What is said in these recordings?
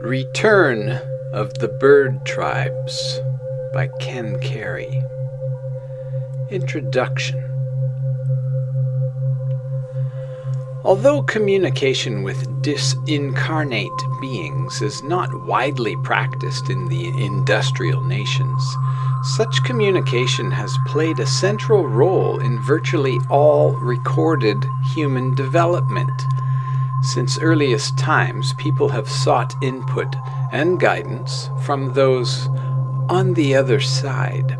Return of the Bird Tribes by Ken Carey. Introduction. Although communication with disincarnate beings is not widely practiced in the industrial nations, such communication has played a central role in virtually all recorded human development. Since earliest times, people have sought input and guidance from those on the other side.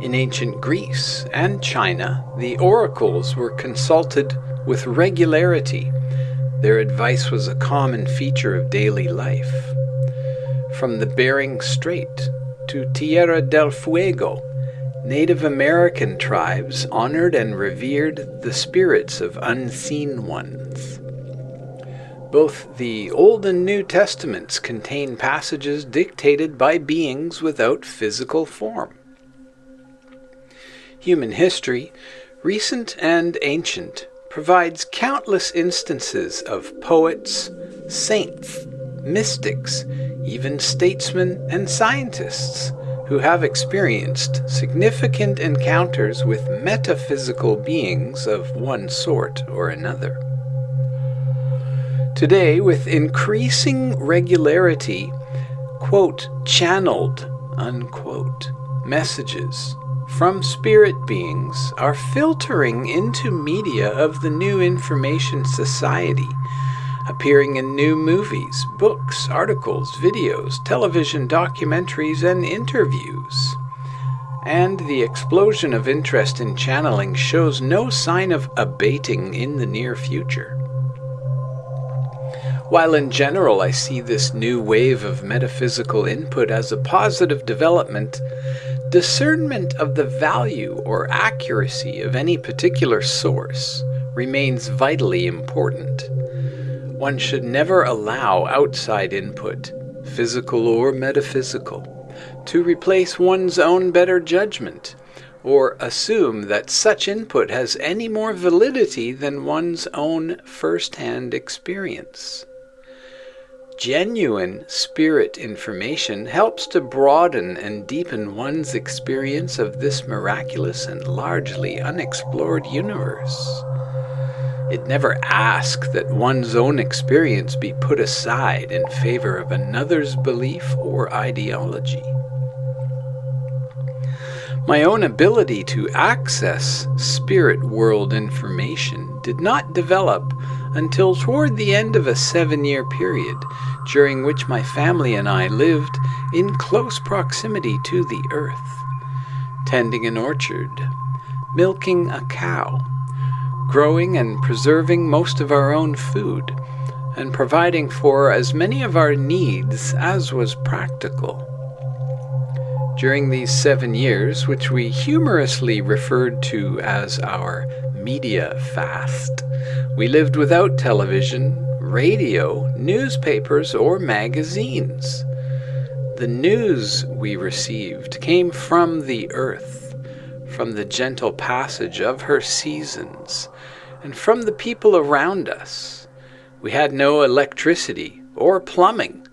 In ancient Greece and China, the oracles were consulted with regularity. Their advice was a common feature of daily life. From the Bering Strait to Tierra del Fuego, Native American tribes honored and revered the spirits of unseen ones. Both the Old and New Testaments contain passages dictated by beings without physical form. Human history, recent and ancient, provides countless instances of poets, saints, mystics, even statesmen and scientists who have experienced significant encounters with metaphysical beings of one sort or another. Today, with increasing regularity, quote, channeled, unquote, messages from spirit beings are filtering into media of the new information society, appearing in new movies, books, articles, videos, television documentaries, and interviews. And the explosion of interest in channeling shows no sign of abating in the near future. While in general I see this new wave of metaphysical input as a positive development, discernment of the value or accuracy of any particular source remains vitally important. One should never allow outside input, physical or metaphysical, to replace one's own better judgment, or assume that such input has any more validity than one's own first-hand experience. Genuine spirit information helps to broaden and deepen one's experience of this miraculous and largely unexplored universe. It never asks that one's own experience be put aside in favor of another's belief or ideology. My own ability to access spirit world information did not develop until toward the end of a 7-year period, during which my family and I lived in close proximity to the earth, tending an orchard, milking a cow, growing and preserving most of our own food, and providing for as many of our needs as was practical. During these 7 years, which we humorously referred to as our media fast, we lived without television, radio, newspapers, or magazines. The news we received came from the earth, from the gentle passage of her seasons, and from the people around us. We had no electricity or plumbing.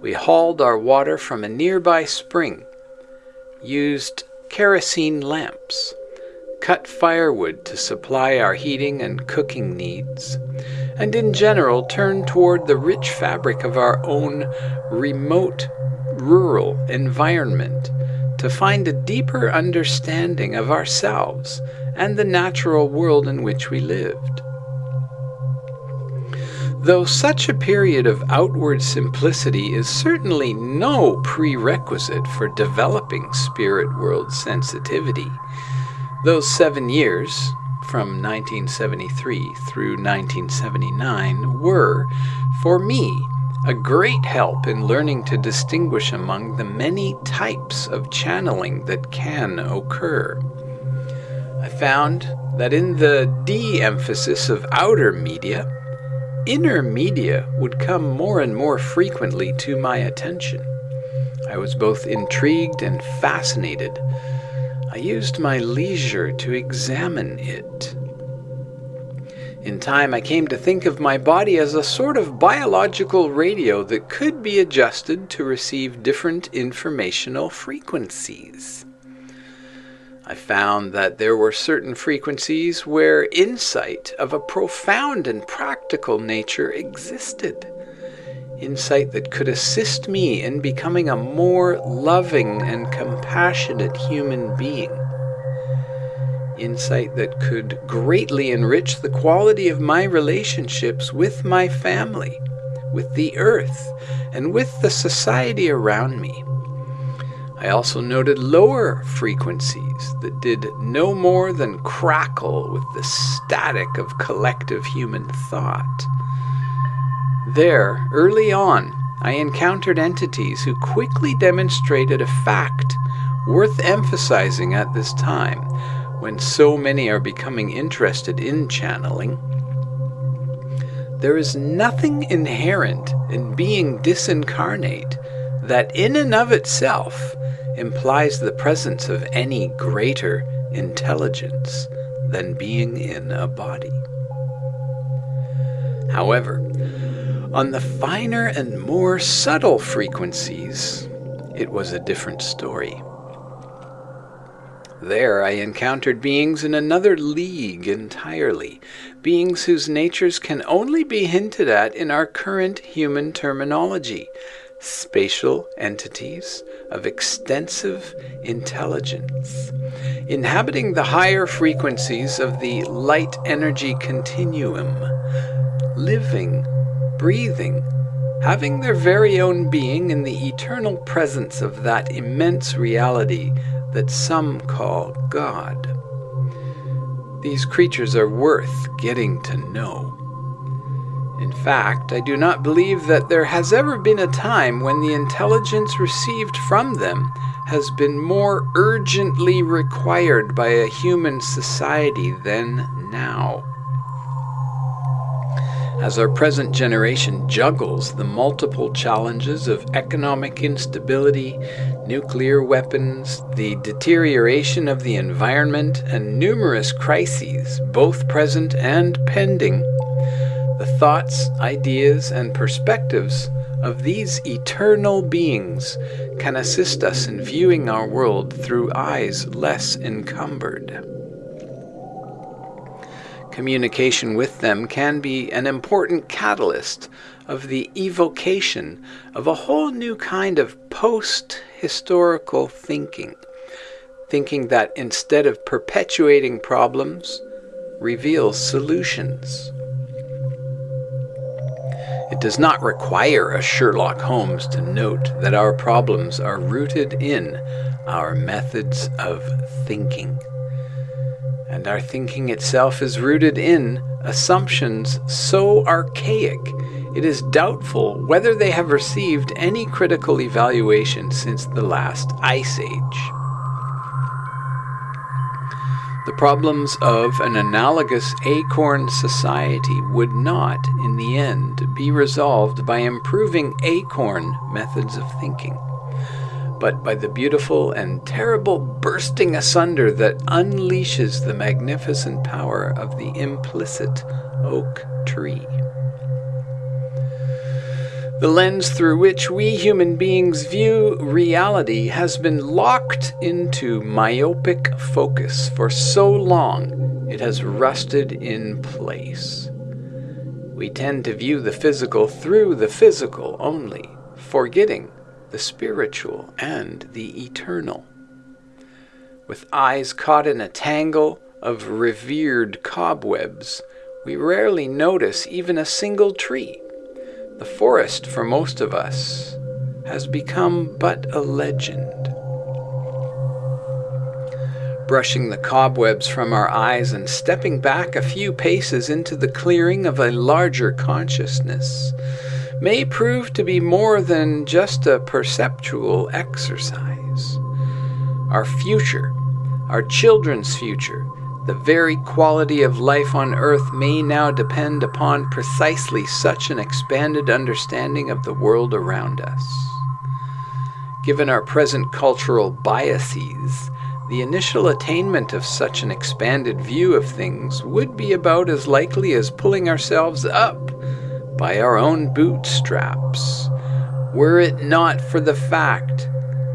We hauled our water from a nearby spring, used kerosene lamps, cut firewood to supply our heating and cooking needs, and in general turned toward the rich fabric of our own remote rural environment to find a deeper understanding of ourselves and the natural world in which we lived. Though such a period of outward simplicity is certainly no prerequisite for developing spirit world sensitivity, those 7 years, from 1973 through 1979, were, for me, a great help in learning to distinguish among the many types of channeling that can occur. I found that in the de-emphasis of outer media, inner media would come more and more frequently to my attention. I was both intrigued and fascinated. I used my leisure to examine it. In time, I came to think of my body as a sort of biological radio that could be adjusted to receive different informational frequencies. I found that there were certain frequencies where insight of a profound and practical nature existed. Insight that could assist me in becoming a more loving and compassionate human being. Insight that could greatly enrich the quality of my relationships with my family, with the earth, and with the society around me. I also noted lower frequencies that did no more than crackle with the static of collective human thought. There, early on, I encountered entities who quickly demonstrated a fact worth emphasizing at this time, when so many are becoming interested in channeling. There is nothing inherent in being disincarnate that in and of itself implies the presence of any greater intelligence than being in a body. However, on the finer and more subtle frequencies, it was a different story. There I encountered beings in another league entirely, beings whose natures can only be hinted at in our current human terminology, spatial entities of extensive intelligence, inhabiting the higher frequencies of the light energy continuum, living, breathing, having their very own being in the eternal presence of that immense reality that some call God. These creatures are worth getting to know. In fact, I do not believe that there has ever been a time when the intelligence received from them has been more urgently required by a human society than now. As our present generation juggles the multiple challenges of economic instability, nuclear weapons, the deterioration of the environment, and numerous crises, both present and pending, the thoughts, ideas, and perspectives of these eternal beings can assist us in viewing our world through eyes less encumbered. Communication with them can be an important catalyst of the evocation of a whole new kind of post-historical thinking that instead of perpetuating problems, reveals solutions. It does not require a Sherlock Holmes to note that our problems are rooted in our methods of thinking. And our thinking itself is rooted in assumptions so archaic it is doubtful whether they have received any critical evaluation since the last ice age. The problems of an analogous acorn society would not, in the end, be resolved by improving acorn methods of thinking, but by the beautiful and terrible bursting asunder that unleashes the magnificent power of the implicit oak tree. The lens through which we human beings view reality has been locked into myopic focus for so long it has rusted in place. We tend to view the physical through the physical only, forgetting the spiritual and the eternal. With eyes caught in a tangle of revered cobwebs, we rarely notice even a single tree. The forest, for most of us, has become but a legend. Brushing the cobwebs from our eyes and stepping back a few paces into the clearing of a larger consciousness may prove to be more than just a perceptual exercise. Our future, our children's future, the very quality of life on earth may now depend upon precisely such an expanded understanding of the world around us. Given our present cultural biases, the initial attainment of such an expanded view of things would be about as likely as pulling ourselves up by our own bootstraps, were it not for the fact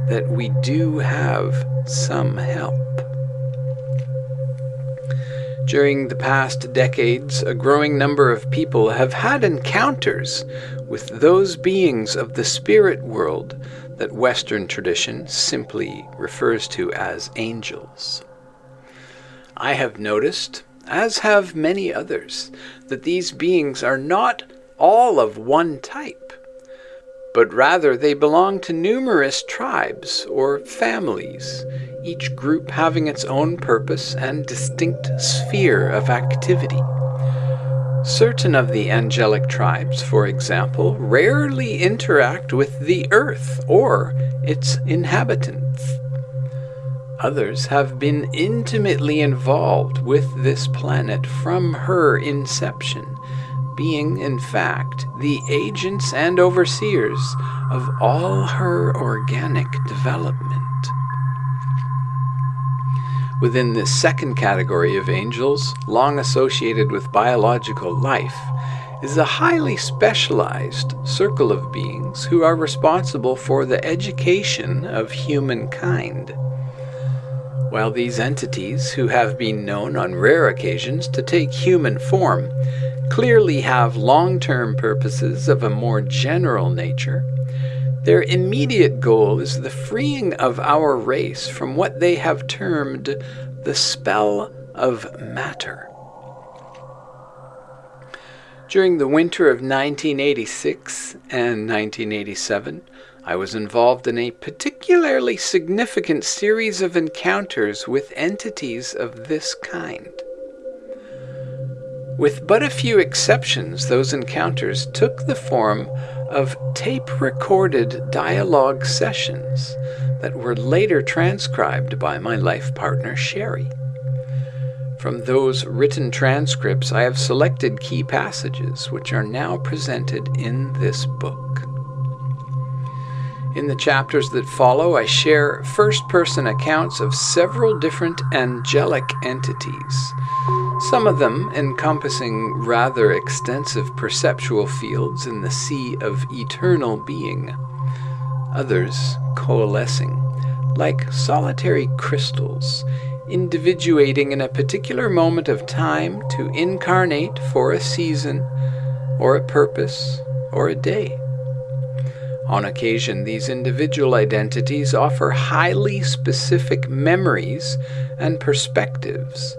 that we do have some help. During the past decades, a growing number of people have had encounters with those beings of the spirit world that Western tradition simply refers to as angels. I have noticed, as have many others, that these beings are not all of one type, but rather they belong to numerous tribes or families, each group having its own purpose and distinct sphere of activity. Certain of the angelic tribes, for example, rarely interact with the earth or its inhabitants. Others have been intimately involved with this planet from her inception, being, in fact, the agents and overseers of all her organic development. Within this second category of angels, long associated with biological life, is a highly specialized circle of beings who are responsible for the education of humankind. While these entities, who have been known on rare occasions to take human form, clearly have long-term purposes of a more general nature, their immediate goal is the freeing of our race from what they have termed the spell of matter. During the winter of 1986 and 1987, I was involved in a particularly significant series of encounters with entities of this kind. With but a few exceptions, those encounters took the form of tape-recorded dialogue sessions that were later transcribed by my life partner Sherry. From those written transcripts, I have selected key passages which are now presented in this book. In the chapters that follow, I share first-person accounts of several different angelic entities, some of them encompassing rather extensive perceptual fields in the sea of eternal being, others coalescing like solitary crystals, individuating in a particular moment of time to incarnate for a season or a purpose or a day. On occasion, these individual identities offer highly specific memories and perspectives,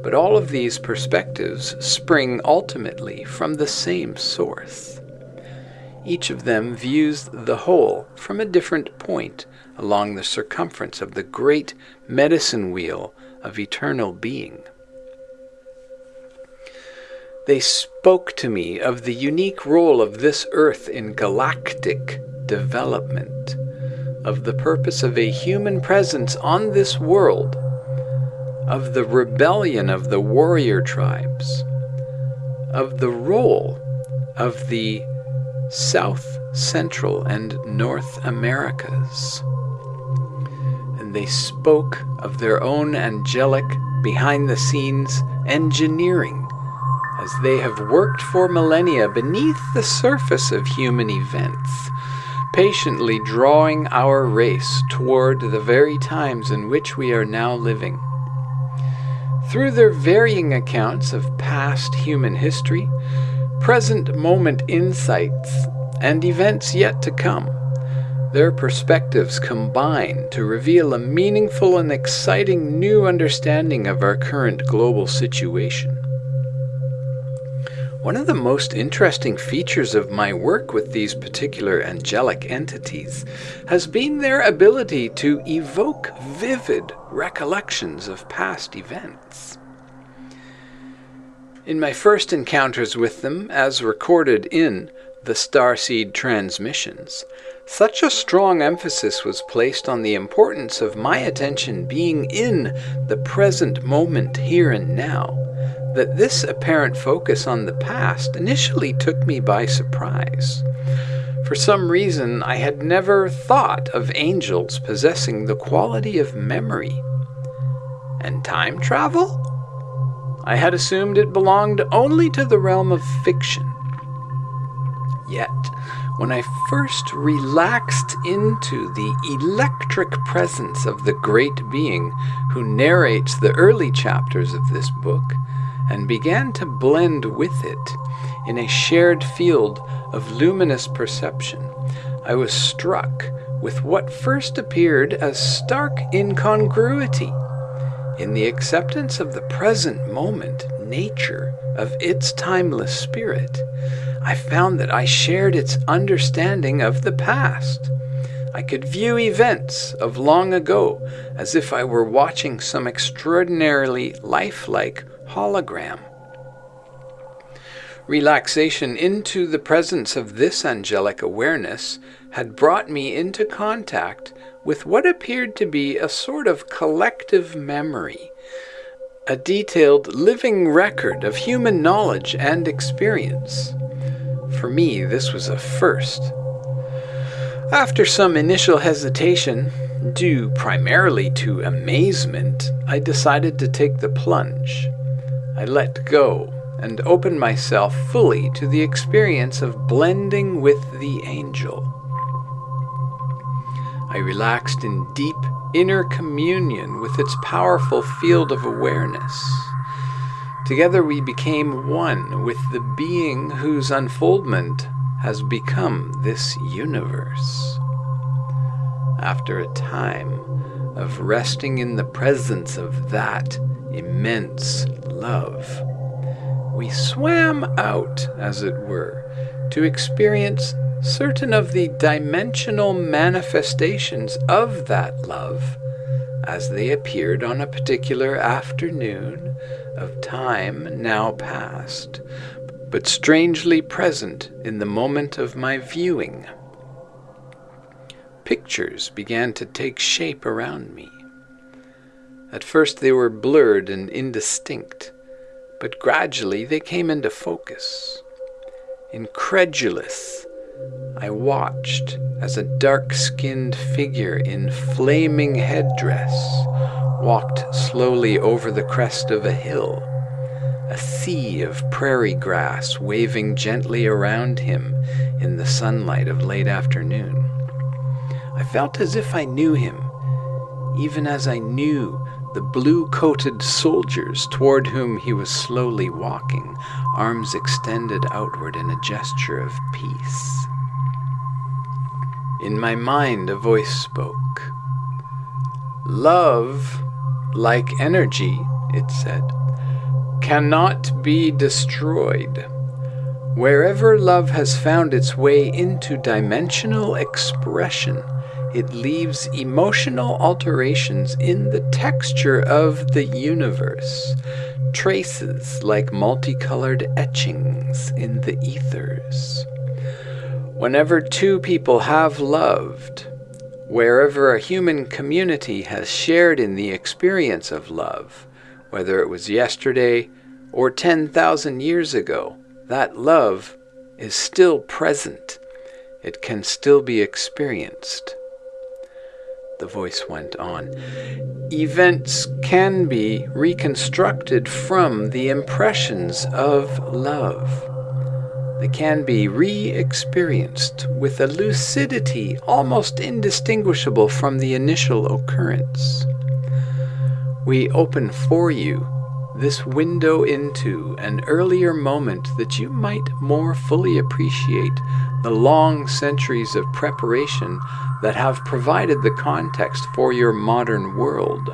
but all of these perspectives spring ultimately from the same source. Each of them views the whole from a different point along the circumference of the great medicine wheel of eternal being. They spoke to me of the unique role of this earth in galactic development, of the purpose of a human presence on this world, of the rebellion of the warrior tribes, of the role of the South, Central, and North Americas. And they spoke of their own angelic, behind-the-scenes engineering, as they have worked for millennia beneath the surface of human events, patiently drawing our race toward the very times in which we are now living. Through their varying accounts of past human history, present moment insights, and events yet to come, their perspectives combine to reveal a meaningful and exciting new understanding of our current global situation. One of the most interesting features of my work with these particular angelic entities has been their ability to evoke vivid recollections of past events. In my first encounters with them, as recorded in the Starseed transmissions, such a strong emphasis was placed on the importance of my attention being in the present moment here and now, that this apparent focus on the past initially took me by surprise. For some reason, I had never thought of angels possessing the quality of memory. And time travel? I had assumed it belonged only to the realm of fiction. Yet, when I first relaxed into the electric presence of the great being who narrates the early chapters of this book, and began to blend with it in a shared field of luminous perception, I was struck with what first appeared as stark incongruity in the acceptance of the present moment nature of its timeless spirit. I found that I shared its understanding of the past. I could view events of long ago as if I were watching some extraordinarily lifelike hologram. Relaxation into the presence of this angelic awareness had brought me into contact with what appeared to be a sort of collective memory, a detailed living record of human knowledge and experience. For me, this was a first. After some initial hesitation, due primarily to amazement, I decided to take the plunge. I let go and opened myself fully to the experience of blending with the angel. I relaxed in deep inner communion with its powerful field of awareness. Together we became one with the being whose unfoldment has become this universe. After a time of resting in the presence of that immense love, we swam out, as it were, to experience certain of the dimensional manifestations of that love as they appeared on a particular afternoon of time now past, but strangely present in the moment of my viewing. Pictures began to take shape around me. At first they were blurred and indistinct, but gradually they came into focus. Incredulous, I watched as a dark-skinned figure in flaming headdress walked slowly over the crest of a hill, a sea of prairie grass waving gently around him in the sunlight of late afternoon. I felt as if I knew him, even as I knew the blue-coated soldiers toward whom he was slowly walking, arms extended outward in a gesture of peace. In my mind, a voice spoke. "Love, like energy," it said, "cannot be destroyed. Wherever love has found its way into dimensional expression, it leaves emotional alterations in the texture of the universe, traces like multicolored etchings in the ethers. Whenever two people have loved, wherever a human community has shared in the experience of love, whether it was yesterday or 10,000 years ago, that love is still present. It can still be experienced." The voice went on. "Events can be reconstructed from the impressions of love. They can be re-experienced with a lucidity almost indistinguishable from the initial occurrence. We open for you this window into an earlier moment that you might more fully appreciate the long centuries of preparation that have provided the context for your modern world.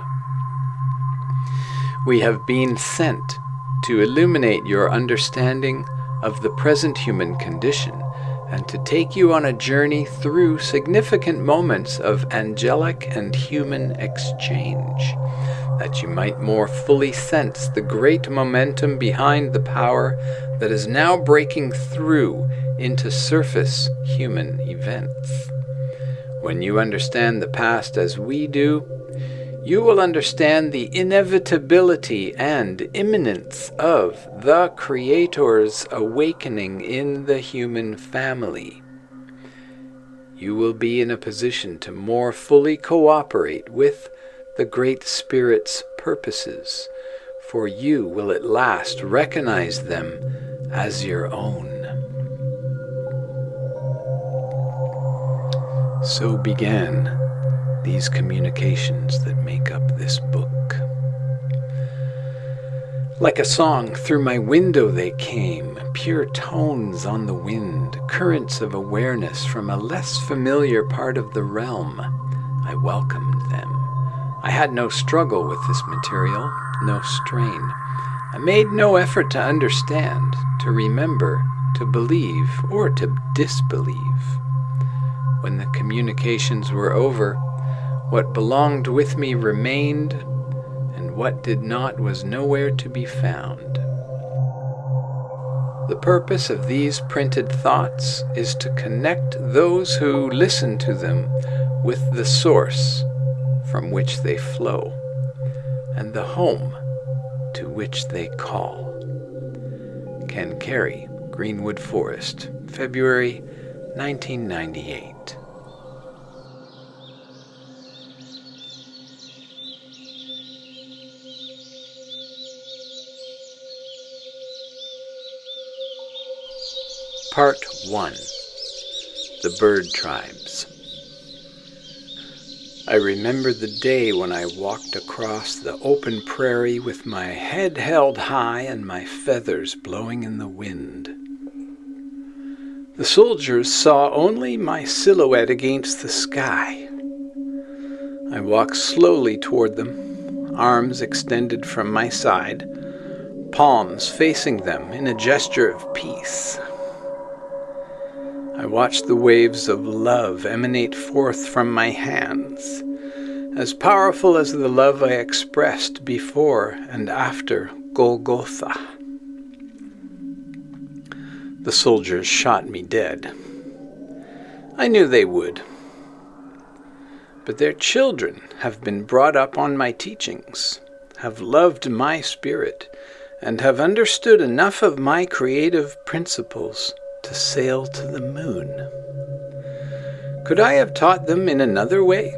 We have been sent to illuminate your understanding of the present human condition and to take you on a journey through significant moments of angelic and human exchange, that you might more fully sense the great momentum behind the power that is now breaking through into surface human events. When you understand the past as we do, you will understand the inevitability and imminence of the Creator's awakening in the human family. You will be in a position to more fully cooperate with the Great Spirit's purposes, for you will at last recognize them as your own. So began these communications that make up this book. Like a song through my window they came, pure tones on the wind, currents of awareness from a less familiar part of the realm. I welcomed them. I had no struggle with this material, no strain. I made no effort to understand, to remember, to believe, or to disbelieve. When the communications were over, what belonged with me remained, and what did not was nowhere to be found. The purpose of these printed thoughts is to connect those who listen to them with the source from which they flow, and the home to which they call. Ken Carey, Greenwood Forest, February 1998. Part 1. The Bird Tribes. I remember the day when I walked across the open prairie with my head held high and my feathers blowing in the wind. The soldiers saw only my silhouette against the sky. I walked slowly toward them, arms extended from my side, palms facing them in a gesture of peace. I watched the waves of love emanate forth from my hands, as powerful as the love I expressed before and after Golgotha. The soldiers shot me dead. I knew they would. But their children have been brought up on my teachings, have loved my spirit, and have understood enough of my creative principles to sail to the moon. Could I have taught them in another way,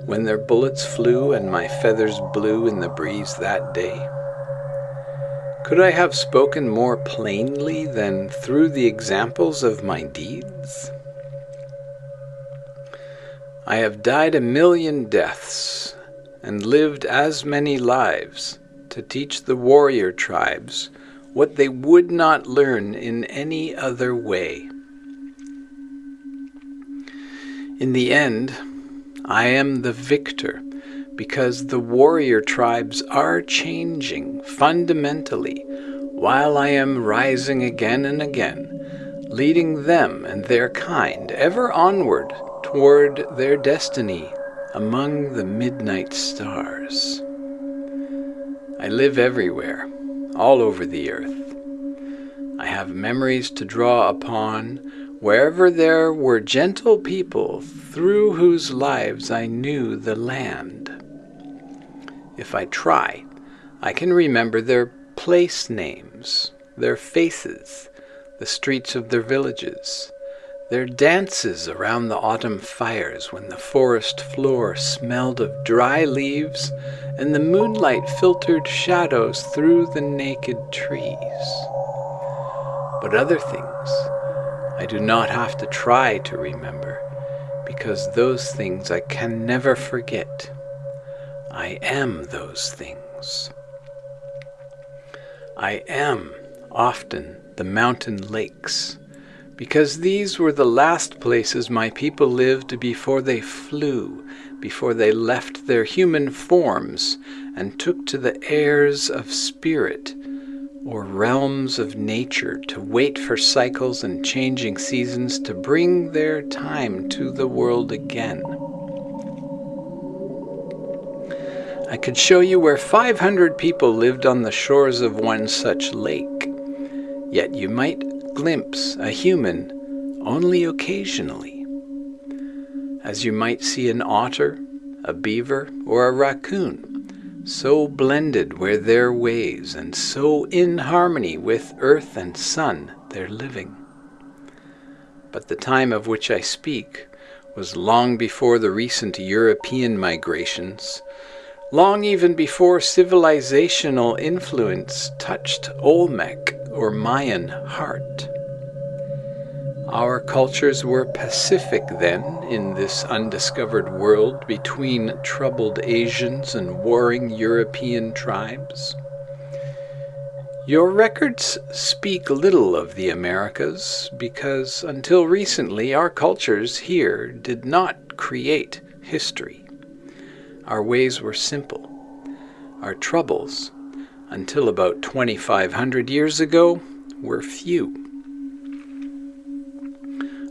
when their bullets flew and my feathers blew in the breeze that day? Could I have spoken more plainly than through the examples of my deeds? I have died 1,000,000 deaths and lived as many lives to teach the warrior tribes what they would not learn in any other way. In the end, I am the victor because the warrior tribes are changing fundamentally while I am rising again and again, leading them and their kind ever onward toward their destiny among the midnight stars. I live everywhere, all over the earth. I have memories to draw upon wherever there were gentle people through whose lives I knew the land. If I try, I can remember their place names, their faces, the streets of their villages, their dances around the autumn fires when the forest floor smelled of dry leaves and the moonlight filtered shadows through the naked trees. But other things I do not have to try to remember, because those things I can never forget. I am those things. I am often the mountain lakes, because these were the last places my people lived before they flew, before they left their human forms and took to the airs of spirit, or realms of nature, to wait for cycles and changing seasons to bring their time to the world again. I could show you where 500 people lived on the shores of one such lake, yet you might glimpse a human only occasionally, as you might see an otter, a beaver, or a raccoon, so blended were their ways and so in harmony with earth and sun their living. But the time of which I speak was long before the recent European migrations, long even before civilizational influence touched Olmec or Mayan heart. Our cultures were pacific then in this undiscovered world between troubled Asians and warring European tribes. Your records speak little of the Americas because until recently our cultures here did not create history. Our ways were simple. Our troubles, until about 2,500 years ago, were few.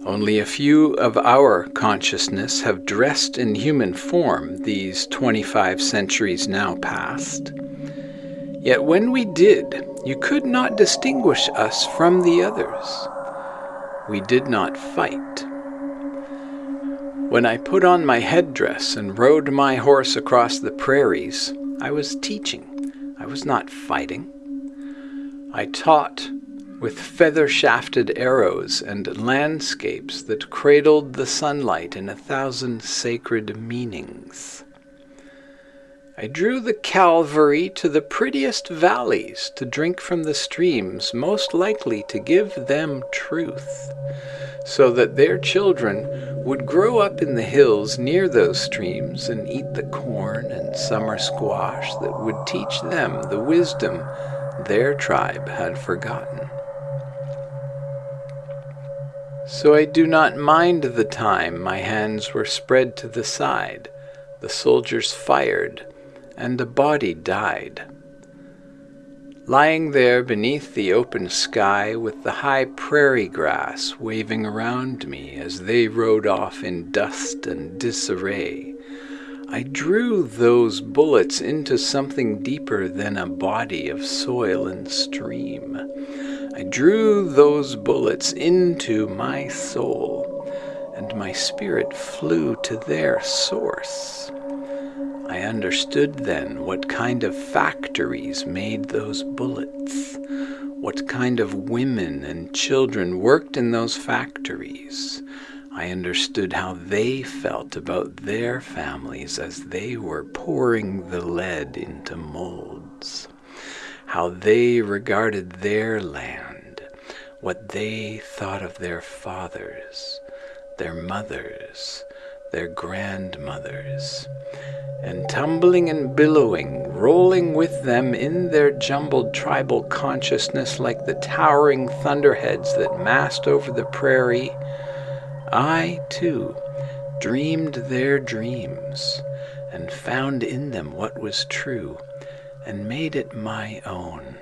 Only a few of our consciousness have dressed in human form these 25 centuries now past. Yet when we did, you could not distinguish us from the others. We did not fight. When I put on my headdress and rode my horse across the prairies, I was teaching. I was not fighting. I taught with feather-shafted arrows and landscapes that cradled the sunlight in 1,000 sacred meanings. I drew the cavalry to the prettiest valleys to drink from the streams most likely to give them truth, so that their children would grow up in the hills near those streams and eat the corn and summer squash that would teach them the wisdom their tribe had forgotten. So I do not mind the time my hands were spread to the side, the soldiers fired, and a body died. Lying there beneath the open sky with the high prairie grass waving around me as they rode off in dust and disarray, I drew those bullets into something deeper than a body of soil and stream. I drew those bullets into my soul, and my spirit flew to their source. I understood then what kind of factories made those bullets, what kind of women and children worked in those factories. I understood how they felt about their families as they were pouring the lead into molds, how they regarded their land, what they thought of their fathers, their mothers, their grandmothers, and tumbling and billowing, rolling with them in their jumbled tribal consciousness like the towering thunderheads that massed over the prairie, I, too, dreamed their dreams and found in them what was true and made it my own.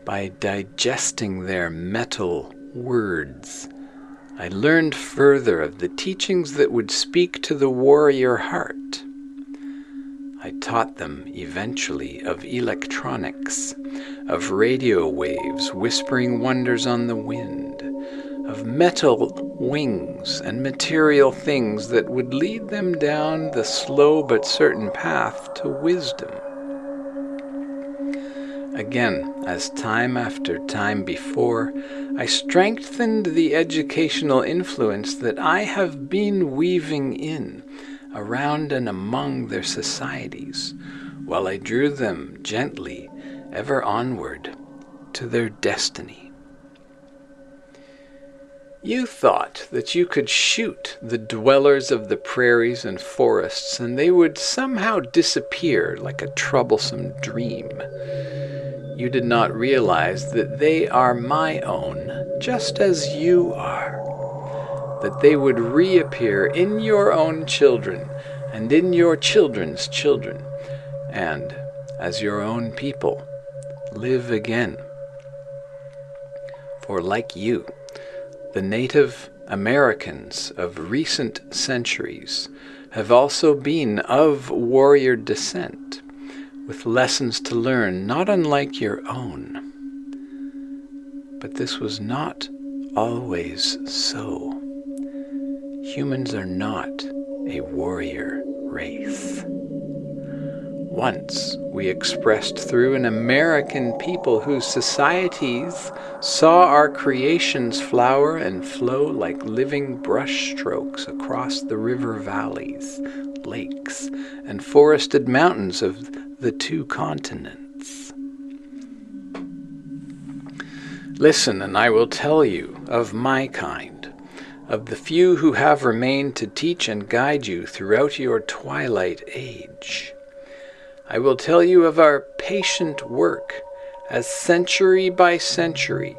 By digesting their metal words, I learned further of the teachings that would speak to the warrior heart. I taught them eventually of electronics, of radio waves whispering wonders on the wind, of metal wings and material things that would lead them down the slow but certain path to wisdom. Again, as time after time before, I strengthened the educational influence that I have been weaving in, around and among their societies, while I drew them gently, ever onward, to their destiny. You thought that you could shoot the dwellers of the prairies and forests, and they would somehow disappear like a troublesome dream. You did not realize that they are my own, just as you are. That they would reappear in your own children, and in your children's children, and, as your own people, live again. For like you, the Native Americans of recent centuries have also been of warrior descent, with lessons to learn not unlike your own. But this was not always so. Humans are not a warrior race. Once we expressed through an American people whose societies saw our creations flower and flow like living brushstrokes across the river valleys, lakes, and forested mountains of the two continents. Listen, and I will tell you of my kind, of the few who have remained to teach and guide you throughout your twilight age. I will tell you of our patient work, as century by century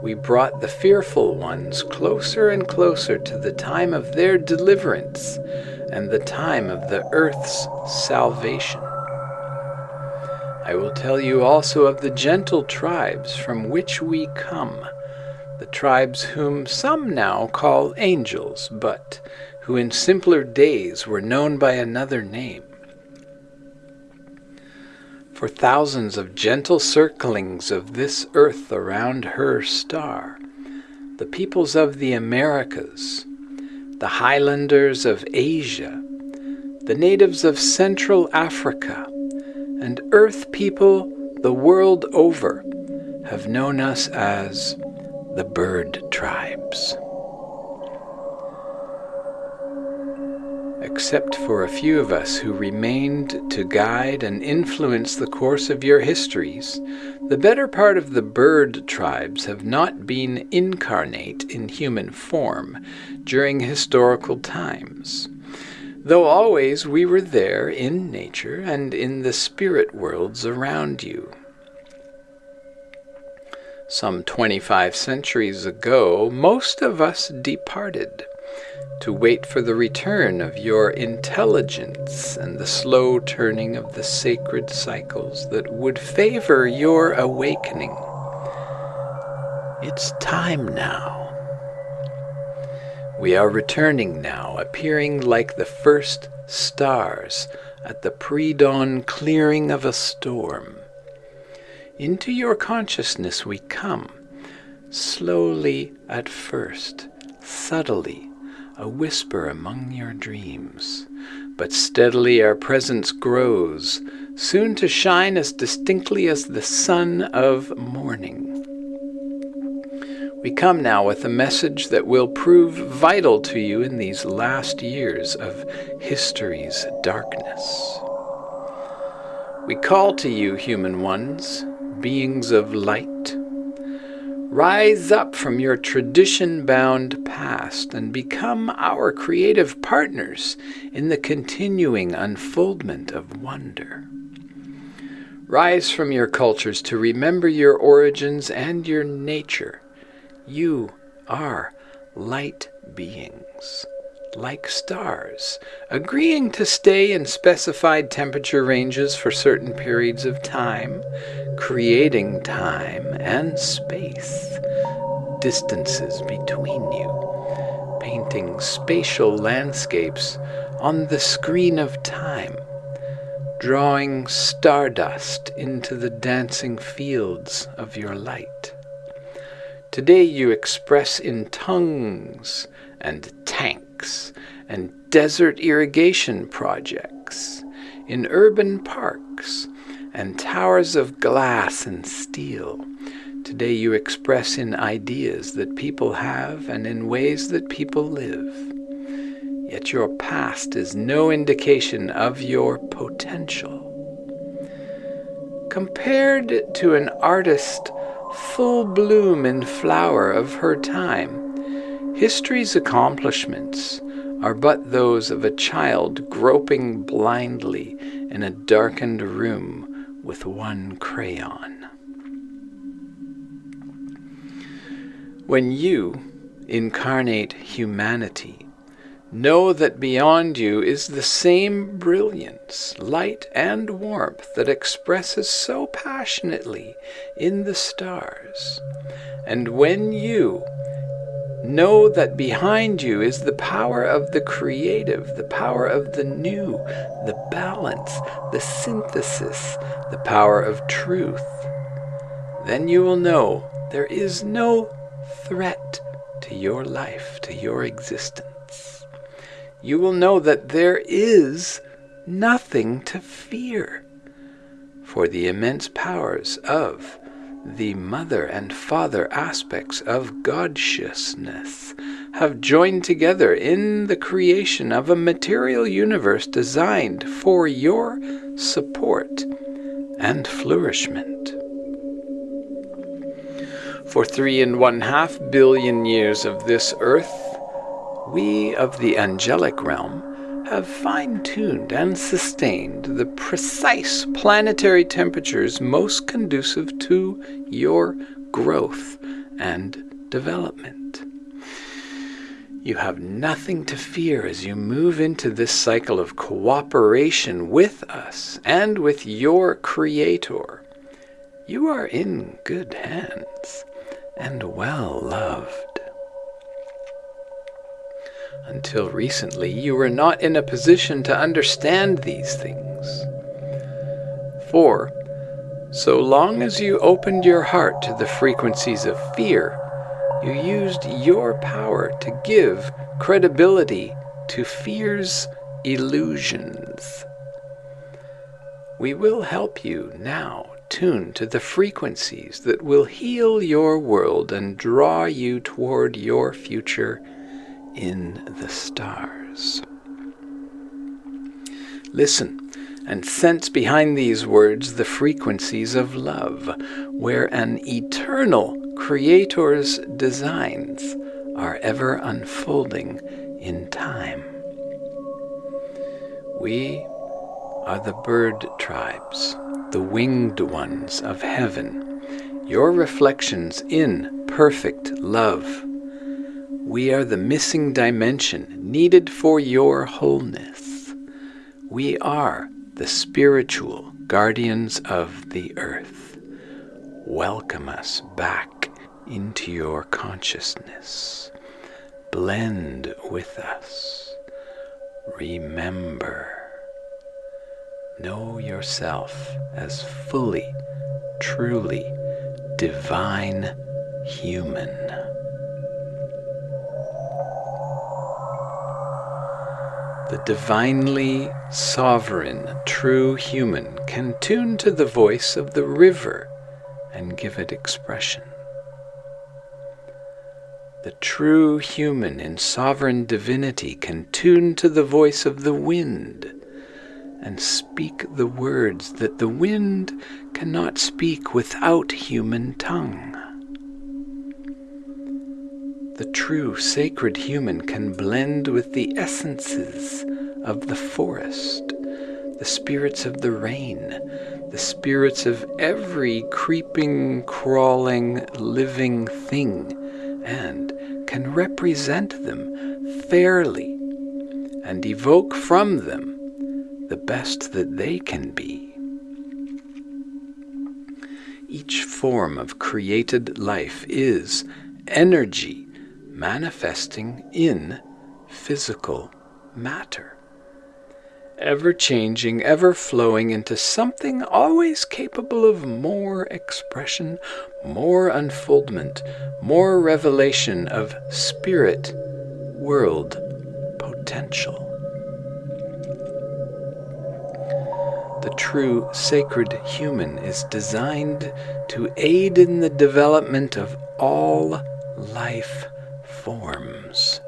we brought the fearful ones closer and closer to the time of their deliverance and the time of the earth's salvation. I will tell you also of the gentle tribes from which we come, the tribes whom some now call angels, but who in simpler days were known by another name. For thousands of gentle circlings of this earth around her star, the peoples of the Americas, the highlanders of Asia, the natives of Central Africa, and earth people the world over have known us as the bird tribes. Except for a few of us who remained to guide and influence the course of your histories, the better part of the bird tribes have not been incarnate in human form during historical times, though always we were there in nature and in the spirit worlds around you. Some 25 centuries ago, most of us departed to wait for the return of your intelligence and the slow turning of the sacred cycles that would favor your awakening. It's time now. We are returning now, appearing like the first stars at the pre-dawn clearing of a storm. Into your consciousness we come, slowly at first, subtly, a whisper among your dreams, but steadily our presence grows, soon to shine as distinctly as the sun of morning. We come now with a message that will prove vital to you in these last years of history's darkness. We call to you, human ones, beings of light. Rise up from your tradition-bound past and become our creative partners in the continuing unfoldment of wonder. Rise from your cultures to remember your origins and your nature. You are light beings, like stars, agreeing to stay in specified temperature ranges for certain periods of time, creating time and space, distances between you, painting spatial landscapes on the screen of time, drawing stardust into the dancing fields of your light. Today you express in tongues and tanks and desert irrigation projects, in urban parks and towers of glass and steel. Today you express in ideas that people have and in ways that people live. Yet your past is no indication of your potential. Compared to an artist full bloom in flower of her time, history's accomplishments are but those of a child groping blindly in a darkened room with one crayon. When you incarnate humanity, know that beyond you is the same brilliance, light, and warmth that expresses so passionately in the stars. And when you know that behind you is the power of the creative, the power of the new, the balance, the synthesis, the power of truth, then you will know there is no threat to your life, to your existence. You will know that there is nothing to fear. for the immense powers of the mother and father aspects of God-sciousness have joined together in the creation of a material universe designed for your support and flourishment. For 3.5 billion years of this earth, we of the angelic realm have fine-tuned and sustained the precise planetary temperatures most conducive to your growth and development. You have nothing to fear as you move into this cycle of cooperation with us and with your Creator. You are in good hands and well loved. Until recently, you were not in a position to understand these things. For, so long as you opened your heart to the frequencies of fear, you used your power to give credibility to fear's illusions. We will help you now tune to the frequencies that will heal your world and draw you toward your future in the stars. Listen and sense behind these words the frequencies of love, where an eternal Creator's designs are ever unfolding in time. We are the bird tribes, the winged ones of heaven, your reflections in perfect love. We are the missing dimension needed for your wholeness. We are the spiritual guardians of the earth. Welcome us back into your consciousness. Blend with us. Remember. Know yourself as fully, truly divine human. The divinely sovereign, true human can tune to the voice of the river and give it expression. The true human in sovereign divinity can tune to the voice of the wind and speak the words that the wind cannot speak without human tongue. The true sacred human can blend with the essences of the forest, the spirits of the rain, the spirits of every creeping, crawling, living thing, and can represent them fairly and evoke from them the best that they can be. Each form of created life is energy manifesting in physical matter, ever-changing, ever-flowing into something always capable of more expression, more unfoldment, more revelation of spirit world potential. The true sacred human is designed to aid in the development of all life forms,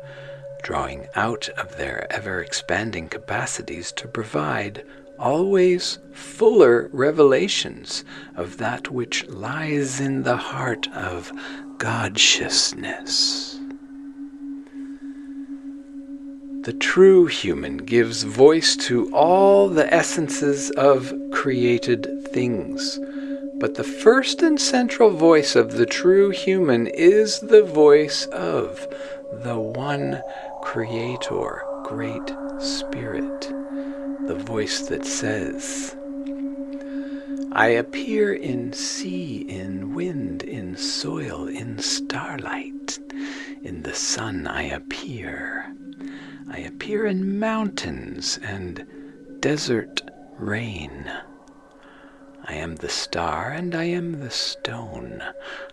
drawing out of their ever-expanding capacities to provide always fuller revelations of that which lies in the heart of God-sciousness. The true human gives voice to all the essences of created things, but the first and central voice of the true human is the voice of the one Creator, Great Spirit, the voice that says, I appear in sea, in wind, in soil, in starlight. In the sun I appear. I appear in mountains and desert rain. I am the star and I am the stone.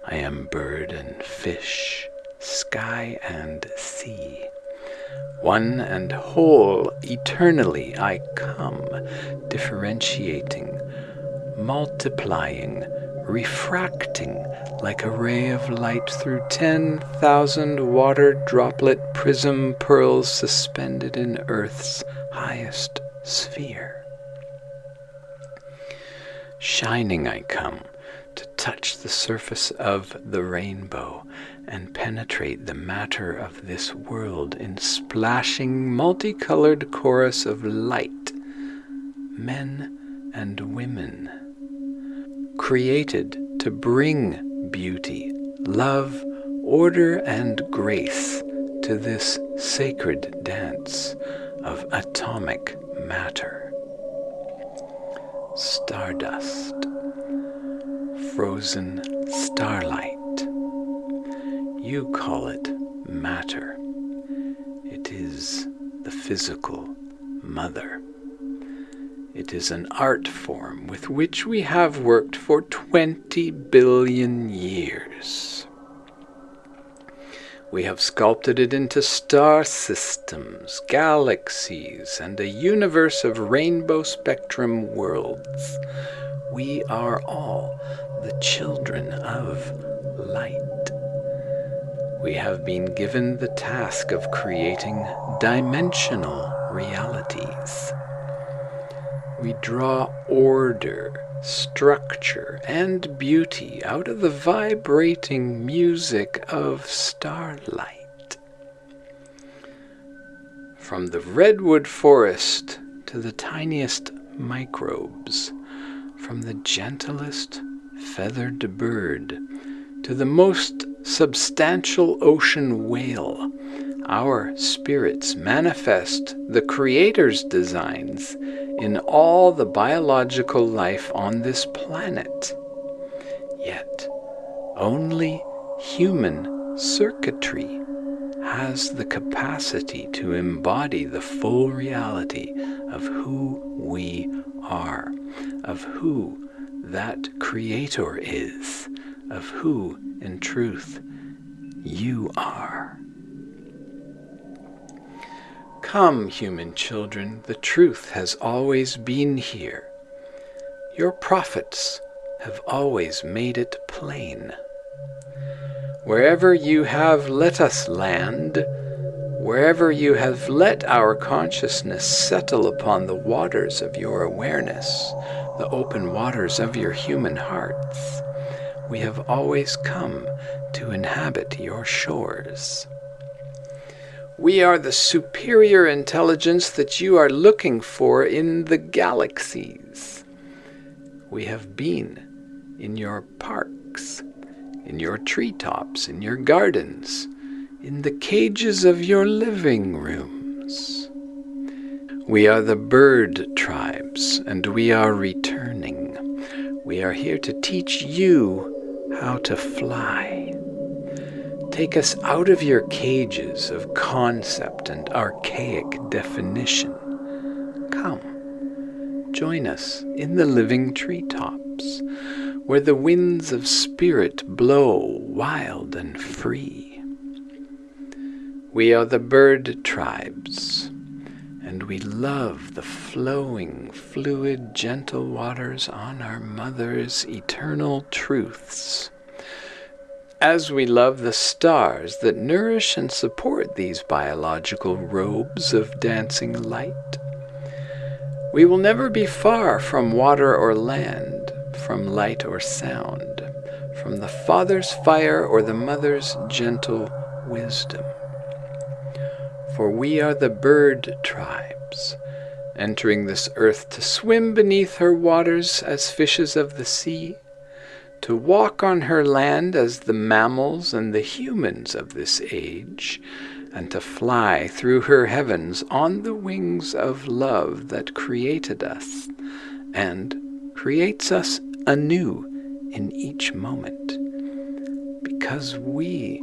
I am bird and fish, sky and sea. One and whole, eternally I come, differentiating multiplying, refracting like a ray of light through 10,000 water droplet prism pearls suspended in Earth's highest sphere. Shining I come to touch the surface of the rainbow and penetrate the matter of this world in splashing multicolored chorus of light, men and women, created to bring beauty, love, order, and grace to this sacred dance of atomic matter. Stardust, frozen starlight. You call it matter. It is the physical mother. It is an art form with which we have worked for 20 billion years. We have sculpted it into star systems, galaxies, and a universe of rainbow spectrum worlds. We are all the children of light. We have been given the task of creating dimensional realities. We draw order, structure, and beauty out of the vibrating music of starlight. From the redwood forest to the tiniest microbes, from the gentlest feathered bird to the most substantial ocean whale, our spirits manifest the Creator's designs in all the biological life on this planet. Yet, only human circuitry has the capacity to embody the full reality of who we are, of who that Creator is, of who, in truth, you are. Come, human children, the truth has always been here. Your prophets have always made it plain. Wherever you have let us land, wherever you have let our consciousness settle upon the waters of your awareness, the open waters of your human hearts, we have always come to inhabit your shores. We are the superior intelligence that you are looking for in the galaxies. We have been in your parks, in your treetops, in your gardens, in the cages of your living rooms. We are the bird tribes, and we are returning. We are here to teach you how to fly. Take us out of your cages of concept and archaic definition. Come, join us in the living treetops, where the winds of spirit blow wild and free. We are the bird tribes, and we love the flowing, fluid, gentle waters on our mother's eternal truths, as we love the stars that nourish and support these biological robes of dancing light. We will never be far from water or land, from light or sound, from the Father's fire or the Mother's gentle wisdom. For we are the bird tribes, entering this earth to swim beneath her waters as fishes of the sea, to walk on her land as the mammals and the humans of this age, and to fly through her heavens on the wings of love that created us, and creates us anew in each moment. Because we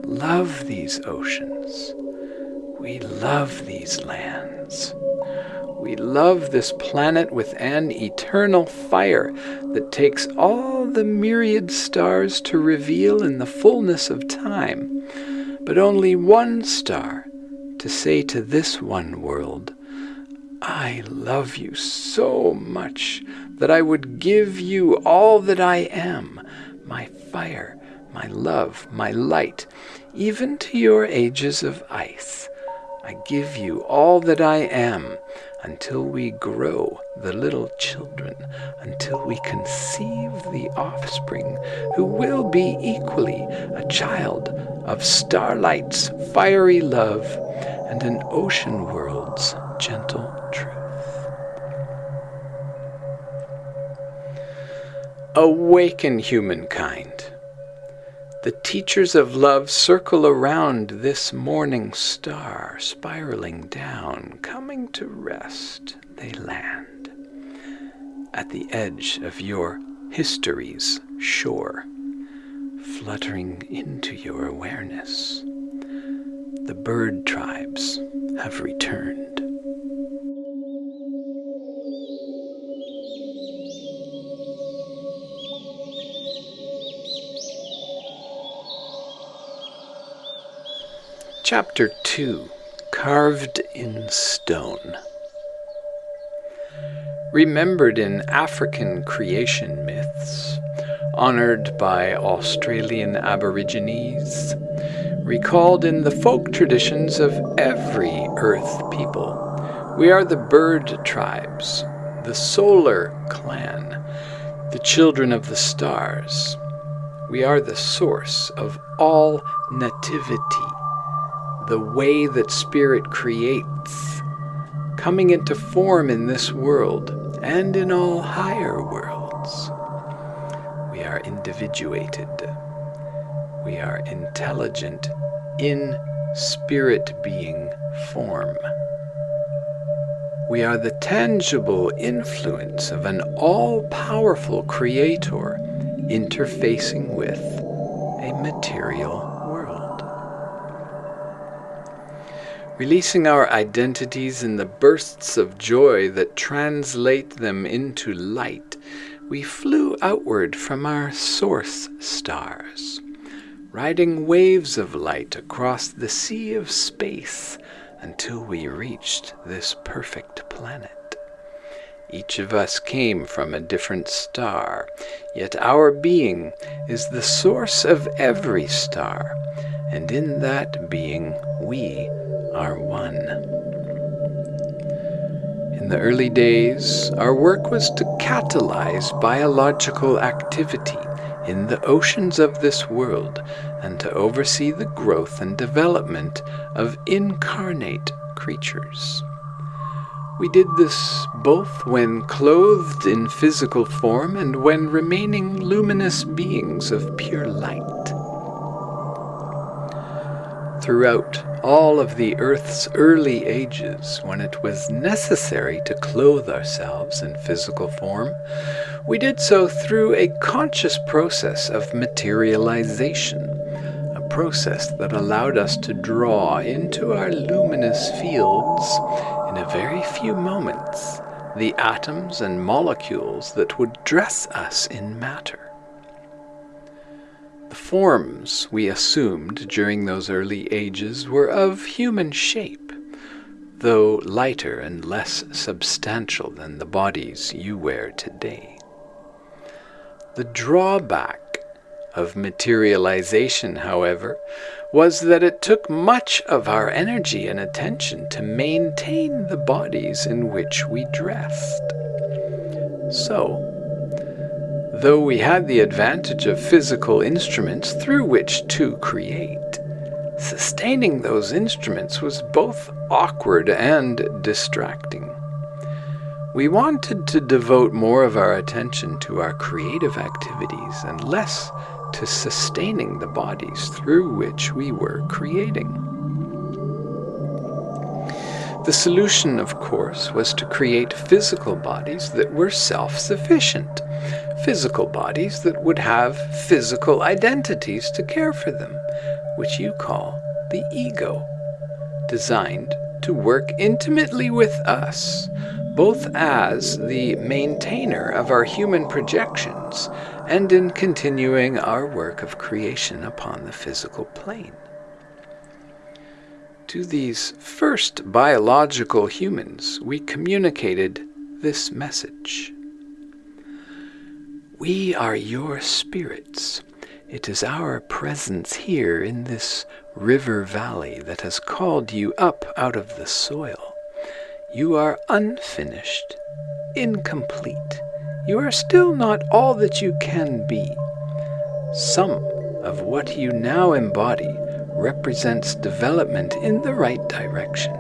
love these oceans, we love these lands. We love this planet with an eternal fire that takes all the myriad stars to reveal in the fullness of time, but only one star to say to this one world, I love you so much that I would give you all that I am, my fire, my love, my light, even to your ages of ice. I give you all that I am, until we grow the little children, until we conceive the offspring who will be equally a child of starlight's fiery love and an ocean world's gentle truth. Awaken, humankind. The teachers of love circle around this morning star, spiraling down, coming to rest. They land at the edge of your history's shore, fluttering into your awareness. The bird tribes have returned. Chapter 2, Carved in Stone. Remembered in African creation myths, honored by Australian Aborigines, recalled in the folk traditions of every Earth people, we are the bird tribes, the solar clan, the children of the stars. We are the source of all nativity, the way that Spirit creates, coming into form in this world and in all higher worlds. We are individuated. We are intelligent in spirit being form. We are the tangible influence of an all-powerful creator interfacing with a material world. Releasing our identities in the bursts of joy that translate them into light, we flew outward from our source stars, riding waves of light across the sea of space until we reached this perfect planet. Each of us came from a different star, yet our being is the source of every star, and in that being we are one. In the early days, our work was to catalyze biological activity in the oceans of this world and to oversee the growth and development of incarnate creatures. We did this both when clothed in physical form and when remaining luminous beings of pure light. Throughout all of the Earth's early ages, when it was necessary to clothe ourselves in physical form, we did so through a conscious process of materialization, a process that allowed us to draw into our luminous fields, in a very few moments, the atoms and molecules that would dress us in matter. The forms we assumed during those early ages were of human shape, though lighter and less substantial than the bodies you wear today. The drawback of materialization, however, was that it took much of our energy and attention to maintain the bodies in which we dressed. So, though we had the advantage of physical instruments through which to create, sustaining those instruments was both awkward and distracting. We wanted to devote more of our attention to our creative activities and less to sustaining the bodies through which we were creating. The solution, of course, was to create physical bodies that were self-sufficient, physical bodies that would have physical identities to care for them, which you call the ego, designed to work intimately with us, both as the maintainer of our human projections and in continuing our work of creation upon the physical plane. To these first biological humans, we communicated this message. We are your spirits. It is our presence here in this river valley that has called you up out of the soil. You are unfinished, incomplete. You are still not all that you can be. Some of what you now embody represents development in the right direction,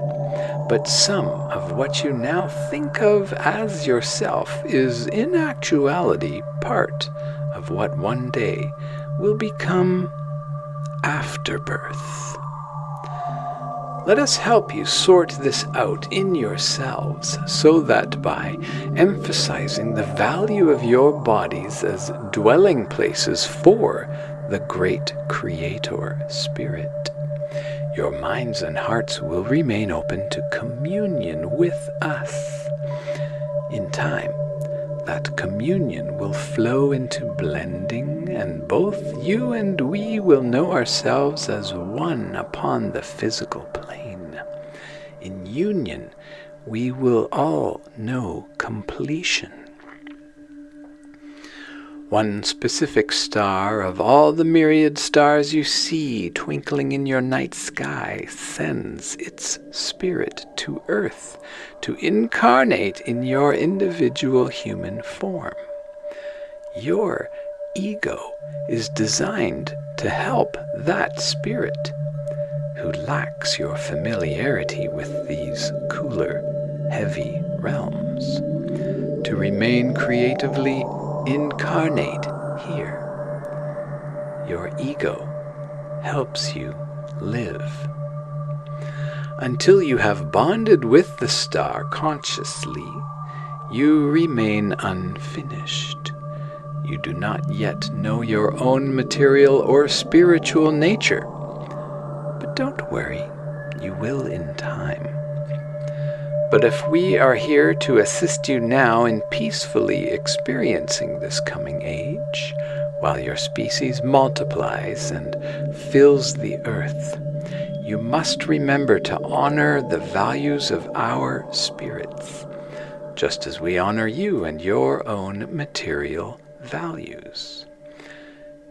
but some of what you now think of as yourself is in actuality part of what one day will become afterbirth. Let us help you sort this out in yourselves so that by emphasizing the value of your bodies as dwelling places for the great Creator Spirit, your minds and hearts will remain open to communion with us. In time, that communion will flow into blending, and both you and we will know ourselves as one upon the physical plane. In union, we will all know completion. One specific star of all the myriad stars you see twinkling in your night sky sends its spirit to Earth to incarnate in your individual human form. Your ego is designed to help that spirit, who lacks your familiarity with these cooler, heavy realms, to remain creatively incarnate here. Your ego helps you live. Until you have bonded with the star consciously, you remain unfinished. You do not yet know your own material or spiritual nature. But don't worry, you will in time. But if we are here to assist you now in peacefully experiencing this coming age, while your species multiplies and fills the earth, you must remember to honor the values of our spirits, just as we honor you and your own material values.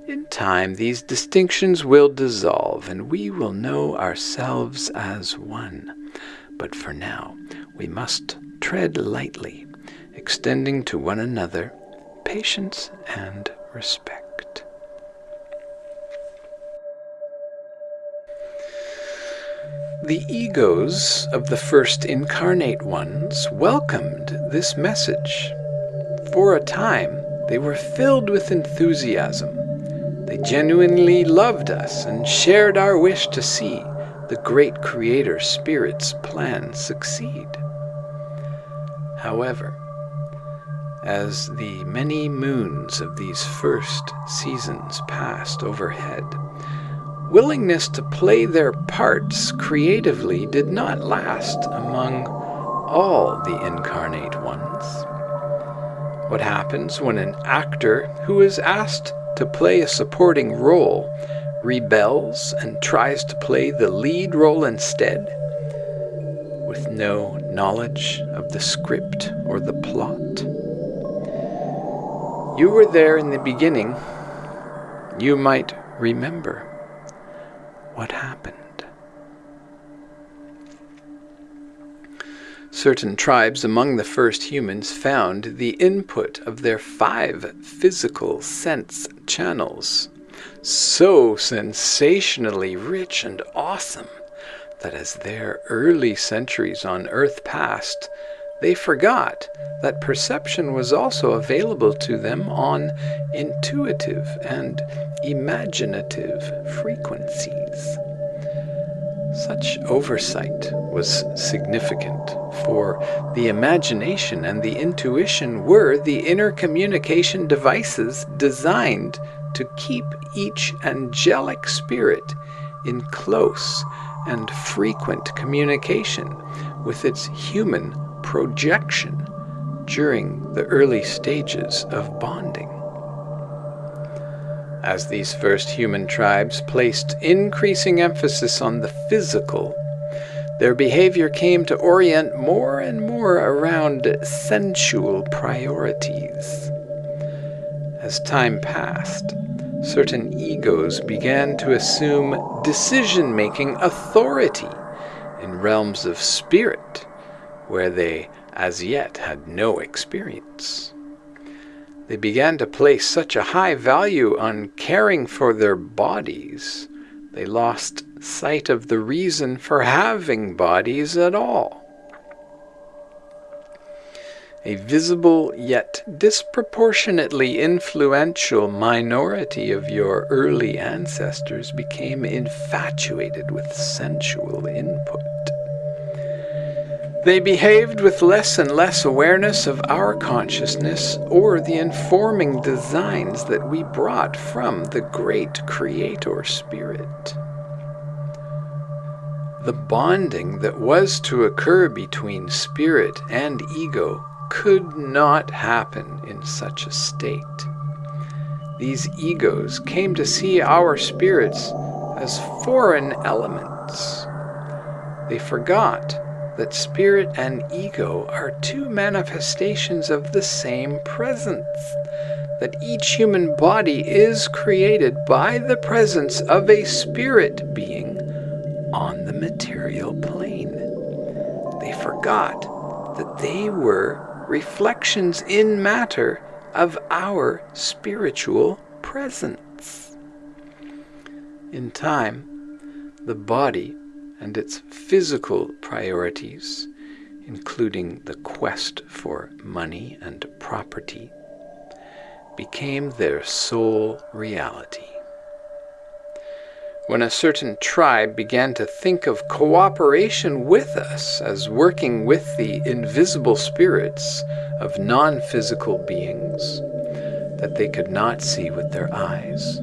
In time, these distinctions will dissolve, and we will know ourselves as one. But for now, we must tread lightly, extending to one another patience and respect. The egos of the first incarnate ones welcomed this message. For a time, they were filled with enthusiasm. They genuinely loved us and shared our wish to see the great Creator Spirit's plan succeed. However, as the many moons of these first seasons passed overhead, willingness to play their parts creatively did not last among all the incarnate ones. What happens when an actor who is asked to play a supporting role rebels and tries to play the lead role instead, with no knowledge of the script or the plot? You were there in the beginning. You might remember what happened. Certain tribes among the first humans found the input of their 5 physical sense channels so sensationally rich and awesome that as their early centuries on Earth passed, they forgot that perception was also available to them on intuitive and imaginative frequencies. Such oversight was significant, for the imagination and the intuition were the inner communication devices designed to keep each angelic spirit in close and frequent communication with its human projection during the early stages of bonding. As these first human tribes placed increasing emphasis on the physical, Their behavior came to orient more and more around sensual priorities. As time passed, certain egos began to assume decision-making authority in realms of spirit where they as yet had no experience. They began to place such a high value on caring for their bodies, they lost sight of the reason for having bodies at all. A visible yet disproportionately influential minority of your early ancestors became infatuated with sensual input. They behaved with less and less awareness of our consciousness or the informing designs that we brought from the great Creator Spirit. The bonding that was to occur between spirit and ego could not happen in such a state. These egos came to see our spirits as foreign elements. They forgot that spirit and ego are two manifestations of the same presence, that each human body is created by the presence of a spirit being on the material plane. They forgot that they were reflections in matter of our spiritual presence. In time, the body and its physical priorities, including the quest for money and property, became their sole reality. When a certain tribe began to think of cooperation with us as working with the invisible spirits of non-physical beings that they could not see with their eyes,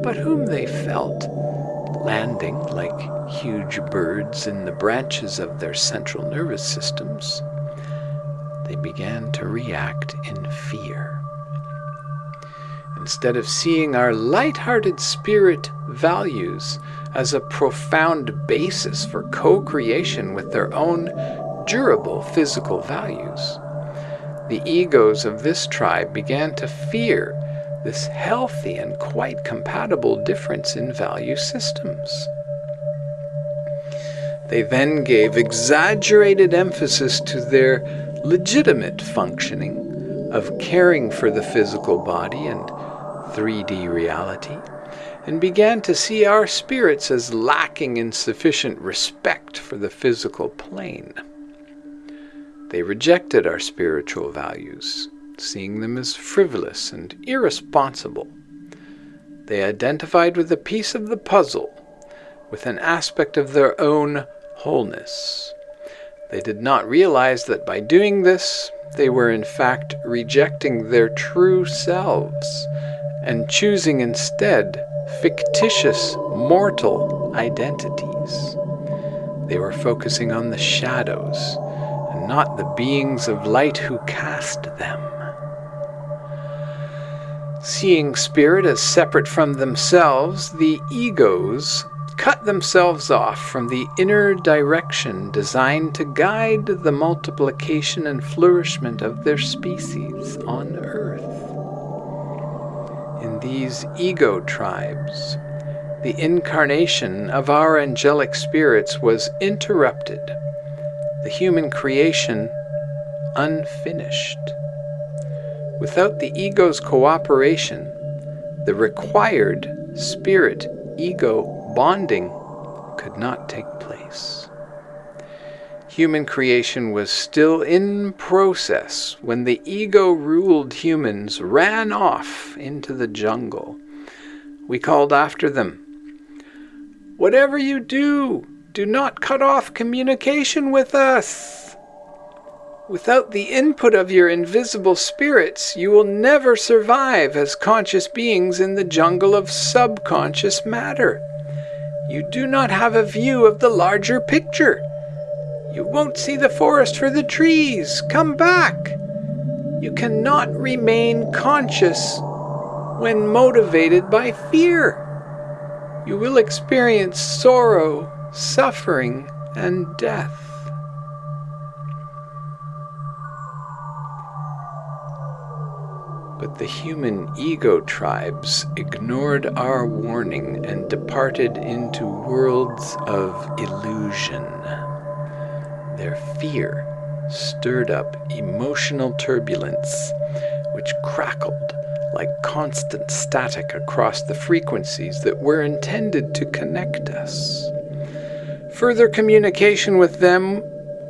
but whom they felt landing like huge birds in the branches of their central nervous systems, they began to react in fear. Instead of seeing our light-hearted spirit values as a profound basis for co-creation with their own durable physical values, the egos of this tribe began to fear this healthy and quite compatible difference in value systems. They then gave exaggerated emphasis to their legitimate functioning of caring for the physical body and 3D reality, and began to see our spirits as lacking in sufficient respect for the physical plane. They rejected our spiritual values, seeing them as frivolous and irresponsible. They identified with a piece of the puzzle, with an aspect of their own wholeness. They did not realize that by doing this, they were in fact rejecting their true selves and choosing instead fictitious mortal identities. They were focusing on the shadows and not the beings of light who cast them. Seeing spirit as separate from themselves, the egos cut themselves off from the inner direction designed to guide the multiplication and flourishment of their species on Earth. In these ego tribes, the incarnation of our angelic spirits was interrupted, the human creation unfinished. Without the ego's cooperation, the required spirit-ego bonding could not take place. Human creation was still in process when the ego-ruled humans ran off into the jungle. We called after them, "Whatever you do, do not cut off communication with us. Without the input of your invisible spirits, you will never survive as conscious beings in the jungle of subconscious matter. You do not have a view of the larger picture. You won't see the forest for the trees. Come back. You cannot remain conscious when motivated by fear. You will experience sorrow, suffering, and death. But the human ego tribes ignored our warning and departed into worlds of illusion. Their fear stirred up emotional turbulence, which crackled like constant static across the frequencies that were intended to connect us. Further communication with them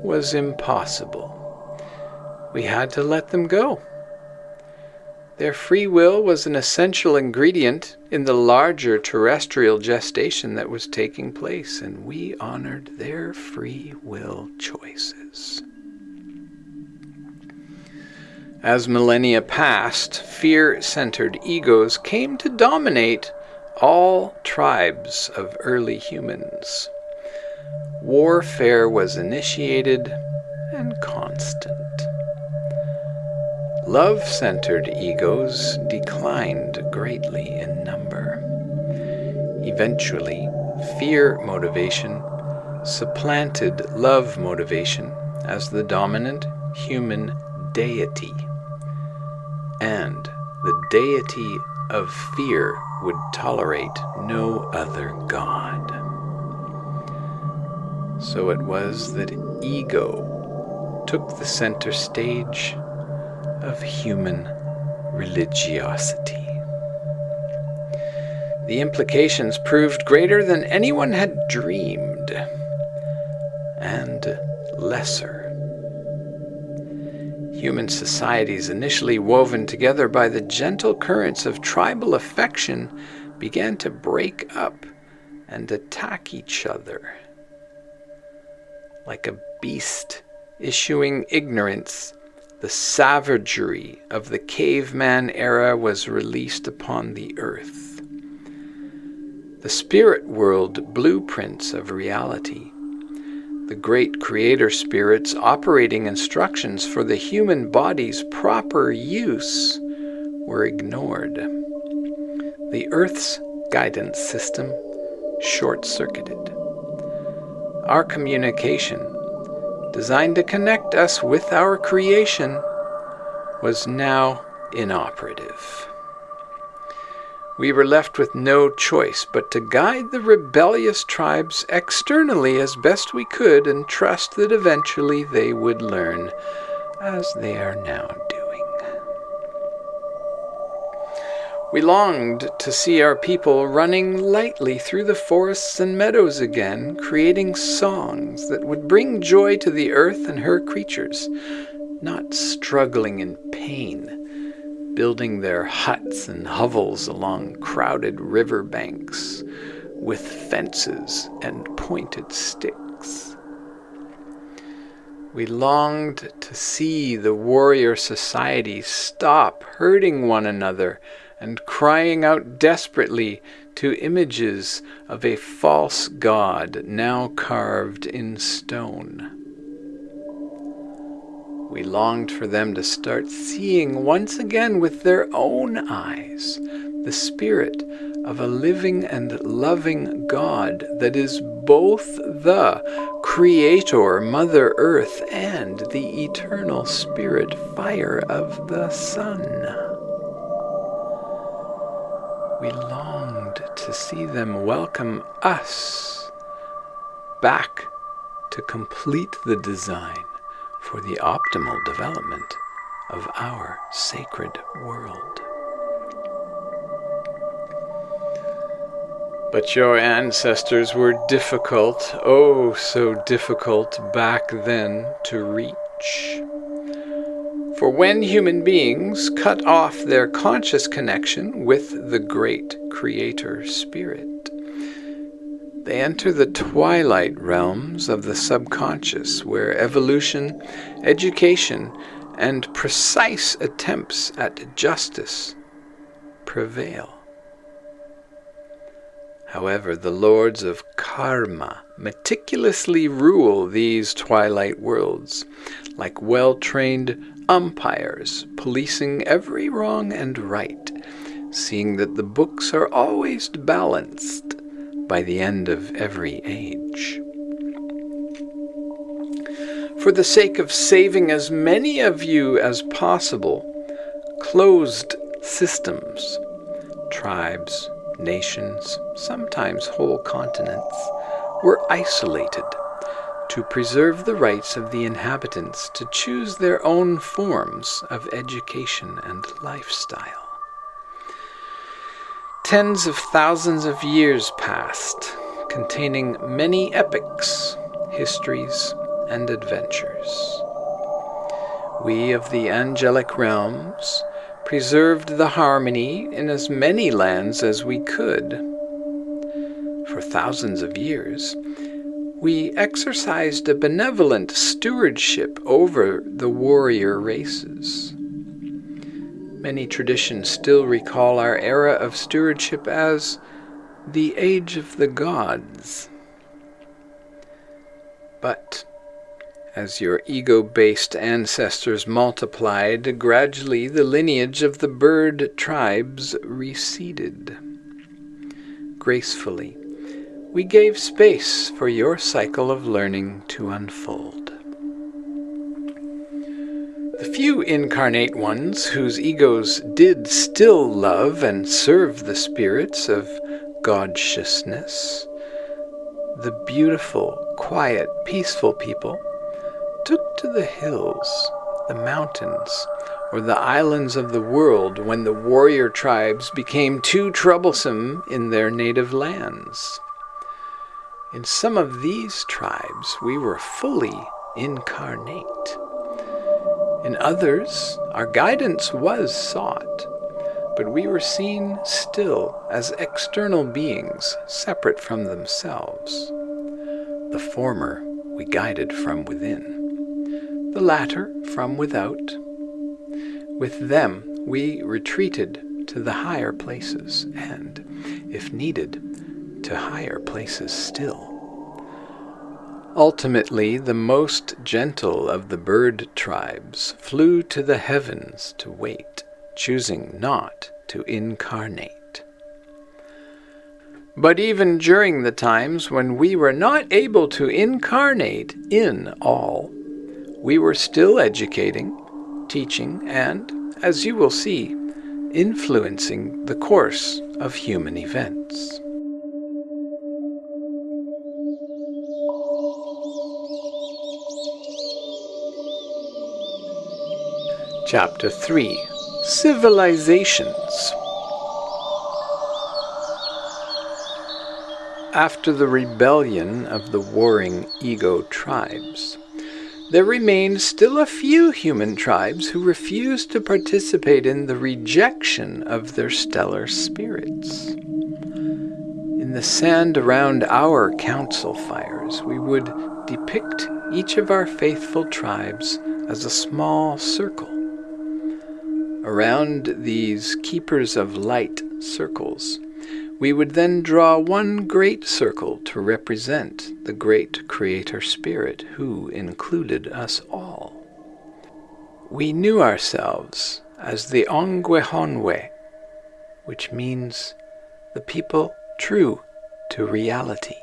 was impossible. We had to let them go. Their free will was an essential ingredient in the larger terrestrial gestation that was taking place, and we honored their free will choices. As millennia passed, fear-centered egos came to dominate all tribes of early humans. Warfare was initiated and constant. Love-centered egos declined greatly in number. Eventually, fear motivation supplanted love motivation as the dominant human deity, and the deity of fear would tolerate no other god. So it was that ego took the center stage of human religiosity. The implications proved greater than anyone had dreamed, and lesser. Human societies, initially woven together by the gentle currents of tribal affection, began to break up and attack each other. Like a beast issuing ignorance, the savagery of the caveman era was released upon the earth. The spirit world blueprints of reality, the great creator spirit's operating instructions for the human body's proper use, were ignored. The earth's guidance system short-circuited. Our communication, designed to connect us with our creation, was now inoperative. We were left with no choice but to guide the rebellious tribes externally as best we could and trust that eventually they would learn, as they are now doing. We longed to see our people running lightly through the forests and meadows again, creating songs that would bring joy to the earth and her creatures, not struggling in pain, building their huts and hovels along crowded river banks with fences and pointed sticks. We longed to see the warrior society stop hurting one another and crying out desperately to images of a false god now carved in stone. We longed for them to start seeing once again with their own eyes the spirit of a living and loving God that is both the Creator, Mother Earth, and the eternal spirit fire of the sun. We longed to see them welcome us back to complete the design for the optimal development of our sacred world. But your ancestors were difficult, oh so difficult back then to reach. For when human beings cut off their conscious connection with the great Creator Spirit, they enter the twilight realms of the subconscious, where evolution, education, and precise attempts at justice prevail. However, the lords of karma meticulously rule these twilight worlds, like well-trained umpires policing every wrong and right, seeing that the books are always balanced by the end of every age. For the sake of saving as many of you as possible, closed systems, tribes, nations, sometimes whole continents, were isolated to preserve the rights of the inhabitants to choose their own forms of education and lifestyle. Tens of thousands of years passed, containing many epics, histories, and adventures. We of the angelic realms preserved the harmony in as many lands as we could. For thousands of years, we exercised a benevolent stewardship over the warrior races. Many traditions still recall our era of stewardship as the Age of the Gods. But as your ego-based ancestors multiplied, gradually the lineage of the bird tribes receded. Gracefully, we gave space for your cycle of learning to unfold. The few incarnate ones whose egos did still love and serve the spirits of God-sciousness, the beautiful, quiet, peaceful people, took to the hills, the mountains, or the islands of the world when the warrior tribes became too troublesome in their native lands. In some of these tribes, we were fully incarnate. In others, our guidance was sought, but we were seen still as external beings separate from themselves. The former we guided from within, the latter from without. With them, we retreated to the higher places and, if needed, to higher places still. Ultimately, the most gentle of the bird tribes flew to the heavens to wait, choosing not to incarnate. But even during the times when we were not able to incarnate in all, we were still educating, teaching, and, as you will see, influencing the course of human events. Chapter 3. Ciilizations. After the rebellion of the warring ego tribes, there remained still a few human tribes who refused to participate in the rejection of their stellar spirits. In the sand around our council fires, we would depict each of our faithful tribes as a small circle. Around these keepers of light circles, we would then draw one great circle to represent the great Creator Spirit who included us all. We knew ourselves as the Ongwehonwe, which means the people true to reality.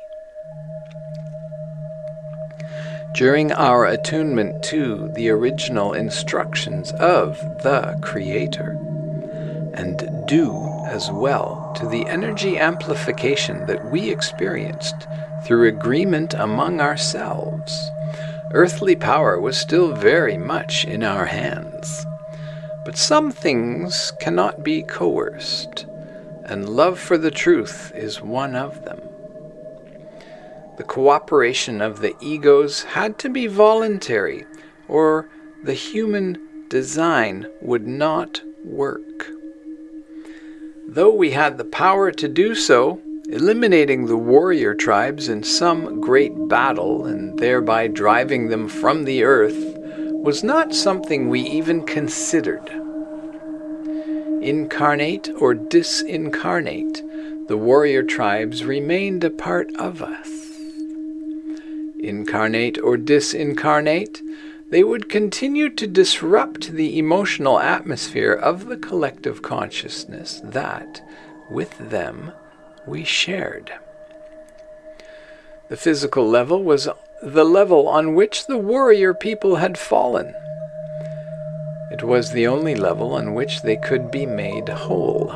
During our attunement to the original instructions of the Creator, and due as well to the energy amplification that we experienced through agreement among ourselves, earthly power was still very much in our hands. But some things cannot be coerced, and love for the truth is one of them. The cooperation of the egos had to be voluntary, or the human design would not work. Though we had the power to do so, eliminating the warrior tribes in some great battle and thereby driving them from the earth was not something we even considered. Incarnate or disincarnate, the warrior tribes remained a part of us. Incarnate or disincarnate, they would continue to disrupt the emotional atmosphere of the collective consciousness that, with them, we shared. The physical level was the level on which the warrior people had fallen. It was the only level on which they could be made whole.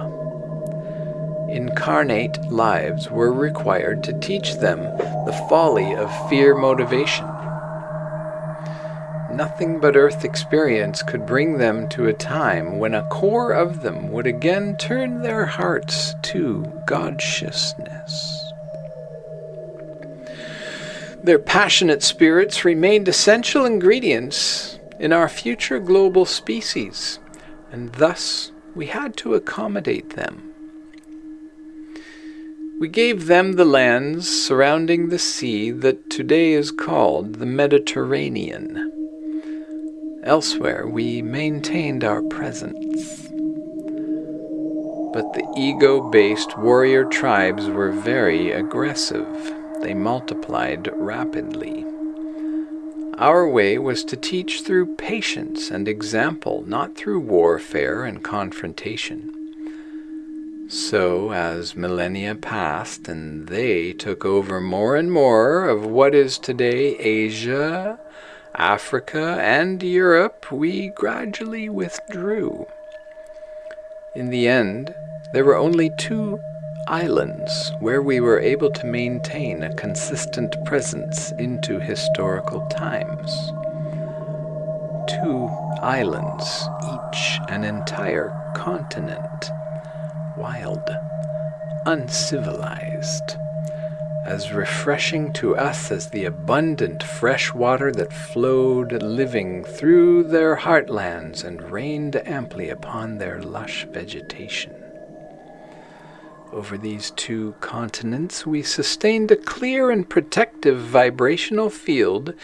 Incarnate lives were required to teach them the folly of fear motivation. Nothing but earth experience could bring them to a time when a core of them would again turn their hearts to God-sciousness. Their passionate spirits remained essential ingredients in our future global species, and thus we had to accommodate them. We gave them the lands surrounding the sea that today is called the Mediterranean. Elsewhere, we maintained our presence. But the ego-based warrior tribes were very aggressive. They multiplied rapidly. Our way was to teach through patience and example, not through warfare and confrontation. So, as millennia passed and they took over more and more of what is today Asia, Africa, and Europe, we gradually withdrew. In the end, there were only 2 islands where we were able to maintain a consistent presence into historical times. 2 islands, each an entire continent, wild, uncivilized, as refreshing to us as the abundant fresh water that flowed living through their heartlands and rained amply upon their lush vegetation. Over these 2 continents we sustained a clear and protective vibrational field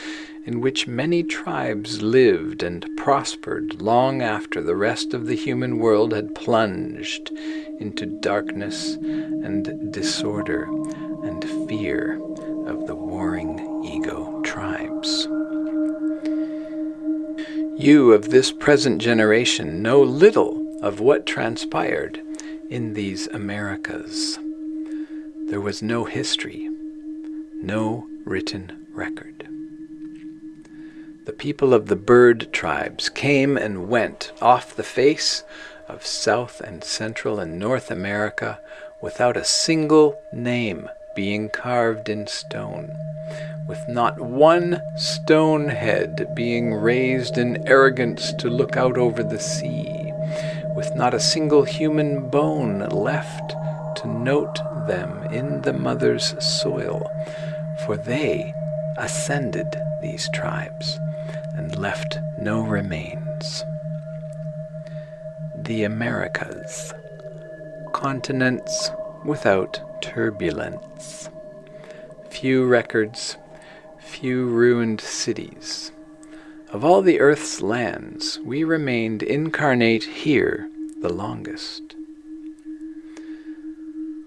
in which many tribes lived and prospered long after the rest of the human world had plunged into darkness and disorder and fear of the warring ego tribes. You of this present generation know little of what transpired in these Americas. There was no history, no written record. The people of the bird tribes came and went off the face of South and Central and North America without a single name being carved in stone, with not one stone head being raised in arrogance to look out over the sea, with not a single human bone left to note them in the mother's soil, for they ascended these tribes and left no remains. The Americas, continents without turbulence. Few records, few ruined cities. Of all the earth's lands, we remained incarnate here the longest.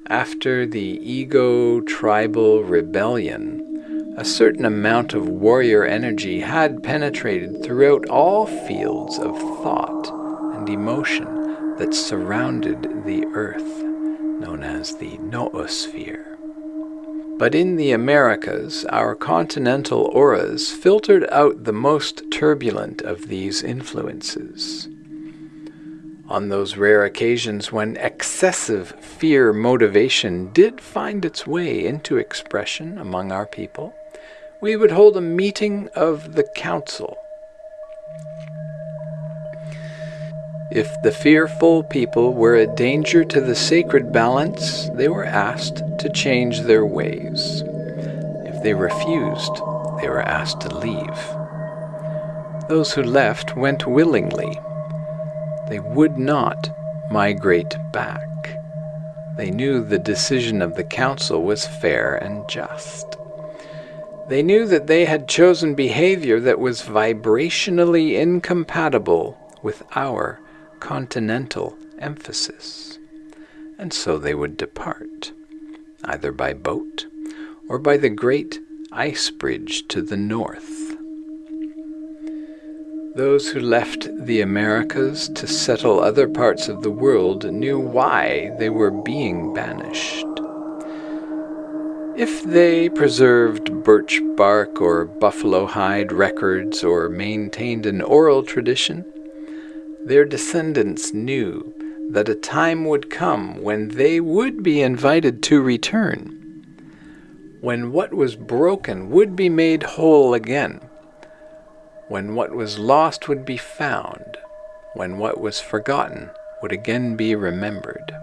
After the ego-tribal rebellion, a certain amount of warrior energy had penetrated throughout all fields of thought and emotion that surrounded the earth, known as the noosphere. But in the Americas, our continental auras filtered out the most turbulent of these influences. On those rare occasions when excessive fear motivation did find its way into expression among our people, we would hold a meeting of the council. If the fearful people were a danger to the sacred balance, they were asked to change their ways. If they refused, they were asked to leave. Those who left went willingly. They would not migrate back. They knew the decision of the council was fair and just. They knew that they had chosen behavior that was vibrationally incompatible with our continental emphasis, and so they would depart, either by boat or by the great ice bridge to the north. Those who left the Americas to settle other parts of the world knew why they were being banished. If they preserved birch bark or buffalo hide records or maintained an oral tradition, their descendants knew that a time would come when they would be invited to return, when what was broken would be made whole again, when what was lost would be found, when what was forgotten would again be remembered.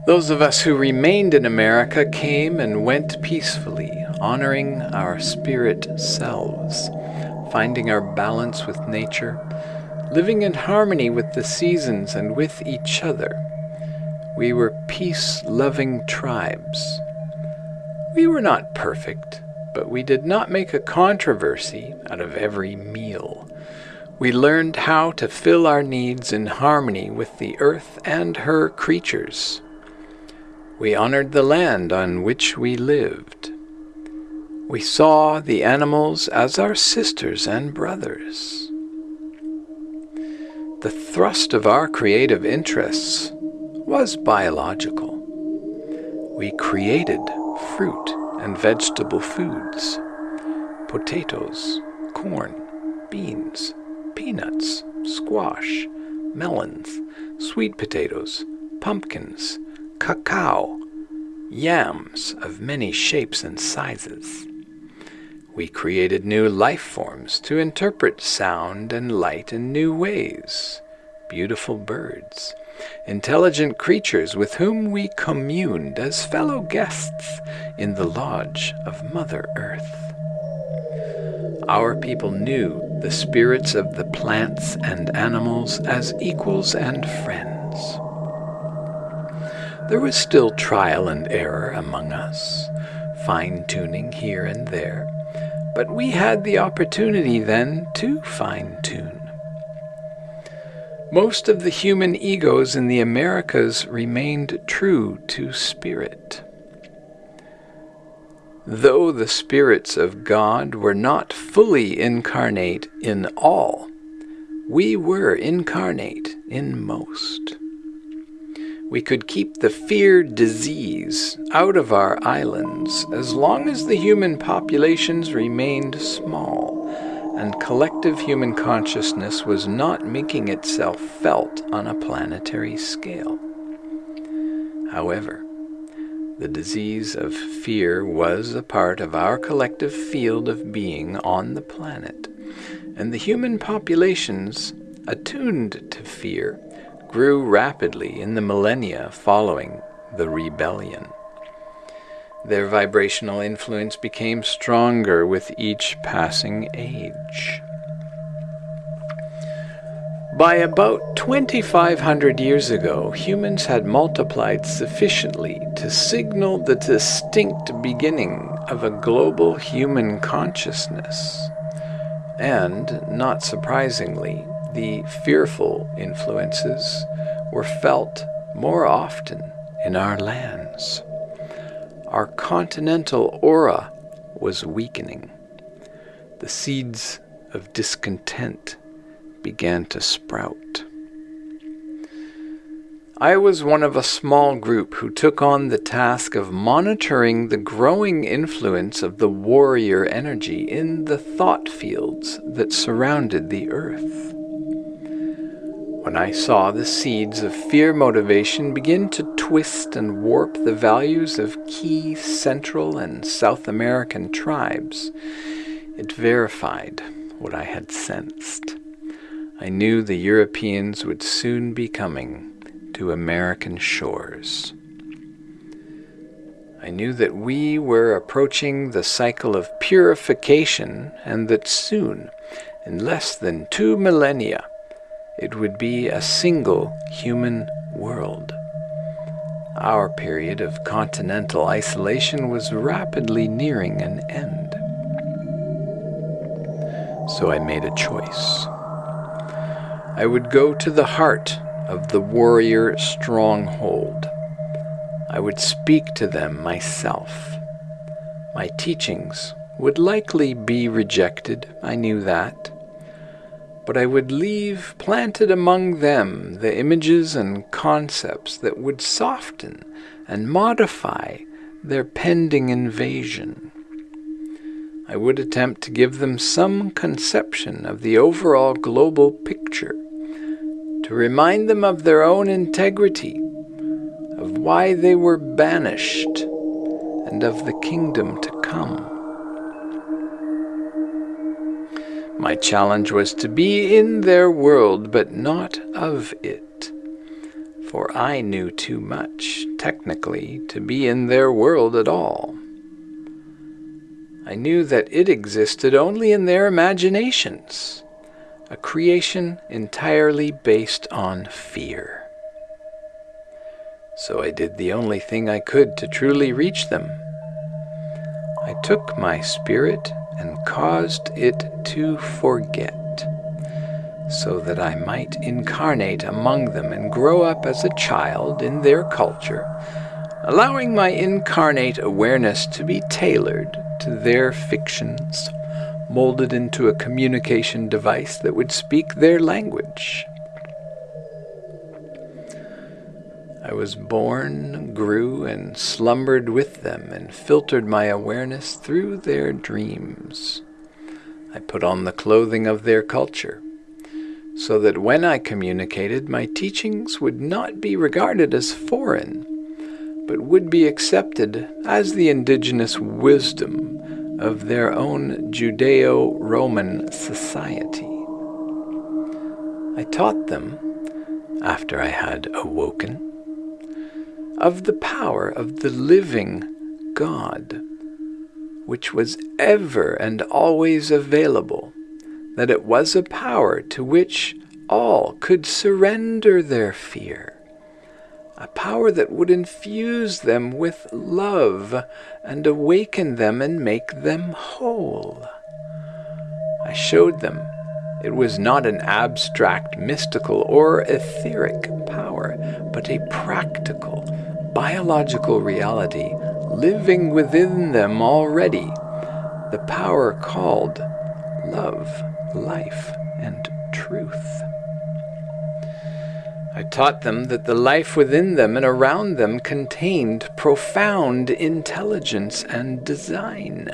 Those of us who remained in America came and went peacefully, honoring our spirit selves, finding our balance with nature, living in harmony with the seasons and with each other. We were peace-loving tribes. We were not perfect, but we did not make a controversy out of every meal. We learned how to fill our needs in harmony with the earth and her creatures. We honored the land on which we lived. We saw the animals as our sisters and brothers. The thrust of our creative interests was biological. We created fruit and vegetable foods, potatoes, corn, beans, peanuts, squash, melons, sweet potatoes, pumpkins, cacao, yams of many shapes and sizes. We created new life forms to interpret sound and light in new ways, beautiful birds, intelligent creatures with whom we communed as fellow guests in the lodge of Mother Earth. Our people knew the spirits of the plants and animals as equals and friends. There was still trial and error among us, fine-tuning here and there, but we had the opportunity then to fine-tune. Most of the human egos in the Americas remained true to spirit. Though the spirits of God were not fully incarnate in all, we were incarnate in most. We could keep the fear disease out of our islands as long as the human populations remained small and collective human consciousness was not making itself felt on a planetary scale. However, the disease of fear was a part of our collective field of being on the planet, and the human populations, attuned to fear, grew rapidly in the millennia following the rebellion. Their vibrational influence became stronger with each passing age. By about 2,500 years ago, humans had multiplied sufficiently to signal the distinct beginning of a global human consciousness. And, not surprisingly, the fearful influences were felt more often in our lands. Our continental aura was weakening. The seeds of discontent began to sprout. I was one of a small group who took on the task of monitoring the growing influence of the warrior energy in the thought fields that surrounded the earth. When I saw the seeds of fear motivation begin to twist and warp the values of key Central and South American tribes, it verified what I had sensed. I knew the Europeans would soon be coming to American shores. I knew that we were approaching the cycle of purification and that soon, in less than 2 millennia, it would be a single human world. Our period of continental isolation was rapidly nearing an end. So I made a choice. I would go to the heart of the warrior stronghold. I would speak to them myself. My teachings would likely be rejected, I knew that. But I would leave planted among them the images and concepts that would soften and modify their pending invasion. I would attempt to give them some conception of the overall global picture, to remind them of their own integrity, of why they were banished, and of the kingdom to come. My challenge was to be in their world, but not of it, for I knew too much, technically, to be in their world at all. I knew that it existed only in their imaginations, a creation entirely based on fear. So I did the only thing I could to truly reach them. I took my spirit and caused it to forget, so that I might incarnate among them and grow up as a child in their culture, allowing my incarnate awareness to be tailored to their fictions, molded into a communication device that would speak their language. I was born, grew, and slumbered with them, and filtered my awareness through their dreams. I put on the clothing of their culture, so that when I communicated, my teachings would not be regarded as foreign, but would be accepted as the indigenous wisdom of their own Judeo-Roman society. I taught them, after I had awoken, of the power of the living God, which was ever and always available, that it was a power to which all could surrender their fear, a power that would infuse them with love and awaken them and make them whole. I showed them it was not an abstract, mystical, or etheric power, but a practical, biological reality living within them already, the power called love, life, and truth. I taught them that the life within them and around them contained profound intelligence and design.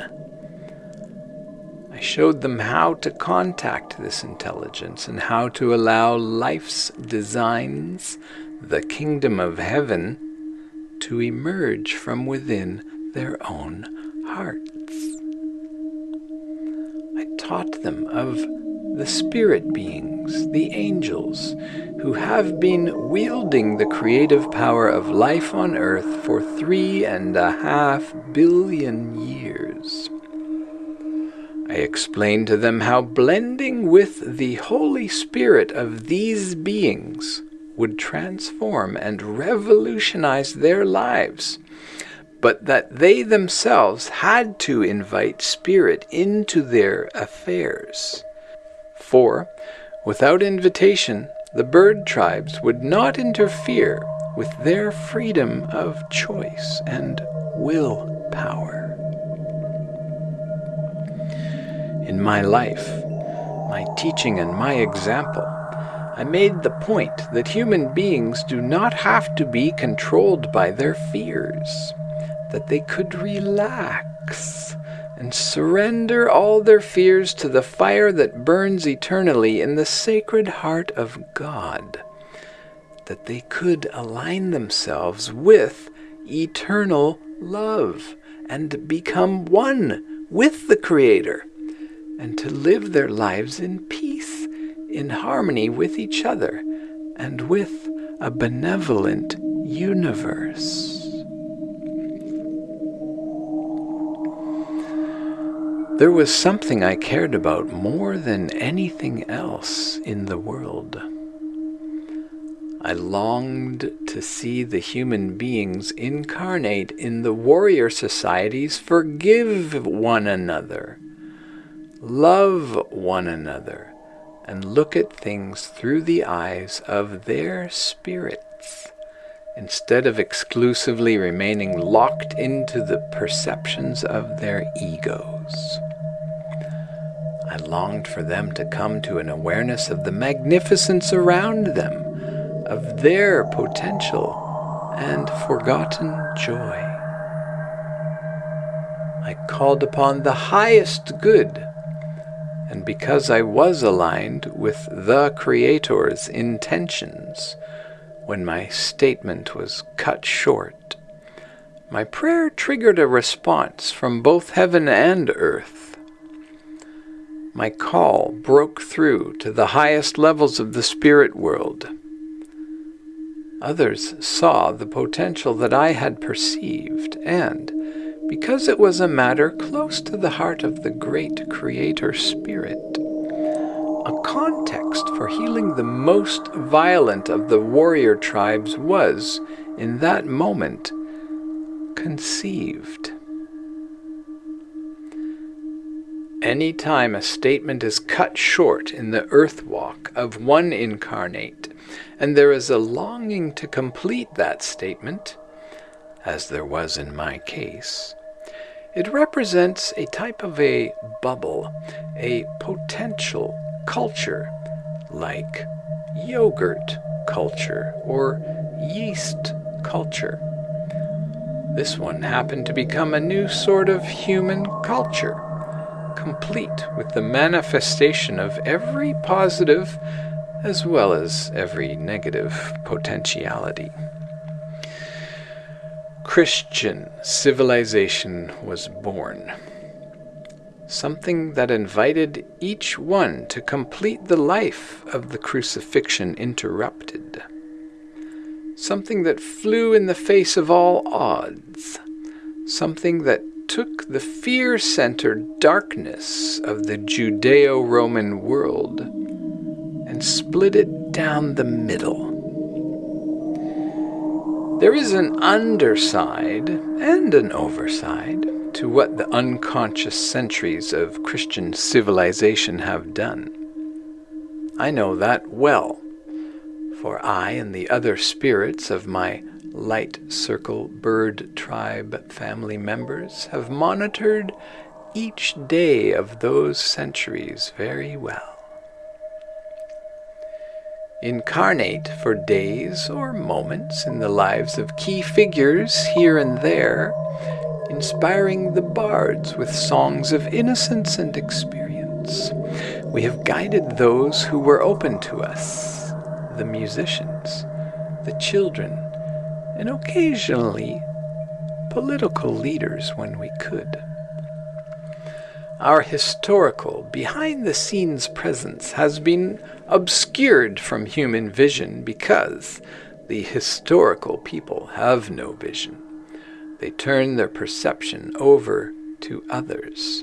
I showed them how to contact this intelligence and how to allow life's designs, the kingdom of heaven, to emerge from within their own hearts. I taught them of the spirit beings, the angels, who have been wielding the creative power of life on earth for 3.5 billion years. I explained to them how blending with the Holy Spirit of these beings would transform and revolutionize their lives, but that they themselves had to invite spirit into their affairs. For, without invitation, the bird tribes would not interfere with their freedom of choice and willpower. In my life, my teaching and my example, I made the point that human beings do not have to be controlled by their fears, that they could relax and surrender all their fears to the fire that burns eternally in the sacred heart of God, that they could align themselves with eternal love and become one with the Creator, and to live their lives in peace, in harmony with each other, and with a benevolent universe. There was something I cared about more than anything else in the world. I longed to see the human beings incarnate in the warrior societies forgive one another, love one another, and look at things through the eyes of their spirits, instead of exclusively remaining locked into the perceptions of their egos. I longed for them to come to an awareness of the magnificence around them, of their potential and forgotten joy. I called upon the highest good, and because I was aligned with the Creator's intentions, when my statement was cut short, my prayer triggered a response from both heaven and earth. My call broke through to the highest levels of the spirit world. Others saw the potential that I had perceived, and because it was a matter close to the heart of the great Creator Spirit, a context for healing the most violent of the warrior tribes was, in that moment, conceived. Any time a statement is cut short in the earth walk of one incarnate, and there is a longing to complete that statement, as there was in my case, it represents a type of a bubble, a potential culture, like yogurt culture or yeast culture. This one happened to become a new sort of human culture, complete with the manifestation of every positive as well as every negative potentiality. Christian civilization was born, something that invited each one to complete the life of the crucifixion interrupted, something that flew in the face of all odds, something that took the fear-centered darkness of the Judeo-Roman world and split it down the middle. There is an underside and an overside to what the unconscious centuries of Christian civilization have done. I know that well, for I and the other spirits of my light circle bird tribe family members have monitored each day of those centuries very well. Incarnate for days or moments in the lives of key figures here and there, inspiring the bards with songs of innocence and experience. We have guided those who were open to us, the musicians, the children, and occasionally political leaders when we could. Our historical, behind-the-scenes presence has been obscured from human vision because the historical people have no vision. They turn their perception over to others.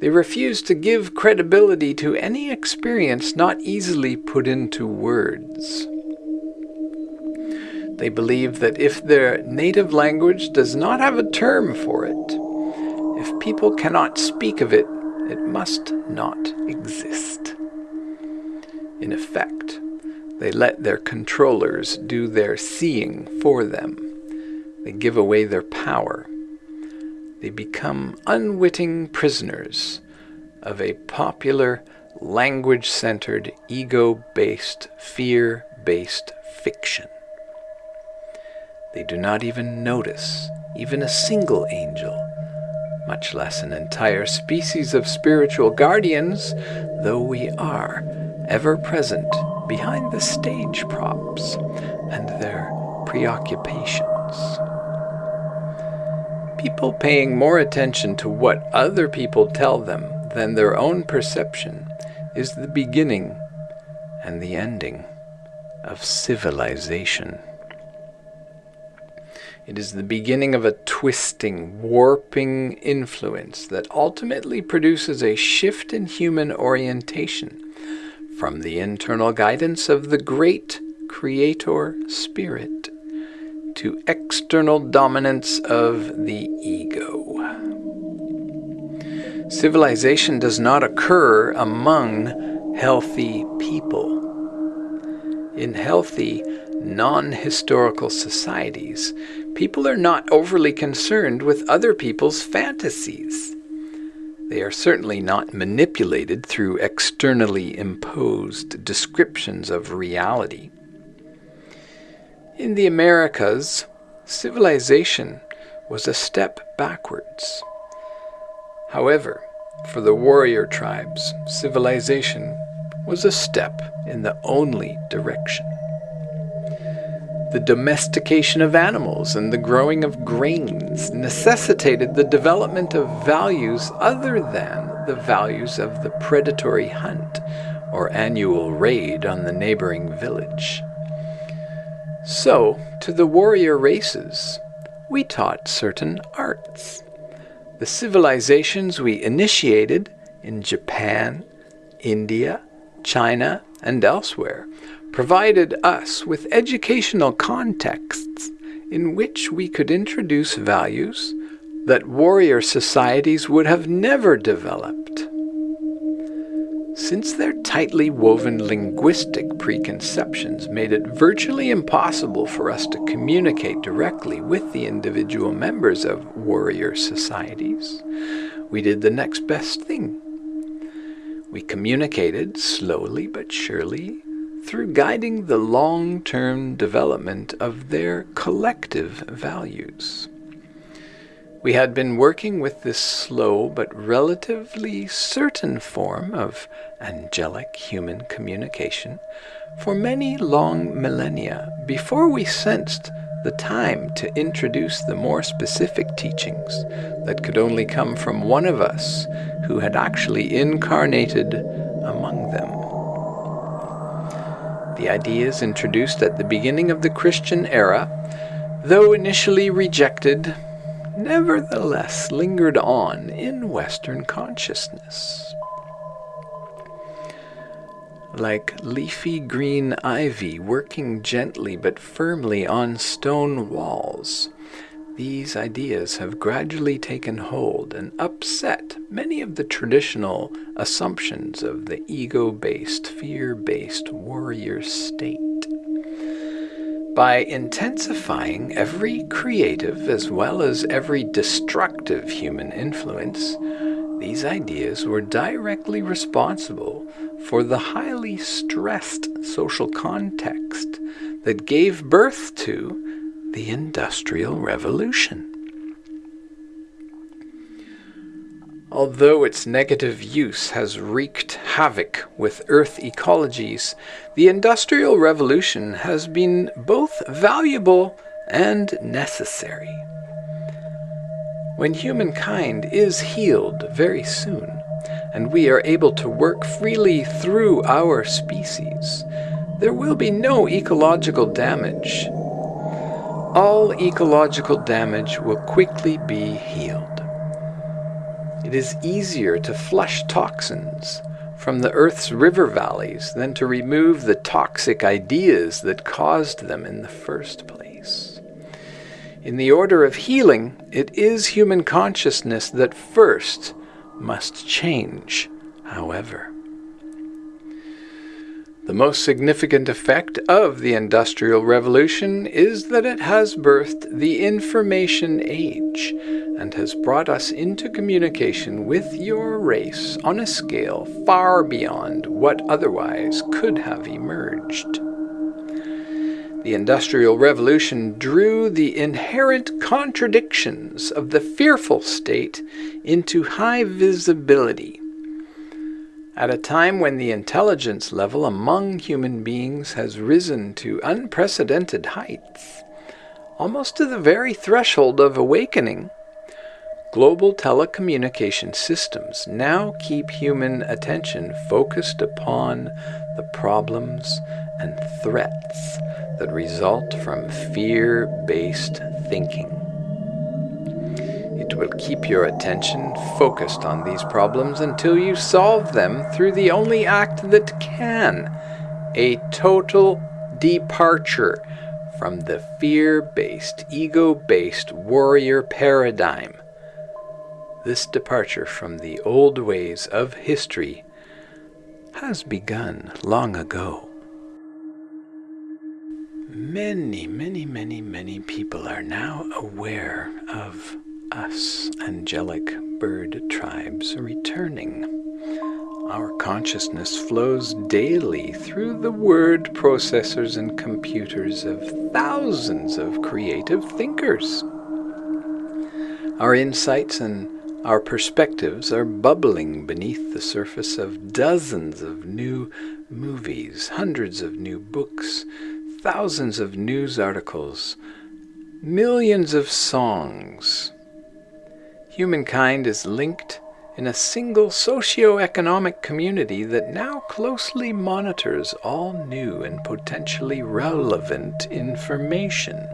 They refuse to give credibility to any experience not easily put into words. They believe that if their native language does not have a term for it, if people cannot speak of it, it must not exist. In effect, they let their controllers do their seeing for them. They give away their power. They become unwitting prisoners of a popular, language-centered, ego-based, fear-based fiction. They do not even notice even a single angel, much less an entire species of spiritual guardians, though we are ever present behind the stage props and their preoccupations. People paying more attention to what other people tell them than their own perception is the beginning and the ending of civilization. It is the beginning of a twisting, warping influence that ultimately produces a shift in human orientation from the internal guidance of the great Creator Spirit to external dominance of the ego. Civilization does not occur among healthy people. In healthy, non-historical societies, people are not overly concerned with other people's fantasies. They are certainly not manipulated through externally imposed descriptions of reality. In the Americas, civilization was a step backwards. However, for the warrior tribes, civilization was a step in the only direction. The domestication of animals and the growing of grains necessitated the development of values other than the values of the predatory hunt or annual raid on the neighboring village. So, to the warrior races, we taught certain arts. The civilizations we initiated in Japan, India, China, and elsewhere provided us with educational contexts in which we could introduce values that warrior societies would have never developed. Since their tightly woven linguistic preconceptions made it virtually impossible for us to communicate directly with the individual members of warrior societies, we did the next best thing. We communicated slowly but surely through guiding the long-term development of their collective values. We had been working with this slow but relatively certain form of angelic human communication for many long millennia before we sensed the time to introduce the more specific teachings that could only come from one of us who had actually incarnated among them. The ideas introduced at the beginning of the Christian era, though initially rejected, nevertheless lingered on in Western consciousness. Like leafy green ivy working gently but firmly on stone walls, these ideas have gradually taken hold and upset many of the traditional assumptions of the ego-based, fear-based warrior state. By intensifying every creative as well as every destructive human influence, these ideas were directly responsible for the highly stressed social context that gave birth to the Industrial Revolution. Although its negative use has wreaked havoc with Earth ecologies, the Industrial Revolution has been both valuable and necessary. When humankind is healed very soon, and we are able to work freely through our species, there will be no ecological damage. All ecological damage will quickly be healed. It is easier to flush toxins from the Earth's river valleys than to remove the toxic ideas that caused them in the first place. In the order of healing, it is human consciousness that first must change, however. The most significant effect of the Industrial Revolution is that it has birthed the information age and has brought us into communication with your race on a scale far beyond what otherwise could have emerged. The Industrial Revolution drew the inherent contradictions of the fearful state into high visibility. At a time when the intelligence level among human beings has risen to unprecedented heights, almost to the very threshold of awakening, global telecommunication systems now keep human attention focused upon the problems and threats that result from fear-based thinking. It will keep your attention focused on these problems until you solve them through the only act that can, a total departure from the fear-based, ego-based warrior paradigm. This departure from the old ways of history has begun long ago. Many people are now aware of us angelic bird tribes returning Our consciousness flows daily through the word processors and computers of thousands of creative thinkers. Our insights and our perspectives are bubbling beneath the surface of dozens of new movies, hundreds of new books, thousands of news articles, millions of songs. Humankind is linked in a single socio-economic community that now closely monitors all new and potentially relevant information.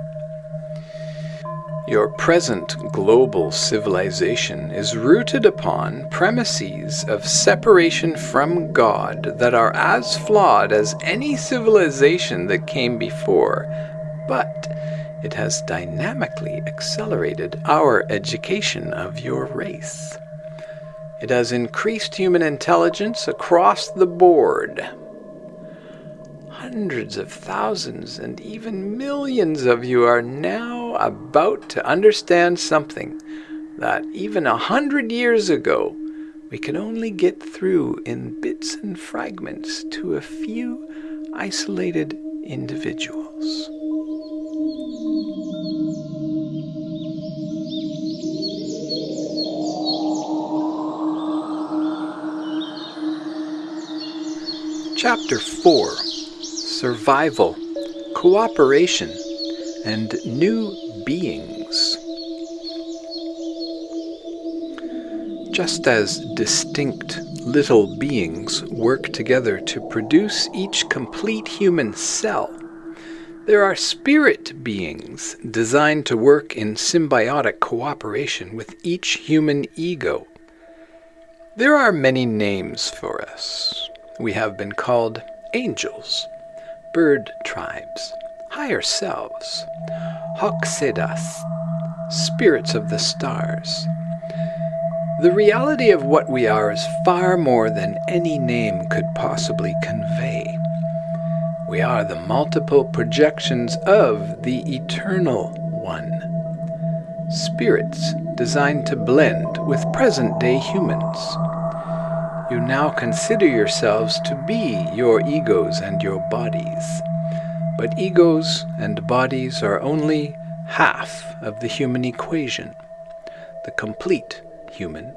Your present global civilization is rooted upon premises of separation from God that are as flawed as any civilization that came before, but it has dynamically accelerated our education of your race. It has increased human intelligence across the board. Hundreds of thousands and even millions of you are now about to understand something that even 100 years ago we could only get through in bits and fragments to a few isolated individuals. Chapter 4: Survival, Cooperation, and New Beings. Just as distinct little beings work together to produce each complete human cell, there are spirit beings designed to work in symbiotic cooperation with each human ego. There are many names for us. We have been called angels, bird tribes, higher selves, Hoxedas, spirits of the stars. The reality of what we are is far more than any name could possibly convey. We are the multiple projections of the Eternal One, spirits designed to blend with present-day humans. You now consider yourselves to be your egos and your bodies. But egos and bodies are only half of the human equation. The complete human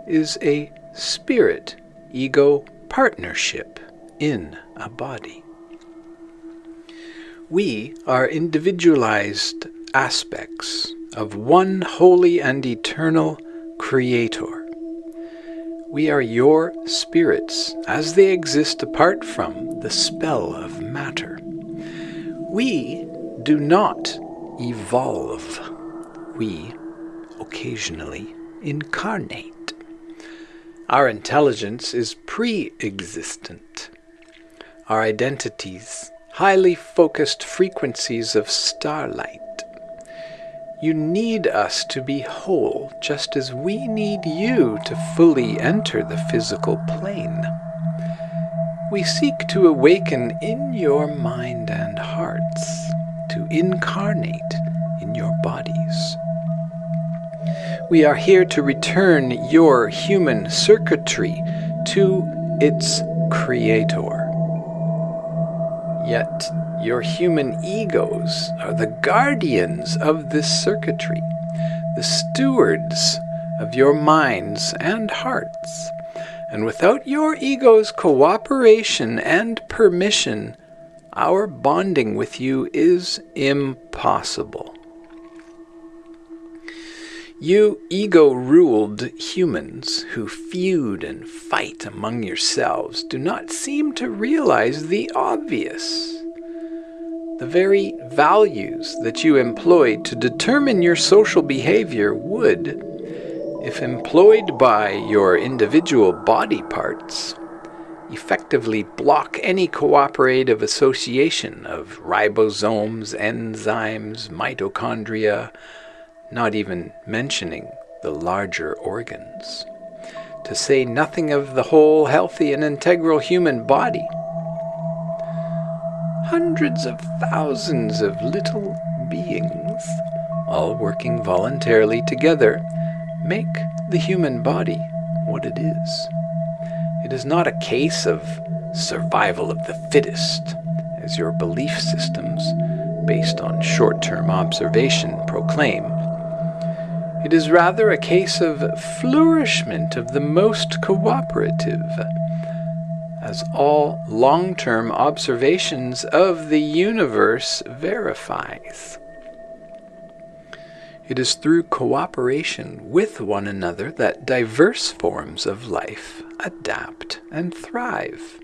is a spirit-ego partnership in a body. We are individualized aspects of one holy and eternal Creator. We are your spirits as they exist apart from the spell of matter. We do not evolve. We occasionally incarnate. Our intelligence is pre-existent. Our identities, highly focused frequencies of starlight. You need us to be whole, just as we need you to fully enter the physical plane. We seek to awaken in your mind and hearts, to incarnate in your bodies. We are here to return your human circuitry to its Creator. Yet, your human egos are the guardians of this circuitry, the stewards of your minds and hearts. And without your ego's cooperation and permission, our bonding with you is impossible. You ego-ruled humans who feud and fight among yourselves do not seem to realize the obvious. The very values that you employed to determine your social behavior would, if employed by your individual body parts, effectively block any cooperative association of ribosomes, enzymes, mitochondria, not even mentioning the larger organs, to say nothing of the whole healthy and integral human body. Hundreds of thousands of little beings, all working voluntarily together, make the human body what it is. It is not a case of survival of the fittest, as your belief systems, based on short-term observation, proclaim. It is rather a case of flourishment of the most cooperative, as all long-term observations of the universe verifies. It is through cooperation with one another that diverse forms of life adapt and thrive.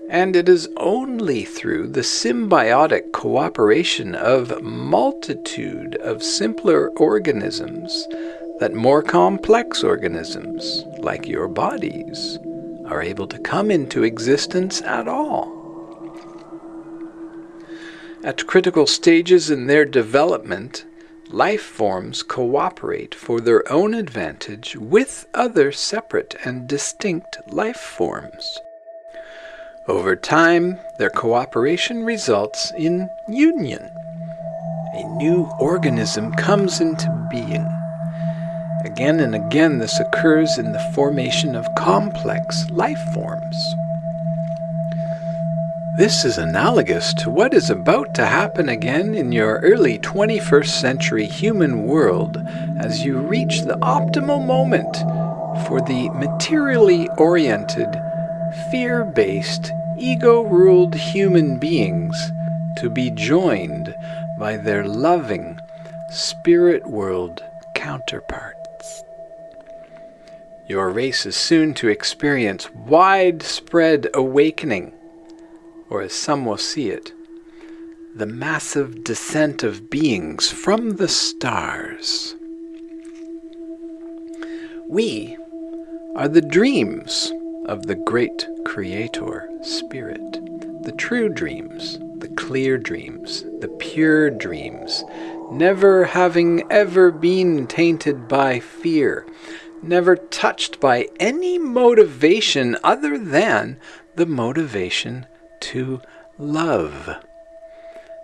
And it is only through the symbiotic cooperation of multitude of simpler organisms that more complex organisms, like your bodies, are able to come into existence at all. At critical stages in their development, life forms cooperate for their own advantage with other separate and distinct life forms. Over time, their cooperation results in union. A new organism comes into being. Again and again, this occurs in the formation of complex life forms. This is analogous to what is about to happen again in your early 21st century human world as you reach the optimal moment for the materially oriented, fear-based, ego-ruled human beings to be joined by their loving, spirit world counterparts. Your race is soon to experience widespread awakening, or as some will see it, the massive descent of beings from the stars. We are the dreams of the great Creator Spirit, the true dreams, the clear dreams, the pure dreams, never having ever been tainted by fear, never touched by any motivation other than the motivation to love.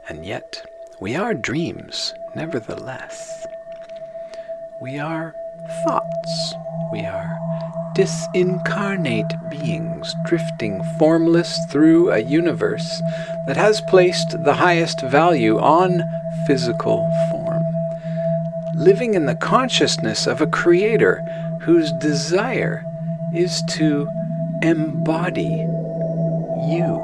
And yet, we are dreams, nevertheless. We are thoughts. We are disincarnate beings drifting formless through a universe that has placed the highest value on physical form, living in the consciousness of a creator whose desire is to embody you.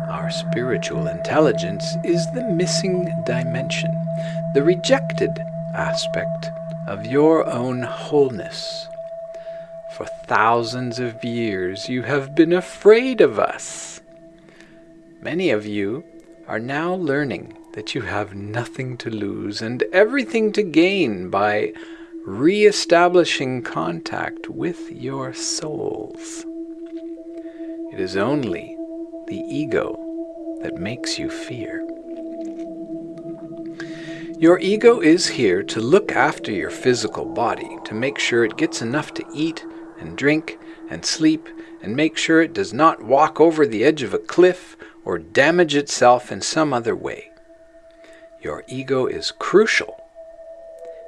Our spiritual intelligence is the missing dimension, the rejected aspect of your own wholeness. For thousands of years you have been afraid of us. Many of you are now learning that you have nothing to lose and everything to gain by re-establishing contact with your souls. It is only the ego that makes you fear. Your ego is here to look after your physical body, to make sure it gets enough to eat and drink and sleep, and make sure it does not walk over the edge of a cliff or damage itself in some other way. Your ego is crucial.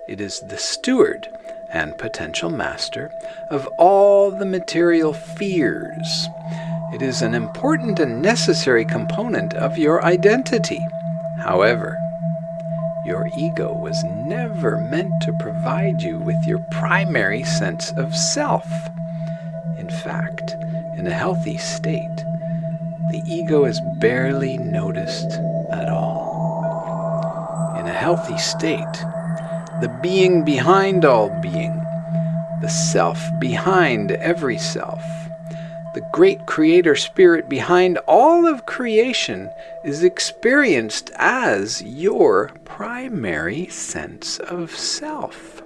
It is the steward and potential master of all the material fears. It is an important and necessary component of your identity. However, your ego was never meant to provide you with your primary sense of self. In fact, in a healthy state, the ego is barely noticed at all. In a healthy state, the being behind all being, the self behind every self, the great creator spirit behind all of creation is experienced as your primary sense of self.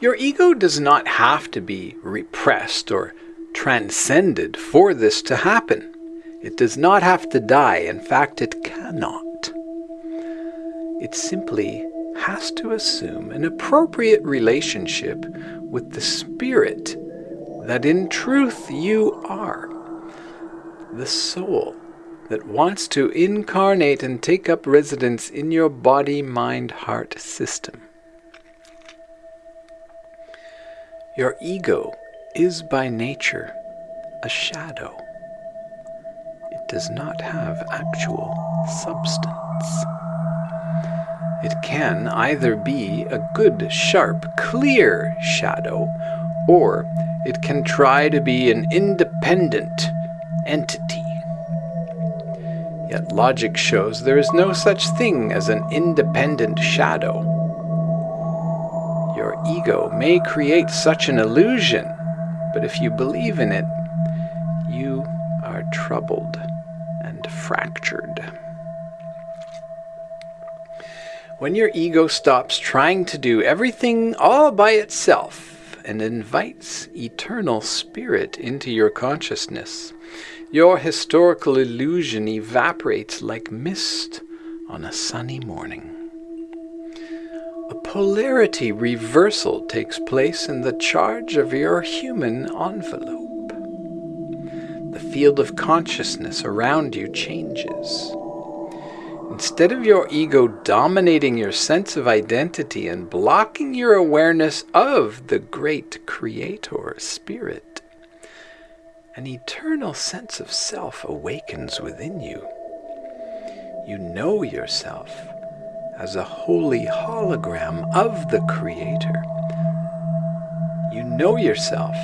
Your ego does not have to be repressed or transcended for this to happen. It does not have to die. In fact, it cannot. It simply has to assume an appropriate relationship with the spirit that in truth you are, the soul that wants to incarnate and take up residence in your body, mind, heart system. Your ego is by nature a shadow. It does not have actual substance. It can either be a good, sharp, clear shadow, or it can try to be an independent entity. Yet logic shows there is no such thing as an independent shadow. Your ego may create such an illusion, but if you believe in it, you are troubled and fractured. When your ego stops trying to do everything all by itself and invites eternal spirit into your consciousness, your historical illusion evaporates like mist on a sunny morning. A polarity reversal takes place in the charge of your human envelope. The field of consciousness around you changes. Instead of your ego dominating your sense of identity and blocking your awareness of the great Creator Spirit, an eternal sense of self awakens within you. You know yourself as a holy hologram of the Creator. You know yourself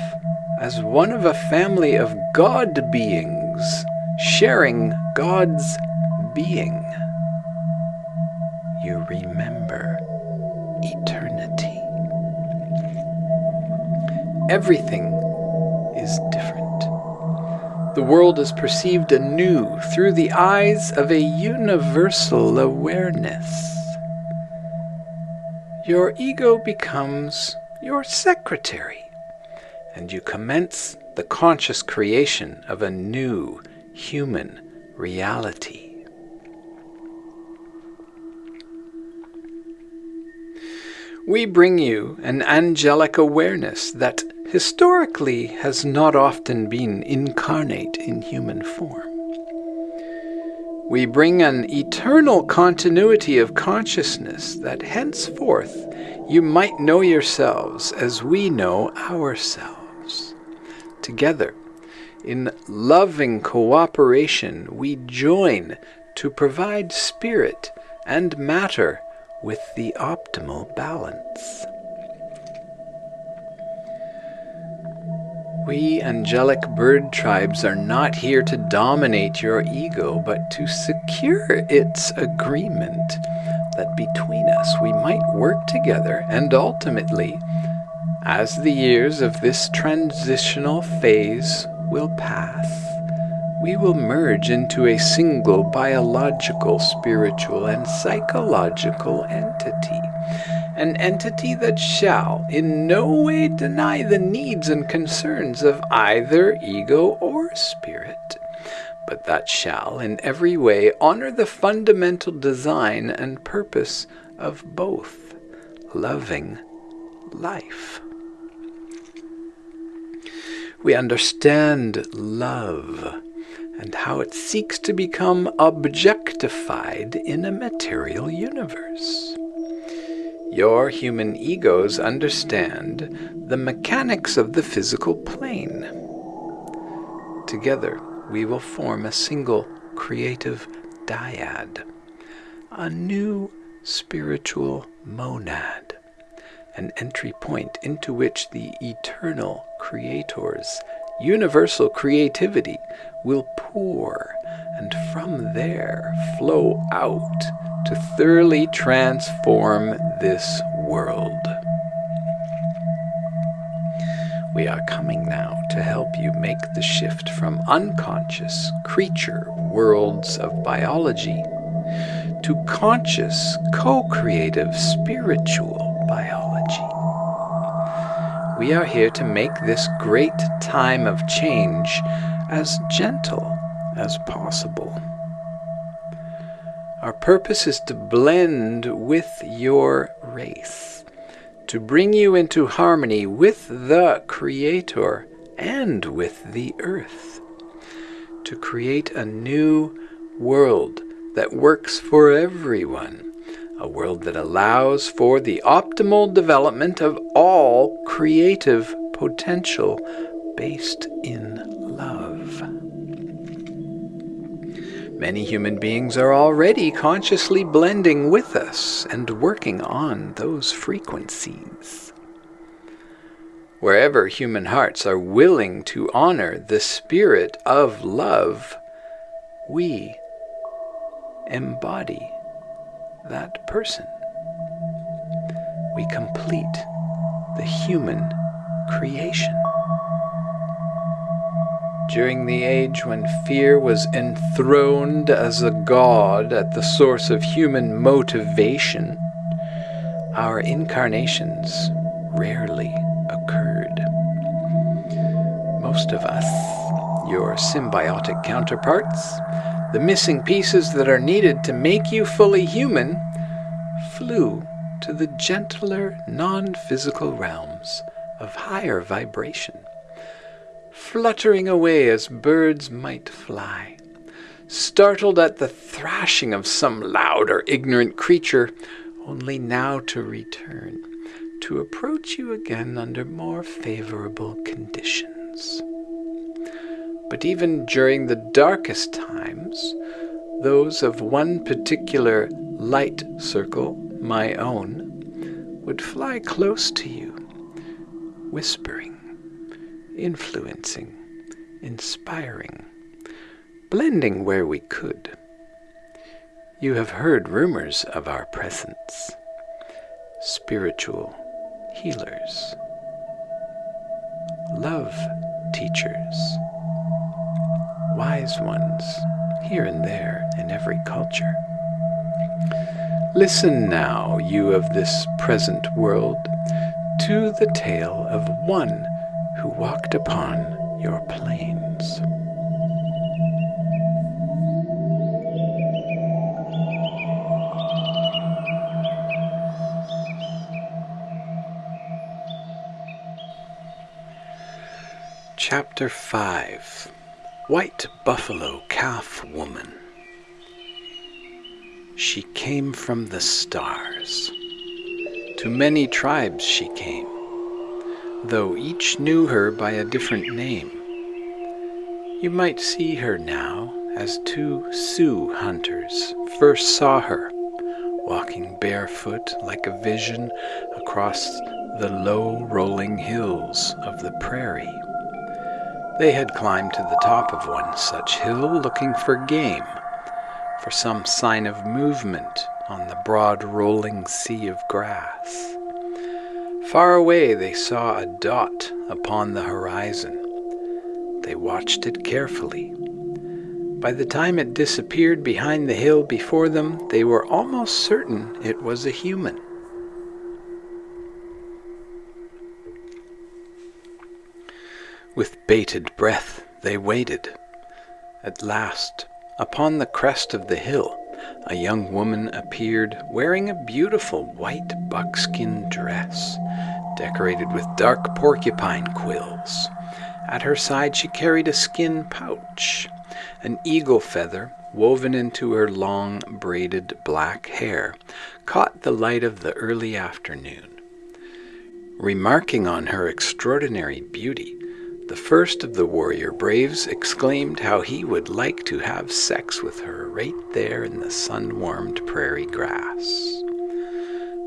as one of a family of God beings sharing God's being. You remember eternity. Everything is different. The world is perceived anew through the eyes of a universal awareness. Your ego becomes your secretary, and you commence the conscious creation of a new human reality. We bring you an angelic awareness that historically has not often been incarnate in human form. We bring an eternal continuity of consciousness that henceforth you might know yourselves as we know ourselves. Together, in loving cooperation, we join to provide spirit and matter with the optimal balance. We angelic bird tribes are not here to dominate your ego, but to secure its agreement that between us we might work together, and ultimately, as the years of this transitional phase will pass, we will merge into a single biological, spiritual, and psychological entity. An entity that shall in no way deny the needs and concerns of either ego or spirit, but that shall in every way honor the fundamental design and purpose of both, loving life. We understand love and how it seeks to become objectified in a material universe. Your human egos understand the mechanics of the physical plane. Together, we will form a single creative dyad, a new spiritual monad, an entry point into which the eternal Creator's universal creativity will pour, and from there flow out to thoroughly transform this world. We are coming now to help you make the shift from unconscious creature worlds of biology to conscious, co-creative spiritual biology. We are here to make this great time of change as gentle as possible. Our purpose is to blend with your race, to bring you into harmony with the Creator and with the earth, to create a new world that works for everyone, a world that allows for the optimal development of all creative potential based in love. Many human beings are already consciously blending with us and working on those frequencies. Wherever human hearts are willing to honor the spirit of love, we embody that person. We complete the human creation. During the age when fear was enthroned as a god at the source of human motivation, our incarnations rarely occurred. Most of us, your symbiotic counterparts, the missing pieces that are needed to make you fully human, flew to the gentler, non-physical realms of higher vibration, fluttering away as birds might fly, startled at the thrashing of some loud or ignorant creature, only now to return, to approach you again under more favorable conditions. But even during the darkest times, those of one particular light circle, my own, would fly close to you, whispering, influencing, inspiring, blending where we could. You have heard rumors of our presence, spiritual healers, love teachers, wise ones here and there in every culture. Listen now, you of this present world, to the tale of one who walked upon your plains. Chapter 5. White Buffalo Calf Woman. She came from the stars. To many tribes she came, though each knew her by a different name. You might see her now as two Sioux hunters first saw her, walking barefoot like a vision across the low rolling hills of the prairie. They had climbed to the top of one such hill looking for game, for some sign of movement on the broad rolling sea of grass. Far away they saw a dot upon the horizon. They watched it carefully. By the time it disappeared behind the hill before them, they were almost certain it was a human. With bated breath they waited. At last, upon the crest of the hill, a young woman appeared wearing a beautiful white buckskin dress, decorated with dark porcupine quills. At her side she carried a skin pouch. An eagle feather, woven into her long braided black hair, caught the light of the early afternoon. Remarking on her extraordinary beauty, the first of the warrior braves exclaimed how he would like to have sex with her right there in the sun-warmed prairie grass.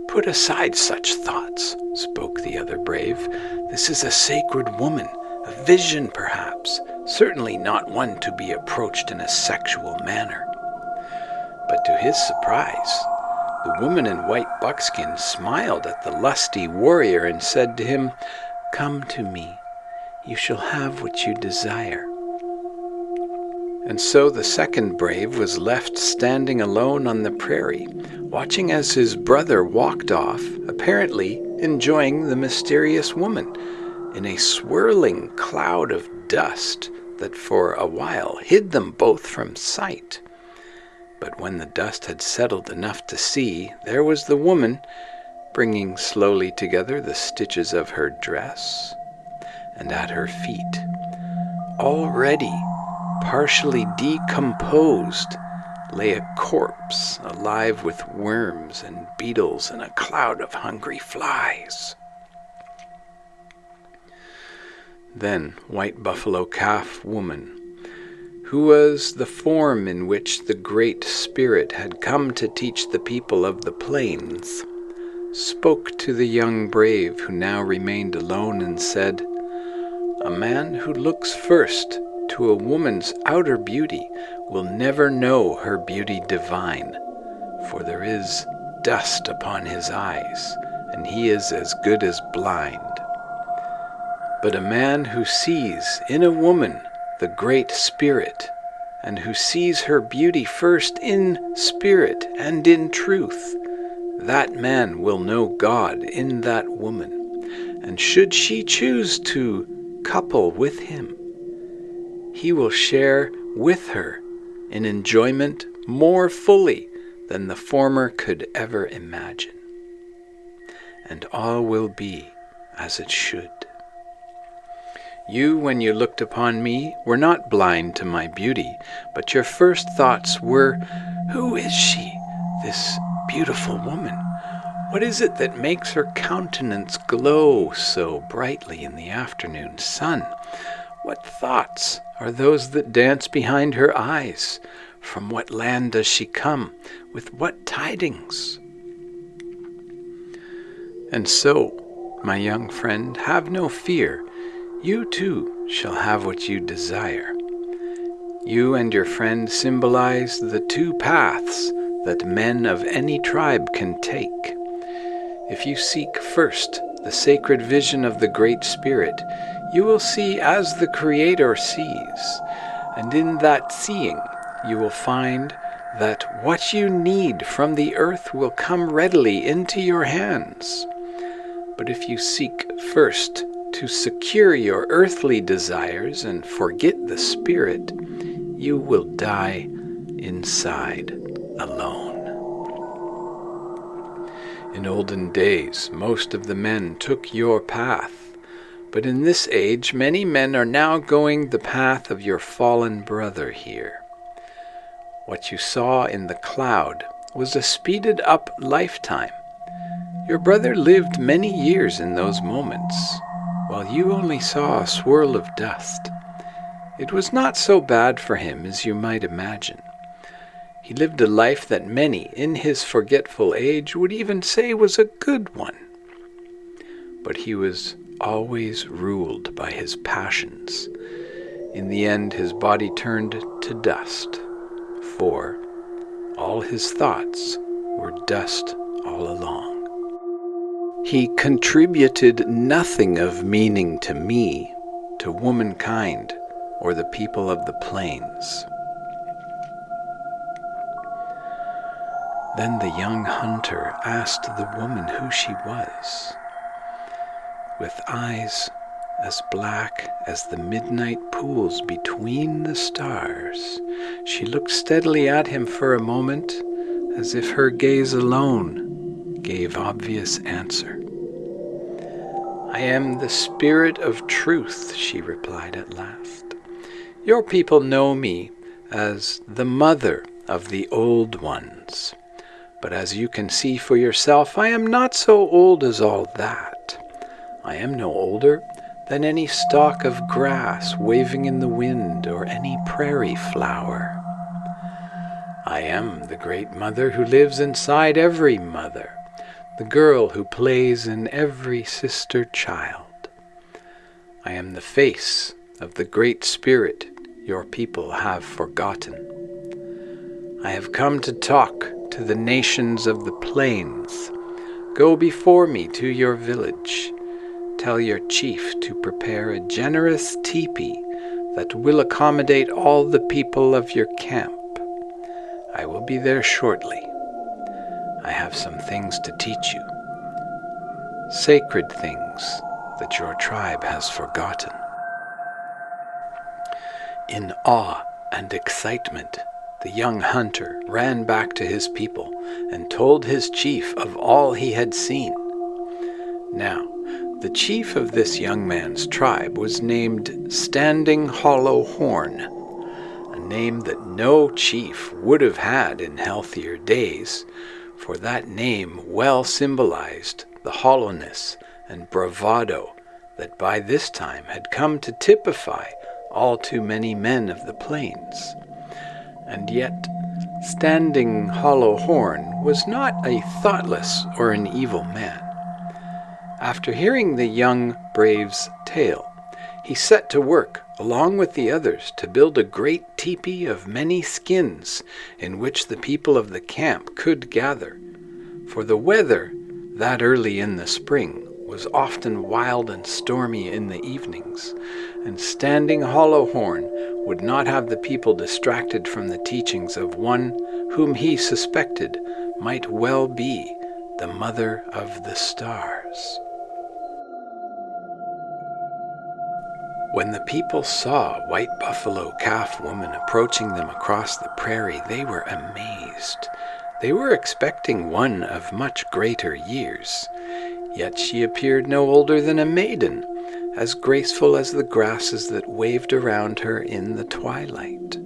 "Put aside such thoughts," spoke the other brave. "This is a sacred woman, a vision perhaps, certainly not one to be approached in a sexual manner." But to his surprise, the woman in white buckskin smiled at the lusty warrior and said to him, "Come to me. You shall have what you desire." And so the second brave was left standing alone on the prairie, watching as his brother walked off, apparently enjoying the mysterious woman, in a swirling cloud of dust that for a while hid them both from sight. But when the dust had settled enough to see, there was the woman, bringing slowly together the stitches of her dress, and at her feet, already partially decomposed, lay a corpse alive with worms and beetles and a cloud of hungry flies. Then White Buffalo Calf Woman, who was the form in which the Great Spirit had come to teach the people of the plains, spoke to the young brave who now remained alone and said, "A man who looks first to a woman's outer beauty will never know her beauty divine, for there is dust upon his eyes, and he is as good as blind. But a man who sees in a woman the Great Spirit, and who sees her beauty first in spirit and in truth, that man will know God in that woman, and should she choose to couple with him, he will share with her in enjoyment more fully than the former could ever imagine. And all will be as it should. You, when you looked upon me, were not blind to my beauty, but your first thoughts were, 'Who is she, this beautiful woman? What is it that makes her countenance glow so brightly in the afternoon sun? What thoughts are those that dance behind her eyes? From what land does she come? With what tidings?' And so, my young friend, have no fear. You too shall have what you desire. You and your friend symbolize the two paths that men of any tribe can take. If you seek first the sacred vision of the Great Spirit, you will see as the Creator sees, and in that seeing you will find that what you need from the earth will come readily into your hands. But if you seek first to secure your earthly desires and forget the Spirit, you will die inside alone. In olden days, most of the men took your path, but in this age, many men are now going the path of your fallen brother here. What you saw in the cloud was a speeded up lifetime. Your brother lived many years in those moments, while you only saw a swirl of dust. It was not so bad for him as you might imagine. He lived a life that many, in his forgetful age, would even say was a good one. But he was always ruled by his passions. In the end, his body turned to dust, for all his thoughts were dust all along. He contributed nothing of meaning to me, to womankind, or the people of the plains. Then the young hunter asked the woman who she was. With eyes as black as the midnight pools between the stars, she looked steadily at him for a moment, as if her gaze alone gave obvious answer. "I am the Spirit of Truth," she replied at last. "Your people know me as the mother of the old ones. But as you can see for yourself, I am not so old as all that. I am no older than any stalk of grass waving in the wind or any prairie flower. I am the great mother who lives inside every mother, the girl who plays in every sister child. I am the face of the Great Spirit your people have forgotten. I have come to talk to the nations of the plains. Go before me to your village. Tell your chief to prepare a generous teepee that will accommodate all the people of your camp. I will be there shortly. I have some things to teach you, sacred things that your tribe has forgotten." In awe and excitement, the young hunter ran back to his people and told his chief of all he had seen. Now, the chief of this young man's tribe was named Standing Hollow Horn, a name that no chief would have had in healthier days, for that name well symbolized the hollowness and bravado that by this time had come to typify all too many men of the plains. And yet, standing Hollow Horn was not a thoughtless or an evil man. After hearing the young brave's tale, he set to work, along with the others, to build a great teepee of many skins in which the people of the camp could gather. For the weather, that early in the spring, was often wild and stormy in the evenings, and Standing Hollow Horn would not have the people distracted from the teachings of one whom he suspected might well be the Mother of the Stars. When the people saw White Buffalo Calf Woman approaching them across the prairie, they were amazed. They were expecting one of much greater years, yet she appeared no older than a maiden, as graceful as the grasses that waved around her in the twilight.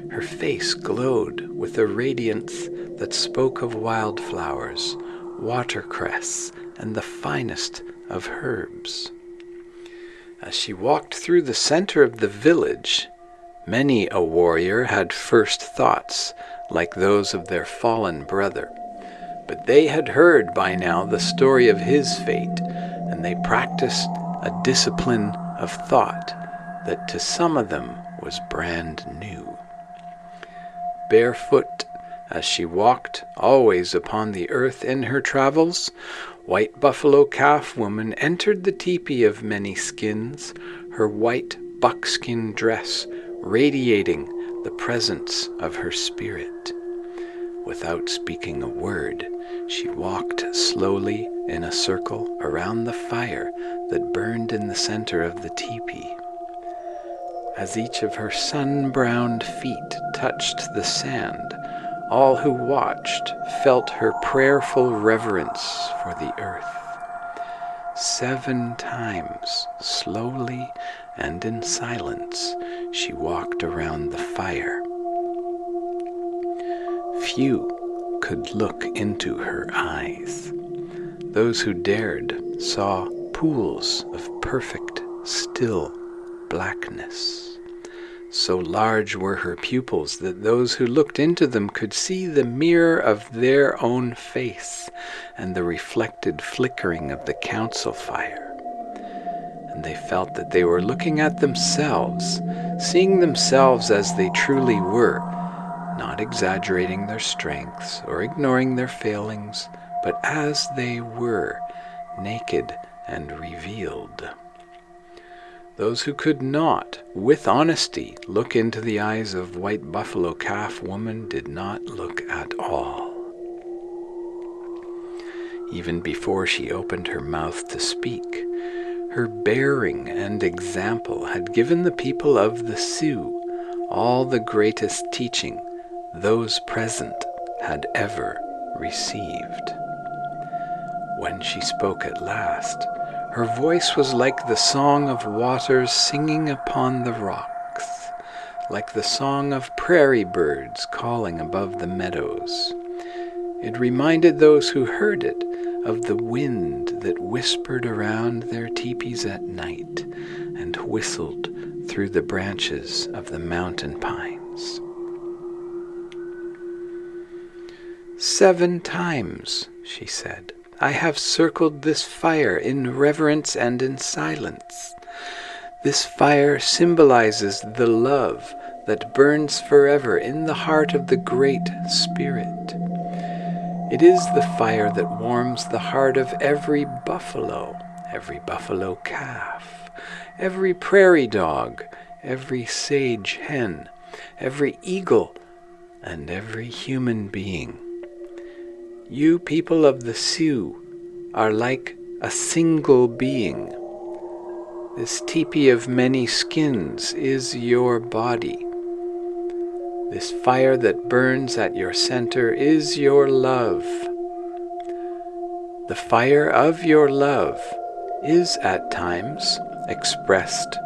Her face glowed with a radiance that spoke of wildflowers, watercress, and the finest of herbs. As she walked through the center of the village, many a warrior had first thoughts like those of their fallen brother, but they had heard by now the story of his fate, and they practiced a discipline of thought that to some of them was brand new. Barefoot, as she walked always upon the earth in her travels, White Buffalo Calf Woman entered the teepee of many skins, her white buckskin dress radiating the presence of her spirit. Without speaking a word, she walked slowly in a circle around the fire that burned in the center of the teepee. As each of her sun-browned feet touched the sand, all who watched felt her prayerful reverence for the earth. 7 times, slowly and in silence, she walked around the fire. Few could look into her eyes. Those who dared saw pools of perfect, still blackness. So large were her pupils that those who looked into them could see the mirror of their own face and the reflected flickering of the council fire. And they felt that they were looking at themselves, seeing themselves as they truly were, not exaggerating their strengths or ignoring their failings, but as they were, naked and revealed. Those who could not, with honesty, look into the eyes of White Buffalo Calf Woman did not look at all. Even before she opened her mouth to speak, her bearing and example had given the people of the Sioux all the greatest teaching those present had ever received. When she spoke at last, her voice was like the song of waters singing upon the rocks, like the song of prairie birds calling above the meadows. It reminded those who heard it of the wind that whispered around their teepees at night and whistled through the branches of the mountain pines. 7 times, she said, I have circled this fire in reverence and in silence. This fire symbolizes the love that burns forever in the heart of the Great Spirit. It is the fire that warms the heart of every buffalo calf, every prairie dog, every sage hen, every eagle, and every human being. You people of the Sioux are like a single being. This teepee of many skins is your body. This fire that burns at your center is your love. The fire of your love is at times expressed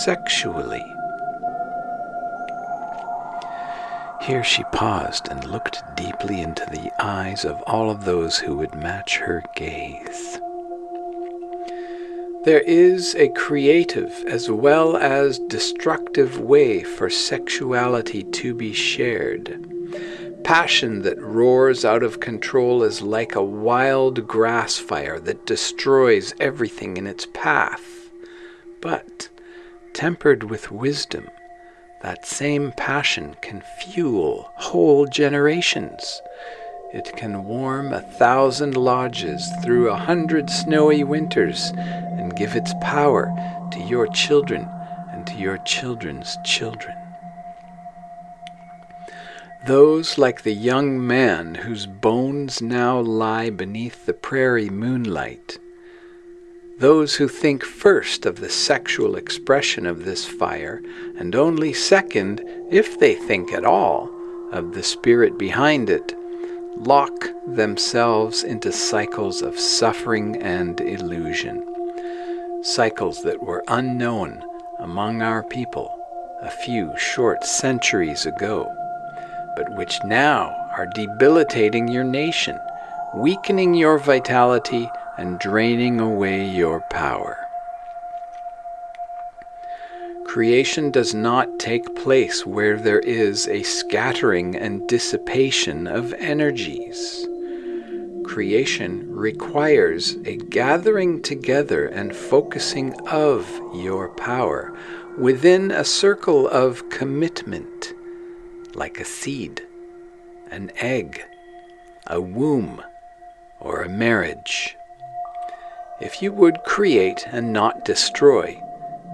sexually. Here she paused and looked deeply into the eyes of all of those who would match her gaze. There is a creative as well as destructive way for sexuality to be shared. Passion that roars out of control is like a wild grass fire that destroys everything in its path. But, tempered with wisdom, that same passion can fuel whole generations. It can warm 1,000 lodges through 100 snowy winters and give its power to your children and to your children's children. Those like the young man whose bones now lie beneath the prairie moonlight, those who think first of the sexual expression of this fire, and only second, if they think at all, of the spirit behind it, lock themselves into cycles of suffering and illusion, cycles that were unknown among our people a few short centuries ago, but which now are debilitating your nation, weakening your vitality, and draining away your power. Creation does not take place where there is a scattering and dissipation of energies. Creation requires a gathering together and focusing of your power within a circle of commitment, like a seed, an egg, a womb, or a marriage. If you would create and not destroy,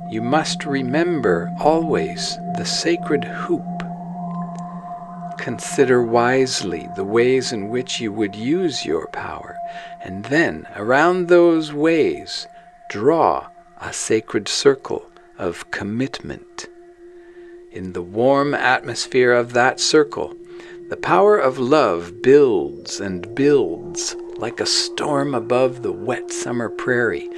you must remember always the sacred hoop. Consider wisely the ways in which you would use your power, and then around those ways draw a sacred circle of commitment. In the warm atmosphere of that circle, the power of love builds and builds like a storm above the wet summer prairie,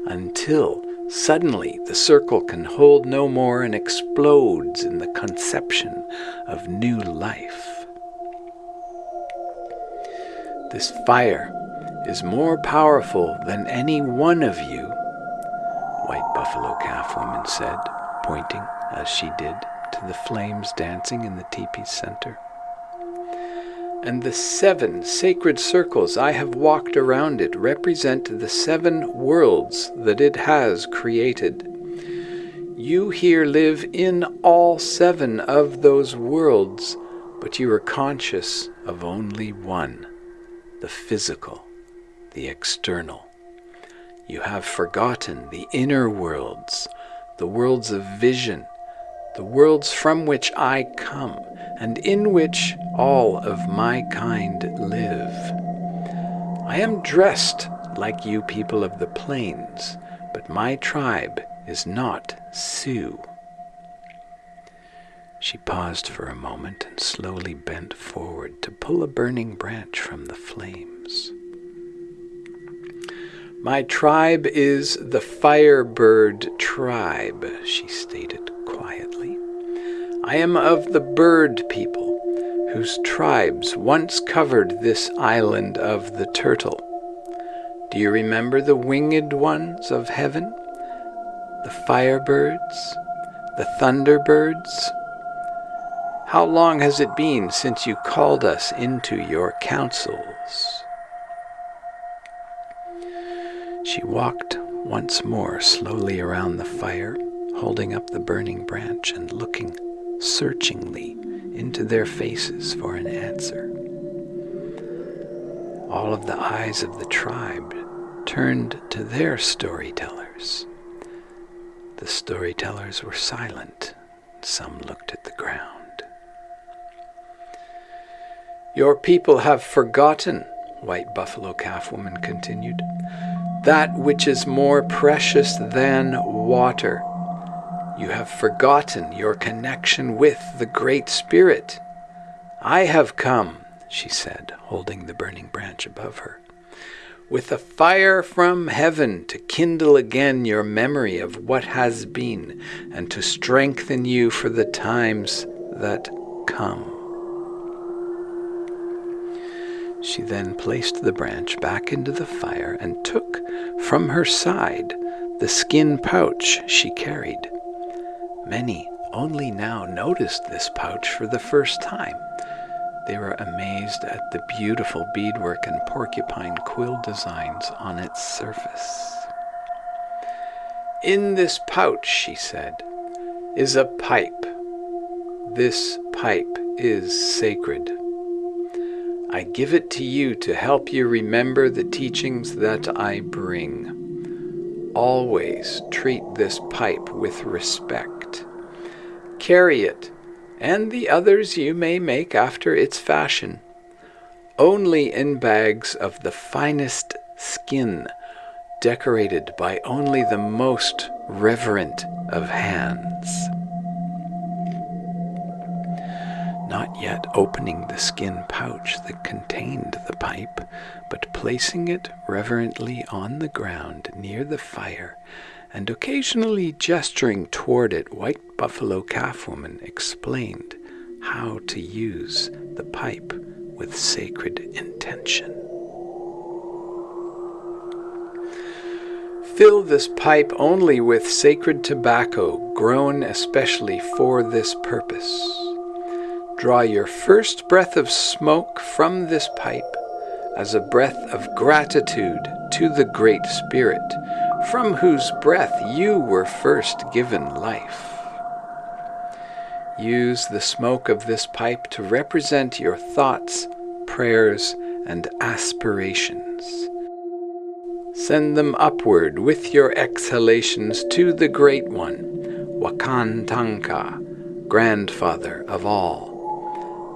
until suddenly the circle can hold no more and explodes in the conception of new life. This fire is more powerful than any one of you, White Buffalo Calf Woman said, pointing, as she did, to the flames dancing in the teepee's center. And the 7 sacred circles I have walked around it represent the 7 worlds that it has created. You here live in all 7 of those worlds, but you are conscious of only one, the physical, the external. You have forgotten the inner worlds, the worlds of vision, the worlds from which I come, and in which all of my kind live. I am dressed like you people of the plains, but my tribe is not Sioux. She paused for a moment and slowly bent forward to pull a burning branch from the flames. My tribe is the Firebird tribe, she stated quietly. I am of the bird people, whose tribes once covered this island of the turtle. Do you remember the winged ones of heaven? The firebirds? The thunderbirds? How long has it been since you called us into your councils? She walked once more slowly around the fire, holding up the burning branch and looking searchingly into their faces for an answer. All of the eyes of the tribe turned to their storytellers. The storytellers were silent. Some looked at the ground. Your people have forgotten, White Buffalo Calf Woman continued, that which is more precious than water. You have forgotten your connection with the Great Spirit. I have come, she said, holding the burning branch above her, with a fire from heaven to kindle again your memory of what has been and to strengthen you for the times that come. She then placed the branch back into the fire and took from her side the skin pouch she carried. Many only now noticed this pouch for the first time. They were amazed at the beautiful beadwork and porcupine quill designs on its surface. "In this pouch," she said, "is a pipe. This pipe is sacred. I give it to you to help you remember the teachings that I bring. Always treat this pipe with respect. Carry it, and the others you may make after its fashion, only in bags of the finest skin, decorated by only the most reverent of hands." Not yet opening the skin pouch that contained the pipe, but placing it reverently on the ground near the fire, and occasionally gesturing toward it, White Buffalo Calf Woman explained how to use the pipe with sacred intention. "Fill this pipe only with sacred tobacco grown especially for this purpose. Draw your first breath of smoke from this pipe as a breath of gratitude to the Great Spirit, from whose breath you were first given life. Use the smoke of this pipe to represent your thoughts, prayers, and aspirations. Send them upward with your exhalations to the Great One, Wakantanka, Grandfather of all.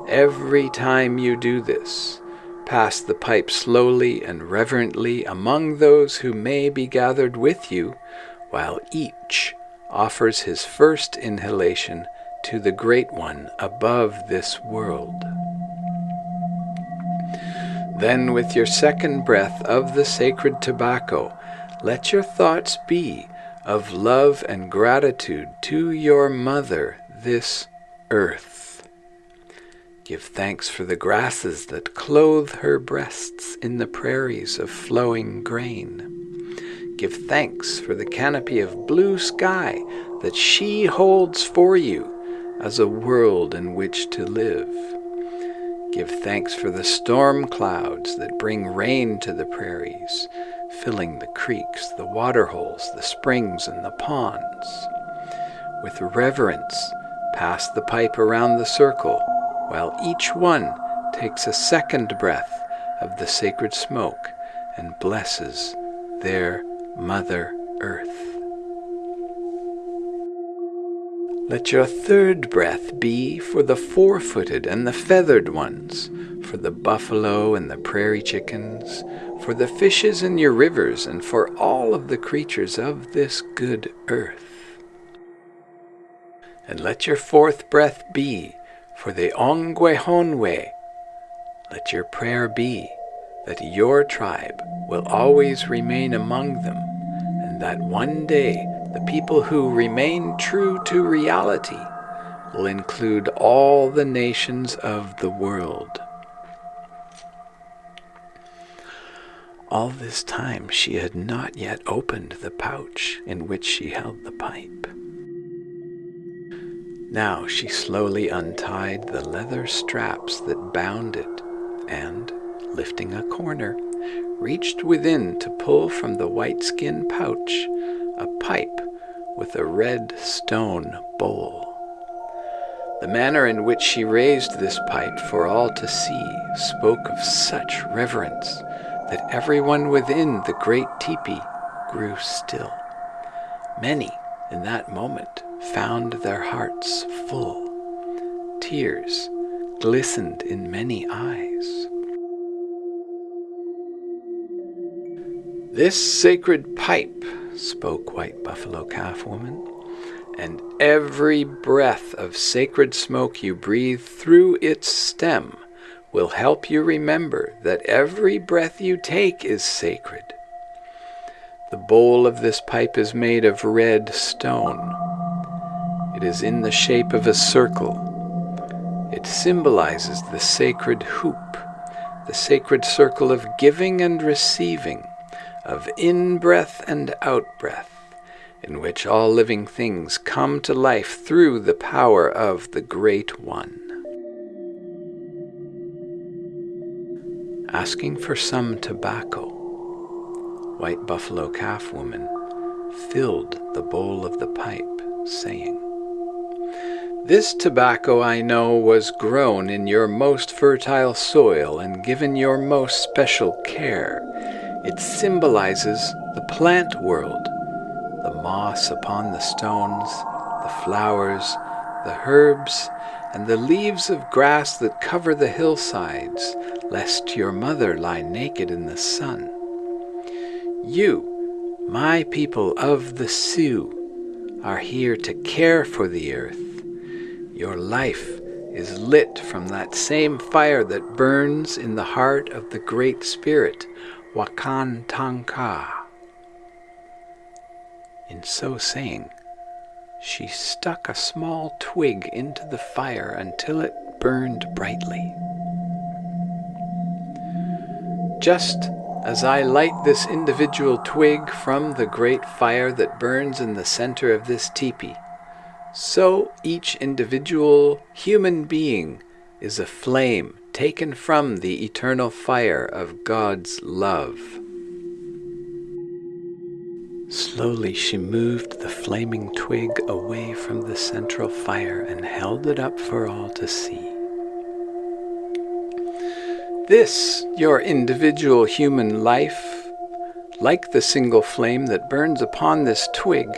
Every time you do this, pass the pipe slowly and reverently among those who may be gathered with you, while each offers his first inhalation to the Great One above this world. Then with your second breath of the sacred tobacco, let your thoughts be of love and gratitude to your mother, this earth. Give thanks for the grasses that clothe her breasts in the prairies of flowing grain. Give thanks for the canopy of blue sky that she holds for you as a world in which to live. Give thanks for the storm clouds that bring rain to the prairies, filling the creeks, the waterholes, the springs, and the ponds. With reverence, pass the pipe around the circle, while each one takes a second breath of the sacred smoke and blesses their Mother Earth. Let your third breath be for the four-footed and the feathered ones, for the buffalo and the prairie chickens, for the fishes in your rivers, and for all of the creatures of this good earth. And let your fourth breath be for the Ongwehonwe. Let your prayer be that your tribe will always remain among them, and that one day the people who remain true to reality will include all the nations of the world. All this time she had not yet opened the pouch in which she held the pipe. Now she slowly untied the leather straps that bound it, and, lifting a corner, reached within to pull from the white skin pouch a pipe with a red stone bowl. The manner in which she raised this pipe for all to see spoke of such reverence that everyone within the great teepee grew still. Many, in that moment, found their hearts full. Tears glistened in many eyes. "This sacred pipe," spoke White Buffalo Calf Woman, "and every breath of sacred smoke you breathe through its stem will help you remember that every breath you take is sacred. The bowl of this pipe is made of red stone. It is in the shape of a circle. It symbolizes the sacred hoop, the sacred circle of giving and receiving, of in-breath and out-breath. in which all living things come to life through the power of the Great One. Asking for some tobacco, White Buffalo Calf Woman filled the bowl of the pipe, saying, "This tobacco I know was grown in your most fertile soil and given your most special care. It symbolizes the plant world, the moss upon the stones, the flowers, the herbs, and the leaves of grass that cover the hillsides, lest your mother lie naked in the sun. You, my people of the Sioux, are here to care for the earth. Your life is lit from that same fire that burns in the heart of the Great Spirit, Wakan Tanka." In so saying, she stuck a small twig into the fire until it burned brightly. "Just as I light this individual twig from the great fire that burns in the center of this teepee, so each individual human being is a flame taken from the eternal fire of God's love." Slowly she moved the flaming twig away from the central fire and held it up for all to see. "This, your individual human life, like the single flame that burns upon this twig,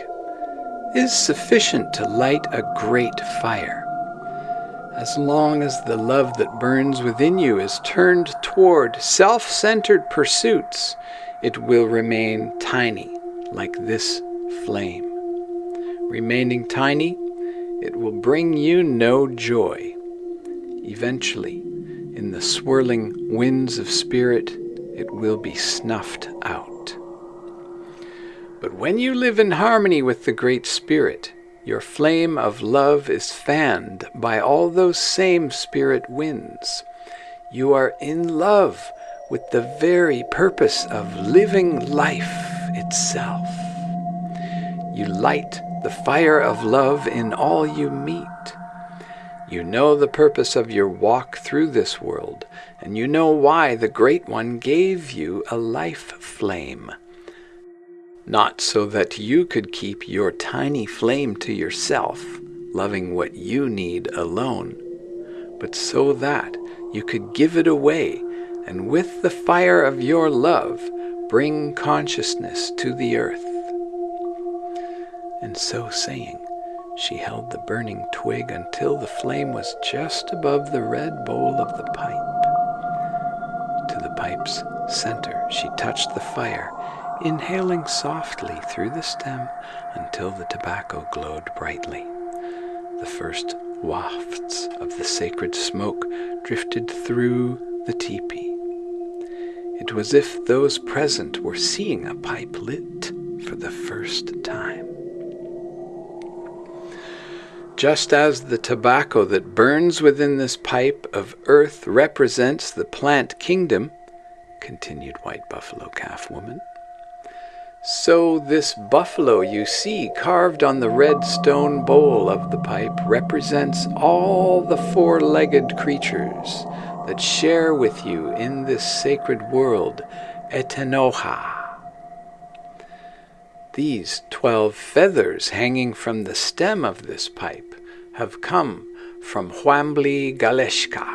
is sufficient to light a great fire. As long as the love that burns within you is turned toward self-centered pursuits, it will remain tiny, like this flame. Remaining tiny, it will bring you no joy. Eventually, in the swirling winds of spirit, it will be snuffed out. But when you live in harmony with the Great Spirit, your flame of love is fanned by all those same spirit winds. You are in love with the very purpose of living life itself. You light the fire of love in all you meet. You know the purpose of your walk through this world, and you know why the Great One gave you a life flame. Not so that you could keep your tiny flame to yourself, loving what you need alone, but so that you could give it away, and with the fire of your love, bring consciousness to the earth." And so saying, she held the burning twig until the flame was just above the red bowl of the pipe. To the pipe's center, she touched the fire, inhaling softly through the stem until the tobacco glowed brightly. The first wafts of the sacred smoke drifted through the teepee. It was as if those present were seeing a pipe lit for the first time. "Just as the tobacco that burns within this pipe of earth represents the plant kingdom," continued White Buffalo Calf Woman, "so this buffalo you see carved on the red stone bowl of the pipe represents all the four-legged creatures that share with you in this sacred world, Adadarhoh. These 12 feathers hanging from the stem of this pipe have come from Galeshka,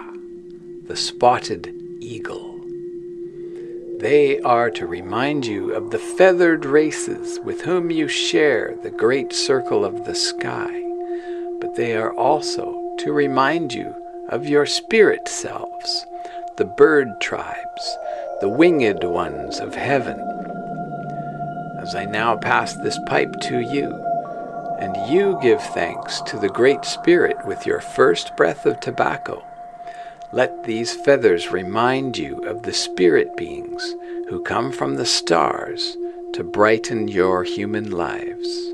the spotted eagle. They are to remind you of the feathered races with whom you share the great circle of the sky, but they are also to remind you of your spirit selves, the bird tribes, the winged ones of heaven. As I now pass this pipe to you, and you give thanks to the Great Spirit with your first breath of tobacco, let these feathers remind you of the spirit beings who come from the stars to brighten your human lives.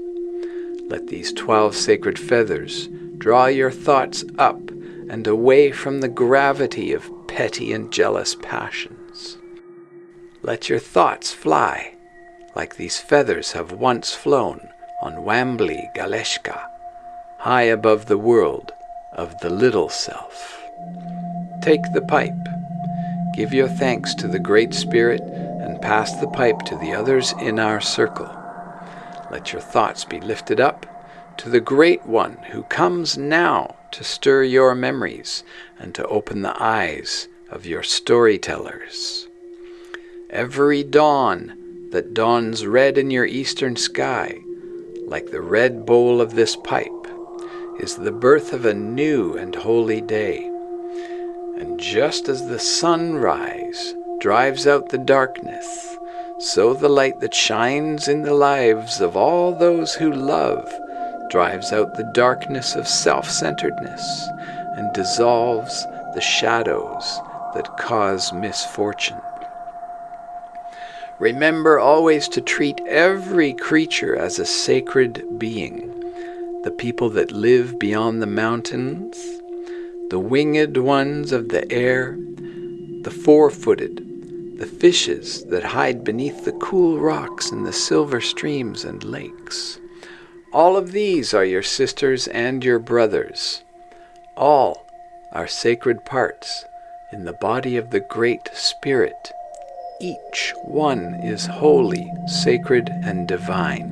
Let these 12 sacred feathers draw your thoughts up and away from the gravity of petty and jealous passions. Let your thoughts fly, like these feathers have once flown, on Wambly Galeshka, high above the world of the little self. Take the pipe. Give your thanks to the Great Spirit and pass the pipe to the others in our circle. Let your thoughts be lifted up to the Great One who comes now to stir your memories and to open the eyes of your storytellers. Every dawn that dawns red in your eastern sky, like the red bowl of this pipe, is the birth of a new and holy day. And just as the sunrise drives out the darkness, so the light that shines in the lives of all those who love drives out the darkness of self-centeredness and dissolves the shadows that cause misfortune. Remember always to treat every creature as a sacred being. The people that live beyond the mountains, the winged ones of the air, the four-footed, the fishes that hide beneath the cool rocks in the silver streams and lakes. All of these are your sisters and your brothers. All are sacred parts in the body of the Great Spirit. Each one is holy, sacred, and divine.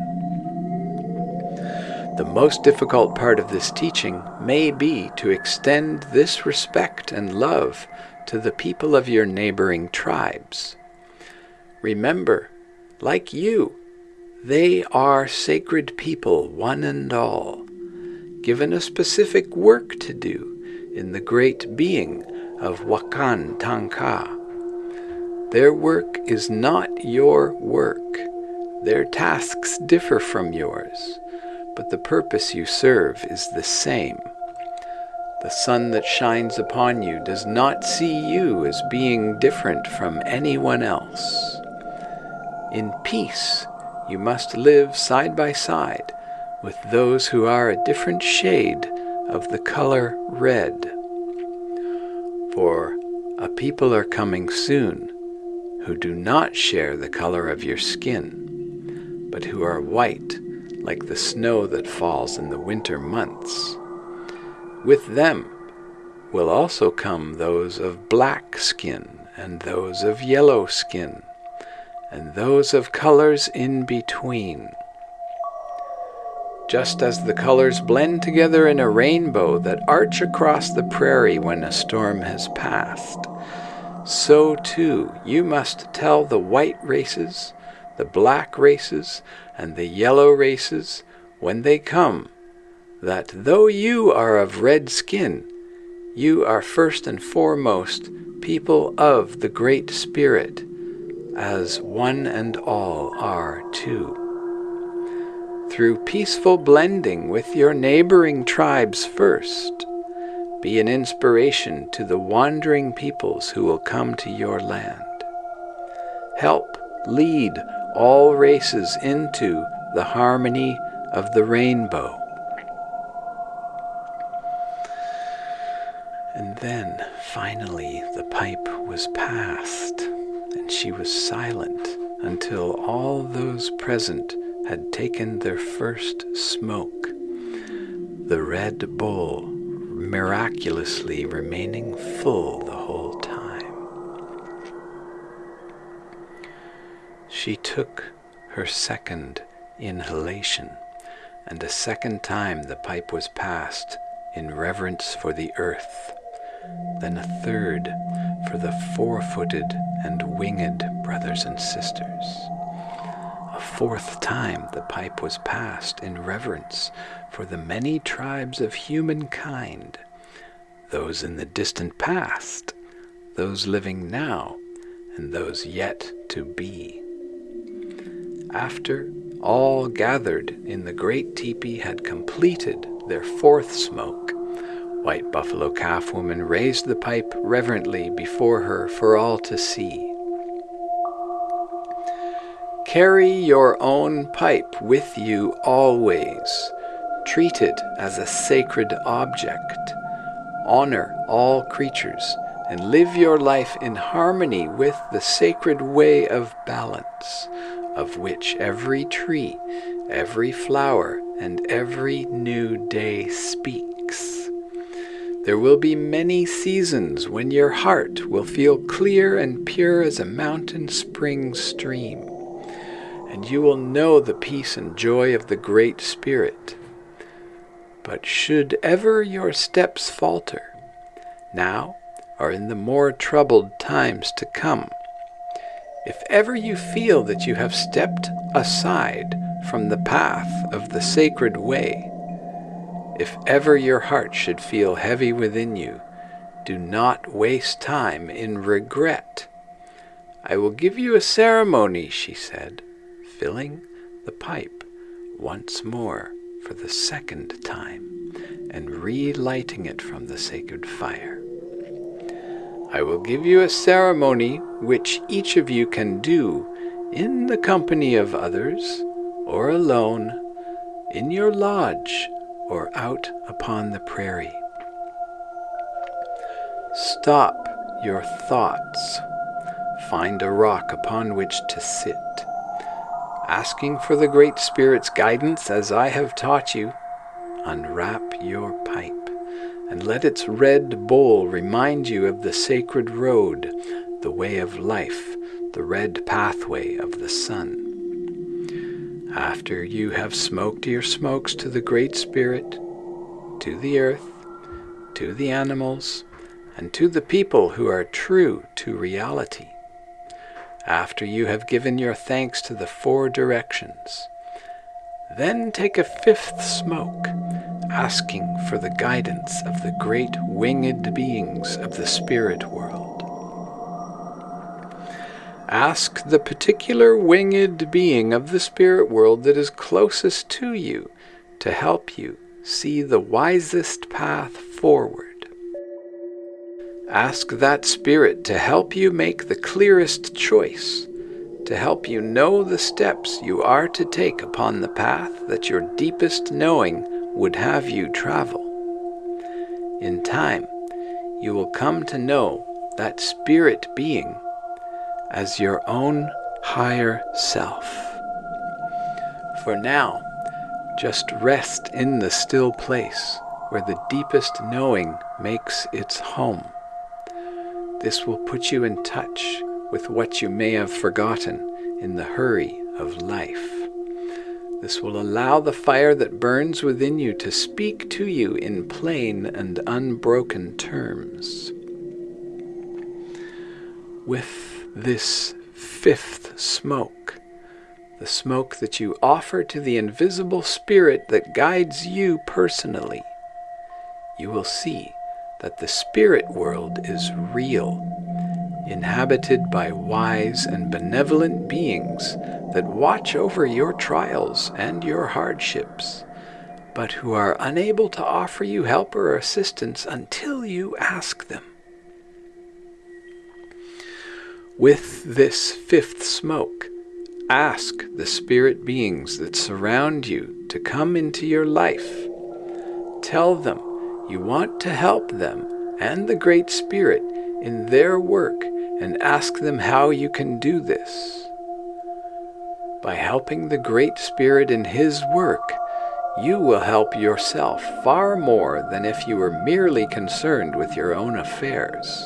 The most difficult part of this teaching may be to extend this respect and love to the people of your neighboring tribes. Remember, like you, they are sacred people, one and all, given a specific work to do in the great being of Wakan Tanka. Their work is not your work. Their tasks differ from yours, but the purpose you serve is the same. The sun that shines upon you does not see you as being different from anyone else. In peace, you must live side by side with those who are a different shade of the color red. For a people are coming soon who do not share the color of your skin, but who are white like the snow that falls in the winter months. With them will also come those of black skin, and those of yellow skin, and those of colors in between. Just as the colors blend together in a rainbow that arch across the prairie when a storm has passed, so too you must tell the white races, the black races, and the yellow races when they come, that though you are of red skin, you are first and foremost people of the Great Spirit, as one and all are too. Through peaceful blending with your neighboring tribes first, be an inspiration to the wandering peoples who will come to your land. Help lead all races into the harmony of the rainbow. And then, finally, the pipe was passed, and she was silent until all those present had taken their first smoke, the red bowl miraculously remaining full the whole time. She took her second inhalation, and a second time the pipe was passed in reverence for the earth, then a third for the four-footed and winged brothers and sisters. A fourth time the pipe was passed in reverence for the many tribes of humankind, those in the distant past, those living now, and those yet to be. After all gathered in the great teepee had completed their fourth smoke, White Buffalo Calf Woman raised the pipe reverently before her for all to see. Carry your own pipe with you always. Treat it as a sacred object. Honor all creatures and live your life in harmony with the sacred way of balance, of which every tree, every flower, and every new day speaks. There will be many seasons when your heart will feel clear and pure as a mountain spring stream, and you will know the peace and joy of the Great Spirit. But should ever your steps falter, now or in the more troubled times to come, if ever you feel that you have stepped aside from the path of the sacred way, if ever your heart should feel heavy within you, do not waste time in regret. I will give you a ceremony, she said, filling the pipe once more for the second time and relighting it from the sacred fire. I will give you a ceremony which each of you can do in the company of others, or alone, in your lodge, or out upon the prairie. Stop your thoughts. Find a rock upon which to sit. Asking for the Great Spirit's guidance as I have taught you, unwrap your pipe and let its red bowl remind you of the sacred road, the way of life, the red pathway of the sun. After you have smoked your smokes to the Great Spirit, to the earth, to the animals, and to the people who are true to reality, after you have given your thanks to the four directions, then take a fifth smoke, asking for the guidance of the great winged beings of the spirit world. Ask the particular winged being of the spirit world that is closest to you to help you see the wisest path forward. Ask that spirit to help you make the clearest choice, to help you know the steps you are to take upon the path that your deepest knowing would have you travel. In time, you will come to know that spirit being as your own higher self. For now, just rest in the still place where the deepest knowing makes its home. This will put you in touch with what you may have forgotten in the hurry of life. This will allow the fire that burns within you to speak to you in plain and unbroken terms. With this fifth smoke, the smoke that you offer to the invisible spirit that guides you personally, you will see that the spirit world is real, inhabited by wise and benevolent beings that watch over your trials and your hardships, but who are unable to offer you help or assistance until you ask them. With this fifth smoke, ask the spirit beings that surround you to come into your life. Tell them you want to help them and the Great Spirit in their work and ask them how you can do this. By helping the Great Spirit in His work, you will help yourself far more than if you were merely concerned with your own affairs.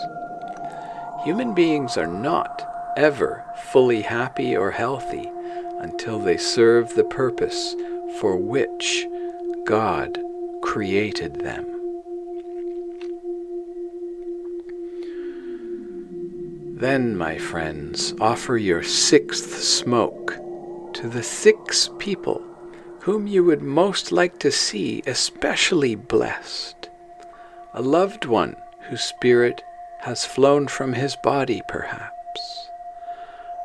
Human beings are not ever fully happy or healthy until they serve the purpose for which God created them. Then, my friends, offer your sixth smoke to the 6 people whom you would most like to see especially blessed. A loved one whose spirit has flown from his body, perhaps.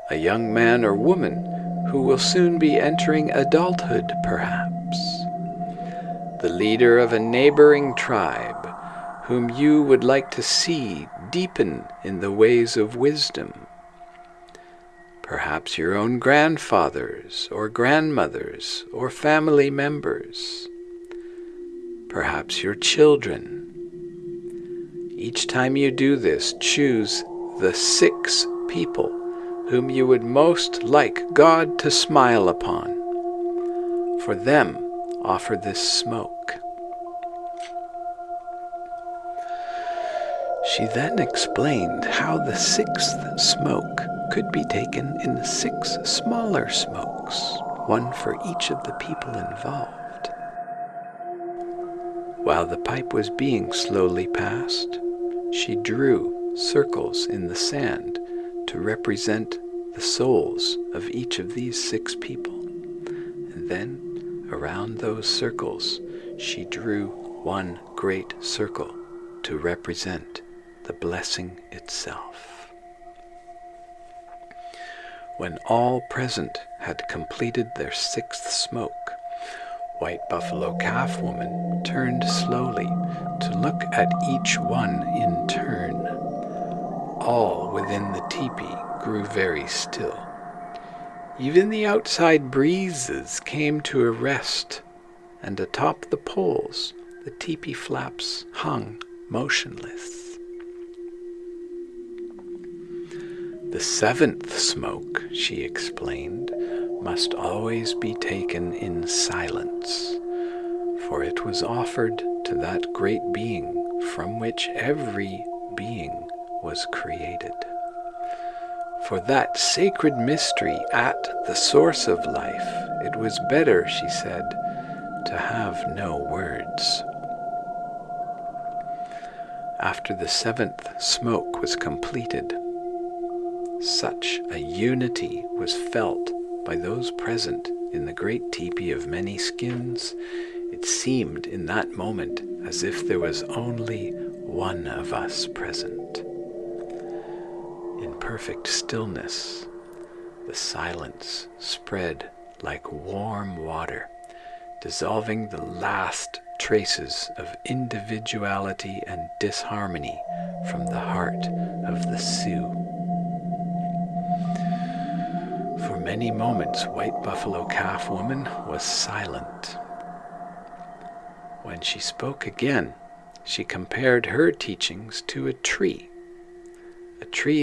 A young man or woman who will soon be entering adulthood, perhaps. The leader of a neighboring tribe whom you would like to see deepen in the ways of wisdom. Perhaps your own grandfathers or grandmothers or family members. Perhaps your children. Each time you do this, choose the 6 people whom you would most like God to smile upon. For them offer this smoke." She then explained how the sixth smoke could be taken in 6 smaller smokes, one for each of the people involved. While the pipe was being slowly passed, she drew circles in the sand to represent the souls of each of these 6 people. And then, around those circles, she drew one great circle to represent the blessing itself. When all present had completed their 6th smoke, White Buffalo Calf Woman turned slowly to look at each one in turn. All within the teepee grew very still. Even the outside breezes came to a rest, and atop the poles the teepee flaps hung motionless. The 7th smoke, she explained, must always be taken in silence, for it was offered to that great being from which every being was created. For that sacred mystery at the source of life, it was better, she said, to have no words. After the 7th smoke was completed, such a unity was felt by those present in the great teepee of many skins, it seemed in that moment as if there was only one of us present. In perfect stillness, the silence spread like warm water, dissolving the last traces of individuality and disharmony from the heart of the Sioux. For many moments, White Buffalo Calf Woman was silent. When she spoke again, she compared her teachings to a tree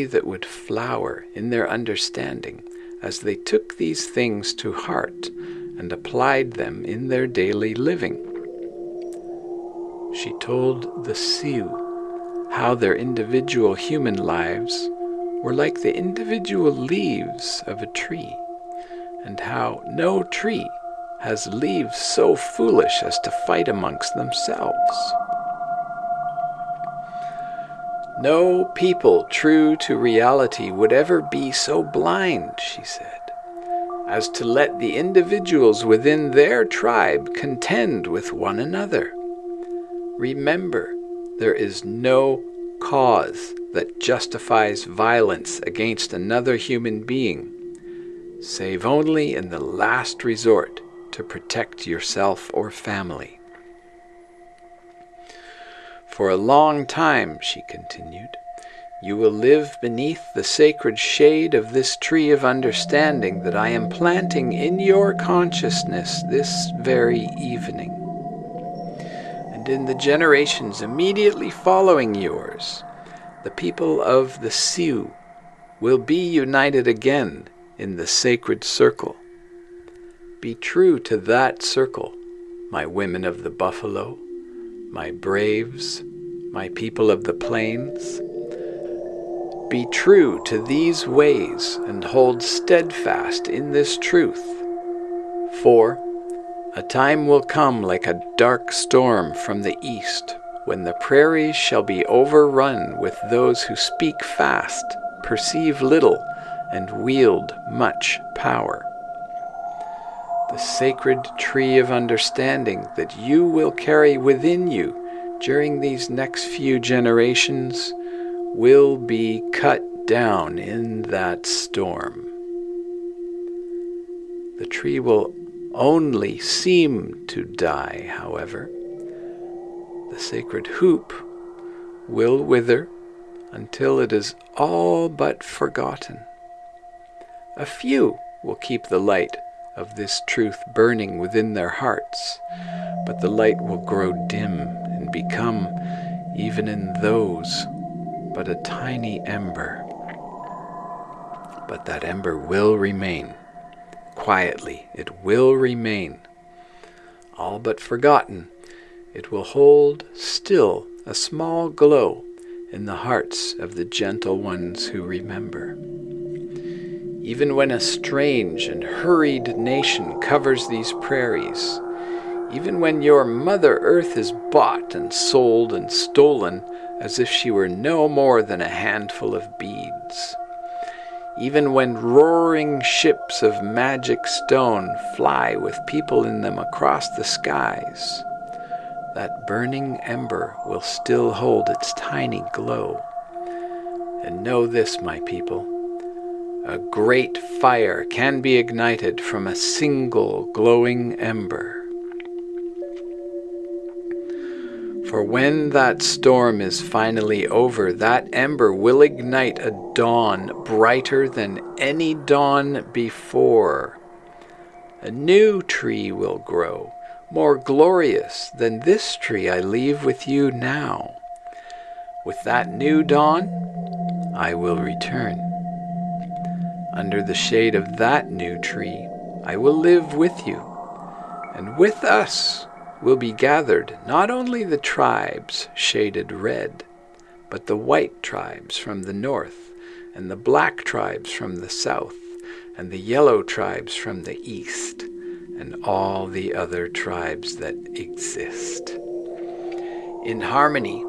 that would flower in their understanding as they took these things to heart and applied them in their daily living. She told the Sioux how their individual human lives were like the individual leaves of a tree, and how no tree has leaves so foolish as to fight amongst themselves. No people true to reality would ever be so blind, she said, as to let the individuals within their tribe contend with one another. Remember, there is no cause that justifies violence against another human being, save only in the last resort to protect yourself or family. For a long time, she continued, you will live beneath the sacred shade of this tree of understanding that I am planting in your consciousness this very evening. And in the generations immediately following yours, the people of the Sioux will be united again in the sacred circle. Be true to that circle, my women of the buffalo, my braves, my people of the plains. Be true to these ways and hold steadfast in this truth. For a time will come like a dark storm from the east, when the prairies shall be overrun with those who speak fast, perceive little, and wield much power. The sacred tree of understanding that you will carry within you during these next few generations will be cut down in that storm. The tree will only seem to die, however. The sacred hoop will wither until it is all but forgotten. A few will keep the light of this truth burning within their hearts, but the light will grow dim and become, even in those, but a tiny ember. but that ember will remain. Quietly, it will remain. All but forgotten, it will hold still a small glow in the hearts of the gentle ones who remember. Even when a strange and hurried nation covers these prairies, even when your Mother Earth is bought and sold and stolen as if she were no more than a handful of beads, even when roaring ships of magic stone fly with people in them across the skies, that burning ember will still hold its tiny glow. And know this, my people, a great fire can be ignited from a single glowing ember. For when that storm is finally over, that ember will ignite a dawn brighter than any dawn before. A new tree will grow, more glorious than this tree I leave with you now. With that new dawn, I will return. Under the shade of that new tree, I will live with you, and with us will be gathered not only the tribes shaded red, but the white tribes from the north, and the black tribes from the south, and the yellow tribes from the east, and all the other tribes that exist. In harmony,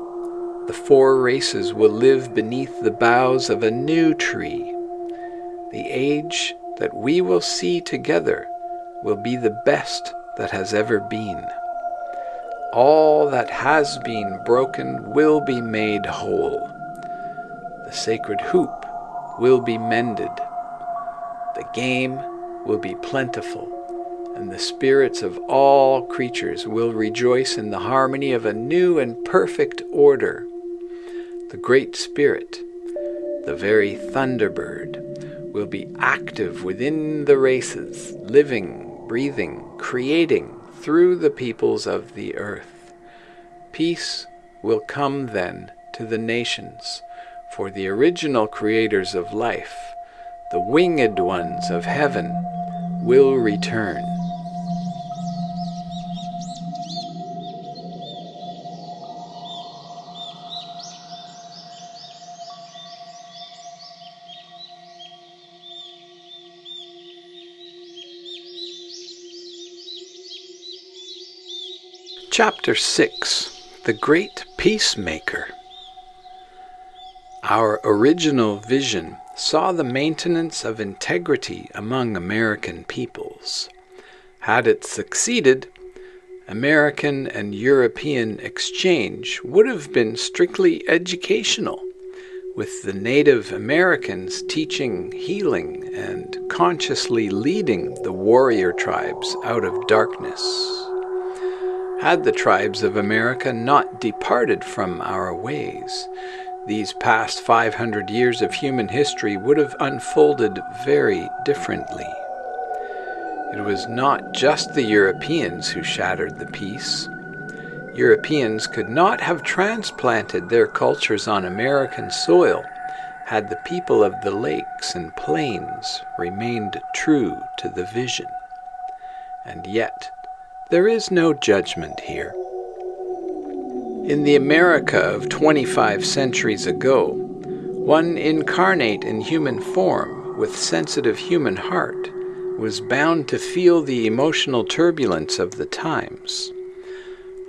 the four races will live beneath the boughs of a new tree. The age that we will see together will be the best that has ever been. All that has been broken will be made whole. The sacred hoop will be mended. The game will be plentiful, and the spirits of all creatures will rejoice in the harmony of a new and perfect order. The Great Spirit, the very Thunderbird, will be active within the races, living, breathing, creating through the peoples of the earth. Peace will come then to the nations, for the original creators of life, the winged ones of heaven, will return. Chapter 6. The Great Peacemaker. Our original vision saw the maintenance of integrity among American peoples. Had it succeeded, American and European exchange would have been strictly educational, with the Native Americans teaching healing and consciously leading the warrior tribes out of darkness. Had the tribes of America not departed from our ways, these past 500 years of human history would have unfolded very differently. It was not just the Europeans who shattered the peace. Europeans could not have transplanted their cultures on American soil had the people of the lakes and plains remained true to the vision. And yet, there is no judgment here. In the America of 25 centuries ago, one incarnate in human form with sensitive human heart was bound to feel the emotional turbulence of the times.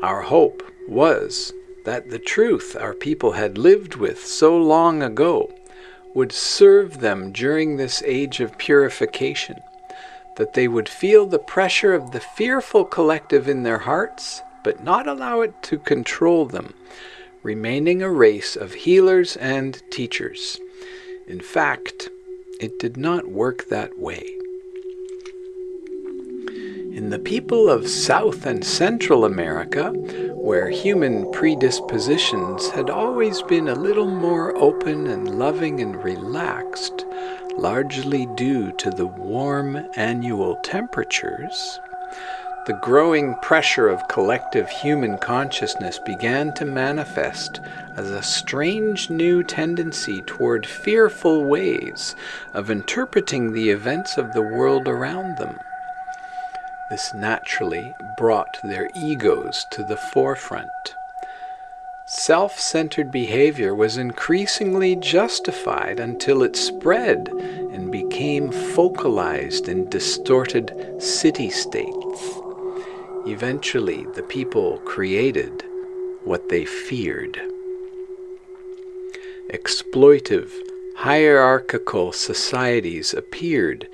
Our hope was that the truth our people had lived with so long ago would serve them during this age of purification, that they would feel the pressure of the fearful collective in their hearts, but not allow it to control them, remaining a race of healers and teachers. In fact, it did not work that way. In the people of South and Central America, where human predispositions had always been a little more open and loving and relaxed, largely due to the warm annual temperatures, the growing pressure of collective human consciousness began to manifest as a strange new tendency toward fearful ways of interpreting the events of the world around them. This naturally brought their egos to the forefront. Self-centered behavior was increasingly justified until it spread and became focalized in distorted city-states. Eventually, the people created what they feared. Exploitive, hierarchical societies appeared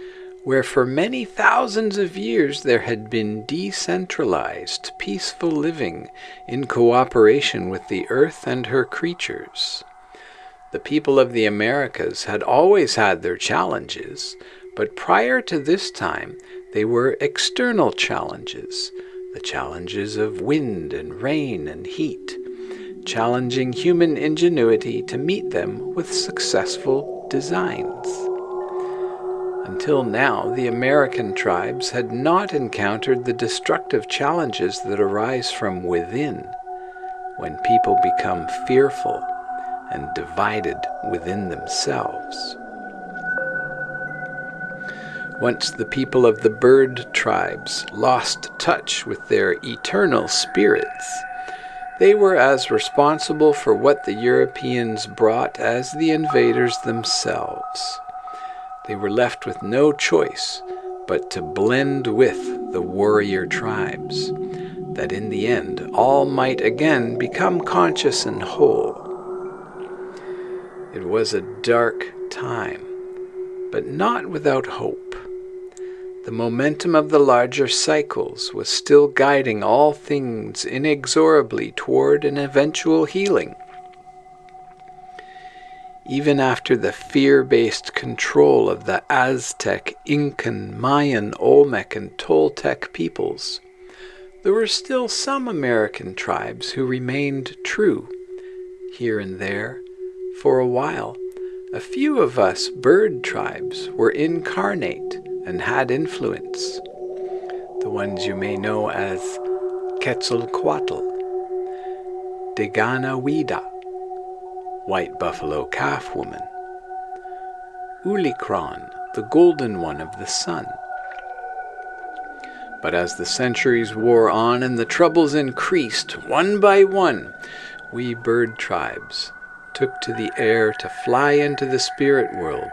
where for many thousands of years there had been decentralized, peaceful living in cooperation with the earth and her creatures. The people of the Americas had always had their challenges, but prior to this time they were external challenges, the challenges of wind and rain and heat, challenging human ingenuity to meet them with successful designs. Until now, the American tribes had not encountered the destructive challenges that arise from within, when people become fearful and divided within themselves. Once the people of the bird tribes lost touch with their eternal spirits, they were as responsible for what the Europeans brought as the invaders themselves. They were left with no choice but to blend with the warrior tribes, that in the end all might again become conscious and whole. It was a dark time, but not without hope. The momentum of the larger cycles was still guiding all things inexorably toward an eventual healing. Even after the fear-based control of the Aztec, Incan, Mayan, Olmec, and Toltec peoples, there were still some American tribes who remained true. Here and there, for a while, a few of us bird tribes were incarnate and had influence. The ones you may know as Quetzalcoatl, Deganawida, White Buffalo Calf Woman, Ulicron, the Golden One of the Sun. But as the centuries wore on and the troubles increased, one by one, we bird tribes took to the air to fly into the spirit world,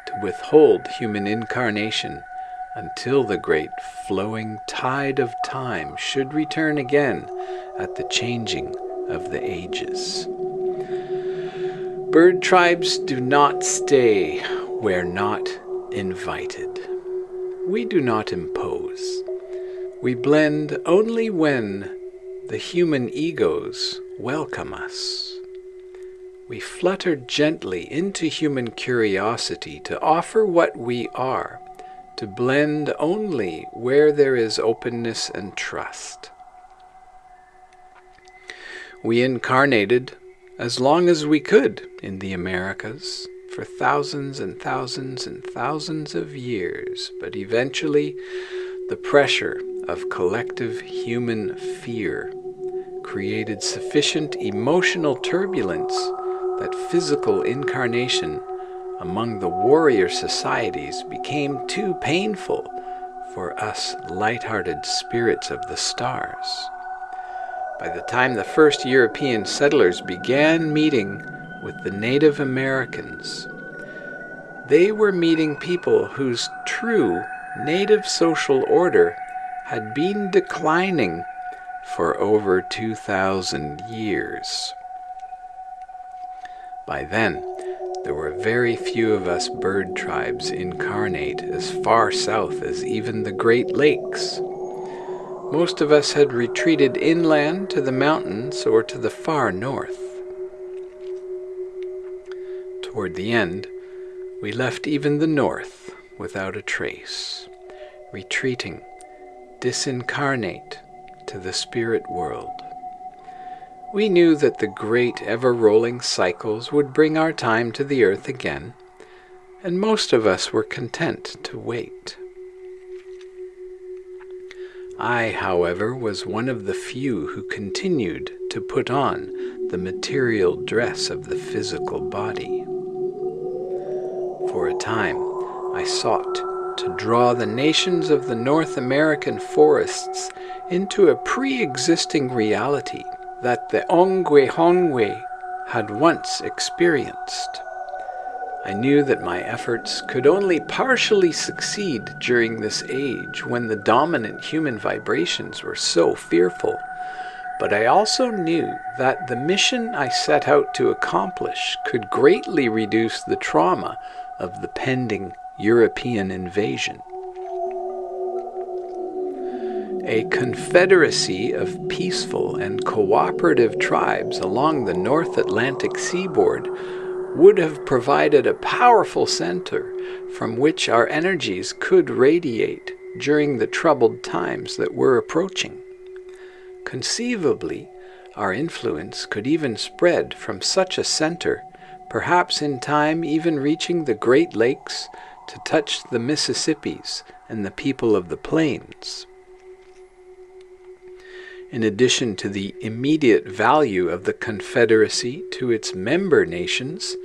to withhold human incarnation until the great flowing tide of time should return again at the changing of the ages. Bird tribes do not stay where not invited. We do not impose. We blend only when the human egos welcome us. We flutter gently into human curiosity to offer what we are, to blend only where there is openness and trust. We incarnated as long as we could in the Americas for thousands and thousands and thousands of years, but eventually the pressure of collective human fear created sufficient emotional turbulence that physical incarnation among the warrior societies became too painful for us light-hearted spirits of the stars. By the time the first European settlers began meeting with the Native Americans, they were meeting people whose true native social order had been declining for over 2,000 years. By then, there were very few of us bird tribes incarnate as far south as even the Great Lakes. Most of us had retreated inland to the mountains or to the far north. Toward the end, we left even the north without a trace, retreating, disincarnate to the spirit world. We knew that the great ever-rolling cycles would bring our time to the earth again, and most of us were content to wait. I, however, was one of the few who continued to put on the material dress of the physical body. For a time, I sought to draw the nations of the North American forests into a pre-existing reality that the Ongwehongwe had once experienced. I knew that my efforts could only partially succeed during this age when the dominant human vibrations were so fearful, but I also knew that the mission I set out to accomplish could greatly reduce the trauma of the pending European invasion. A confederacy of peaceful and cooperative tribes along the North Atlantic seaboard would have provided a powerful center from which our energies could radiate during the troubled times that were approaching. Conceivably, our influence could even spread from such a center, perhaps in time even reaching the Great Lakes to touch the Mississippis and the people of the plains. In addition to the immediate value of the Confederacy to its member nations,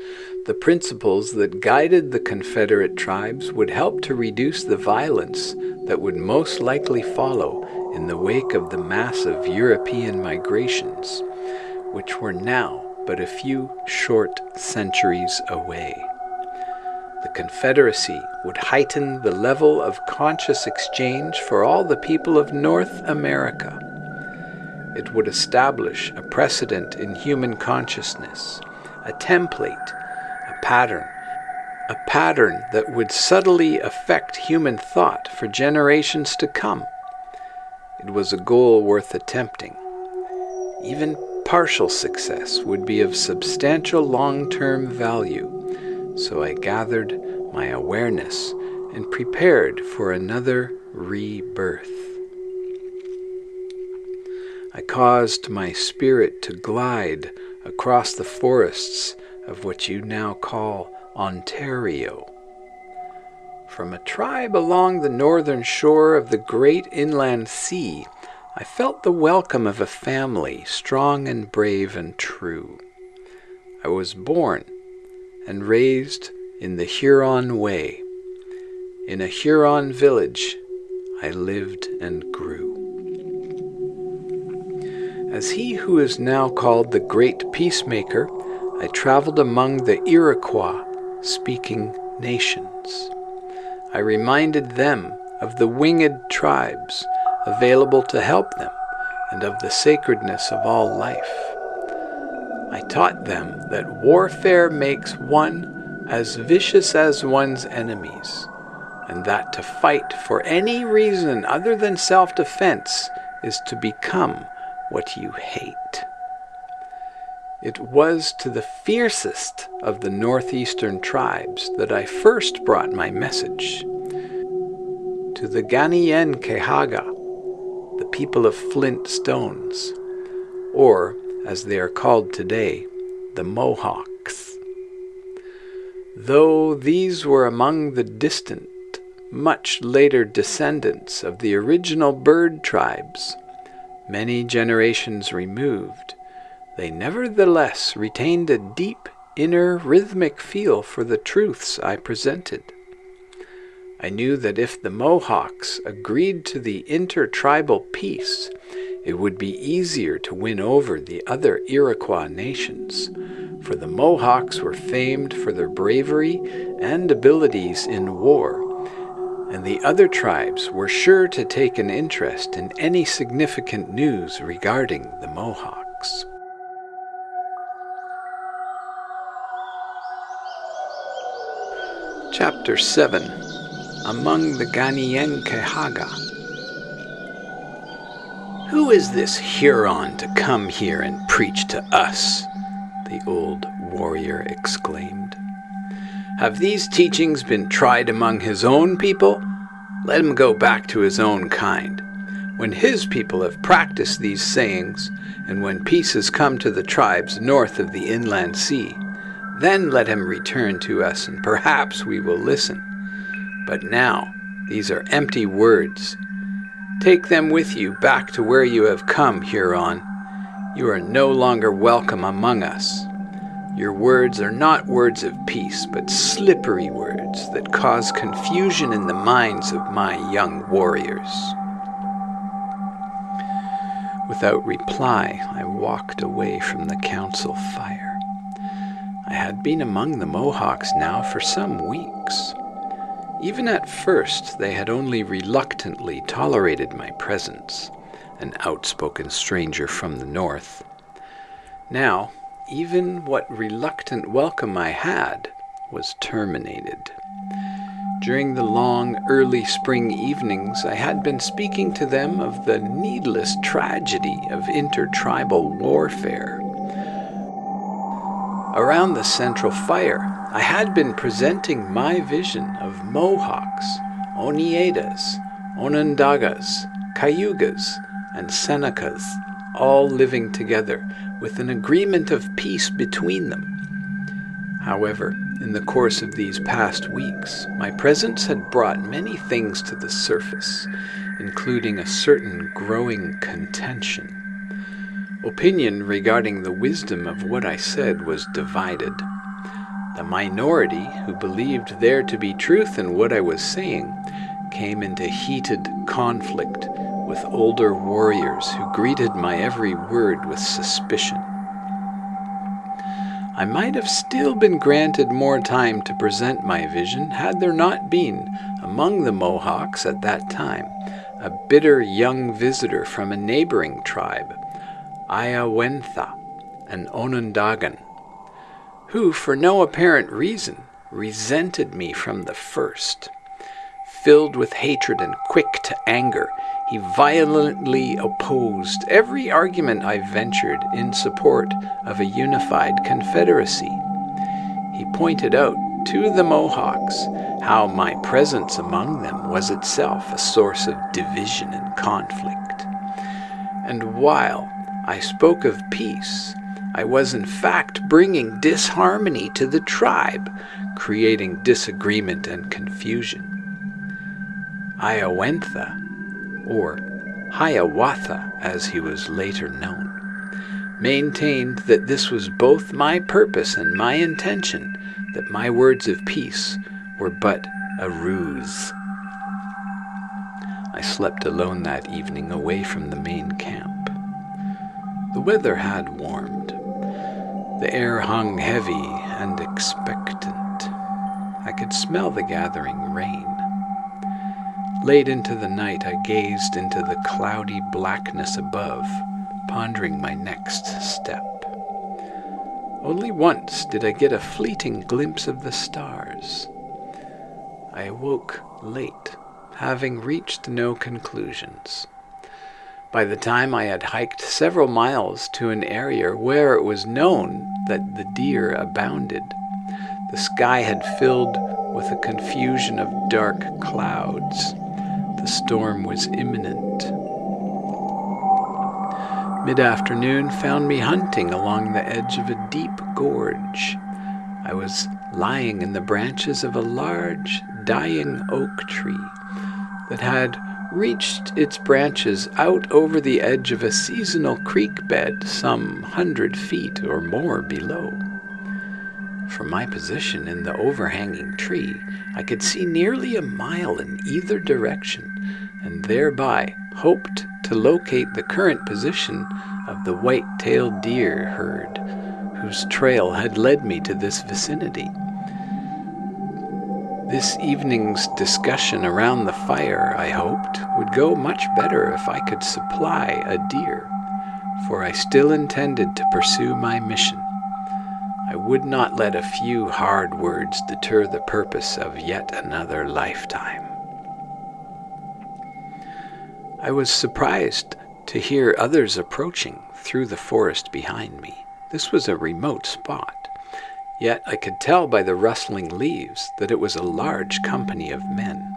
the principles that guided the Confederate tribes would help to reduce the violence that would most likely follow in the wake of the massive European migrations, which were now but a few short centuries away. The Confederacy would heighten the level of conscious exchange for all the people of North America. It would establish a precedent in human consciousness, a template, a pattern that would subtly affect human thought for generations to come. It was a goal worth attempting. Even partial success would be of substantial long-term value, so I gathered my awareness and prepared for another rebirth. I caused my spirit to glide across the forests of what you now call Ontario. From a tribe along the northern shore of the great inland sea, I felt the welcome of a family strong and brave and true. I was born and raised in the Huron way. In a Huron village, I lived and grew. As he who is now called the Great Peacemaker, I traveled among the Iroquois-speaking nations. I reminded them of the winged tribes available to help them and of the sacredness of all life. I taught them that warfare makes one as vicious as one's enemies, and that to fight for any reason other than self-defense is to become what you hate. It was to the fiercest of the northeastern tribes that I first brought my message. To the Ganienkehaga, the people of flint stones, or, as they are called today, the Mohawks. Though these were among the distant, much later descendants of the original bird tribes, many generations removed, they nevertheless retained a deep inner rhythmic feel for the truths I presented. I knew that if the Mohawks agreed to the intertribal peace, it would be easier to win over the other Iroquois nations, for the Mohawks were famed for their bravery and abilities in war, and the other tribes were sure to take an interest in any significant news regarding the Mohawks. Chapter 7. Among the Ganienkehaga. Who is this Huron to come here and preach to us? The old warrior exclaimed. Have these teachings been tried among his own people? Let him go back to his own kind. When his people have practiced these sayings, and when peace has come to the tribes north of the inland sea, then let him return to us, and perhaps we will listen. But now, these are empty words. Take them with you back to where you have come, Huron. You are no longer welcome among us. Your words are not words of peace, but slippery words that cause confusion in the minds of my young warriors." Without reply, I walked away from the council fire. I had been among the Mohawks now for some weeks. Even at first, they had only reluctantly tolerated my presence, an outspoken stranger from the north. Now, even what reluctant welcome I had was terminated. During the long, early spring evenings, I had been speaking to them of the needless tragedy of intertribal warfare. Around the central fire, I had been presenting my vision of Mohawks, Oniedas, Onondagas, Cayugas, and Senecas all living together with an agreement of peace between them. However, in the course of these past weeks, my presence had brought many things to the surface, including a certain growing contention. Opinion regarding the wisdom of what I said was divided. The minority, who believed there to be truth in what I was saying, came into heated conflict with older warriors who greeted my every word with suspicion. I might have still been granted more time to present my vision had there not been, among the Mohawks at that time, a bitter young visitor from a neighboring tribe, Hiawatha, an Onondagan, who, for no apparent reason, resented me from the first. Filled with hatred and quick to anger, he violently opposed every argument I ventured in support of a unified Confederacy. He pointed out to the Mohawks how my presence among them was itself a source of division and conflict. And while I spoke of peace, I was in fact bringing disharmony to the tribe, creating disagreement and confusion. Hiawatha, or Hiawatha as he was later known, maintained that this was both my purpose and my intention, that my words of peace were but a ruse. I slept alone that evening away from the main camp. The weather had warmed. The air hung heavy and expectant. I could smell the gathering rain. Late into the night, I gazed into the cloudy blackness above, pondering my next step. Only once did I get a fleeting glimpse of the stars. I awoke late, having reached no conclusions. By the time I had hiked several miles to an area where it was known that the deer abounded, the sky had filled with a confusion of dark clouds. The storm was imminent. Mid-afternoon found me hunting along the edge of a deep gorge. I was lying in the branches of a large, dying oak tree that had reached its branches out over the edge of a seasonal creek bed some 100 feet or more below. From my position in the overhanging tree, I could see nearly a mile in either direction, and thereby hoped to locate the current position of the white-tailed deer herd, whose trail had led me to this vicinity. This evening's discussion around the fire, I hoped, would go much better if I could supply a deer, for I still intended to pursue my mission. I would not let a few hard words deter the purpose of yet another lifetime. I was surprised to hear others approaching through the forest behind me. This was a remote spot, yet I could tell by the rustling leaves that it was a large company of men.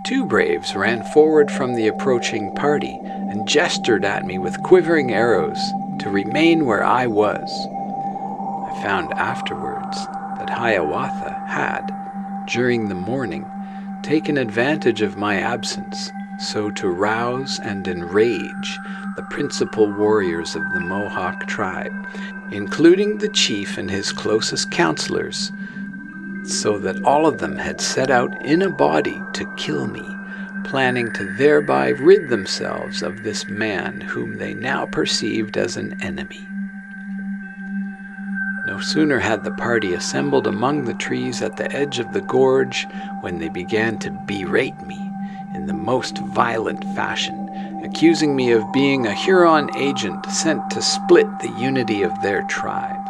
2 braves ran forward from the approaching party and gestured at me with quivering arrows to remain where I was. I found afterwards that Hiawatha had, during the morning, taken advantage of my absence, so to rouse and enrage the principal warriors of the Mohawk tribe, including the chief and his closest counselors, so that all of them had set out in a body to kill me, planning to thereby rid themselves of this man whom they now perceived as an enemy. No sooner had the party assembled among the trees at the edge of the gorge when they began to berate me in the most violent fashion, accusing me of being a Huron agent sent to split the unity of their tribe.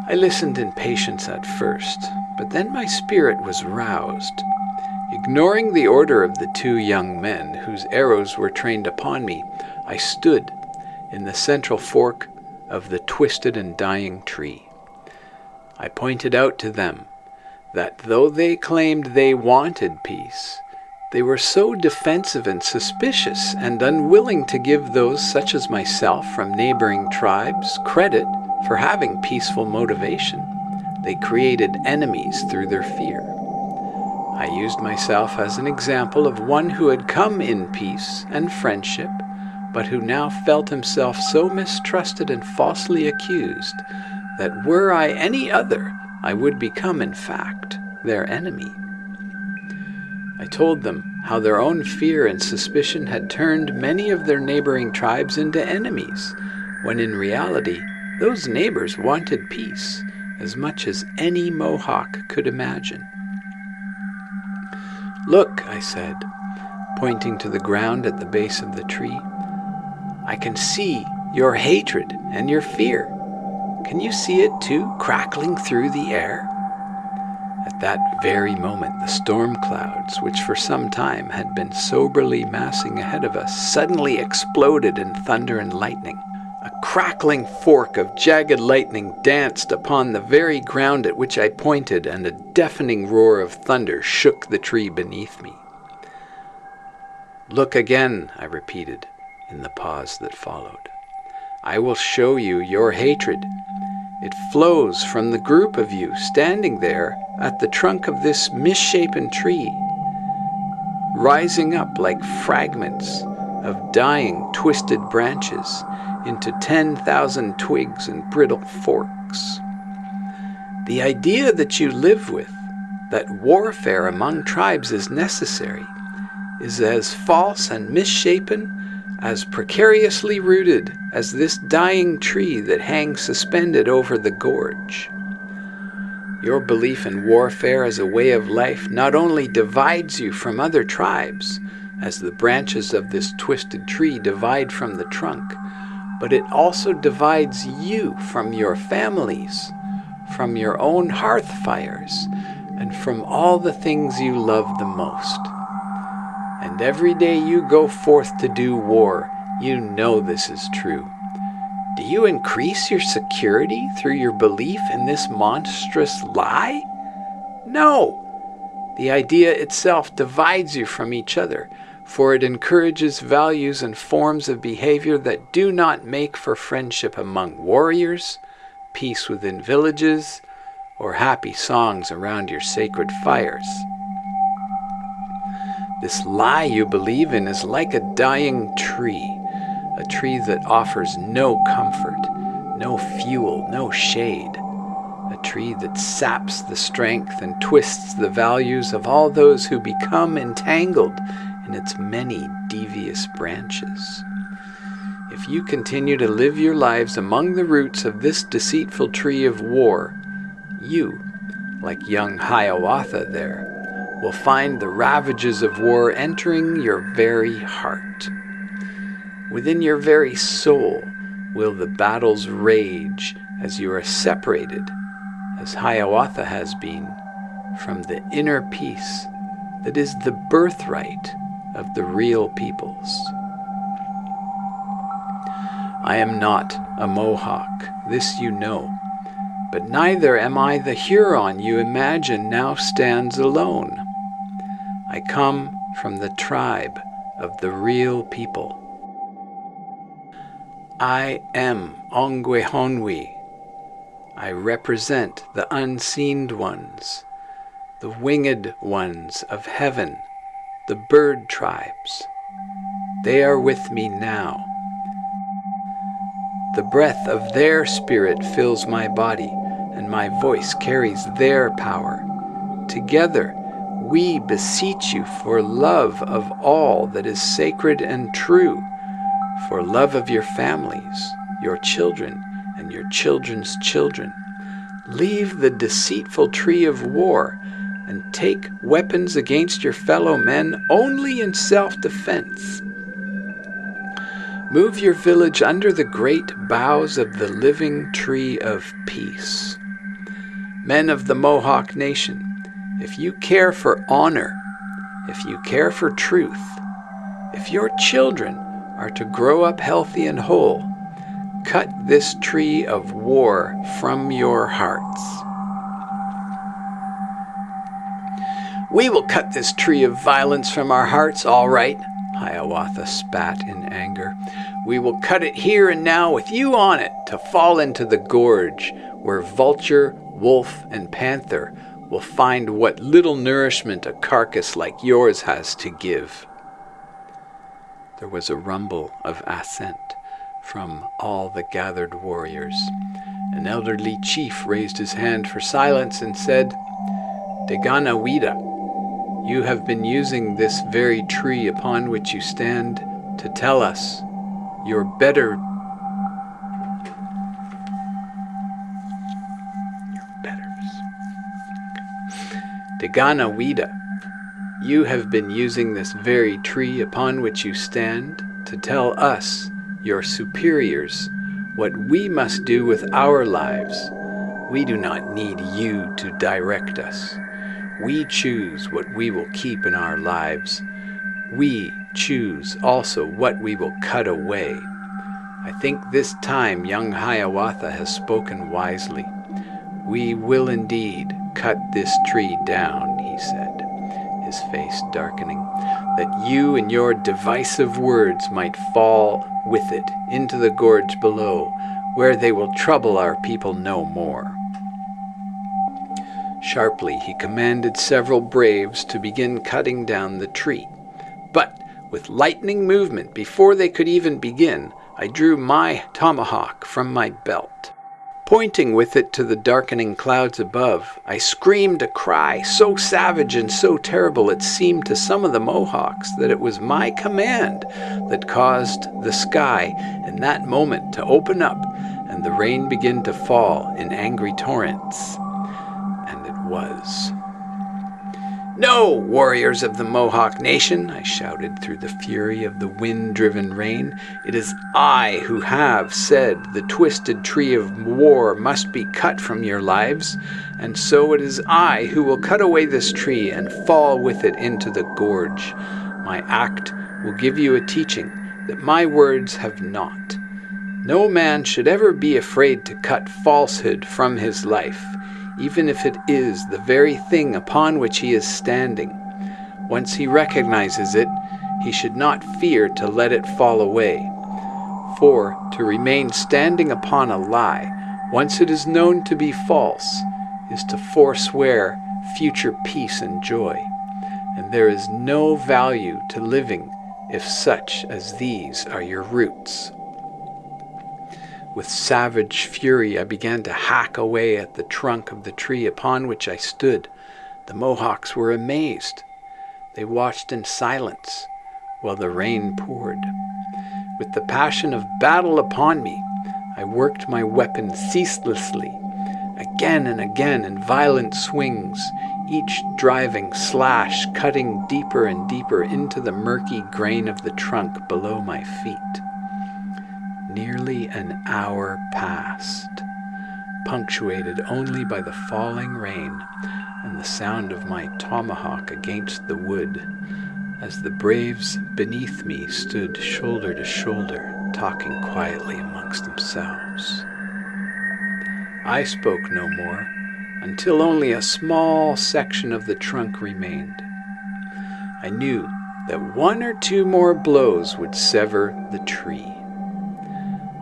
I listened in patience at first, but then my spirit was roused. Ignoring the order of the two young men whose arrows were trained upon me, I stood in the central fork of the twisted and dying tree. I pointed out to them that though they claimed they wanted peace, they were so defensive and suspicious and unwilling to give those such as myself from neighboring tribes credit for having peaceful motivation. They created enemies through their fear. I used myself as an example of one who had come in peace and friendship, but who now felt himself so mistrusted and falsely accused that were I any other, I would become, in fact, their enemy. I told them how their own fear and suspicion had turned many of their neighboring tribes into enemies, when in reality those neighbors wanted peace as much as any Mohawk could imagine. "Look," I said, pointing to the ground at the base of the tree. "I can see your hatred and your fear. Can you see it too, crackling through the air?" At that very moment, the storm clouds, which for some time had been soberly massing ahead of us, suddenly exploded in thunder and lightning. A crackling fork of jagged lightning danced upon the very ground at which I pointed, and a deafening roar of thunder shook the tree beneath me. "Look again," I repeated in the pause that followed. "I will show you your hatred. It flows from the group of you standing there at the trunk of this misshapen tree, rising up like fragments of dying, twisted branches into 10,000 twigs and brittle forks. The idea that you live with, that warfare among tribes is necessary, is as false and misshapen, as precariously rooted as this dying tree that hangs suspended over the gorge. Your belief in warfare as a way of life not only divides you from other tribes, as the branches of this twisted tree divide from the trunk, but it also divides you from your families, from your own hearth fires, and from all the things you love the most. And every day you go forth to do war, you know this is true. Do you increase your security through your belief in this monstrous lie? No! The idea itself divides you from each other, for it encourages values and forms of behavior that do not make for friendship among warriors, peace within villages, or happy songs around your sacred fires. This lie you believe in is like a dying tree, a tree that offers no comfort, no fuel, no shade, a tree that saps the strength and twists the values of all those who become entangled in its many devious branches. If you continue to live your lives among the roots of this deceitful tree of war, you, like young Hiawatha there, will find the ravages of war entering your very heart. Within your very soul will the battles rage as you are separated, as Hiawatha has been, from the inner peace that is the birthright of the real peoples. I am not a Mohawk, this you know, but neither am I the Huron you imagine now stands alone. I come from the tribe of the real people. I am Ongwehonwe. I represent the unseen ones, the winged ones of heaven the bird tribes. They are with me now. The breath of their spirit fills my body, and my voice carries their power. Together, we beseech you for love of all that is sacred and true, for love of your families, your children, and your children's children. Leave the deceitful tree of war, and take weapons against your fellow men only in self-defense. Move your village under the great boughs of the living tree of peace. Men of the Mohawk Nation, if you care for honor, if you care for truth, if your children are to grow up healthy and whole, cut this tree of war from your hearts. We will cut this tree of violence from our hearts, all right, Hiawatha spat in anger. We will cut it here and now with you on it to fall into the gorge where vulture, wolf, and panther will find what little nourishment a carcass like yours has to give. There was a rumble of assent from all the gathered warriors. An elderly chief raised his hand for silence and said, Deganawida, you have been using this very tree upon which you stand to tell us your betters. Deganawida, you have been using this very tree upon which you stand to tell us, your superiors, what we must do with our lives. We do not need you to direct us. We choose what we will keep in our lives. We choose also what we will cut away. I think this time young Hiawatha has spoken wisely. We will indeed cut this tree down, he said, his face darkening, that you and your divisive words might fall with it into the gorge below, where they will trouble our people no more. Sharply he commanded several braves to begin cutting down the tree. But with lightning movement, before they could even begin, I drew my tomahawk from my belt. Pointing with it to the darkening clouds above, I screamed a cry so savage and so terrible it seemed to some of the Mohawks that it was my command that caused the sky in that moment to open up and the rain begin to fall in angry torrents. And it was. No, warriors of the Mohawk Nation, I shouted through the fury of the wind-driven rain. It is I who have said the twisted tree of war must be cut from your lives, and so it is I who will cut away this tree and fall with it into the gorge. My act will give you a teaching that my words have not. No man should ever be afraid to cut falsehood from his life, even if it is the very thing upon which he is standing. Once he recognizes it, he should not fear to let it fall away. For to remain standing upon a lie, once it is known to be false, is to forswear future peace and joy. And there is no value to living if such as these are your roots. With savage fury I began to hack away at the trunk of the tree upon which I stood. The Mohawks were amazed. They watched in silence while the rain poured. With the passion of battle upon me, I worked my weapon ceaselessly, again and again in violent swings, each driving slash cutting deeper and deeper into the murky grain of the trunk below my feet. Nearly an hour passed, punctuated only by the falling rain and the sound of my tomahawk against the wood, as the braves beneath me stood shoulder to shoulder, talking quietly amongst themselves. I spoke no more, until only a small section of the trunk remained. I knew that one or two more blows would sever the tree.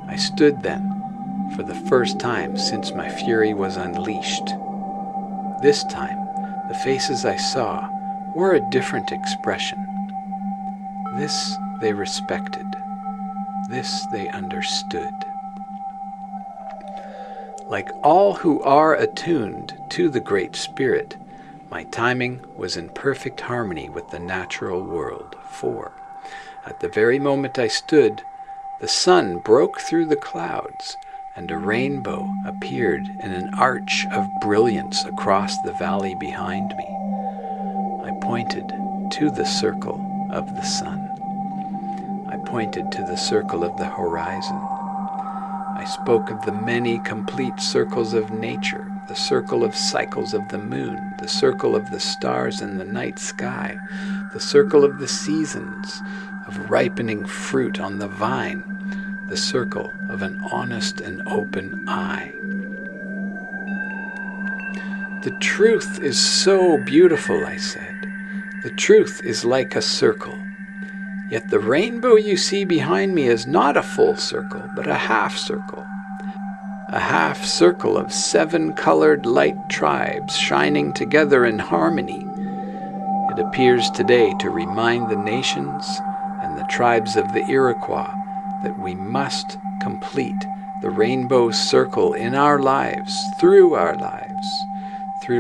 I stood then, for the first time since my fury was unleashed. This time, the faces I saw wore a different expression. This they respected. This they understood. Like all who are attuned to the Great Spirit, my timing was in perfect harmony with the natural world, for at the very moment I stood, the sun broke through the clouds, and a rainbow appeared in an arch of brilliance across the valley behind me. I pointed to the circle of the sun. I pointed to the circle of the horizon. I spoke of the many complete circles of nature, the circle of cycles of the moon, the circle of the stars in the night sky, the circle of the seasons, of ripening fruit on the vine, the circle of an honest and open eye. The truth is so beautiful, I said. The truth is like a circle. Yet the rainbow you see behind me is not a full circle, but a half circle. A half circle of 7 colored light tribes shining together in harmony. It appears today to remind the nations and the tribes of the Iroquois that we must complete the rainbow circle in our lives, through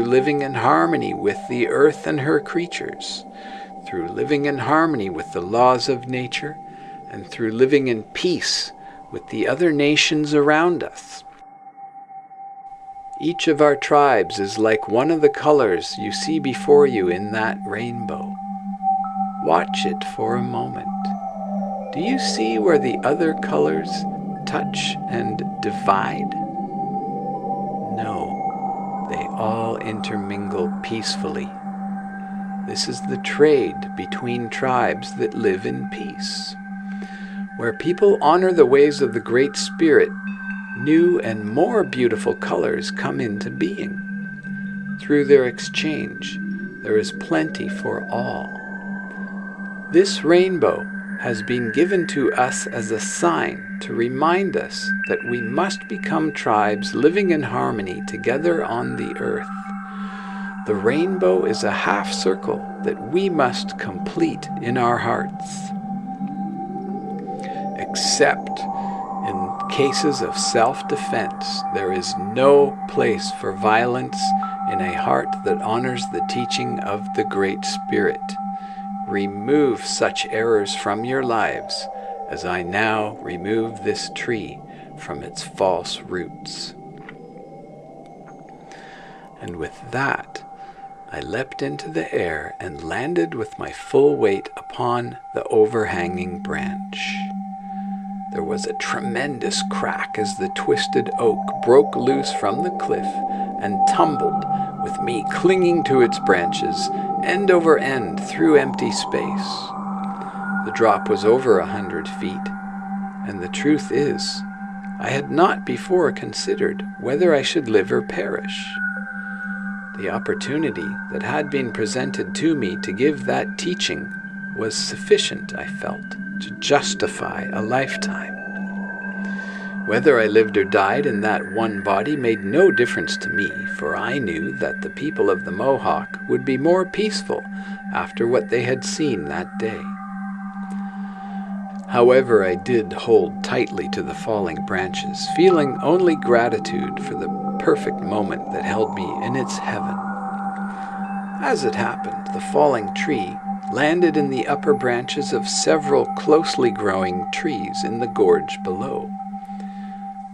living in harmony with the earth and her creatures, through living in harmony with the laws of nature, and through living in peace with the other nations around us. Each of our tribes is like one of the colors you see before you in that rainbow. Watch it for a moment. Do you see where the other colors touch and divide? No, they all intermingle peacefully. This is the trade between tribes that live in peace. Where people honor the ways of the Great Spirit, new and more beautiful colors come into being. Through their exchange, there is plenty for all. This rainbow has been given to us as a sign to remind us that we must become tribes living in harmony together on the earth. The rainbow is a half circle that we must complete in our hearts. Except in cases of self-defense, there is no place for violence in a heart that honors the teaching of the Great Spirit. Remove such errors from your lives, as I now remove this tree from its false roots. And with that, I leapt into the air and landed with my full weight upon the overhanging branch. There was a tremendous crack as the twisted oak broke loose from the cliff and tumbled, with me clinging to its branches, end over end through empty space. The drop was over 100 feet, and the truth is, I had not before considered whether I should live or perish. The opportunity that had been presented to me to give that teaching was sufficient, I felt, to justify a lifetime. Whether I lived or died in that one body made no difference to me, for I knew that the people of the Mohawk would be more peaceful after what they had seen that day. However, I did hold tightly to the falling branches, feeling only gratitude for the perfect moment that held me in its heaven. As it happened, the falling tree landed in the upper branches of several closely growing trees in the gorge below.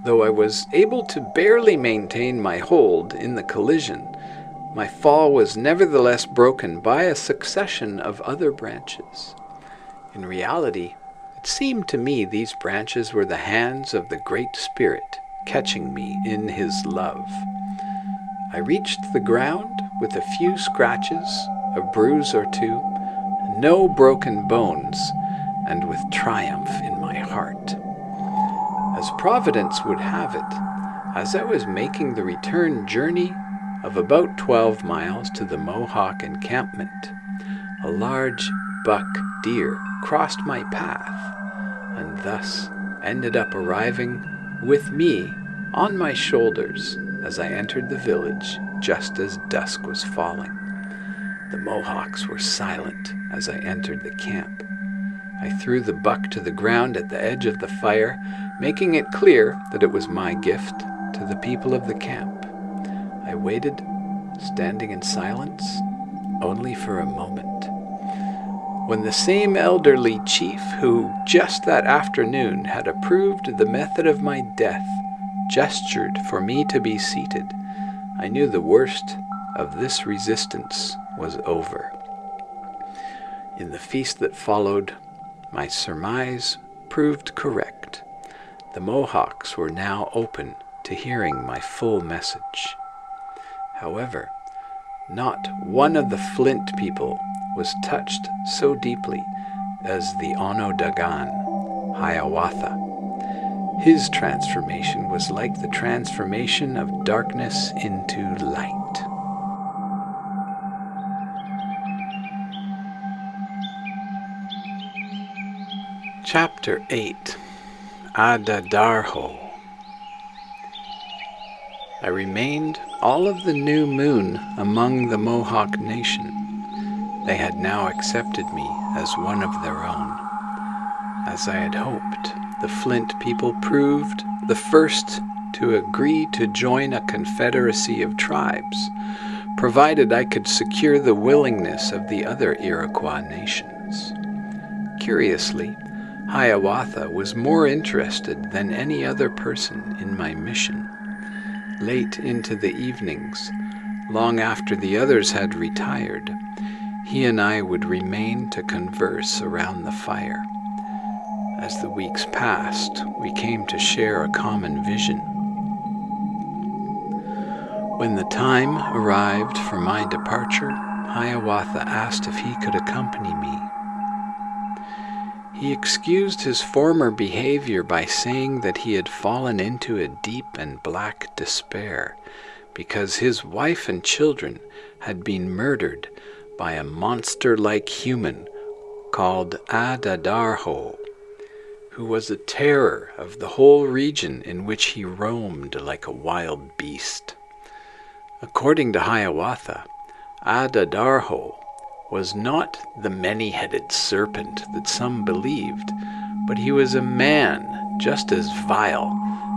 Though I was able to barely maintain my hold in the collision, my fall was nevertheless broken by a succession of other branches. In reality, it seemed to me these branches were the hands of the Great Spirit catching me in His love. I reached the ground with a few scratches, a bruise or two, no broken bones, and with triumph in my heart. As Providence would have it, as I was making the return journey of about 12 miles to the Mohawk encampment, a large buck deer crossed my path, and thus ended up arriving with me on my shoulders as I entered the village just as dusk was falling. The Mohawks were silent as I entered the camp. I threw the buck to the ground at the edge of the fire, making it clear that it was my gift to the people of the camp. I waited, standing in silence, only for a moment, when the same elderly chief who just that afternoon had approved the method of my death gestured for me to be seated. I knew the worst of this resistance was over. In the feast that followed, my surmise proved correct. The Mohawks were now open to hearing my full message. However, not one of the Flint people was touched so deeply as the Onondagan, Hiawatha. His transformation was like the transformation of darkness into light. Chapter 8. Adadarhoh. I remained all of the new moon among the Mohawk nation. They had now accepted me as one of their own. As I had hoped, the Flint people proved the first to agree to join a confederacy of tribes, provided I could secure the willingness of the other Iroquois nations. Curiously, Hiawatha was more interested than any other person in my mission. Late into the evenings, long after the others had retired, he and I would remain to converse around the fire. As the weeks passed, we came to share a common vision. When the time arrived for my departure, Hiawatha asked if he could accompany me. He excused his former behavior by saying that he had fallen into a deep and black despair because his wife and children had been murdered by a monster-like human called Adadarhoh, who was a terror of the whole region in which he roamed like a wild beast. According to Hiawatha, Adadarhoh was not the many-headed serpent that some believed, but he was a man just as vile,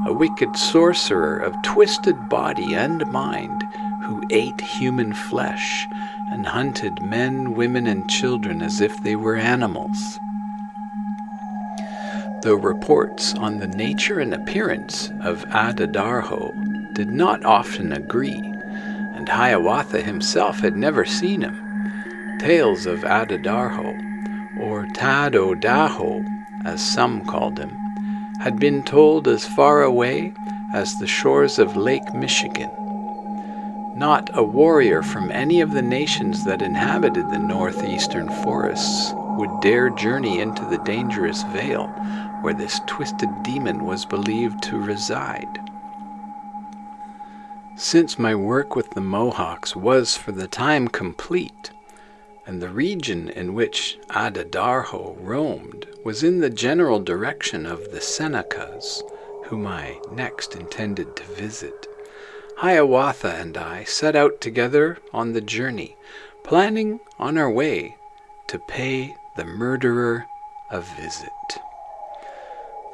a wicked sorcerer of twisted body and mind who ate human flesh and hunted men, women, and children as if they were animals. Though reports on the nature and appearance of Adadarhoh did not often agree, and Hiawatha himself had never seen him, tales of Adadarhoh, or Tadodaho, as some called him, had been told as far away as the shores of Lake Michigan. Not a warrior from any of the nations that inhabited the northeastern forests would dare journey into the dangerous vale where this twisted demon was believed to reside. Since my work with the Mohawks was for the time complete, and the region in which Adadarhoh roamed was in the general direction of the Senecas, whom I next intended to visit, Hiawatha and I set out together on the journey, planning on our way to pay the murderer a visit.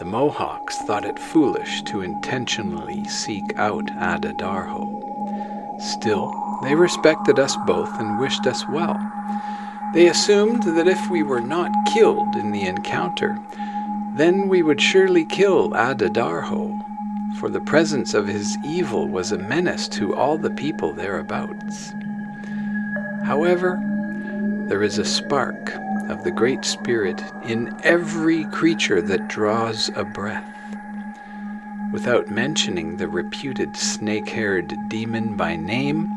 The Mohawks thought it foolish to intentionally seek out Adadarhoh. Still, they respected us both and wished us well. They assumed that if we were not killed in the encounter, then we would surely kill Adadarhoh, for the presence of his evil was a menace to all the people thereabouts. However, there is a spark of the Great Spirit in every creature that draws a breath. Without mentioning the reputed snake-haired demon by name,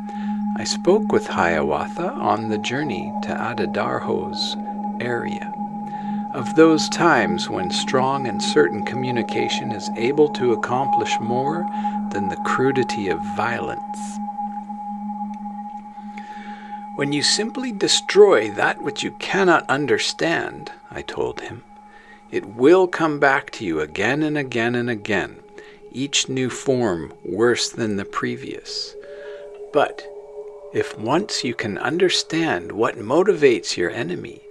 I spoke with Hiawatha on the journey to Adadarhoh's area, of those times when strong and certain communication is able to accomplish more than the crudity of violence. When you simply destroy that which you cannot understand, I told him, it will come back to you again and again and again, each new form worse than the previous. But if once you can understand what motivates your enemy,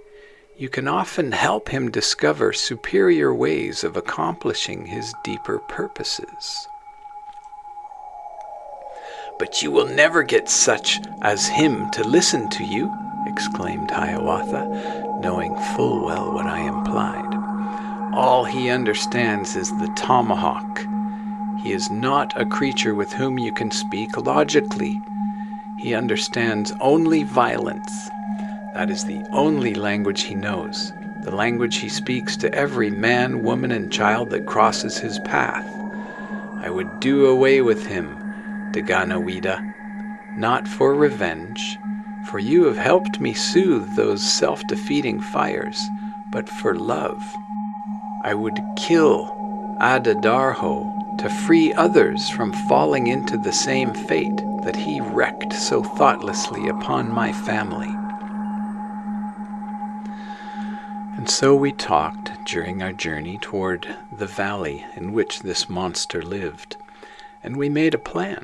you can often help him discover superior ways of accomplishing his deeper purposes. "But you will never get such as him to listen to you," exclaimed Hiawatha, knowing full well what I implied. "All he understands is the tomahawk. He is not a creature with whom you can speak logically. He understands only violence. That is the only language he knows, the language he speaks to every man, woman, and child that crosses his path. I would do away with him, Daganawida, not for revenge, for you have helped me soothe those self-defeating fires, but for love. I would kill Adadarhoh to free others from falling into the same fate that he wreaked so thoughtlessly upon my family." And so we talked during our journey toward the valley in which this monster lived, and we made a plan.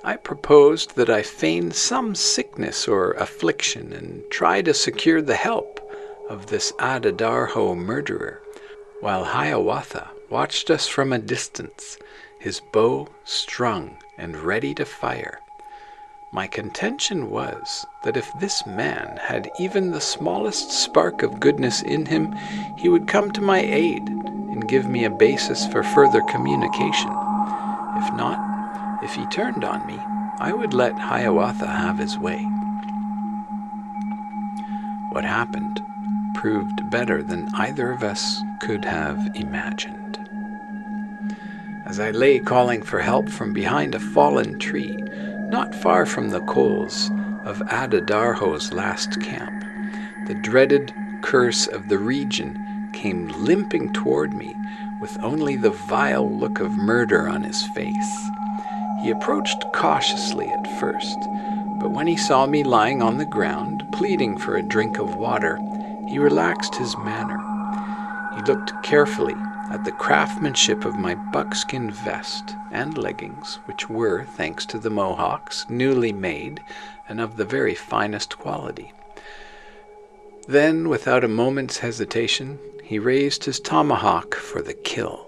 I proposed that I feign some sickness or affliction and try to secure the help of this Adadarhoh murderer, while Hiawatha watched us from a distance, his bow strung and ready to fire. My contention was that if this man had even the smallest spark of goodness in him, he would come to my aid and give me a basis for further communication. If not, if he turned on me, I would let Hiawatha have his way. What happened proved better than either of us could have imagined. As I lay calling for help from behind a fallen tree, not far from the coals of Adadarhoh's last camp, the dreaded curse of the region came limping toward me with only the vile look of murder on his face. He approached cautiously at first, but when he saw me lying on the ground, pleading for a drink of water, he relaxed his manner. He looked carefully at the craftsmanship of my buckskin vest and leggings, which were, thanks to the Mohawks, newly made and of the very finest quality. Then, without a moment's hesitation, he raised his tomahawk for the kill.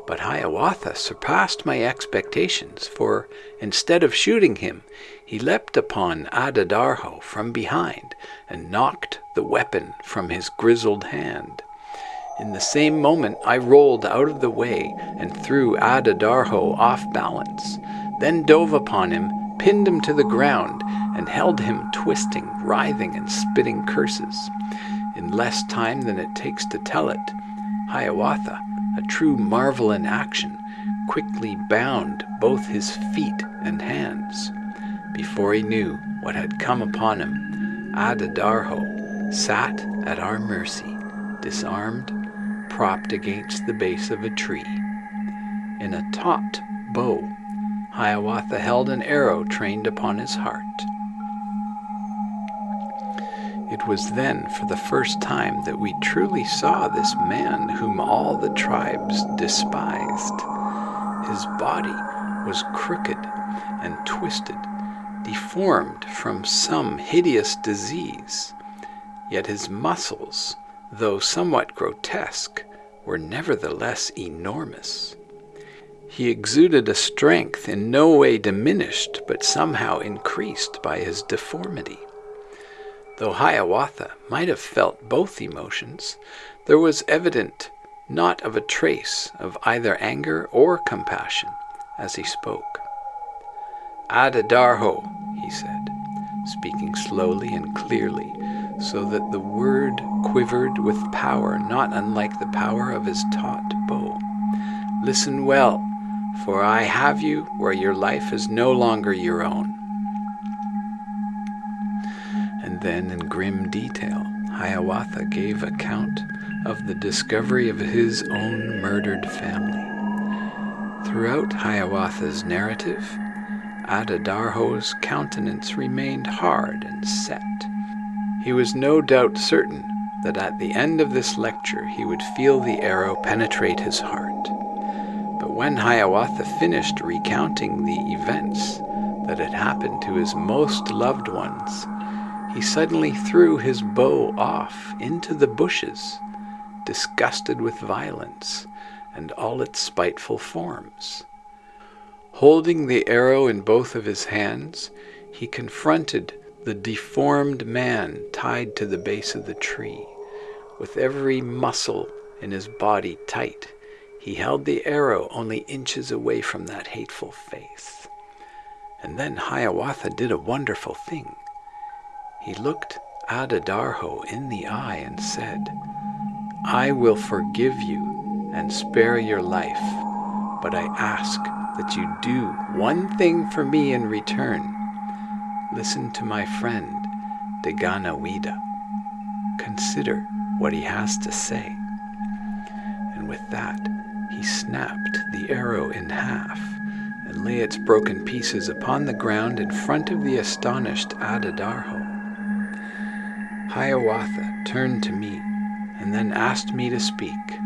But Hiawatha surpassed my expectations, for instead of shooting him, he leapt upon Adadarhoh from behind and knocked the weapon from his grizzled hand. In the same moment I rolled out of the way and threw Adadarhoh off balance, then dove upon him, pinned him to the ground, and held him twisting, writhing, and spitting curses. In less time than it takes to tell it, Hiawatha, a true marvel in action, quickly bound both his feet and hands. Before he knew what had come upon him, Adadarhoh sat at our mercy, disarmed, propped against the base of a tree. In a taut bow, Hiawatha held an arrow trained upon his heart. It was then for the first time that we truly saw this man whom all the tribes despised. His body was crooked and twisted, deformed from some hideous disease, yet his muscles, though somewhat grotesque, were nevertheless enormous. He exuded a strength in no way diminished, but somehow increased by his deformity. Though Hiawatha might have felt both emotions, there was evident not of a trace of either anger or compassion as he spoke. "Adadarhoh," he said, speaking slowly and clearly, so that the word quivered with power not unlike the power of his taut bow. "Listen well, for I have you where your life is no longer your own." And then in grim detail, Hiawatha gave account of the discovery of his own murdered family. Throughout Hiawatha's narrative, Adadarhoh's countenance remained hard and set. He was no doubt certain that at the end of this lecture he would feel the arrow penetrate his heart. But when Hiawatha finished recounting the events that had happened to his most loved ones, he suddenly threw his bow off into the bushes, disgusted with violence and all its spiteful forms. Holding the arrow in both of his hands, he confronted the deformed man tied to the base of the tree. With every muscle in his body tight, he held the arrow only inches away from that hateful face. And then Hiawatha did a wonderful thing. He looked Adadarhoh in the eye and said, "I will forgive you and spare your life, but I ask that you do one thing for me in return. Listen to my friend, Ganienkehaga. Consider what he has to say." And with that, he snapped the arrow in half and lay its broken pieces upon the ground in front of the astonished Adadarhoh. Hiawatha turned to me and then asked me to speak.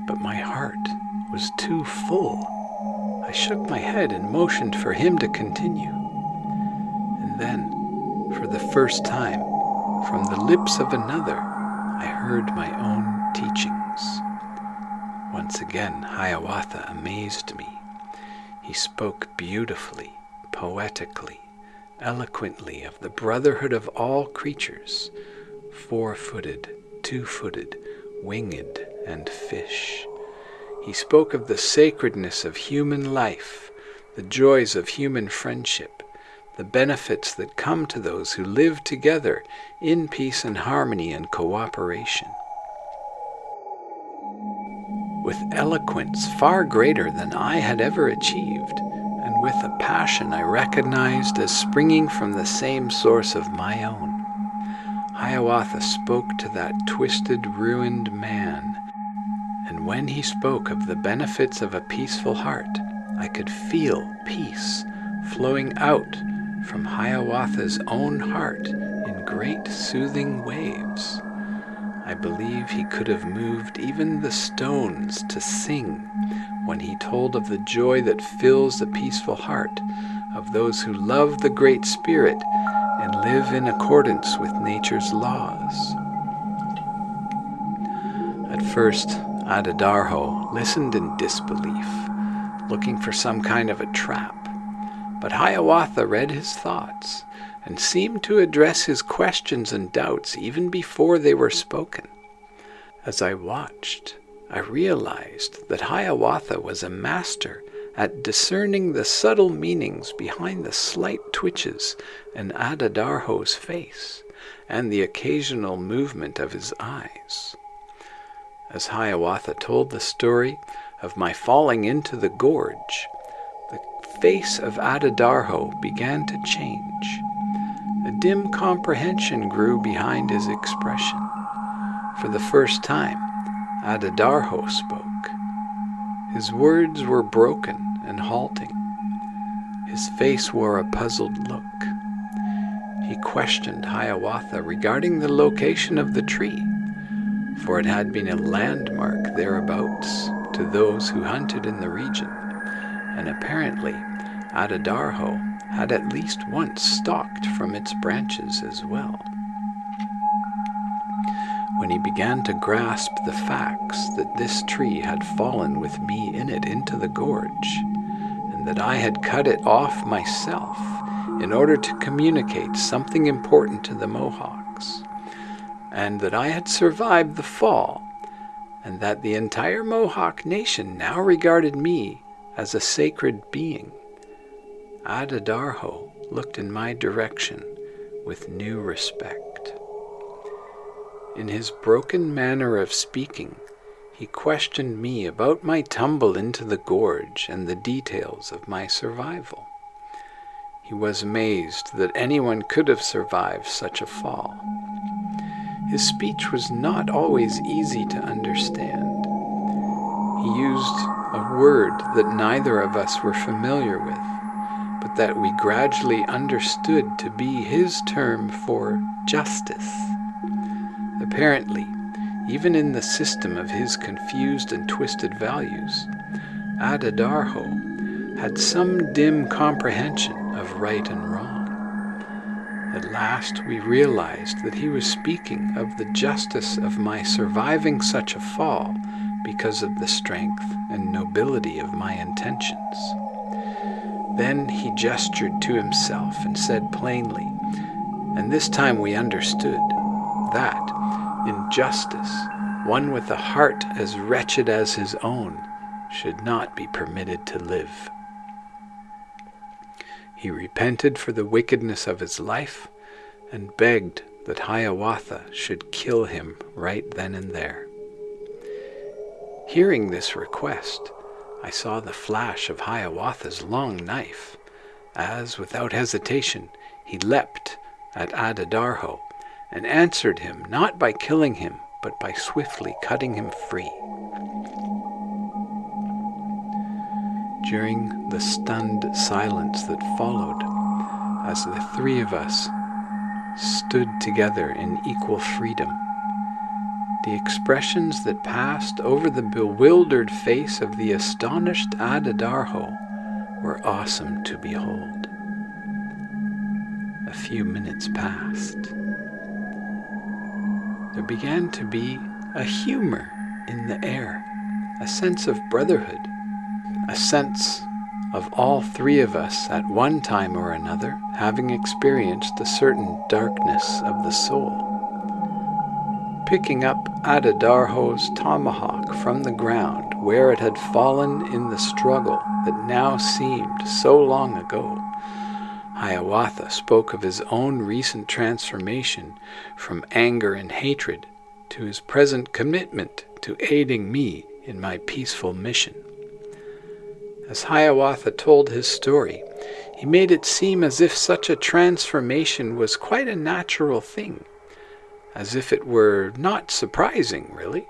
But my heart was too full. I shook my head and motioned for him to continue. And then, for the first time, from the lips of another, I heard my own teachings. Once again, Hiawatha amazed me. He spoke beautifully, poetically, eloquently of the brotherhood of all creatures, 4-footed, 2-footed, winged, and fish. He spoke of the sacredness of human life, the joys of human friendship, the benefits that come to those who live together in peace and harmony and cooperation. With eloquence far greater than I had ever achieved, and with a passion I recognized as springing from the same source of my own, Hiawatha spoke to that twisted, ruined man. And when he spoke of the benefits of a peaceful heart, I could feel peace flowing out from Hiawatha's own heart in great soothing waves. I believe he could have moved even the stones to sing when he told of the joy that fills the peaceful heart of those who love the Great Spirit and live in accordance with nature's laws. At first, Adadarhoh listened in disbelief, looking for some kind of a trap. But Hiawatha read his thoughts and seemed to address his questions and doubts even before they were spoken. As I watched, I realized that Hiawatha was a master at discerning the subtle meanings behind the slight twitches in Adadarhoh's face and the occasional movement of his eyes. As Hiawatha told the story of my falling into the gorge, the face of Adadarhoh began to change. A dim comprehension grew behind his expression. For the first time, Adadarhoh spoke. His words were broken and halting. His face wore a puzzled look. He questioned Hiawatha regarding the location of the tree, for it had been a landmark thereabouts to those who hunted in the region, and apparently Adadarhoh had at least once stalked from its branches as well. When he began to grasp the facts that this tree had fallen with me in it into the gorge, and that I had cut it off myself in order to communicate something important to the Mohawks, and that I had survived the fall, and that the entire Mohawk nation now regarded me as a sacred being, Adadarhoh looked in my direction with new respect. In his broken manner of speaking, he questioned me about my tumble into the gorge and the details of my survival. He was amazed that anyone could have survived such a fall. His speech was not always easy to understand. He used a word that neither of us were familiar with, but that we gradually understood to be his term for justice. Apparently, even in the system of his confused and twisted values, Adadarhoh had some dim comprehension of right and wrong. last we realized that he was speaking of the justice of my surviving such a fall because of the strength and nobility of my intentions. Then he gestured to himself and said plainly, and this time we understood, that, in justice, one with a heart as wretched as his own should not be permitted to live. He repented for the wickedness of his life and begged that Hiawatha should kill him right then and there. Hearing this request, I saw the flash of Hiawatha's long knife, as, without hesitation, he leapt at Adadarhoh and answered him not by killing him, but by swiftly cutting him free. During the stunned silence that followed, as the three of us stood together in equal freedom, the expressions that passed over the bewildered face of the astonished Adadarhoh were awesome to behold. A few minutes passed. There began to be a humor in the air, a sense of brotherhood, a sense of all three of us at one time or another having experienced a certain darkness of the soul. Picking up Adadarhoh's tomahawk from the ground where it had fallen in the struggle that now seemed so long ago, Hiawatha spoke of his own recent transformation from anger and hatred to his present commitment to aiding me in my peaceful mission. As Hiawatha told his story, he made it seem as if such a transformation was quite a natural thing, as if it were not surprising, really,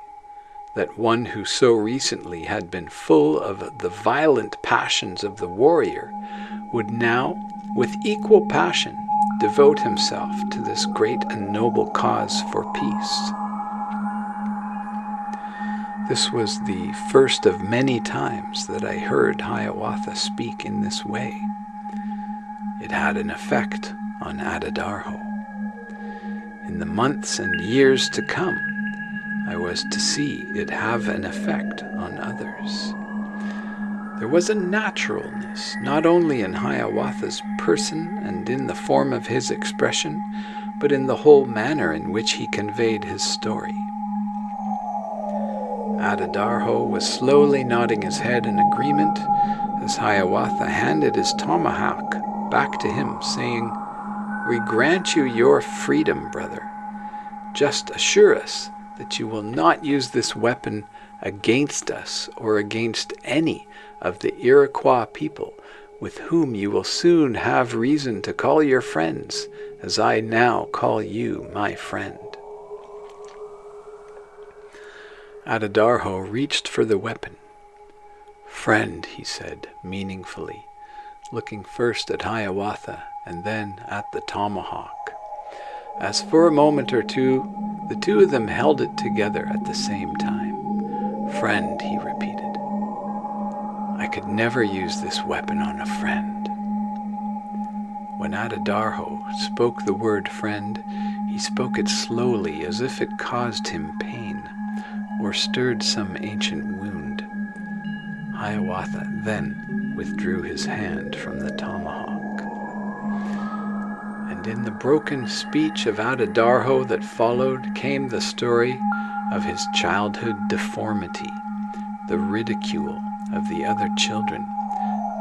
that one who so recently had been full of the violent passions of the warrior would now, with equal passion, devote himself to this great and noble cause for peace. This was the first of many times that I heard Hiawatha speak in this way. It had an effect on Adadarhoh. In the months and years to come, I was to see it have an effect on others. There was a naturalness, not only in Hiawatha's person and in the form of his expression, but in the whole manner in which he conveyed his story. Adadarhoh was slowly nodding his head in agreement as Hiawatha handed his tomahawk back to him, saying, "We grant you your freedom, brother. Just assure us that you will not use this weapon against us or against any of the Iroquois people with whom you will soon have reason to call your friends, as I now call you my friend." Adadarhoh reached for the weapon. "Friend," he said meaningfully, looking first at Hiawatha and then at the tomahawk, as for a moment or two the two of them held it together at the same time. "Friend," he repeated. "I could never use this weapon on a friend." When Adadarhoh spoke the word friend, he spoke it slowly as if it caused him pain or stirred some ancient wound. Hiawatha then withdrew his hand from the tomahawk. And in the broken speech of Adadarhoh that followed came the story of his childhood deformity, the ridicule of the other children,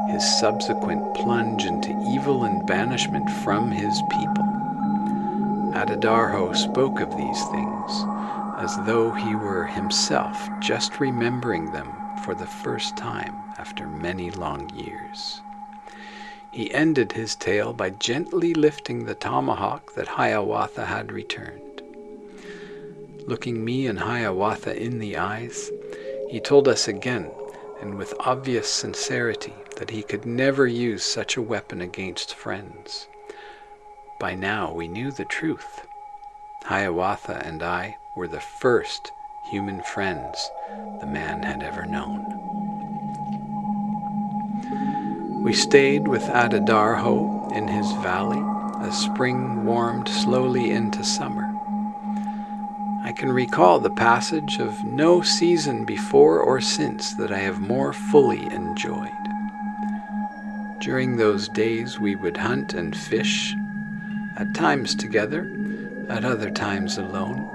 his subsequent plunge into evil and banishment from his people. Adadarhoh spoke of these things as though he were himself just remembering them for the first time after many long years. He ended his tale by gently lifting the tomahawk that Hiawatha had returned. Looking me and Hiawatha in the eyes, he told us again, and with obvious sincerity, that he could never use such a weapon against friends. By now we knew the truth. Hiawatha and I were the first human friends the man had ever known. We stayed with Adadarhoh in his valley as spring warmed slowly into summer. I can recall the passage of no season before or since that I have more fully enjoyed. During those days we would hunt and fish, at times together, at other times alone.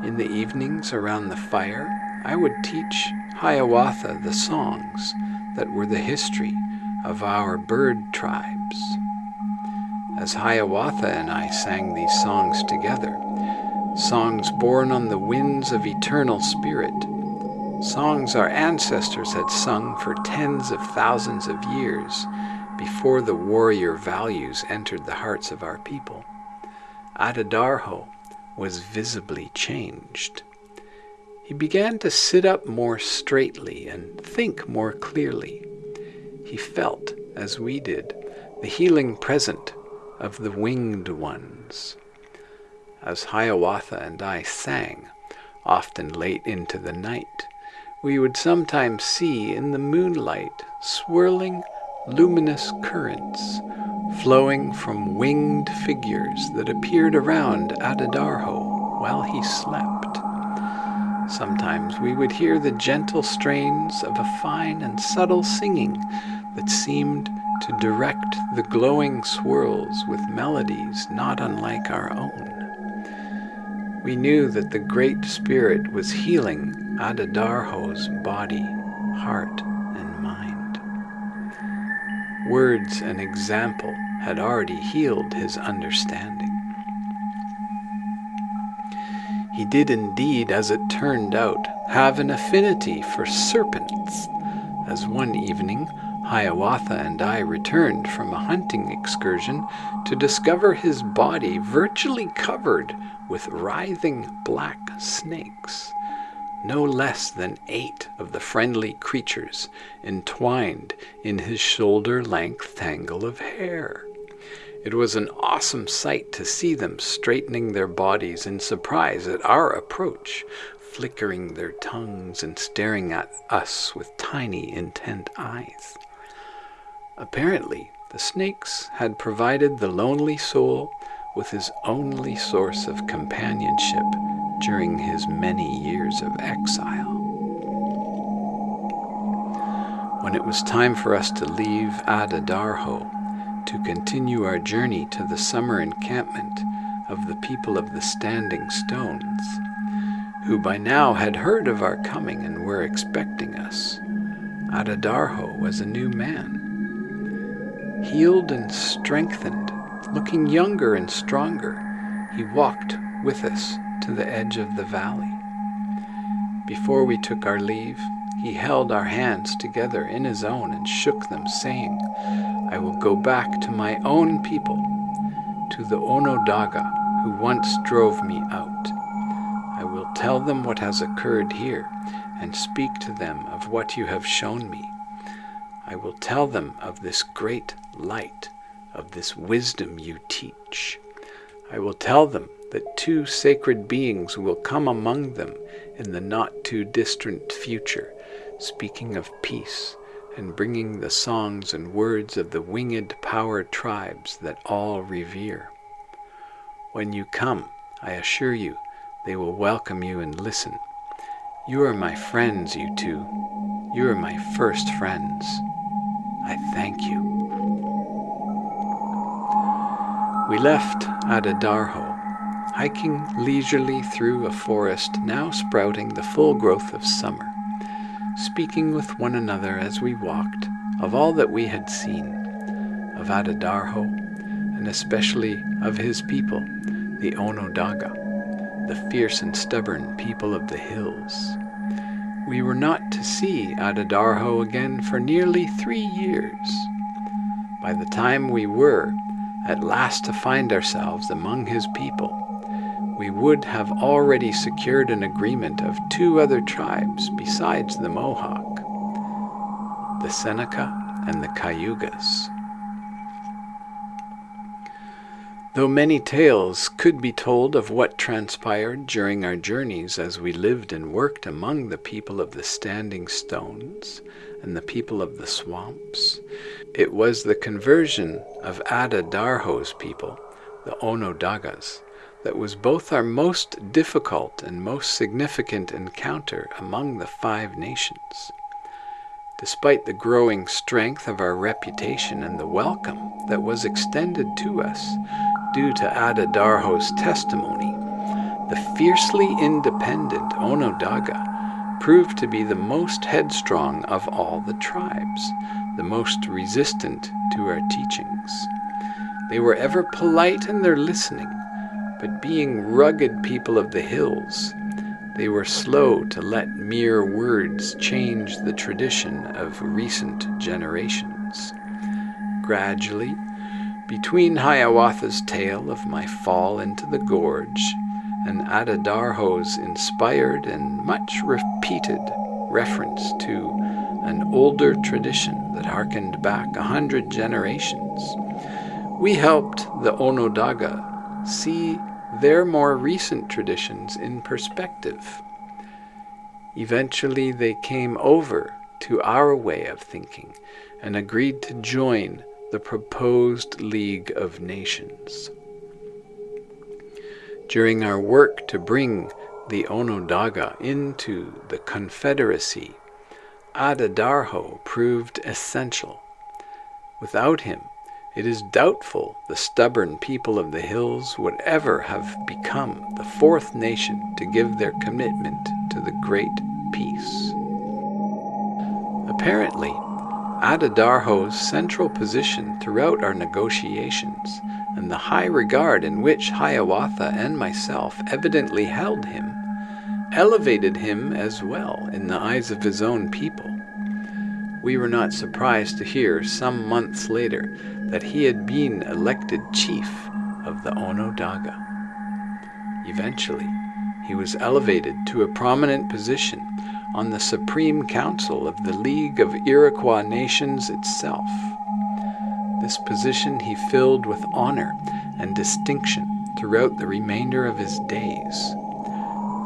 In the evenings around the fire, I would teach Hiawatha the songs that were the history of our bird tribes. As Hiawatha and I sang these songs together, songs born on the winds of eternal spirit, songs our ancestors had sung for tens of thousands of years before the warrior values entered the hearts of our people, Adadarhoh was visibly changed. He began to sit up more straightly and think more clearly. He felt, as we did, the healing presence of the winged ones. As Hiawatha and I sang, often late into the night, we would sometimes see in the moonlight swirling, luminous currents flowing from winged figures that appeared around Adadarhoh while he slept. Sometimes we would hear the gentle strains of a fine and subtle singing that seemed to direct the glowing swirls with melodies not unlike our own. We knew that the Great Spirit was healing Adadarhoh's body, heart, and mind. Words and example had already healed his understanding. He did indeed, as it turned out, have an affinity for serpents, as one evening Hiawatha and I returned from a hunting excursion to discover his body virtually covered with writhing black snakes, no less than 8 of the friendly creatures entwined in his shoulder-length tangle of hair. It was an awesome sight to see them straightening their bodies in surprise at our approach, flickering their tongues and staring at us with tiny, intent eyes. Apparently, the snakes had provided the lonely soul with his only source of companionship during his many years of exile. When it was time for us to leave Adadarhoh to continue our journey to the summer encampment of the people of the Standing Stones, who by now had heard of our coming and were expecting us, Adadarhoh was a new man. Healed and strengthened, looking younger and stronger, he walked with us to the edge of the valley. Before we took our leave, he held our hands together in his own and shook them, saying, "I will go back to my own people, to the Onondaga who once drove me out. I will tell them what has occurred here and speak to them of what you have shown me. I will tell them of this great light, of this wisdom you teach. I will tell them that 2 sacred beings will come among them in the not-too-distant future, speaking of peace and bringing the songs and words of the winged power tribes that all revere. When you come, I assure you, they will welcome you and listen. You are my friends, you 2. You are my first friends. I thank you." We left Adadarhoh, hiking leisurely through a forest now sprouting the full growth of summer, speaking with one another as we walked of all that we had seen, of Adadarhoh, and especially of his people, the Onondaga, the fierce and stubborn people of the hills. We were not to see Adadarhoh again for nearly 3 years. By the time we were at last to find ourselves among his people, we would have already secured an agreement of 2 other tribes besides the Mohawk, the Seneca and the Cayugas. Though many tales could be told of what transpired during our journeys as we lived and worked among the people of the Standing Stones, and the people of the swamps. It was the conversion of Adadarhoh's people, the Onondagas, that was both our most difficult and most significant encounter among the 5 nations. Despite the growing strength of our reputation and the welcome that was extended to us due to Adadarhoh's testimony, the fiercely independent Onondaga proved to be the most headstrong of all the tribes, the most resistant to our teachings. They were ever polite in their listening, but being rugged people of the hills, they were slow to let mere words change the tradition of recent generations. Gradually, between Hiawatha's tale of my fall into the gorge and Adadarhoh's inspired and much repeated reference to an older tradition that harkened back 100 generations, we helped the Onondaga see their more recent traditions in perspective. Eventually they came over to our way of thinking and agreed to join the proposed League of Nations. During our work to bring the Onondaga into the Confederacy, Adadarhoh proved essential. Without him, it is doubtful the stubborn people of the hills would ever have become the 4th nation to give their commitment to the Great Peace. Apparently, Adadarhoh's central position throughout our negotiations and the high regard in which Hiawatha and myself evidently held him, elevated him as well in the eyes of his own people. We were not surprised to hear some months later that he had been elected chief of the Onondaga. Eventually, he was elevated to a prominent position on the Supreme Council of the League of Iroquois Nations itself. This position he filled with honor and distinction throughout the remainder of his days.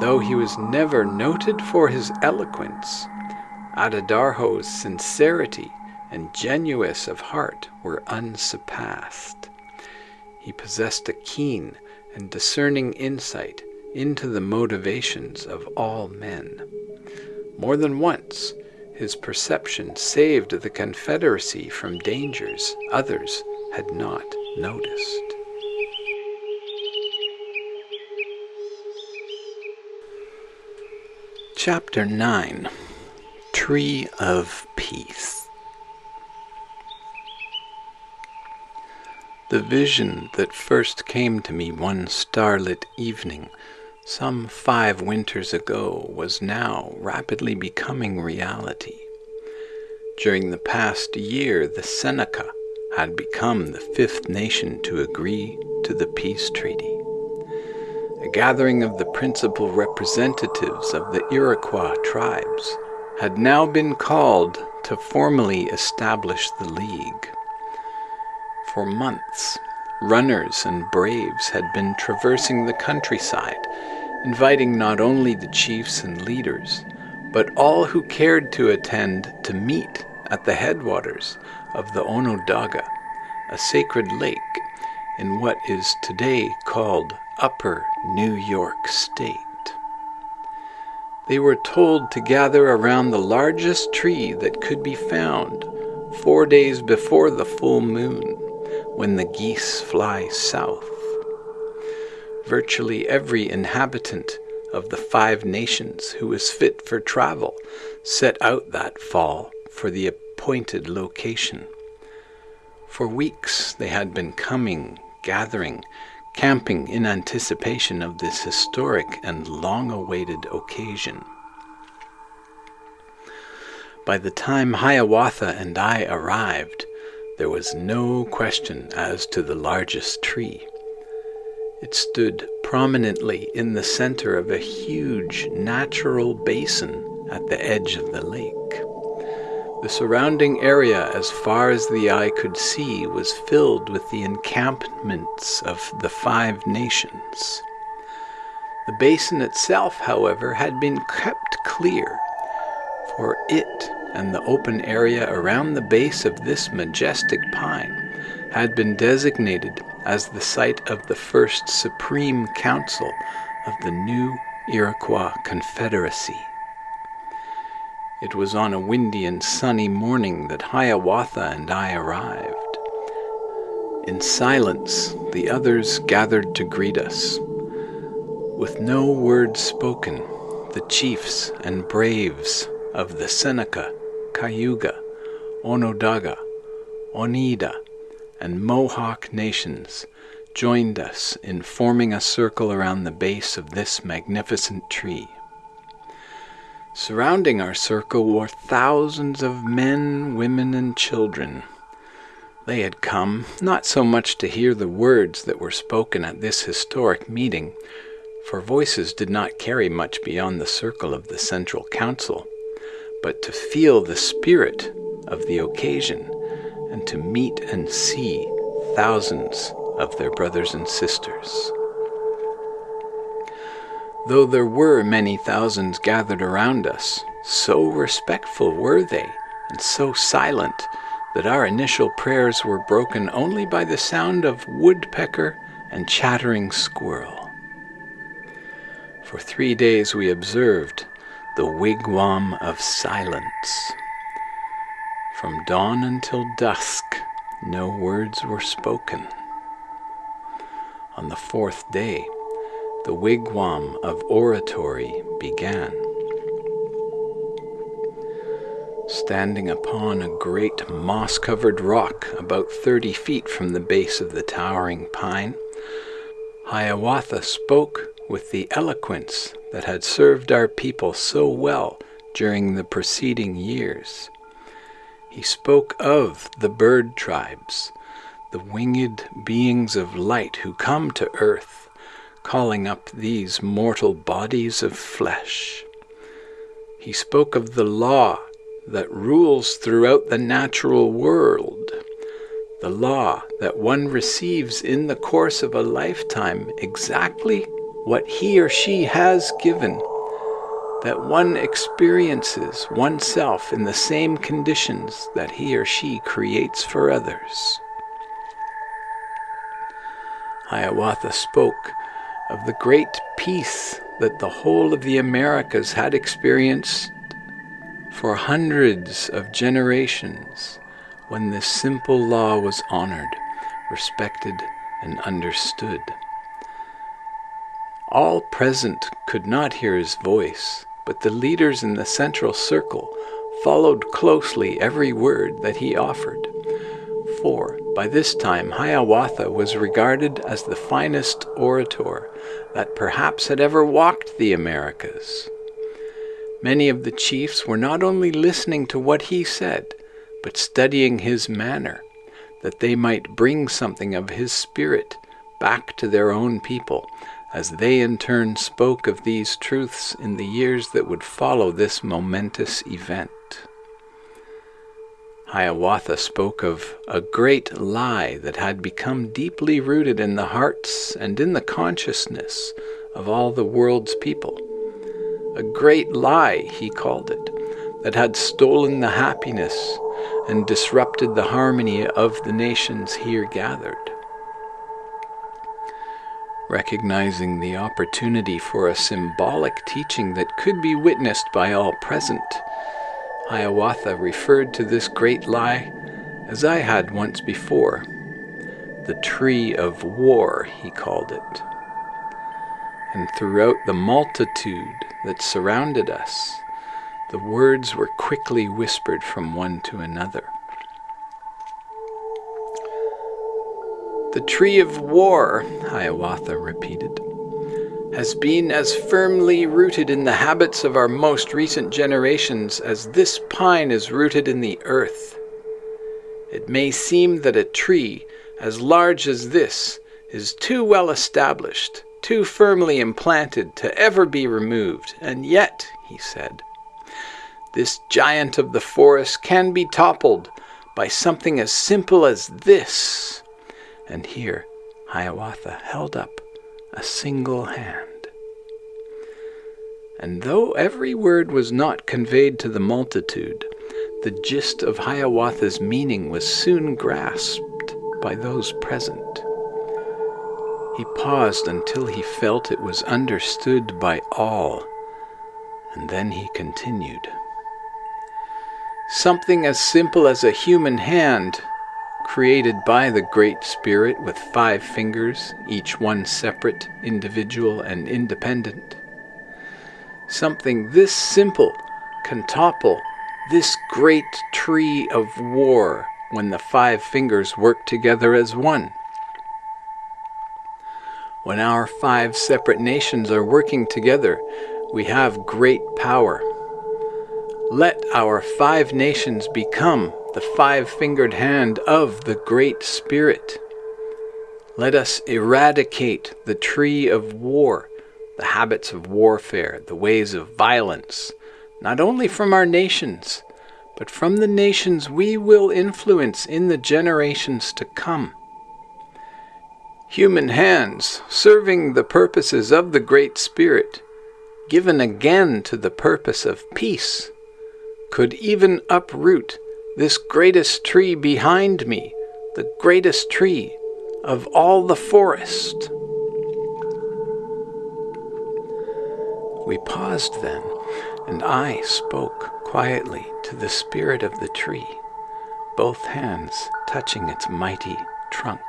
Though he was never noted for his eloquence, Adadarhoh's sincerity and genuineness of heart were unsurpassed. He possessed a keen and discerning insight into the motivations of all men. More than once, his perception saved the Confederacy from dangers others had not noticed. Chapter 9. Tree of Peace. The vision that first came to me one starlit evening some 5 winters ago was now rapidly becoming reality. During the past year, the Seneca had become the 5th nation to agree to the peace treaty. A gathering of the principal representatives of the Iroquois tribes had now been called to formally establish the League. For months, runners and braves had been traversing the countryside, inviting not only the chiefs and leaders, but all who cared to attend to meet at the headwaters of the Onondaga, a sacred lake in what is today called Upper New York State. They were told to gather around the largest tree that could be found 4 days before the full moon, when the geese fly south. Virtually every inhabitant of the 5 nations who was fit for travel set out that fall for the appointed location. For weeks they had been coming, gathering, camping in anticipation of this historic and long-awaited occasion. By the time Hiawatha and I arrived, there was no question as to the largest tree. It stood prominently in the center of a huge natural basin at the edge of the lake. The surrounding area, as far as the eye could see, was filled with the encampments of the 5 nations. The basin itself, however, had been kept clear, for it and the open area around the base of this majestic pine had been designated as the site of the first Supreme Council of the new Iroquois Confederacy. It was on a windy and sunny morning that Hiawatha and I arrived. In silence, the others gathered to greet us. With no word spoken, the chiefs and braves of the Seneca, Cayuga, Onondaga, Oneida, and Mohawk nations joined us in forming a circle around the base of this magnificent tree. Surrounding our circle were thousands of men, women, and children. They had come not so much to hear the words that were spoken at this historic meeting, for voices did not carry much beyond the circle of the Central Council, but to feel the spirit of the occasion and to meet and see thousands of their brothers and sisters. Though there were many thousands gathered around us, so respectful were they and so silent that our initial prayers were broken only by the sound of woodpecker and chattering squirrel. For 3 days we observed the wigwam of silence. From dawn until dusk, no words were spoken. On the 4th day, the wigwam of oratory began. Standing upon a great moss-covered rock about 30 feet from the base of the towering pine, Hiawatha spoke with the eloquence that had served our people so well during the preceding years. He spoke of the bird tribes, the winged beings of light who come to earth, calling up these mortal bodies of flesh. He spoke of the law that rules throughout the natural world, the law that one receives in the course of a lifetime exactly what he or she has given, that one experiences oneself in the same conditions that he or she creates for others. Hiawatha spoke of the great peace that the whole of the Americas had experienced for hundreds of generations when this simple law was honored, respected, and understood. All present could not hear his voice, but the leaders in the central circle followed closely every word that he offered. For by this time Hiawatha was regarded as the finest orator that perhaps had ever walked the Americas. Many of the chiefs were not only listening to what he said, but studying his manner, that they might bring something of his spirit back to their own people, as they in turn spoke of these truths in the years that would follow this momentous event. Hiawatha spoke of a great lie that had become deeply rooted in the hearts and in the consciousness of all the world's people. A great lie, he called it, that had stolen the happiness and disrupted the harmony of the nations here gathered. Recognizing the opportunity for a symbolic teaching that could be witnessed by all present, Hiawatha referred to this great lie as I had once before. The tree of war, he called it. And throughout the multitude that surrounded us, the words were quickly whispered from one to another. The tree of war, Hiawatha repeated, has been as firmly rooted in the habits of our most recent generations as this pine is rooted in the earth. It may seem that a tree as large as this is too well established, too firmly implanted to ever be removed, and yet, he said, this giant of the forest can be toppled by something as simple as this. And here Hiawatha held up a single hand. And though every word was not conveyed to the multitude, the gist of Hiawatha's meaning was soon grasped by those present. He paused until he felt it was understood by all, and then he continued. Something as simple as a human hand, created by the Great Spirit with 5 fingers, each one separate, individual, and independent. Something this simple can topple this great tree of war when the 5 fingers work together as one. When our 5 separate nations are working together, we have great power. Let our 5 nations become the 5-fingered hand of the Great Spirit. Let us eradicate the tree of war, the habits of warfare, the ways of violence, not only from our nations, but from the nations we will influence in the generations to come. Human hands, serving the purposes of the Great Spirit, given again to the purpose of peace, could even uproot this greatest tree behind me, the greatest tree of all the forest. We paused then, and I spoke quietly to the spirit of the tree, both hands touching its mighty trunk,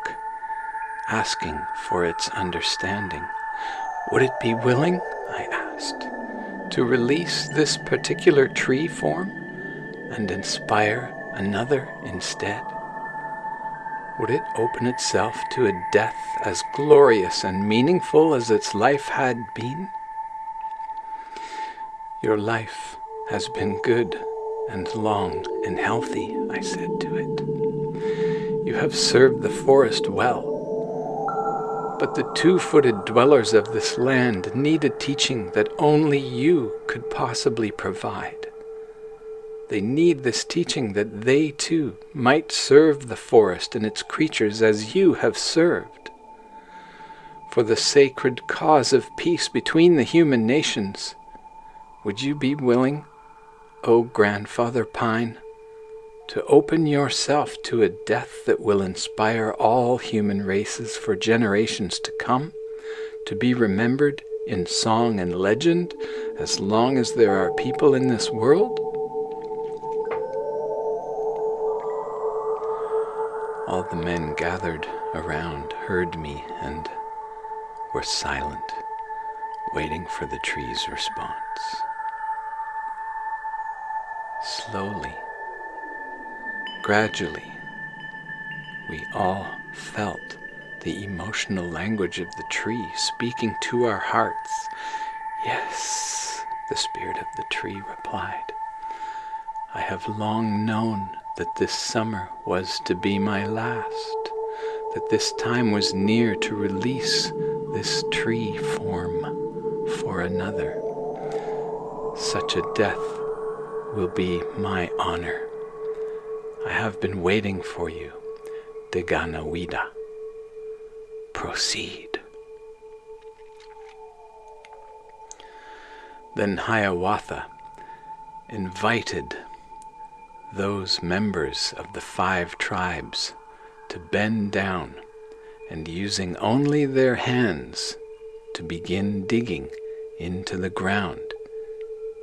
asking for its understanding. Would it be willing, I asked, to release this particular tree form and inspire another instead? Would it open itself to a death as glorious and meaningful as its life had been? Your life has been good and long and healthy, I said to it. You have served the forest well. But the 2-footed dwellers of this land need a teaching that only you could possibly provide. They need this teaching that they too might serve the forest and its creatures as you have served. For the sacred cause of peace between the human nations, would you be willing, O Grandfather Pine, to open yourself to a death that will inspire all human races for generations to come, to be remembered in song and legend as long as there are people in this world? All the men gathered around heard me and were silent, waiting for the tree's response. Slowly, gradually, we all felt the emotional language of the tree speaking to our hearts. Yes, the spirit of the tree replied. I have long known that this summer was to be my last, that this time was near to release this tree form for another. Such a death will be my honor. I have been waiting for you, Deganawida. Proceed. Then Hiawatha invited those members of the 5 tribes to bend down and, using only their hands, to begin digging into the ground,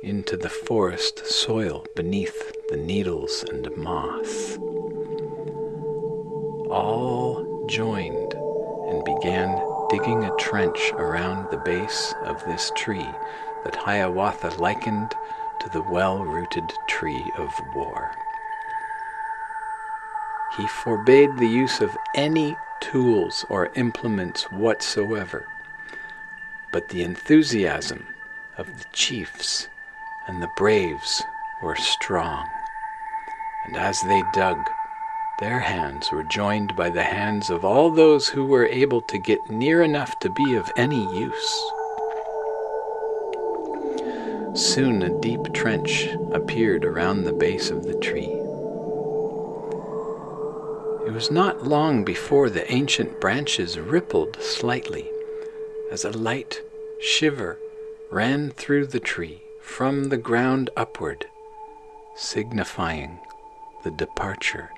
into the forest soil beneath the needles and moss. All joined and began digging a trench around the base of this tree that Hiawatha likened to the well-rooted tree of war. He forbade the use of any tools or implements whatsoever, but the enthusiasm of the chiefs and the braves were strong, and as they dug, their hands were joined by the hands of all those who were able to get near enough to be of any use. Soon a deep trench appeared around the base of the tree. It was not long before the ancient branches rippled slightly as a light shiver ran through the tree from the ground upward, signifying the departure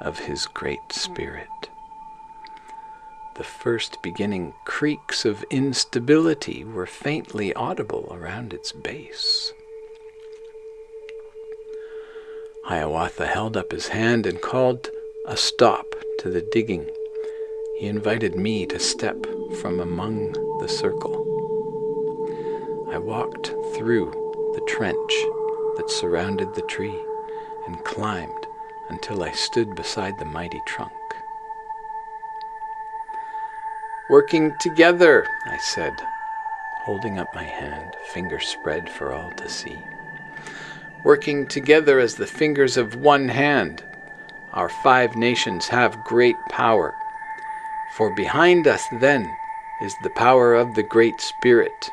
of his Great Spirit. The first beginning creaks of instability were faintly audible around its base. Hiawatha held up his hand and called a stop to the digging. He invited me to step from among the circle. I walked through the trench that surrounded the tree and climbed until I stood beside the mighty trunk. "Working together," I said, holding up my hand, fingers spread for all to see. "Working together as the fingers of one hand, our 5 nations have great power. For behind us then is the power of the Great Spirit.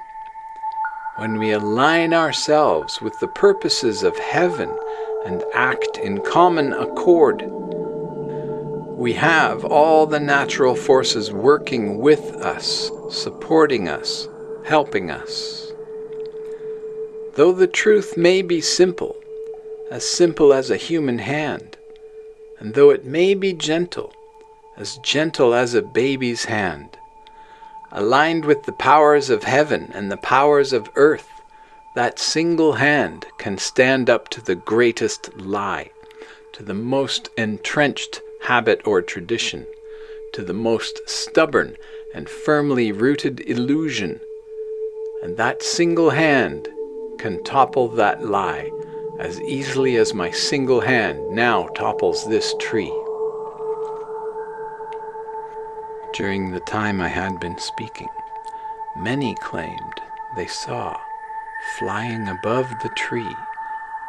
When we align ourselves with the purposes of heaven and act in common accord, we have all the natural forces working with us, supporting us, helping us. Though the truth may be simple as a human hand, and though it may be gentle as a baby's hand, aligned with the powers of heaven and the powers of earth, that single hand can stand up to the greatest lie, to the most entrenched habit or tradition, to the most stubborn and firmly rooted illusion, and that single hand can topple that lie as easily as my single hand now topples this tree." During the time I had been speaking, many claimed they saw, flying above the tree,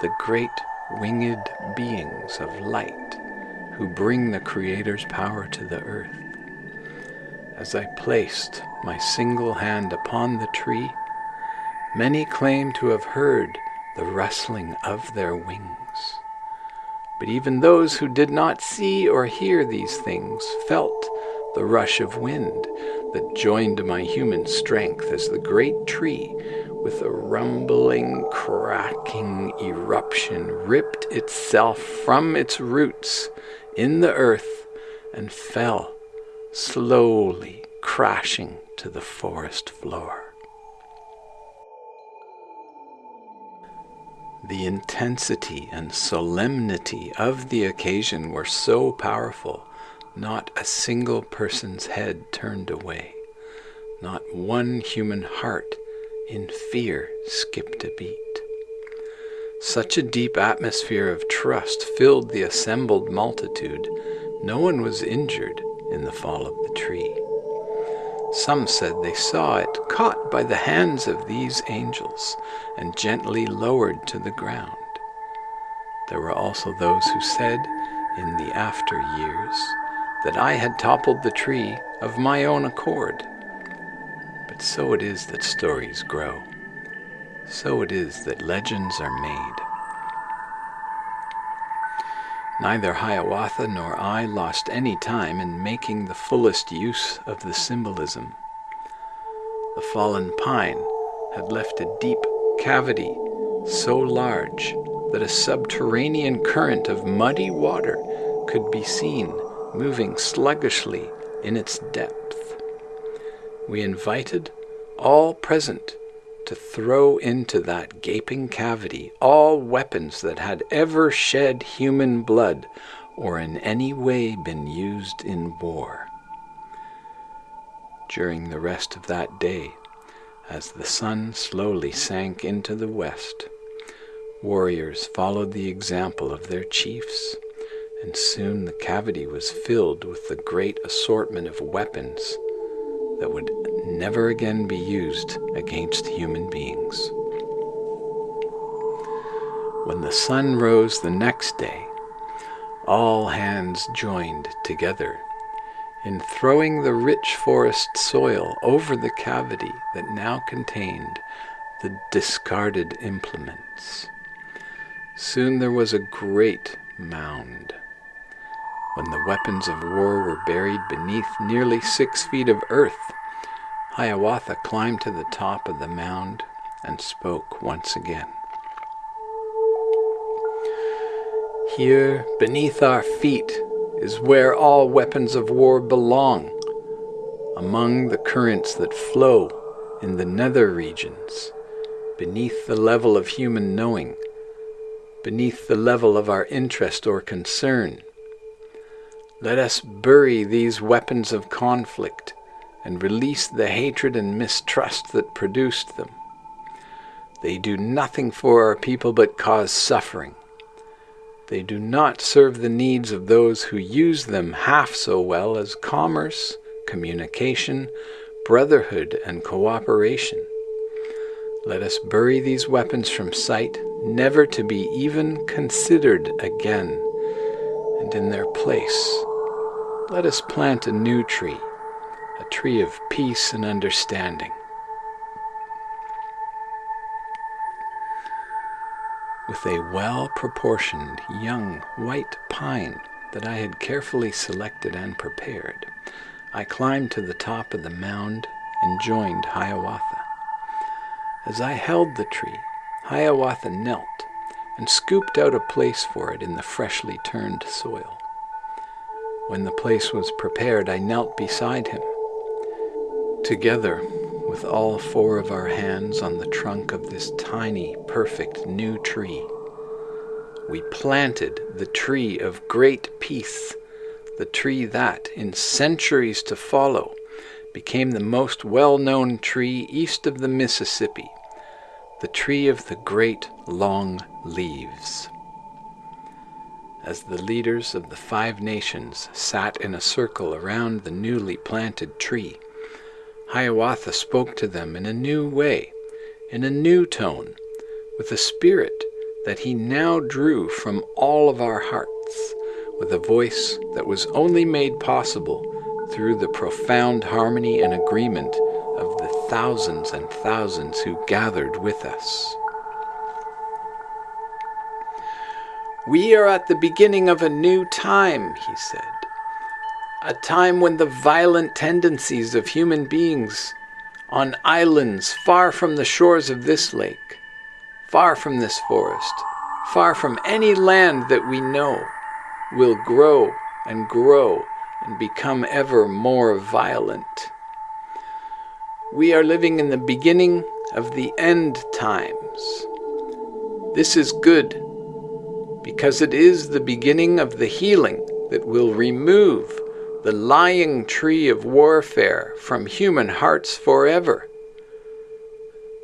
the great winged beings of light who bring the Creator's power to the earth. As I placed my single hand upon the tree, many claimed to have heard the rustling of their wings. But even those who did not see or hear these things felt the rush of wind that joined my human strength as the great tree, with a rumbling, cracking eruption, ripped itself from its roots in the earth and fell, slowly crashing to the forest floor. The intensity and solemnity of the occasion were so powerful, not a single person's head turned away. Not one human heart in fear skipped a beat. Such a deep atmosphere of trust filled the assembled multitude. No one was injured in the fall of the tree. Some said they saw it caught by the hands of these angels and gently lowered to the ground. There were also those who said, in the after years, that I had toppled the tree of my own accord. But so it is that stories grow. So it is that legends are made. Neither Hiawatha nor I lost any time in making the fullest use of the symbolism. The fallen pine had left a deep cavity so large that a subterranean current of muddy water could be seen moving sluggishly in its depth. We invited all present to throw into that gaping cavity all weapons that had ever shed human blood or in any way been used in war. During the rest of that day, as the sun slowly sank into the west, warriors followed the example of their chiefs, and soon the cavity was filled with the great assortment of weapons that would never again be used against human beings. When the sun rose the next day, all hands joined together in throwing the rich forest soil over the cavity that now contained the discarded implements. Soon there was a great mound. When the weapons of war were buried beneath nearly 6 feet of earth, Hiawatha climbed to the top of the mound and spoke once again. Here, beneath our feet, is where all weapons of war belong, among the currents that flow in the nether regions, beneath the level of human knowing, beneath the level of our interest or concern. Let us bury these weapons of conflict and release the hatred and mistrust that produced them. They do nothing for our people but cause suffering. They do not serve the needs of those who use them half so well as commerce, communication, brotherhood, and cooperation. Let us bury these weapons from sight, never to be even considered again. And in their place, let us plant a new tree, a tree of peace and understanding. With a well-proportioned young white pine that I had carefully selected and prepared, I climbed to the top of the mound and joined Hiawatha. As I held the tree, Hiawatha knelt and scooped out a place for it in the freshly turned soil. When the place was prepared, I knelt beside him. Together, with all four of our hands on the trunk of this tiny, perfect new tree, we planted the tree of great peace, the tree that, in centuries to follow, became the most well-known tree east of the Mississippi, the tree of the great long leaves. As the leaders of the 5 nations sat in a circle around the newly planted tree, Hiawatha spoke to them in a new way, in a new tone, with a spirit that he now drew from all of our hearts, with a voice that was only made possible through the profound harmony and agreement of the thousands and thousands who gathered with us. "We are at the beginning of a new time," he said. "A time when the violent tendencies of human beings on islands far from the shores of this lake, far from this forest, far from any land that we know, will grow and become ever more violent. We are living in the beginning of the end times. This is good, because it is the beginning of the healing that will remove the lying tree of warfare from human hearts forever.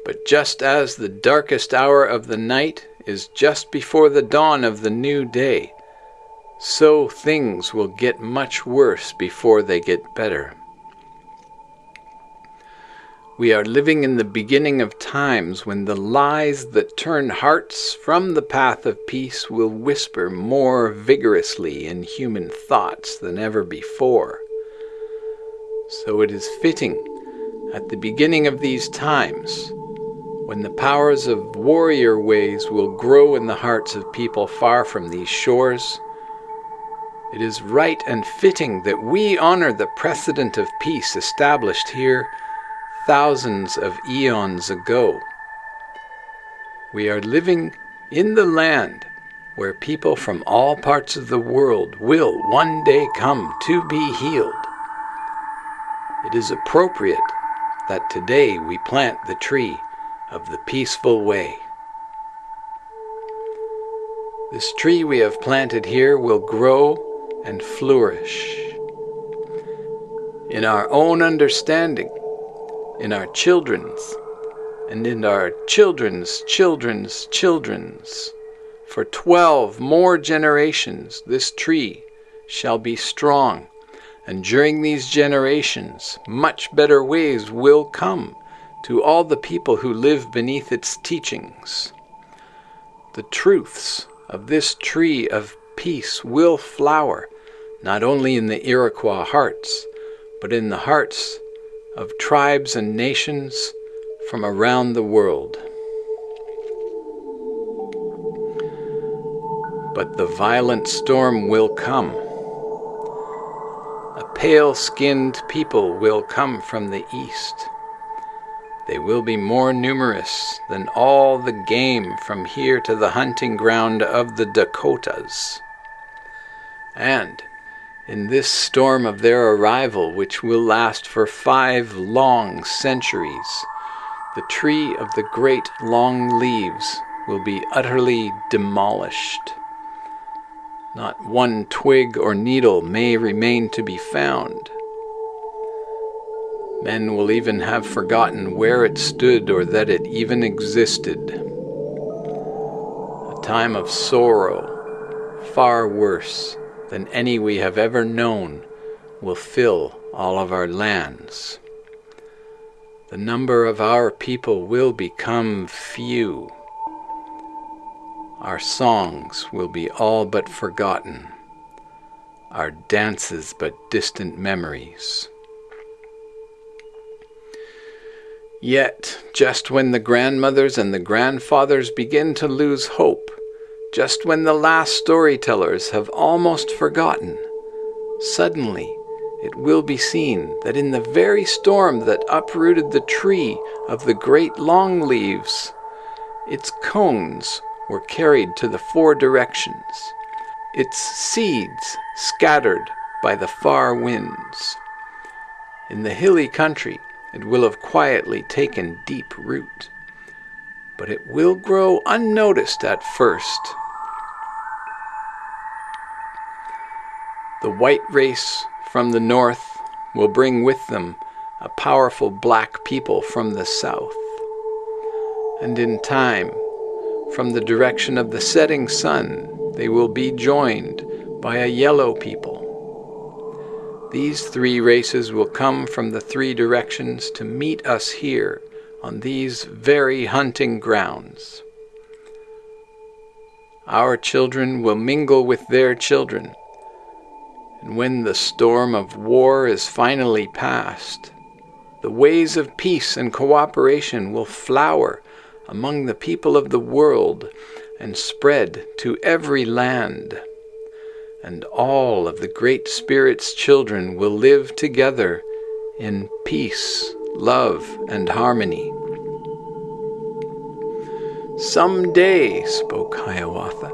But just as the darkest hour of the night is just before the dawn of the new day, so things will get much worse before they get better. We are living in the beginning of times when the lies that turn hearts from the path of peace will whisper more vigorously in human thoughts than ever before. So it is fitting, at the beginning of these times, when the powers of warrior ways will grow in the hearts of people far from these shores, it is right and fitting that we honor the precedent of peace established here thousands of eons ago. We are living in the land where people from all parts of the world will one day come to be healed. It is appropriate that today we plant the tree of the peaceful way. This tree we have planted here will grow and flourish. In our own understanding, in our children's, and in our children's children's children's, for 12 more generations this tree shall be strong, and during these generations much better ways will come to all the people who live beneath its teachings. The truths of this tree of peace will flower, not only in the Iroquois hearts, but in the hearts of tribes and nations from around the world. But the violent storm will come. A pale-skinned people will come from the east. They will be more numerous than all the game from here to the hunting ground of the Dakotas. And in this storm of their arrival, which will last for 5 long centuries, the tree of the great long leaves will be utterly demolished. Not one twig or needle may remain to be found. Men will even have forgotten where it stood or that it even existed. A time of sorrow, far worse than any we have ever known, will fill all of our lands. The number of our people will become few. Our songs will be all but forgotten, our dances but distant memories. Yet, just when the grandmothers and the grandfathers begin to lose hope, just when the last storytellers have almost forgotten, suddenly it will be seen that in the very storm that uprooted the tree of the great long leaves, its cones were carried to the 4 directions, its seeds scattered by the far winds. In the hilly country, it will have quietly taken deep root, but it will grow unnoticed at first. The white race from the north will bring with them a powerful black people from the south. And in time, from the direction of the setting sun, they will be joined by a yellow people. These 3 races will come from the 3 directions to meet us here on these very hunting grounds. Our children will mingle with their children, and when the storm of war is finally past, the ways of peace and cooperation will flower among the people of the world and spread to every land. And all of the Great Spirit's children will live together in peace, love, and harmony. Someday, spoke Hiawatha,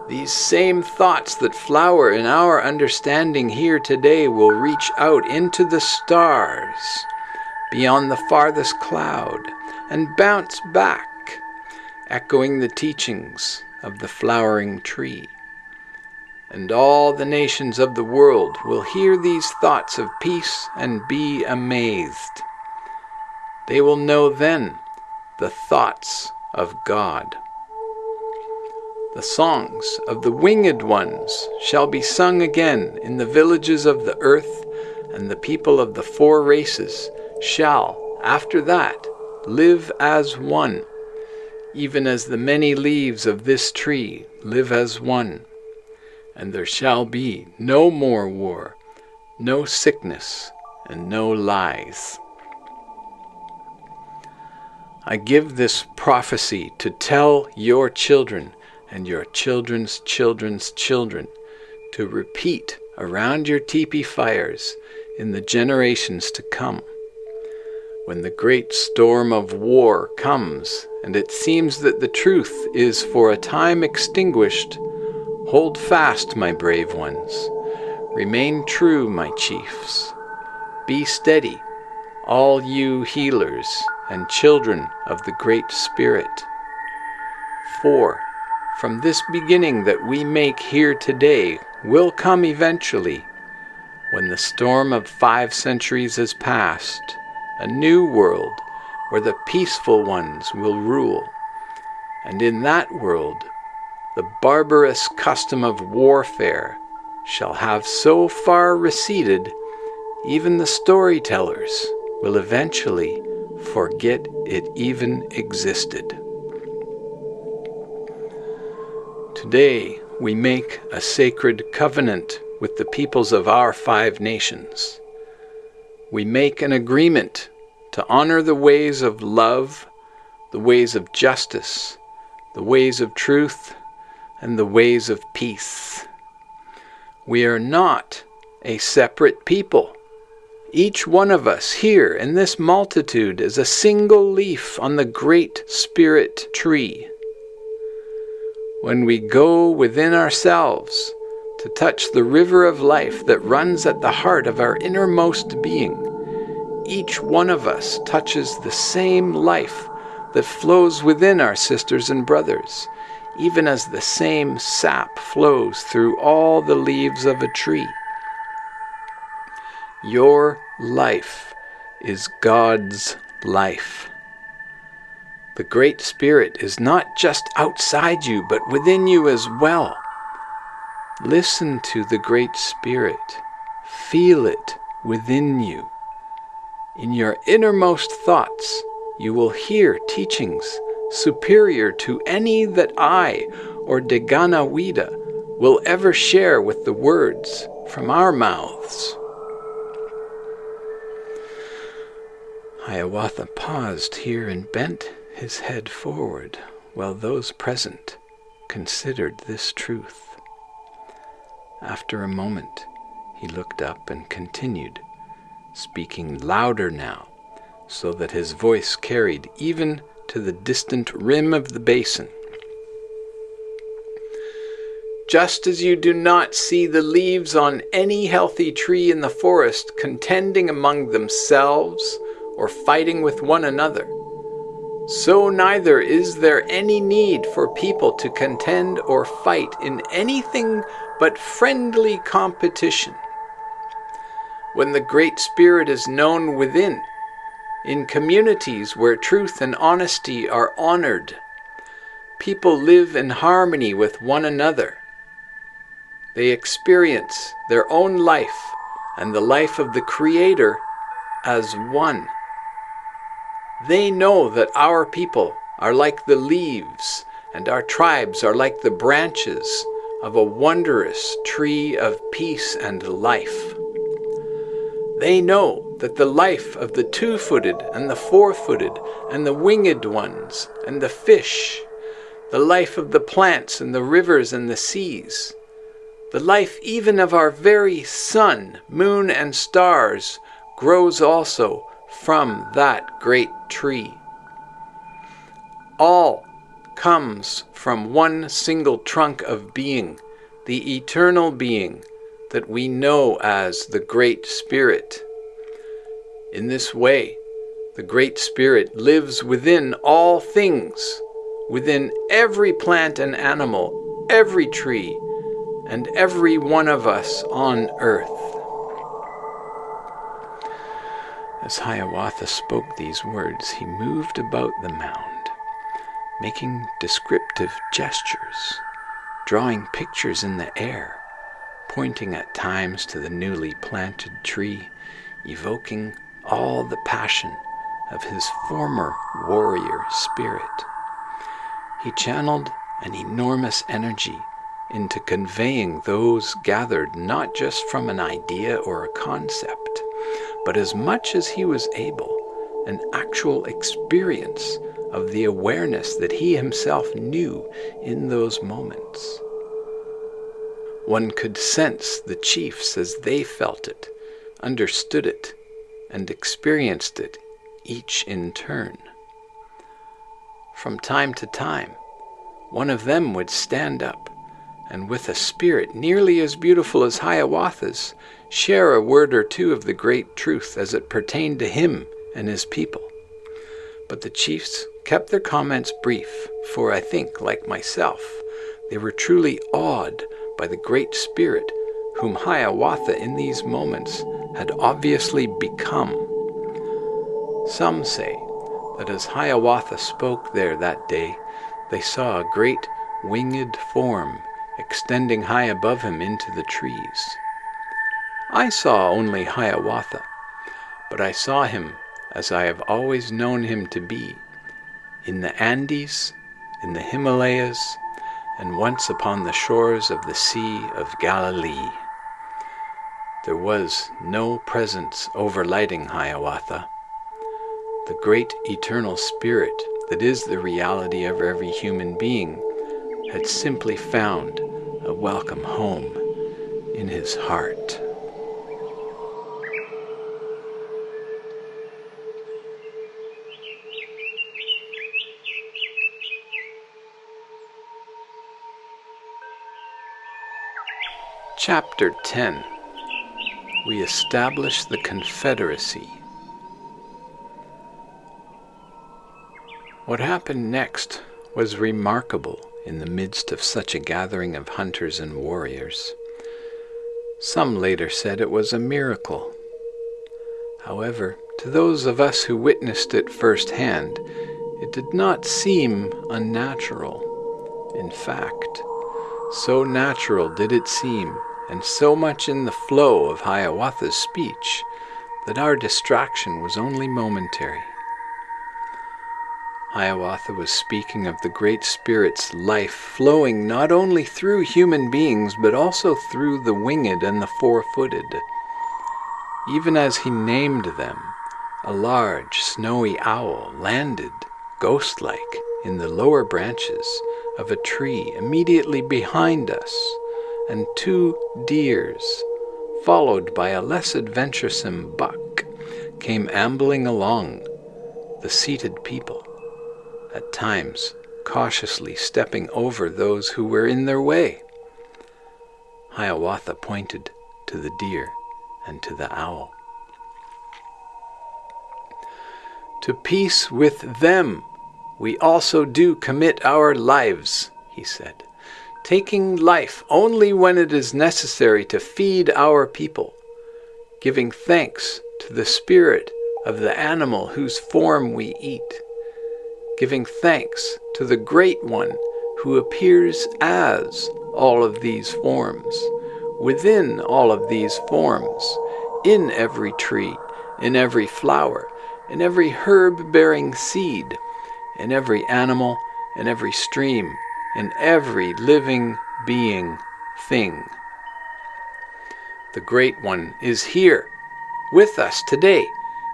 these same thoughts that flower in our understanding here today will reach out into the stars, beyond the farthest cloud, and bounce back, echoing the teachings of the flowering tree. And all the nations of the world will hear these thoughts of peace and be amazed. They will know then the thoughts of God. The songs of the winged ones shall be sung again in the villages of the earth, and the people of the 4 races shall, after that, live as one, even as the many leaves of this tree live as one. And there shall be no more war, no sickness, and no lies. I give this prophecy to tell your children and your children's children's children to repeat around your teepee fires in the generations to come. When the great storm of war comes, and it seems that the truth is for a time extinguished, hold fast, my brave ones. Remain true, my chiefs. Be steady, all you healers and children of the Great Spirit. For from this beginning that we make here today will come eventually, when the storm of 5 centuries is past, a new world where the peaceful ones will rule. And in that world, the barbarous custom of warfare shall have so far receded, even the storytellers will eventually forget it even existed. Today, we make a sacred covenant with the peoples of our 5 nations. We make an agreement to honor the ways of love, the ways of justice, the ways of truth, and the ways of peace. We are not a separate people. Each one of us here in this multitude is a single leaf on the Great Spirit tree. When we go within ourselves to to touch the river of life that runs at the heart of our innermost being. Each one of us touches the same life that flows within our sisters and brothers, even as the same sap flows through all the leaves of a tree. Your life is God's life. The Great Spirit is not just outside you, but within you as well. Listen to the Great Spirit. Feel it within you. In your innermost thoughts, you will hear teachings superior to any that I or Deganawida will ever share with the words from our mouths. Hiawatha paused here and bent his head forward while those present considered this truth. After a moment, he looked up and continued, speaking louder now, so that his voice carried even to the distant rim of the basin. Just as you do not see the leaves on any healthy tree in the forest contending among themselves or fighting with one another, so neither is there any need for people to contend or fight in anything but friendly competition. When the Great Spirit is known within, in communities where truth and honesty are honored, people live in harmony with one another. They experience their own life and the life of the Creator as one. They know that our people are like the leaves and our tribes are like the branches of a wondrous tree of peace and life. They know that the life of the two-footed and the four-footed and the winged ones and the fish, the life of the plants and the rivers and the seas, the life even of our very sun, moon, and stars grows also from that great tree. All comes from one single trunk of being, the eternal being that we know as the Great Spirit. In this way, the Great Spirit lives within all things, within every plant and animal, every tree, and every one of us on earth. As Hiawatha spoke these words, he moved about the mound, making descriptive gestures, drawing pictures in the air, pointing at times to the newly planted tree, evoking all the passion of his former warrior spirit. He channeled an enormous energy into conveying those gathered not just from an idea or a concept, but as much as he was able, an actual experience of the awareness that he himself knew in those moments. One could sense the chiefs as they felt it, understood it, and experienced it, each in turn. From time to time, one of them would stand up, and with a spirit nearly as beautiful as Hiawatha's, share a word or two of the great truth as it pertained to him and his people. But the chiefs kept their comments brief, for I think, like myself, they were truly awed by the Great Spirit whom Hiawatha in these moments had obviously become. Some say that as Hiawatha spoke there that day, they saw a great winged form extending high above him into the trees. I saw only Hiawatha, but I saw him as I have always known him to be, in the Andes, in the Himalayas, and once upon the shores of the Sea of Galilee. There was no presence overlighting Hiawatha. The great eternal spirit that is the reality of every human being had simply found a welcome home in his heart. Chapter 10. We establish the Confederacy. What happened next was remarkable in the midst of such a gathering of hunters and warriors. Some later said it was a miracle. However, to those of us who witnessed it firsthand, it did not seem unnatural. In fact, so natural did it seem, and so much in the flow of Hiawatha's speech, that our distraction was only momentary. Hiawatha was speaking of the Great Spirit's life flowing not only through human beings, but also through the winged and the four-footed. Even as he named them, a large, snowy owl landed, ghost-like, in the lower branches of a tree immediately behind us, and 2 deers, followed by a less adventuresome buck, came ambling along the seated people, at times cautiously stepping over those who were in their way. Hiawatha pointed to the deer and to the owl. "To peace with them we also do commit our lives," he said, "taking life only when it is necessary to feed our people, giving thanks to the spirit of the animal whose form we eat, giving thanks to the Great One who appears as all of these forms, within all of these forms, in every tree, in every flower, in every herb-bearing seed, in every animal, in every stream, in every living being thing. The Great One is here, with us today,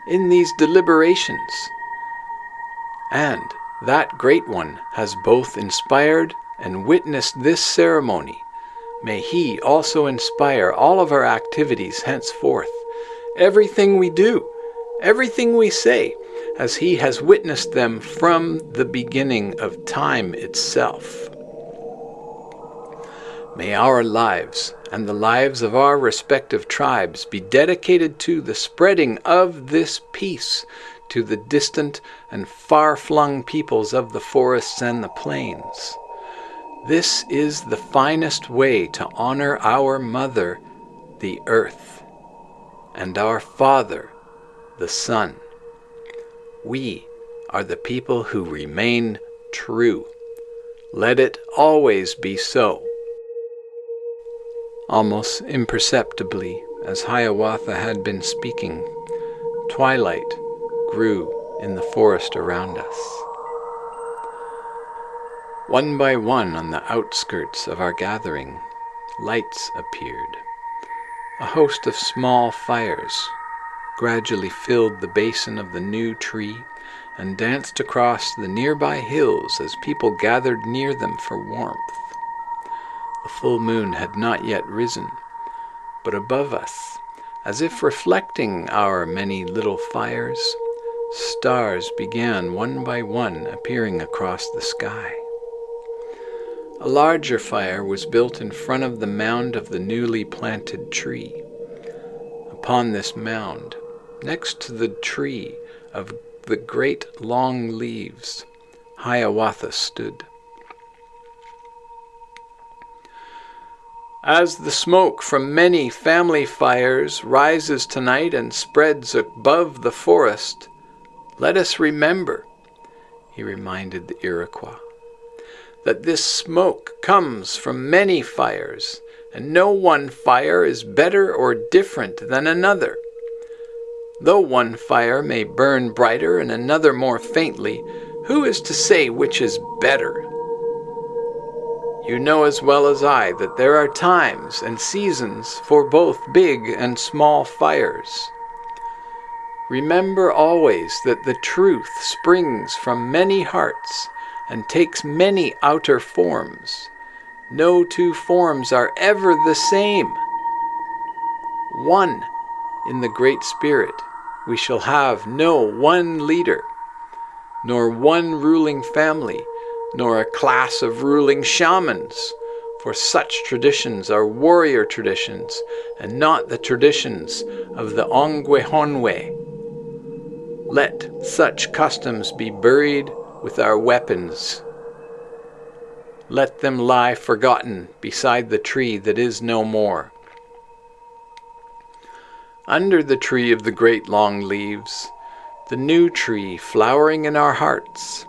in these deliberations. And that Great One has both inspired and witnessed this ceremony. May He also inspire all of our activities henceforth, everything we do, everything we say, as He has witnessed them from the beginning of time itself. May our lives and the lives of our respective tribes be dedicated to the spreading of this peace to the distant and far-flung peoples of the forests and the plains. This is the finest way to honor our Mother, the Earth, and our Father, the Sun. We are the people who remain true. Let it always be so." Almost imperceptibly, as Hiawatha had been speaking, twilight grew in the forest around us. One by one on the outskirts of our gathering, lights appeared. A host of small fires gradually filled the basin of the new tree and danced across the nearby hills as people gathered near them for warmth. The full moon had not yet risen, but above us, as if reflecting our many little fires, stars began one by one appearing across the sky. A larger fire was built in front of the mound of the newly planted tree. Upon this mound, next to the tree of the great long leaves, Hiawatha stood. "As the smoke from many family fires rises tonight and spreads above the forest, let us remember," he reminded the Iroquois, "that this smoke comes from many fires, and no one fire is better or different than another. Though one fire may burn brighter and another more faintly, who is to say which is better? You know as well as I that there are times and seasons for both big and small fires. Remember always that the truth springs from many hearts and takes many outer forms. No 2 forms are ever the same. One in the Great Spirit, we shall have no one leader, nor one ruling family, nor a class of ruling shamans, for such traditions are warrior traditions and not the traditions of the Ongwehonwe. Let such customs be buried with our weapons. Let them lie forgotten beside the tree that is no more. Under the tree of the great long leaves, the new tree flowering in our hearts,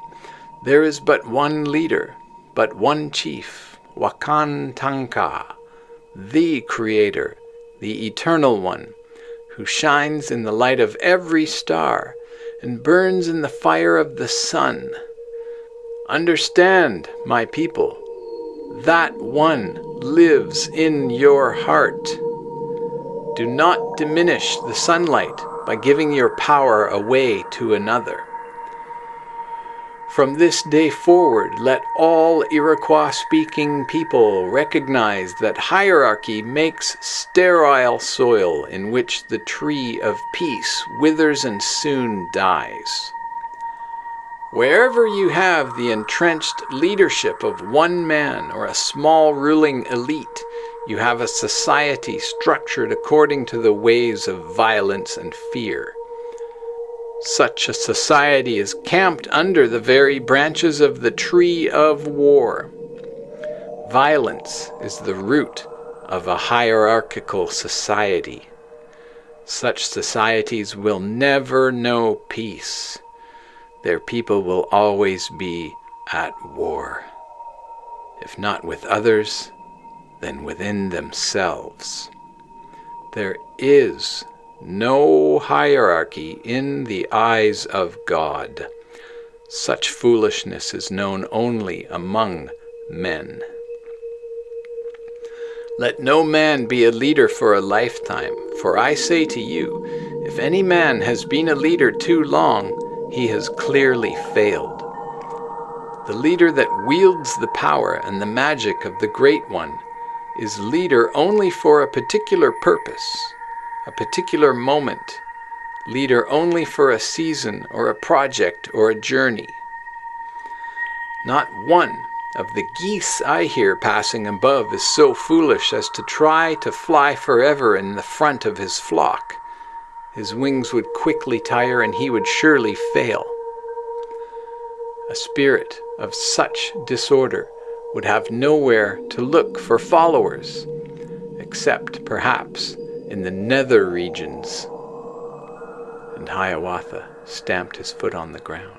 there is but one leader, but one chief, Wakan Tanka, the Creator, the Eternal One, who shines in the light of every star and burns in the fire of the sun. Understand, my people, that one lives in your heart. Do not diminish the sunlight by giving your power away to another. From this day forward, let all Iroquois-speaking people recognize that hierarchy makes sterile soil in which the tree of peace withers and soon dies. Wherever you have the entrenched leadership of one man or a small ruling elite, you have a society structured according to the ways of violence and fear. Such a society is camped under the very branches of the tree of war. Violence is the root of a hierarchical society. Such societies will never know peace. Their people will always be at war. If not with others, then within themselves. There is no hierarchy in the eyes of God. Such foolishness is known only among men. Let no man be a leader for a lifetime, for I say to you, if any man has been a leader too long, he has clearly failed. The leader that wields the power and the magic of the Great One is leader only for a particular purpose, a particular moment, leader only for a season or a project or a journey. Not one of the geese I hear passing above is so foolish as to try to fly forever in the front of his flock. His wings would quickly tire and he would surely fail. A spirit of such disorder would have nowhere to look for followers, except perhaps in the nether regions. And Hiawatha stamped his foot on the ground,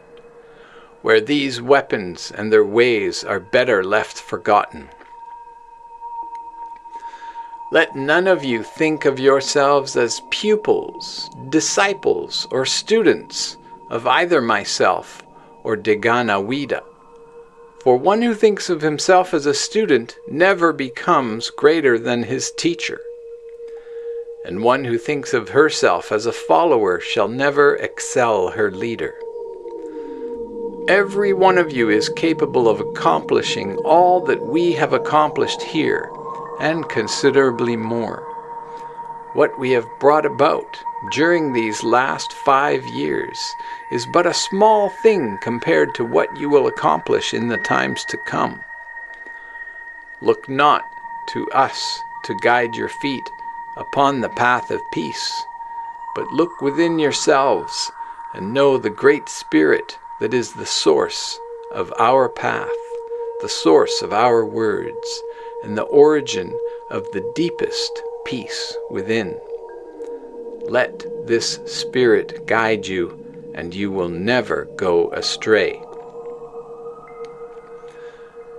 where these weapons and their ways are better left forgotten. Let none of you think of yourselves as pupils, disciples, or students of either myself or Deganawida. For one who thinks of himself as a student never becomes greater than his teacher. And one who thinks of herself as a follower shall never excel her leader. Every one of you is capable of accomplishing all that we have accomplished here, and considerably more. What we have brought about during these last 5 years is but a small thing compared to what you will accomplish in the times to come. Look not to us to guide your feet upon the path of peace, but look within yourselves and know the Great Spirit that is the source of our path, the source of our words, and the origin of the deepest peace within. Let this Spirit guide you, and you will never go astray.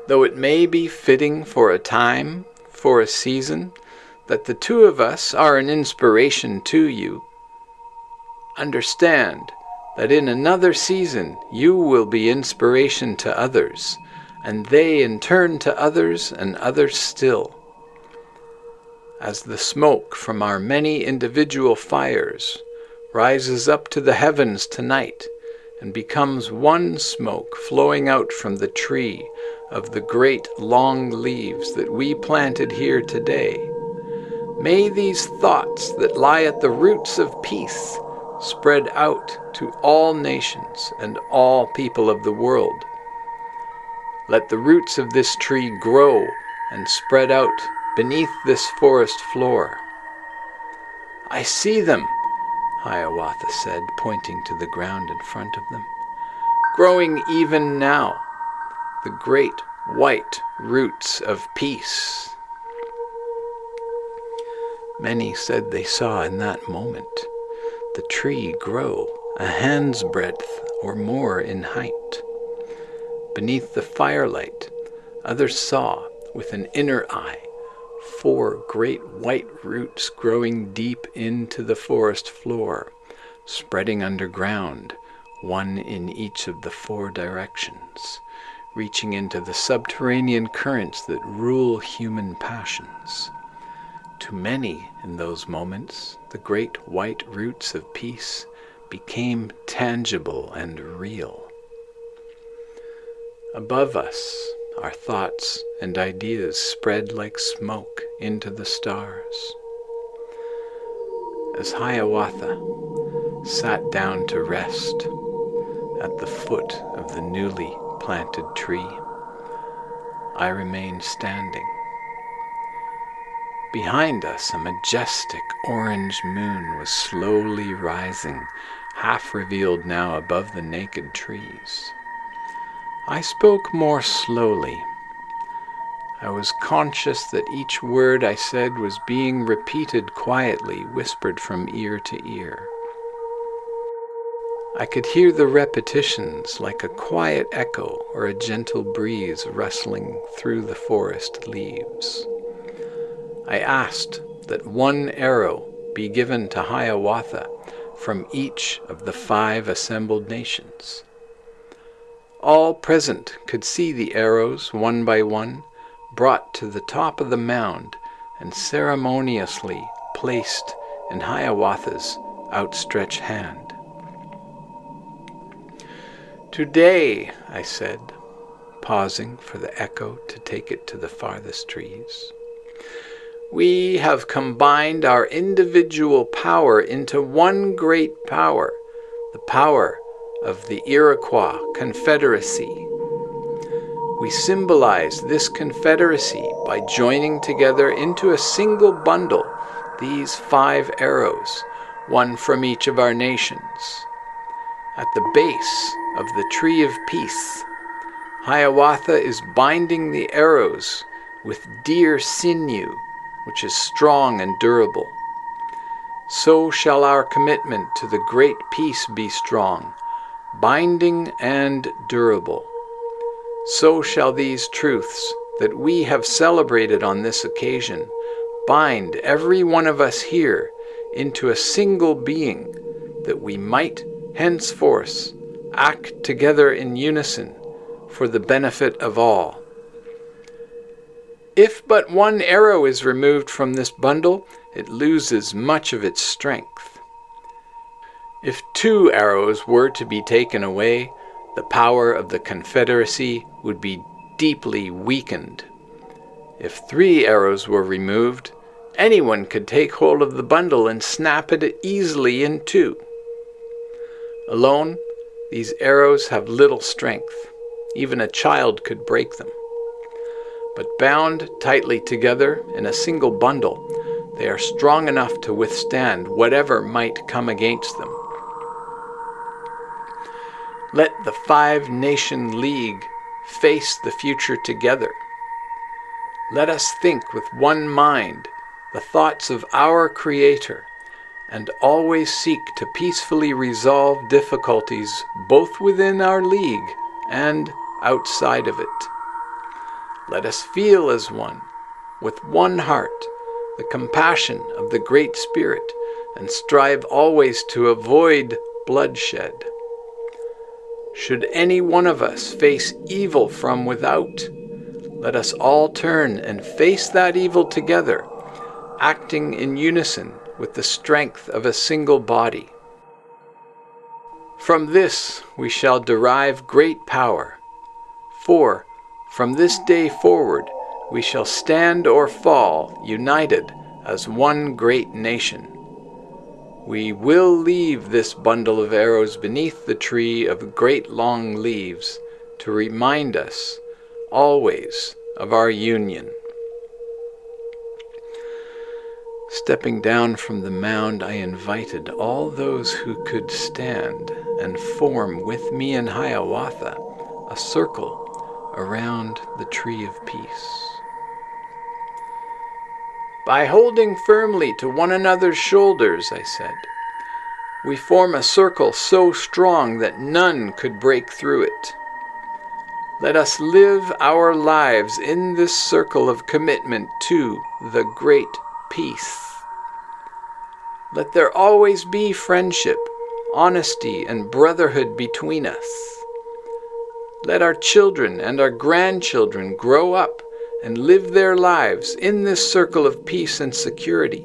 Though it may be fitting for a time, for a season, that the two of us are an inspiration to you, understand that in another season you will be inspiration to others, and they in turn to others and others still. As the smoke from our many individual fires rises up to the heavens tonight and becomes one smoke flowing out from the tree of the great long leaves that we planted here today, may these thoughts that lie at the roots of peace spread out to all nations and all people of the world. Let the roots of this tree grow and spread out beneath this forest floor. "I see them," Hiawatha said, pointing to the ground in front of them. "Growing even now, the great white roots of peace." Many said they saw in that moment the tree grow a hand's breadth or more in height. Beneath the firelight, others saw, with an inner eye, 4 great white roots growing deep into the forest floor, spreading underground, one in each of the 4 directions, reaching into the subterranean currents that rule human passions. To many in those moments, the great white roots of peace became tangible and real. Above us, our thoughts and ideas spread like smoke into the stars. As Hiawatha sat down to rest at the foot of the newly planted tree, I remained standing. Behind us, a majestic orange moon was slowly rising, half revealed now above the naked trees. I spoke more slowly. I was conscious that each word I said was being repeated quietly, whispered from ear to ear. I could hear the repetitions like a quiet echo or a gentle breeze rustling through the forest leaves. I asked that 1 arrow be given to Hiawatha from each of the 5 assembled nations. All present could see the arrows, one by one, brought to the top of the mound and ceremoniously placed in Hiawatha's outstretched hand. "Today," I said, pausing for the echo to take it to the farthest trees, "we have combined our individual power into one great power, the power of the Iroquois Confederacy. We symbolize this confederacy by joining together into a single bundle these 5 arrows, one from each of our nations. At the base of the Tree of Peace, Hiawatha is binding the arrows with deer sinew, which is strong and durable. So shall our commitment to the great peace be strong, binding and durable. So shall these truths that we have celebrated on this occasion bind every one of us here into a single being, that we might henceforth act together in unison for the benefit of all. If but 1 arrow is removed from this bundle, it loses much of its strength. If 2 arrows were to be taken away, the power of the Confederacy would be deeply weakened. If 3 arrows were removed, anyone could take hold of the bundle and snap it easily in 2. Alone, these arrows have little strength. Even a child could break them. But bound tightly together in a single bundle, they are strong enough to withstand whatever might come against them. Let the 5-nation league face the future together. Let us think with one mind the thoughts of our Creator, and always seek to peacefully resolve difficulties both within our league and outside of it. Let us feel as one, with one heart, the compassion of the Great Spirit, and strive always to avoid bloodshed. Should any one of us face evil from without, let us all turn and face that evil together, acting in unison with the strength of a single body. From this we shall derive great power, for from this day forward we shall stand or fall united as one great nation. We will leave this bundle of arrows beneath the tree of great long leaves to remind us always of our union. Stepping down from the mound, I invited all those who could stand and form with me and Hiawatha a circle around the tree of peace. By holding firmly to one another's shoulders, I said, we form a circle so strong that none could break through it. Let us live our lives in this circle of commitment to the great peace. Let there always be friendship, honesty, and brotherhood between us. Let our children and our grandchildren grow up and live their lives in this circle of peace and security.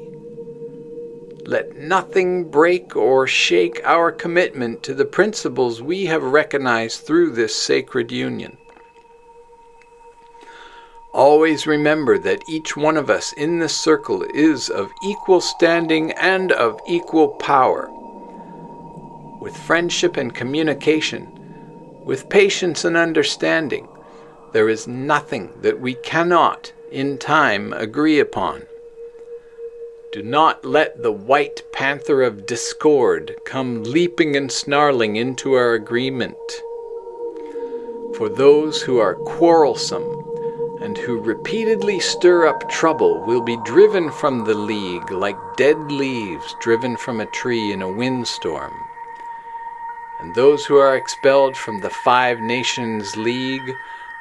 Let nothing break or shake our commitment to the principles we have recognized through this sacred union. Always remember that each one of us in this circle is of equal standing and of equal power. With friendship and communication, with patience and understanding, there is nothing that we cannot, in time, agree upon. Do not let the white panther of discord come leaping and snarling into our agreement. For those who are quarrelsome and who repeatedly stir up trouble will be driven from the league like dead leaves driven from a tree in a windstorm. And those who are expelled from the 5 Nations League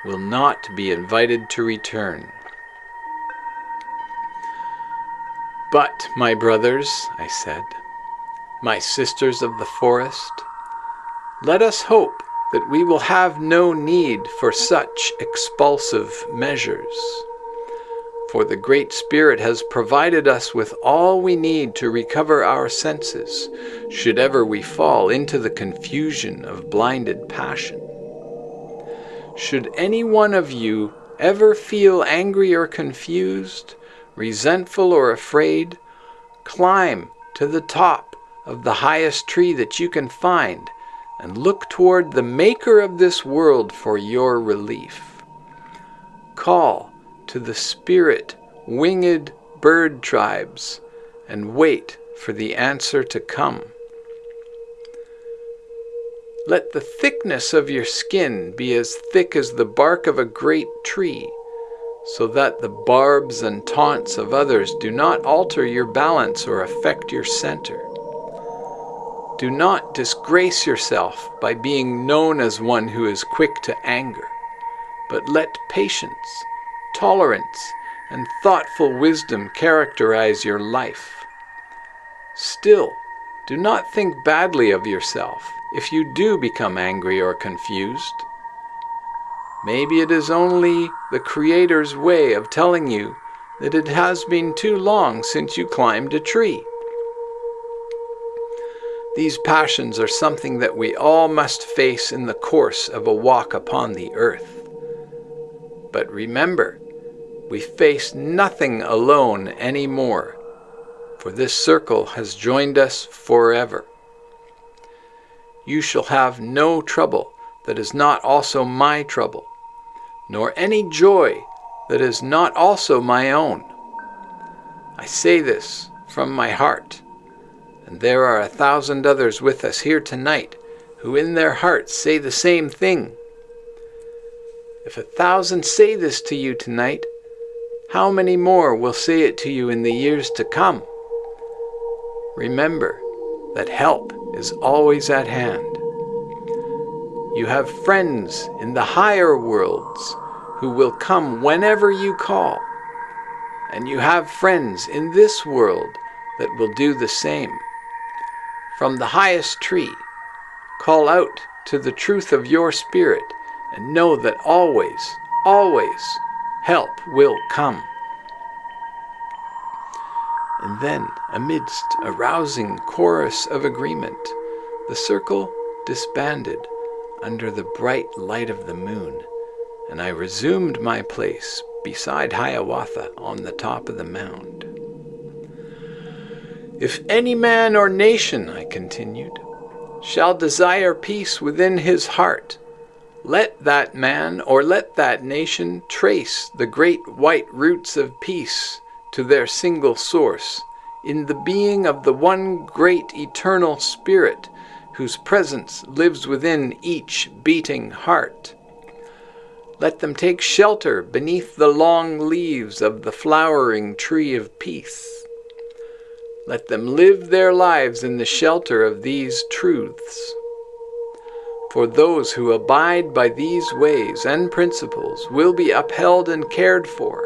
will not be invited to return. But, my brothers, I said, my sisters of the forest, let us hope that we will have no need for such expulsive measures. For the Great Spirit has provided us with all we need to recover our senses, should ever we fall into the confusion of blinded passion. Should any one of you ever feel angry or confused, resentful or afraid, climb to the top of the highest tree that you can find and look toward the Maker of this world for your relief. Call to the spirit-winged bird tribes and wait for the answer to come. Let the thickness of your skin be as thick as the bark of a great tree, so that the barbs and taunts of others do not alter your balance or affect your center. Do not disgrace yourself by being known as one who is quick to anger, but let patience, tolerance, and thoughtful wisdom characterize your life. Still, do not think badly of yourself if you do become angry or confused. Maybe it is only the Creator's way of telling you that it has been too long since you climbed a tree. These passions are something that we all must face in the course of a walk upon the earth. But remember, we face nothing alone anymore, for this circle has joined us forever. You shall have no trouble that is not also my trouble, nor any joy that is not also my own. I say this from my heart, and there are 1,000 others with us here tonight who in their hearts say the same thing. If 1,000 say this to you tonight, how many more will say it to you in the years to come? Remember that help is always at hand. You have friends in the higher worlds who will come whenever you call, and you have friends in this world that will do the same. From the highest tree, call out to the truth of your spirit and know that always, always, help will come. And then, amidst a rousing chorus of agreement, the circle disbanded under the bright light of the moon, and I resumed my place beside Hiawatha on the top of the mound. If any man or nation, I continued, shall desire peace within his heart, let that man or let that nation trace the great white roots of peace to their single source in the being of the one great eternal Spirit, whose presence lives within each beating heart. Let them take shelter beneath the long leaves of the flowering tree of peace. Let them live their lives in the shelter of these truths. For those who abide by these ways and principles will be upheld and cared for.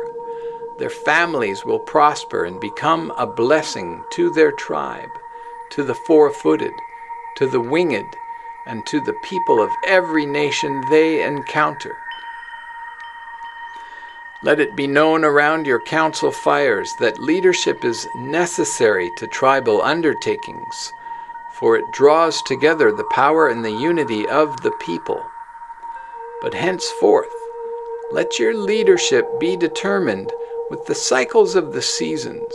Their families will prosper and become a blessing to their tribe, to the four-footed, to the winged, and to the people of every nation they encounter. Let it be known around your council fires that leadership is necessary to tribal undertakings, for it draws together the power and the unity of the people. But henceforth, let your leadership be determined with the cycles of the seasons.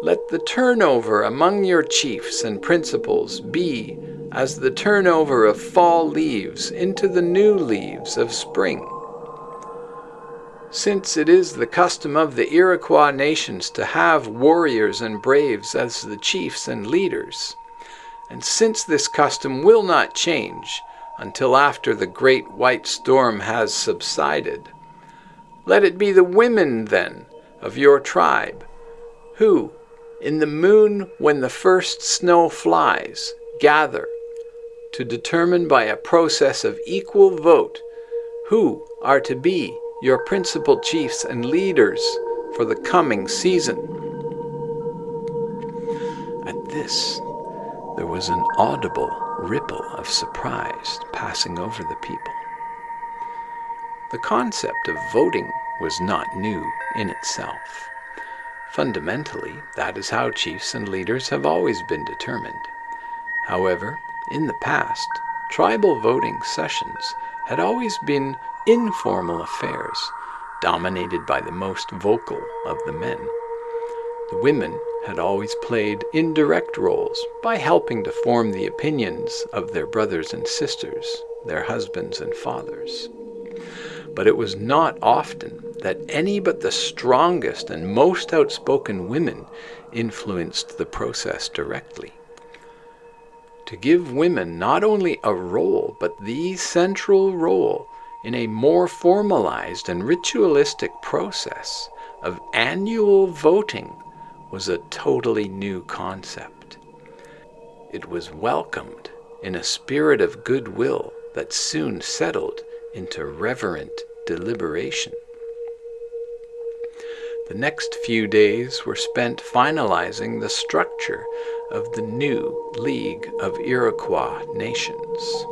Let the turnover among your chiefs and principals be as the turnover of fall leaves into the new leaves of spring. Since it is the custom of the Iroquois nations to have warriors and braves as the chiefs and leaders, and since this custom will not change until after the great white storm has subsided, let it be the women, then, of your tribe, who, in the moon when the first snow flies, gather, to determine by a process of equal vote who are to be your principal chiefs and leaders for the coming season. At this, there was an audible ripple of surprise passing over the people. The concept of voting was not new in itself. Fundamentally, that is how chiefs and leaders have always been determined. However, in the past, tribal voting sessions had always been informal affairs, dominated by the most vocal of the men. The women had always played indirect roles by helping to form the opinions of their brothers and sisters, their husbands and fathers. But it was not often that any but the strongest and most outspoken women influenced the process directly. To give women not only a role, but the central role in a more formalized and ritualistic process of annual voting was a totally new concept. It was welcomed in a spirit of goodwill that soon settled into reverent deliberation. The next few days were spent finalizing the structure of the new League of Iroquois Nations.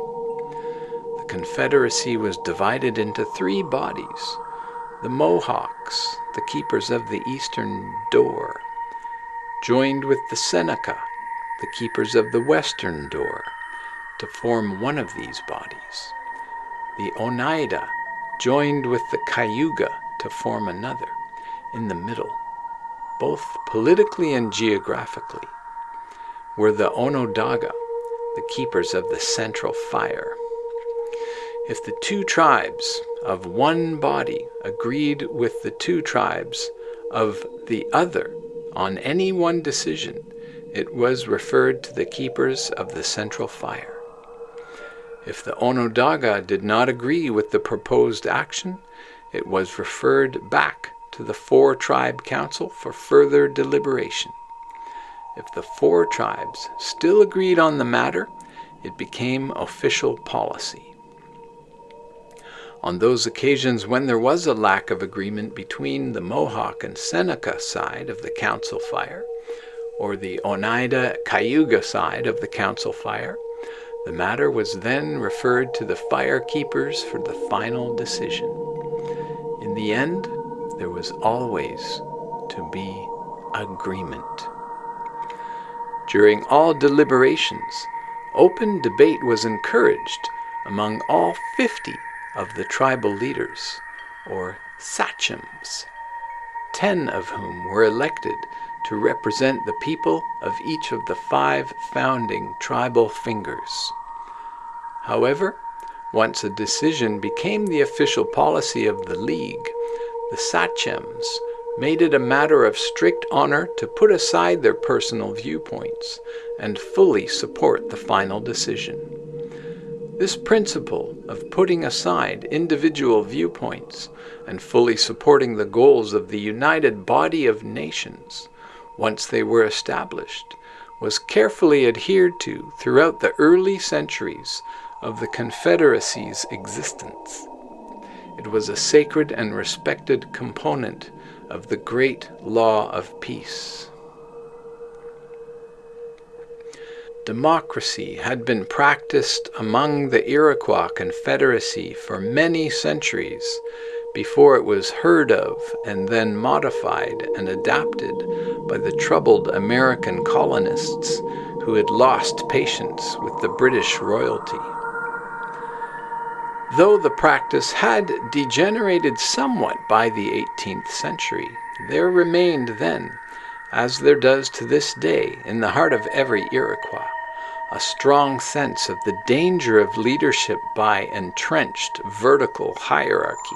The Confederacy was divided into three bodies: the Mohawks, the keepers of the eastern door, joined with the Seneca, the keepers of the western door, to form one of these bodies. The Oneida joined with the Cayuga to form another, in the middle, both politically and geographically, were the Onondaga, the keepers of the central fire. If the two tribes of one body agreed with the two tribes of the other on any one decision, it was referred to the keepers of the central fire. If the Onondaga did not agree with the proposed action, it was referred back to the four-tribe council for further deliberation. If the four tribes still agreed on the matter, it became official policy. On those occasions when there was a lack of agreement between the Mohawk and Seneca side of the council fire, or the Oneida Cayuga side of the council fire, the matter was then referred to the fire keepers for the final decision. In the end, there was always to be agreement. During all deliberations, open debate was encouraged among all 50 of the tribal leaders, or sachems, 10 of whom were elected to represent the people of each of the 5 founding tribal fingers. However, once a decision became the official policy of the League, the sachems made it a matter of strict honor to put aside their personal viewpoints and fully support the final decision. This principle of putting aside individual viewpoints and fully supporting the goals of the united body of nations, once they were established, was carefully adhered to throughout the early centuries of the Confederacy's existence. It was a sacred and respected component of the great law of peace. Democracy had been practiced among the Iroquois Confederacy for many centuries before it was heard of and then modified and adapted by the troubled American colonists who had lost patience with the British royalty. Though the practice had degenerated somewhat by the 18th century, there remained then, as there does to this day in the heart of every Iroquois, a strong sense of the danger of leadership by entrenched vertical hierarchy.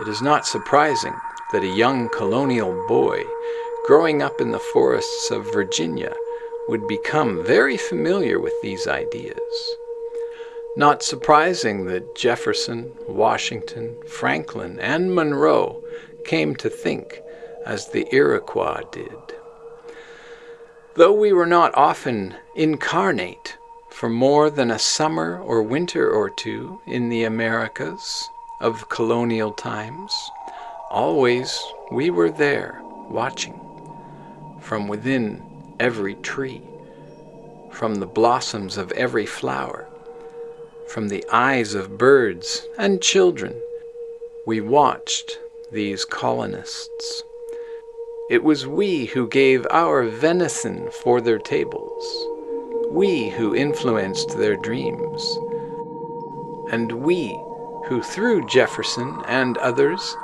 It is not surprising that a young colonial boy growing up in the forests of Virginia would become very familiar with these ideas. Not surprising that Jefferson, Washington, Franklin, and Monroe came to think as the Iroquois did. Though we were not often incarnate for more than a summer or winter or two in the Americas of colonial times, always we were there watching, from within every tree, from the blossoms of every flower, from the eyes of birds and children, we watched these colonists. It was we who gave our venison for their tables, we who influenced their dreams, and we who, through Jefferson and others,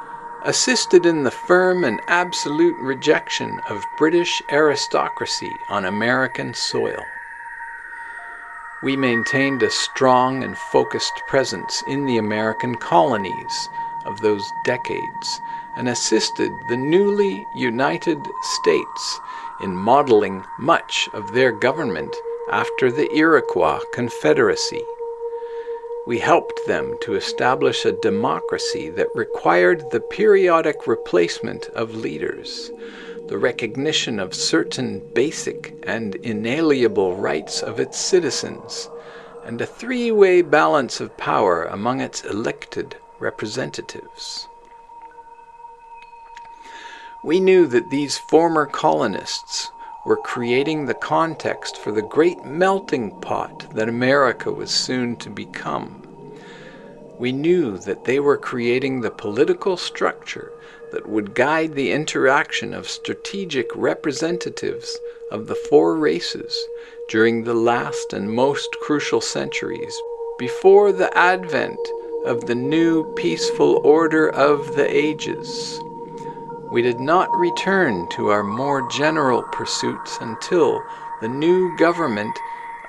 assisted in the firm and absolute rejection of British aristocracy on American soil. We maintained a strong and focused presence in the American colonies of those decades and assisted the newly united states in modeling much of their government after the Iroquois Confederacy. We helped them to establish a democracy that required the periodic replacement of leaders, the recognition of certain basic and inalienable rights of its citizens, and a three-way balance of power among its elected representatives. We knew that these former colonists were creating the context for the great melting pot that America was soon to become. We knew that they were creating the political structure that would guide the interaction of strategic representatives of the four races during the last and most crucial centuries before the advent of the new peaceful order of the ages. We did not return to our more general pursuits until the new government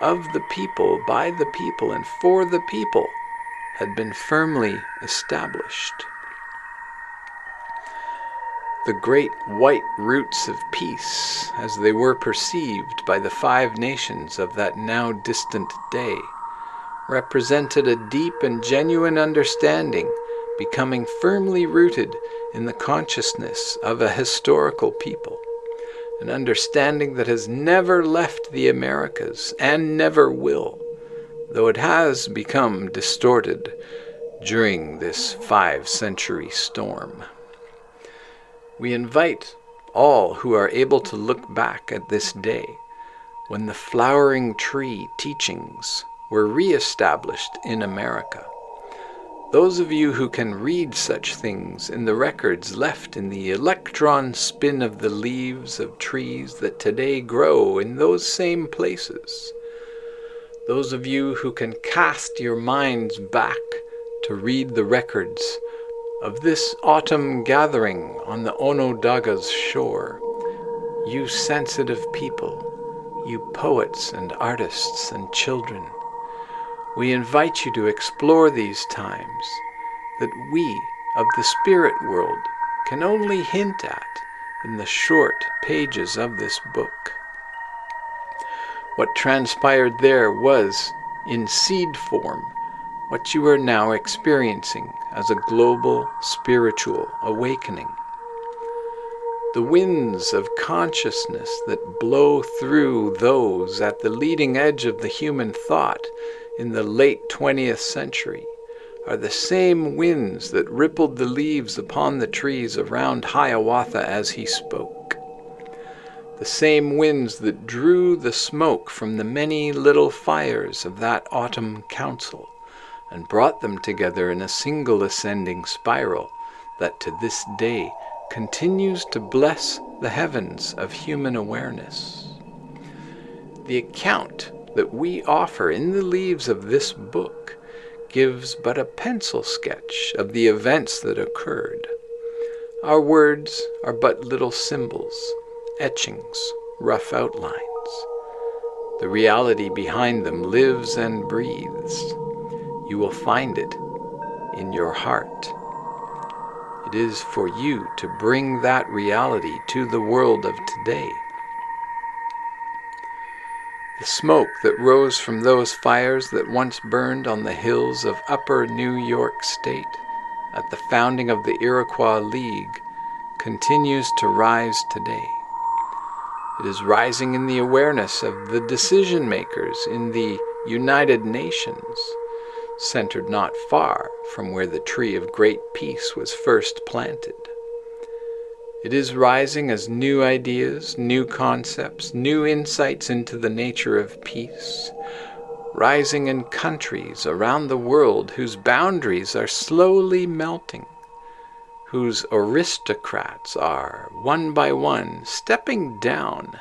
of the people, by the people, and for the people had been firmly established. The great white roots of peace, as they were perceived by the 5 nations of that now distant day, represented a deep and genuine understanding becoming firmly rooted in the consciousness of a historical people, an understanding that has never left the Americas and never will, though it has become distorted during this 5-century storm. We invite all who are able to look back at this day when the flowering tree teachings were re-established in America. Those of you who can read such things in the records left in the electron spin of the leaves of trees that today grow in those same places. Those of you who can cast your minds back to read the records of this autumn gathering on the Onondaga's shore, you sensitive people, you poets and artists and children, we invite you to explore these times that we of the spirit world can only hint at in the short pages of this book. What transpired there was, in seed form, what you are now experiencing as a global spiritual awakening. The winds of consciousness that blow through those at the leading edge of the human thought in the late 20th century are the same winds that rippled the leaves upon the trees around Hiawatha as he spoke. The same winds that drew the smoke from the many little fires of that autumn council and brought them together in a single ascending spiral that to this day continues to bless the heavens of human awareness. The account that we offer in the leaves of this book gives but a pencil sketch of the events that occurred. Our words are but little symbols, etchings, rough outlines. The reality behind them lives and breathes. You will find it in your heart. It is for you to bring that reality to the world of today. The smoke that rose from those fires that once burned on the hills of Upper New York State at the founding of the Iroquois League continues to rise today. It is rising in the awareness of the decision makers in the United Nations, centered not far from where the tree of great peace was first planted. It is rising as new ideas, new concepts, new insights into the nature of peace, rising in countries around the world whose boundaries are slowly melting, whose aristocrats are, one by one, stepping down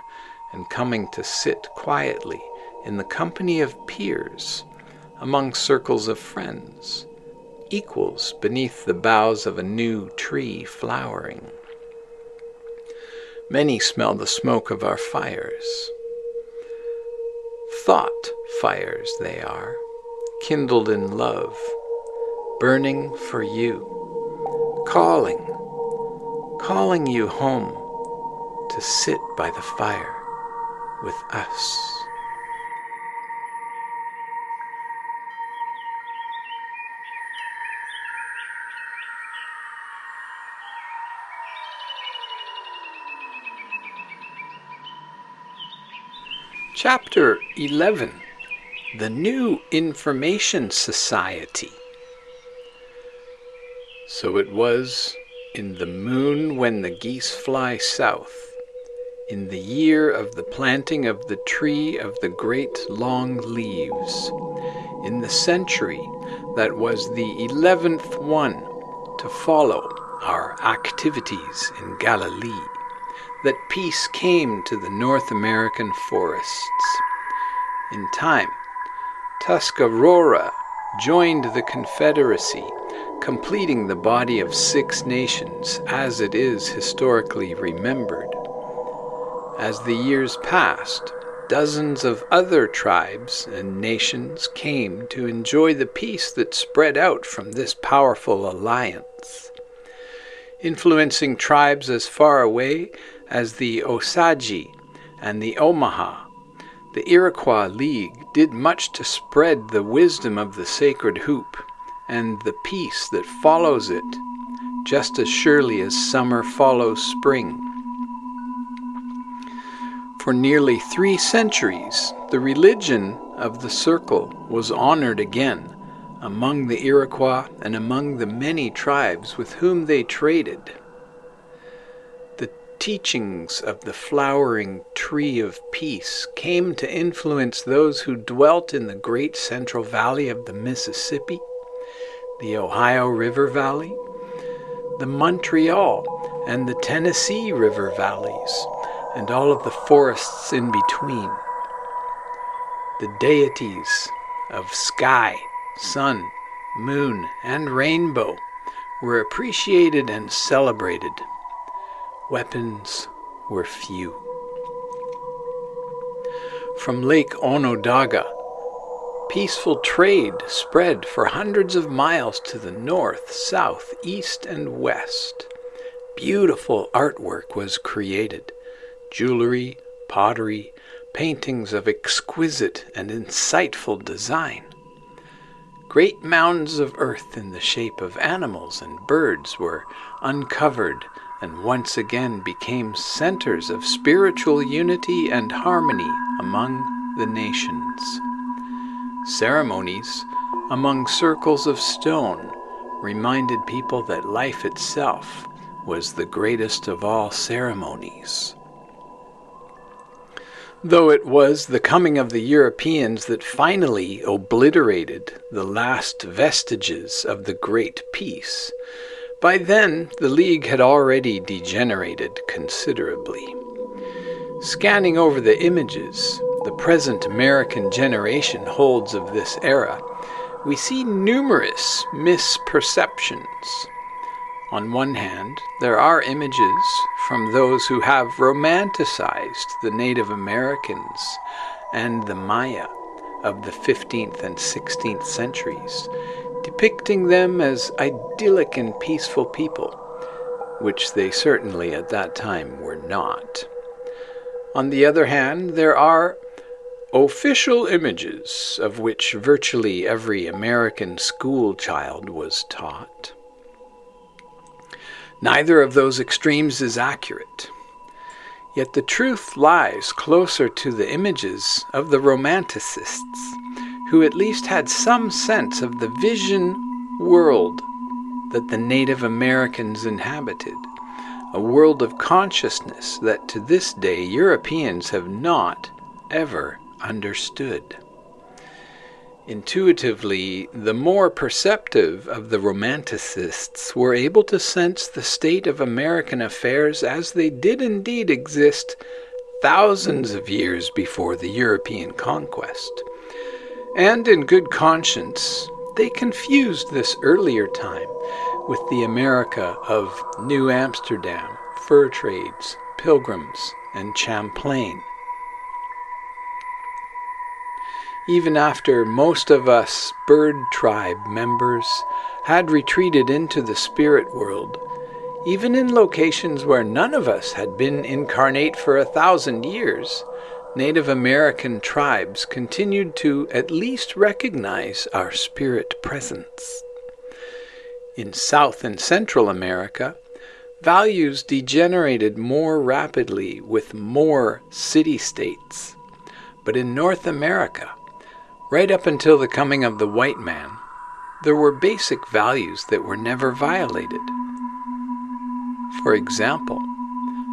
and coming to sit quietly in the company of peers, among circles of friends, equals beneath the boughs of a new tree flowering. Many smell the smoke of our fires. Thought fires they are, kindled in love, burning for you, calling you home to sit by the fire with us. Chapter 11. The New Information Society. So it was in the moon when the geese fly south, in the year of the planting of the tree of the great long leaves, in the century that was the 11th one to follow our activities in Galilee, that peace came to the North American forests. In time, Tuscarora joined the Confederacy, completing the body of 6 nations as it is historically remembered. As the years passed, dozens of other tribes and nations came to enjoy the peace that spread out from this powerful alliance, influencing tribes as far away as the Osage and the Omaha. The Iroquois League did much to spread the wisdom of the sacred hoop and the peace that follows it, just as surely as summer follows spring. For nearly 3 centuries, the religion of the circle was honored again among the Iroquois and among the many tribes with whom they traded. The teachings of the flowering tree of peace came to influence those who dwelt in the great central valley of the Mississippi, the Ohio River Valley, the Montreal and the Tennessee River valleys, and all of the forests in between. The deities of sky, sun, moon, and rainbow were appreciated and celebrated. Weapons were few. From Lake Onondaga, peaceful trade spread for hundreds of miles to the north, south, east, and west. beautiful artwork was created: jewelry, pottery, paintings of exquisite and insightful design. Great mounds of earth in the shape of animals and birds were uncovered and once again became centers of spiritual unity and harmony among the nations. Ceremonies among circles of stone reminded people that life itself was the greatest of all ceremonies. Though it was the coming of the Europeans that finally obliterated the last vestiges of the Great Peace, by then the League had already degenerated considerably. Scanning over the images the present American generation holds of this era, we see numerous misperceptions. On one hand, there are images from those who have romanticized the Native Americans and the Maya of the 15th and 16th centuries, depicting them as idyllic and peaceful people, which they certainly at that time were not. On the other hand, there are official images of which virtually every American school child was taught. Neither of those extremes is accurate. Yet the truth lies closer to the images of the Romanticists, who at least had some sense of the vision world that the Native Americans inhabited, a world of consciousness that to this day Europeans have not ever understood. Intuitively, the more perceptive of the Romanticists were able to sense the state of American affairs as they did indeed exist thousands of years before the European conquest. And in good conscience, they confused this earlier time with the America of New Amsterdam, fur trades, pilgrims, and Champlain. Even after most of us bird tribe members had retreated into the spirit world, even in locations where none of us had been incarnate for 1,000 years, Native American tribes continued to at least recognize our spirit presence. In South and Central America, values degenerated more rapidly with more city-states. But in North America, right up until the coming of the white man, there were basic values that were never violated. For example,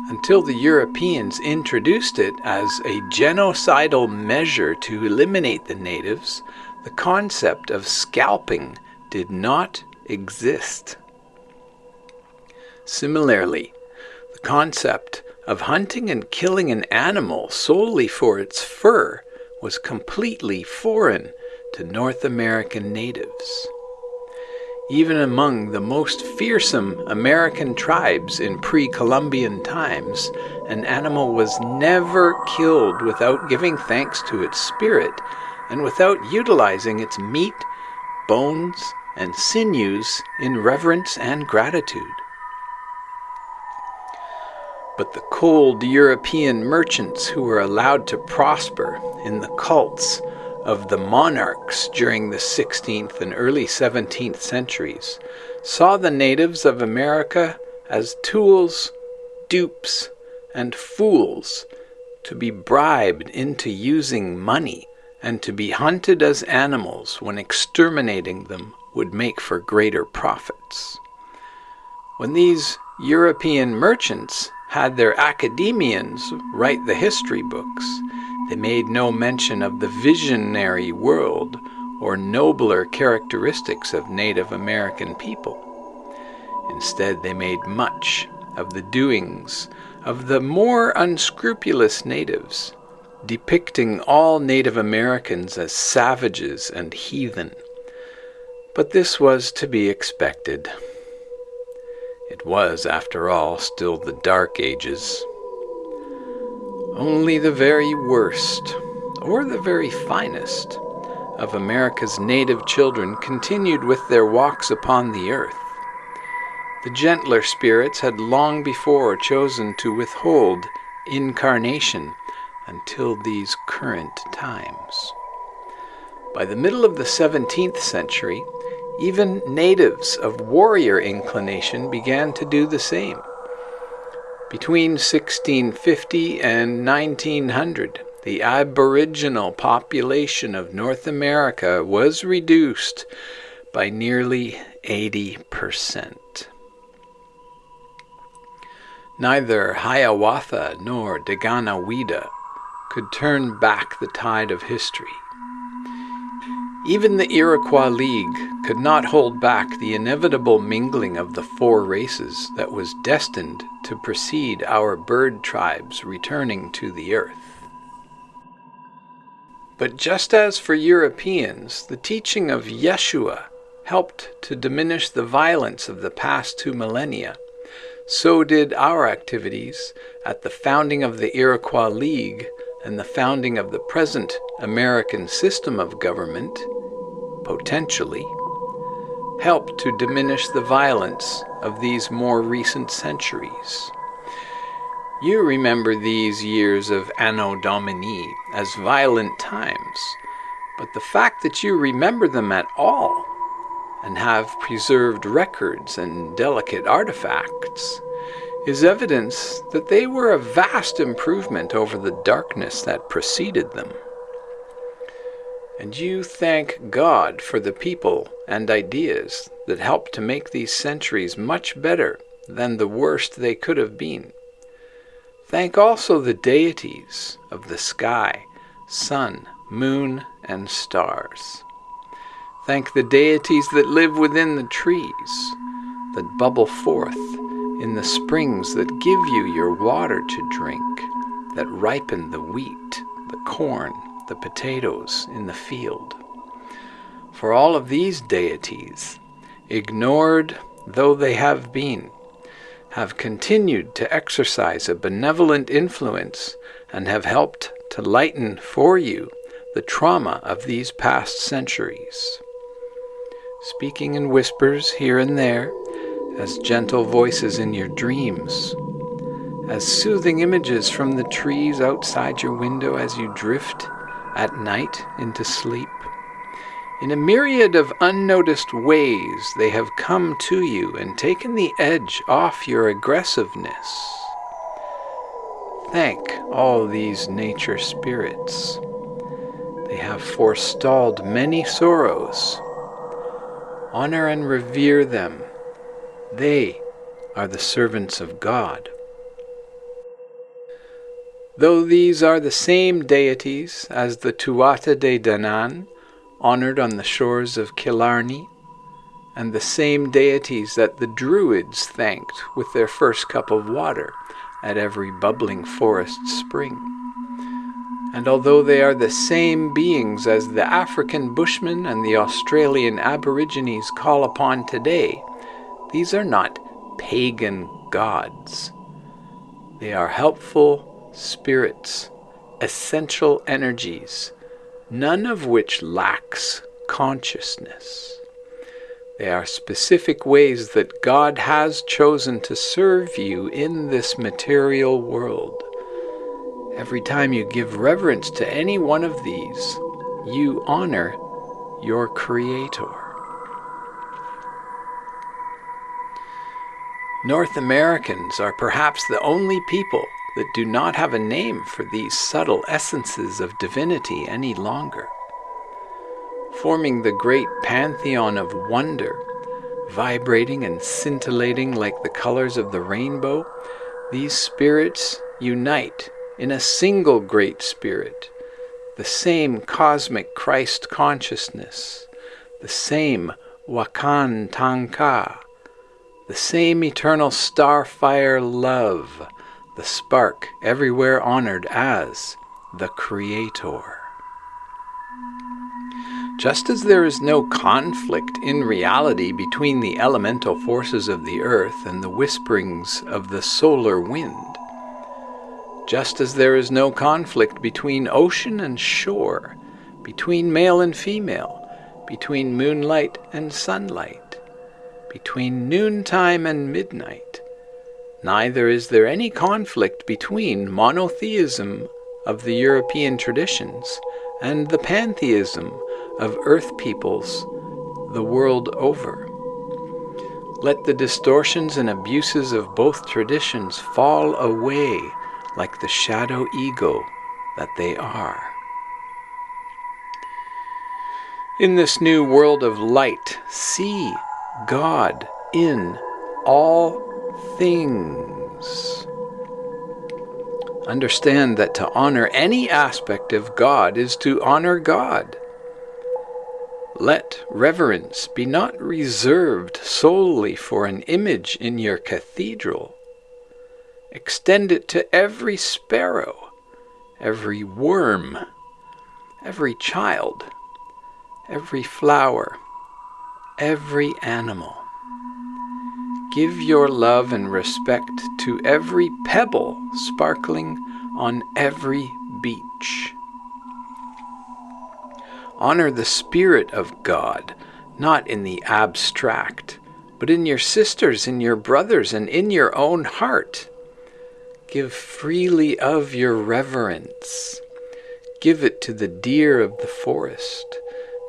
until the Europeans introduced it as a genocidal measure to eliminate the natives, the concept of scalping did not exist. Similarly, the concept of hunting and killing an animal solely for its fur was completely foreign to North American natives. Even among the most fearsome American tribes in pre-Columbian times, an animal was never killed without giving thanks to its spirit and without utilizing its meat, bones, and sinews in reverence and gratitude. But the cold European merchants who were allowed to prosper in the cults of the monarchs during the 16th and early 17th centuries saw the natives of America as tools, dupes, and fools to be bribed into using money and to be hunted as animals when exterminating them would make for greater profits. When these European merchants had their academians write the history books, they made no mention of the visionary world or nobler characteristics of Native American people. Instead, they made much of the doings of the more unscrupulous natives, depicting all Native Americans as savages and heathen. But this was to be expected. It was, after all, still the Dark Ages. Only the very worst, or the very finest, of America's native children continued with their walks upon the earth. The gentler spirits had long before chosen to withhold incarnation until these current times. By the middle of the 17th century, even natives of warrior inclination began to do the same. Between 1650 and 1900, the Aboriginal population of North America was reduced by nearly 80%. Neither Hiawatha nor Ganienkehaga could turn back the tide of history. Even the Iroquois League could not hold back the inevitable mingling of the four races that was destined to precede our bird tribes returning to the earth. But just as for Europeans, the teaching of Yeshua helped to diminish the violence of the past 2 millennia, so did our activities at the founding of the Iroquois League and the founding of the present American system of government, potentially, help to diminish the violence of these more recent centuries. You remember these years of Anno Domini as violent times, but the fact that you remember them at all and have preserved records and delicate artifacts is evidence that they were a vast improvement over the darkness that preceded them. And you thank God for the people and ideas that helped to make these centuries much better than the worst they could have been. Thank also the deities of the sky, sun, moon, and stars. Thank the deities that live within the trees, that bubble forth in the springs that give you your water to drink, that ripen the wheat, the corn, the potatoes in the field. For all of these deities, ignored though they have been, have continued to exercise a benevolent influence and have helped to lighten for you the trauma of these past centuries. Speaking in whispers here and there, as gentle voices in your dreams, as soothing images from the trees outside your window as you drift at night into sleep. In a myriad of unnoticed ways, they have come to you and taken the edge off your aggressiveness. Thank all these nature spirits. They have forestalled many sorrows. Honor and revere them. They are the servants of God. Though these are the same deities as the Tuatha De Danann, honored on the shores of Killarney, and the same deities that the Druids thanked with their first cup of water at every bubbling forest spring. And although they are the same beings as the African Bushmen and the Australian Aborigines call upon today, these are not pagan gods. They are helpful spirits, essential energies, none of which lacks consciousness. They are specific ways that God has chosen to serve you in this material world. Every time you give reverence to any one of these, you honor your Creator. North Americans are perhaps the only people that do not have a name for these subtle essences of divinity any longer. Forming the great pantheon of wonder, vibrating and scintillating like the colors of the rainbow, these spirits unite in a single great spirit, the same cosmic Christ consciousness, the same Wakan Tanka, the same eternal starfire love, the spark everywhere honored as the Creator. Just as there is no conflict in reality between the elemental forces of the earth and the whisperings of the solar wind, just as there is no conflict between ocean and shore, between male and female, between moonlight and sunlight, between noontime and midnight. Neither is there any conflict between monotheism of the European traditions and the pantheism of earth peoples the world over. Let the distortions and abuses of both traditions fall away like the shadow ego that they are. In this new world of light, see God in all things. Understand that to honor any aspect of God is to honor God. Let reverence be not reserved solely for an image in your cathedral. Extend it to every sparrow, every worm, every child, every flower, every animal. Give your love and respect to every pebble sparkling on every beach. Honor the Spirit of God, not in the abstract, but in your sisters, in your brothers, and in your own heart. Give freely of your reverence. Give it to the deer of the forest,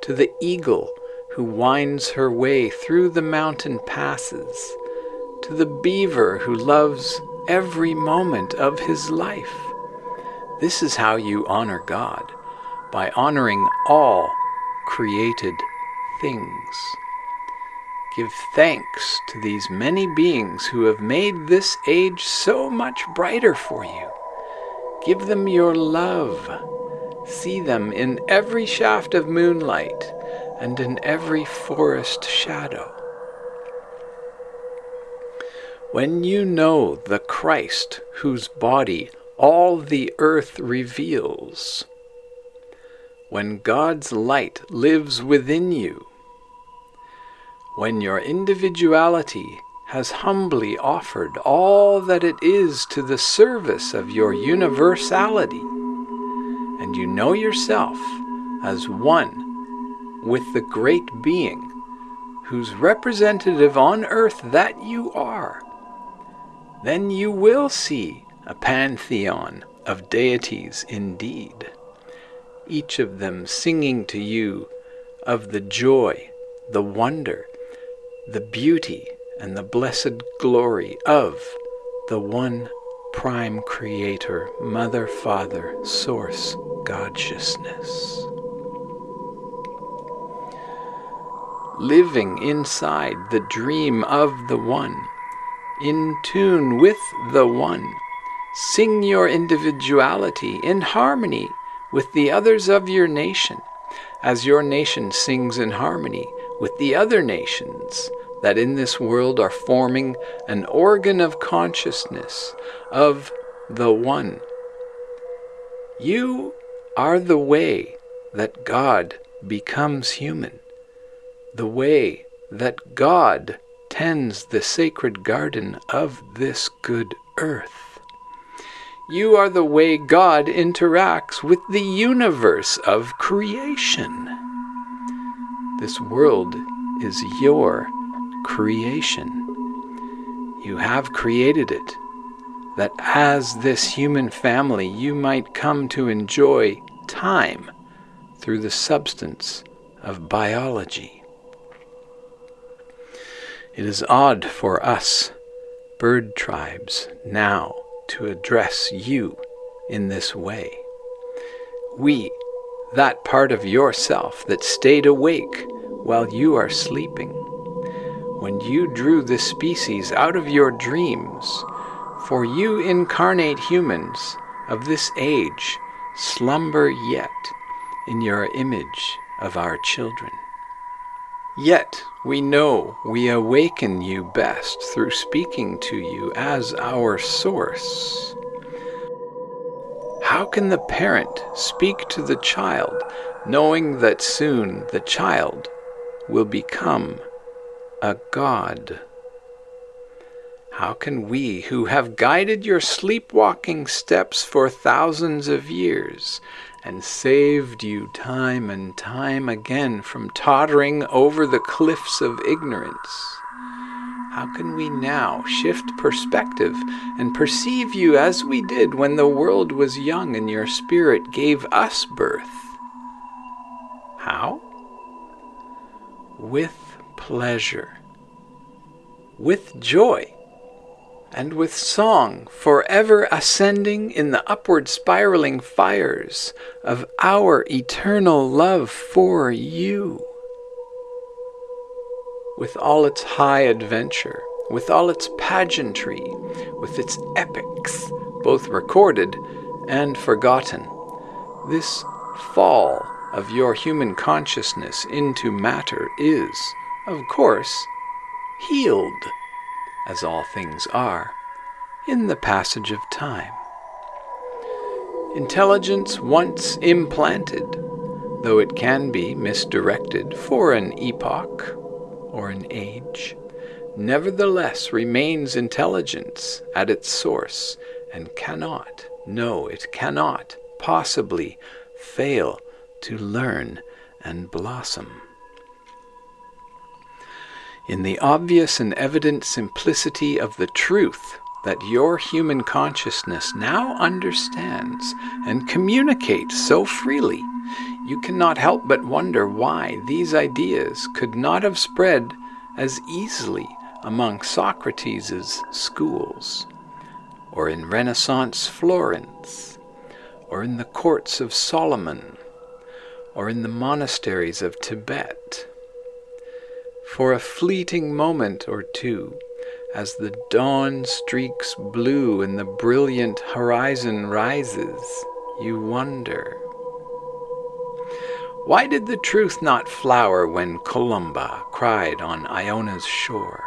to the eagle who winds her way through the mountain passes, to the beaver who loves every moment of his life. This is how you honor God, by honoring all created things. Give thanks to these many beings who have made this age so much brighter for you. Give them your love. See them in every shaft of moonlight and in every forest shadow. When you know the Christ whose body all the earth reveals, when God's light lives within you, when your individuality has humbly offered all that it is to the service of your universality, and you know yourself as one with the great being whose representative on earth that you are, then you will see a pantheon of deities indeed, each of them singing to you of the joy, the wonder, the beauty, and the blessed glory of the one prime creator, mother, father, source, God-sciousness. Living inside the dream of the one, in tune with the one, sing your individuality in harmony with the others of your nation, as your nation sings in harmony with the other nations that in this world are forming an organ of consciousness of the one. You are the way that God becomes human, the way that God tends the sacred garden of this good earth. You are the way God interacts with the universe of creation. This world is your creation. You have created it, that as this human family you might come to enjoy time through the substance of biology. It is odd for us, bird tribes, now to address you in this way. We, that part of yourself that stayed awake while you are sleeping, when you drew this species out of your dreams, for you incarnate humans of this age slumber yet in your image of our children. Yet we know we awaken you best through speaking to you as our source. How can the parent speak to the child, knowing that soon the child will become a god? How can we, who have guided your sleepwalking steps for thousands of years, and saved you time and time again from tottering over the cliffs of ignorance, How can we now shift perspective and perceive you as we did when the world was young and your spirit gave us birth? How? With pleasure, with joy, and with song, forever ascending in the upward spiraling fires of our eternal love for you. With all its high adventure, with all its pageantry, with its epics, both recorded and forgotten, this fall of your human consciousness into matter is, of course, healed, as all things are, in the passage of time. Intelligence once implanted, though it can be misdirected for an epoch or an age, nevertheless remains intelligence at its source and cannot, no, it cannot possibly fail to learn and blossom. In the obvious and evident simplicity of the truth that your human consciousness now understands and communicates so freely, you cannot help but wonder why these ideas could not have spread as easily among Socrates' schools, or in Renaissance Florence, or in the courts of Solomon, or in the monasteries of Tibet. For a fleeting moment or two, as the dawn streaks blue and the brilliant horizon rises, you wonder, why did the truth not flower when Columba cried on Iona's shore?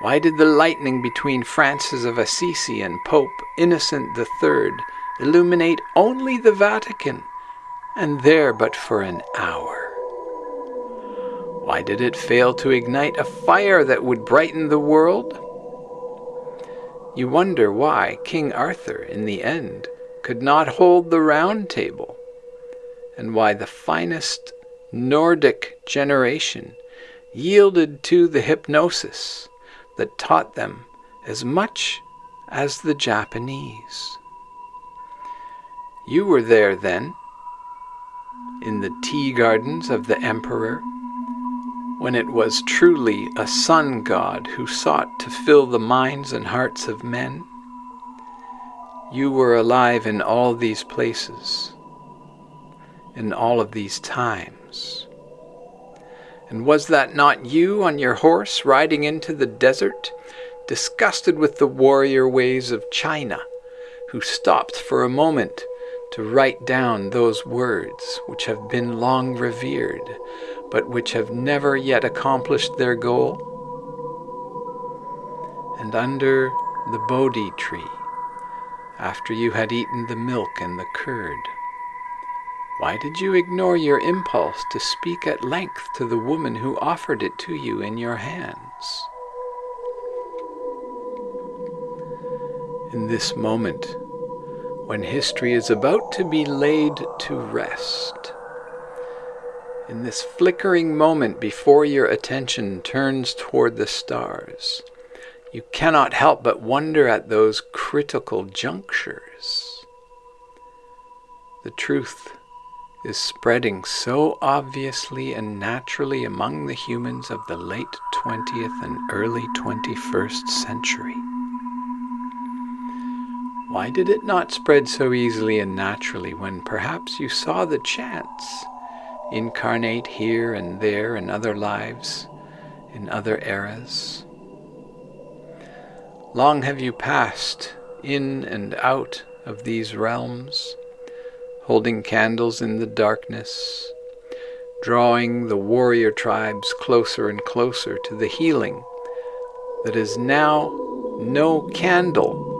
Why did the lightning between Francis of Assisi and Pope Innocent III illuminate only the Vatican, and there but for an hour? Why did it fail to ignite a fire that would brighten the world? You wonder why King Arthur, in the end, could not hold the Round Table, and why the finest Nordic generation yielded to the hypnosis that taught them as much as the Japanese. You were there then, in the tea gardens of the Emperor, when it was truly a sun god who sought to fill the minds and hearts of men. You were alive in all these places, in all of these times. And was that not you on your horse riding into the desert, disgusted with the warrior ways of China, who stopped for a moment to write down those words which have been long revered, but which have never yet accomplished their goal? And under the Bodhi tree, after you had eaten the milk and the curd, why did you ignore your impulse to speak at length to the woman who offered it to you in your hands? In this moment, when history is about to be laid to rest, in this flickering moment before your attention turns toward the stars, you cannot help but wonder at those critical junctures. The truth is spreading so obviously and naturally among the humans of the late 20th and early 21st century. Why did it not spread so easily and naturally when perhaps you saw the chance incarnate here and there in other lives, in other eras? Long have you passed in and out of these realms, holding candles in the darkness, drawing the warrior tribes closer and closer to the healing that is now no candle,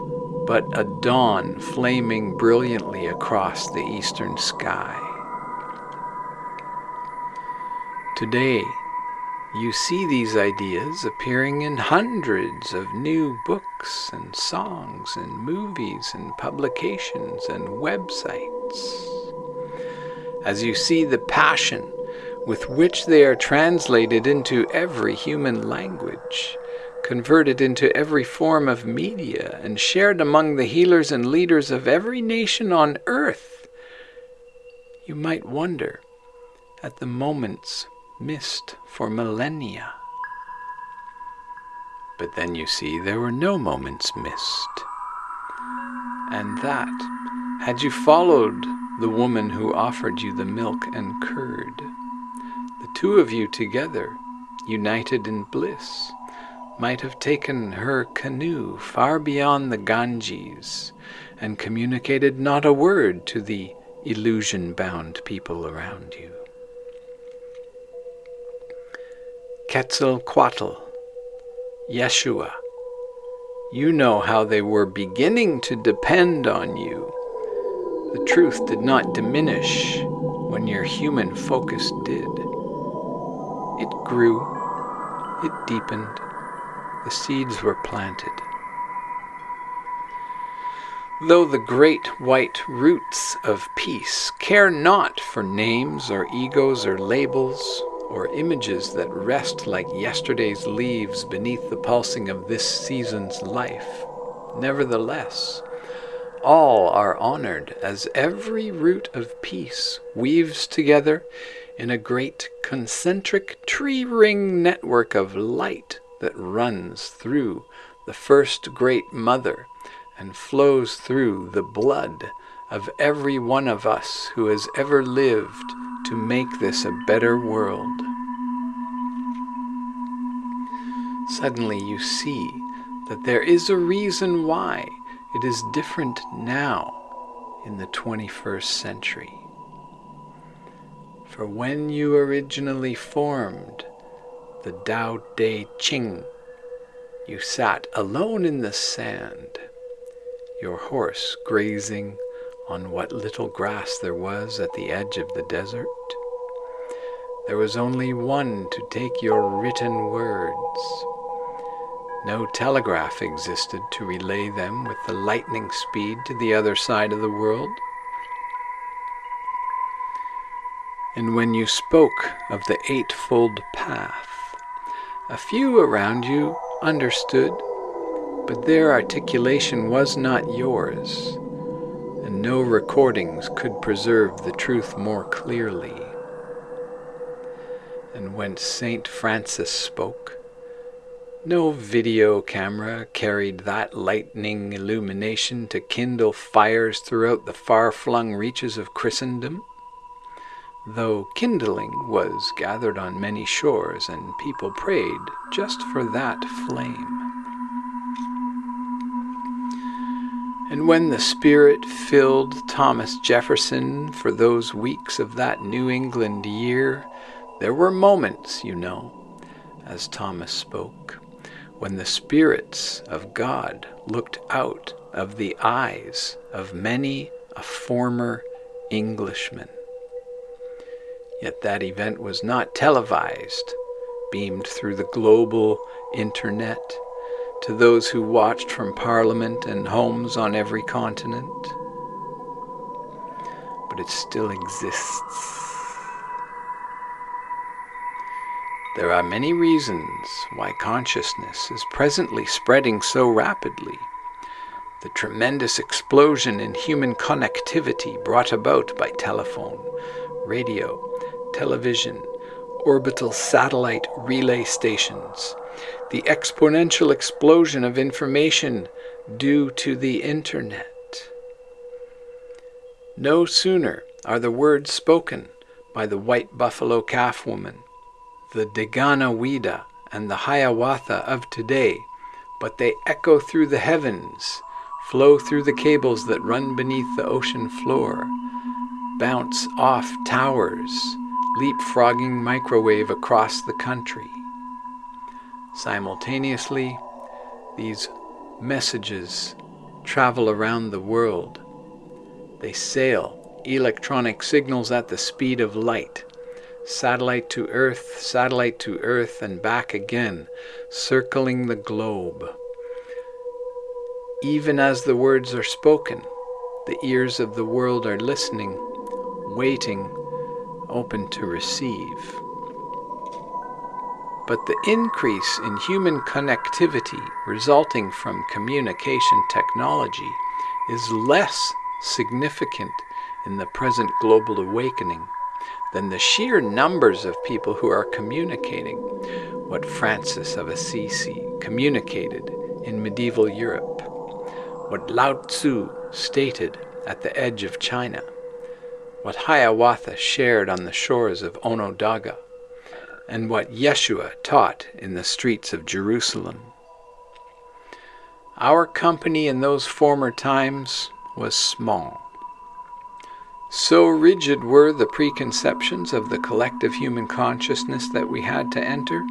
but a dawn flaming brilliantly across the eastern sky. Today, you see these ideas appearing in hundreds of new books and songs and movies and publications and websites. As you see the passion with which they are translated into every human language, converted into every form of media, and shared among the healers and leaders of every nation on earth, you might wonder at the moments missed for millennia. But then you see there were no moments missed. And that, had you followed the woman who offered you the milk and curd, the two of you together, united in bliss, might have taken her canoe far beyond the Ganges and communicated not a word to the illusion-bound people around you. Quetzalcoatl, Yeshua, you know how they were beginning to depend on you. The truth did not diminish when your human focus did. It grew, it deepened, the seeds were planted. Though the great white roots of peace care not for names or egos or labels or images that rest like yesterday's leaves beneath the pulsing of this season's life, nevertheless, all are honored as every root of peace weaves together in a great concentric tree ring network of light that runs through the first great mother and flows through the blood of every one of us who has ever lived to make this a better world. Suddenly you see that there is a reason why it is different now in the 21st century. For when you originally formed the Tao Te Ching, you sat alone in the sand, your horse grazing on what little grass there was at the edge of the desert. There was only one to take your written words. No telegraph existed to relay them with the lightning speed to the other side of the world. And when you spoke of the Eightfold Path, a few around you understood, but their articulation was not yours, and no recordings could preserve the truth more clearly. And when St. Francis spoke, no video camera carried that lightning illumination to kindle fires throughout the far-flung reaches of Christendom, though kindling was gathered on many shores and people prayed just for that flame. And when the Spirit filled Thomas Jefferson for those weeks of that New England year, there were moments, you know, as Thomas spoke, when the spirits of God looked out of the eyes of many a former Englishman. Yet that event was not televised, beamed through the global internet to those who watched from Parliament and homes on every continent. But it still exists. There are many reasons why consciousness is presently spreading so rapidly. The tremendous explosion in human connectivity brought about by telephone, radio, television, orbital satellite relay stations, the exponential explosion of information due to the internet. No sooner are the words spoken by the white buffalo calf woman, the Ganienkehaga and the Hiawatha of today, but they echo through the heavens, flow through the cables that run beneath the ocean floor, bounce off towers, leapfrogging microwave across the country. Simultaneously, these messages travel around the world. They sail electronic signals at the speed of light, satellite to earth, and back again, circling the globe. Even as the words are spoken, the ears of the world are listening, waiting, open to receive. But the increase in human connectivity resulting from communication technology is less significant in the present global awakening than the sheer numbers of people who are communicating what Francis of Assisi communicated in medieval Europe, what Lao Tzu stated at the edge of China, what Hiawatha shared on the shores of Onondaga, and what Yeshua taught in the streets of Jerusalem. Our company in those former times was small. So rigid were the preconceptions of the collective human consciousness that we had to enter,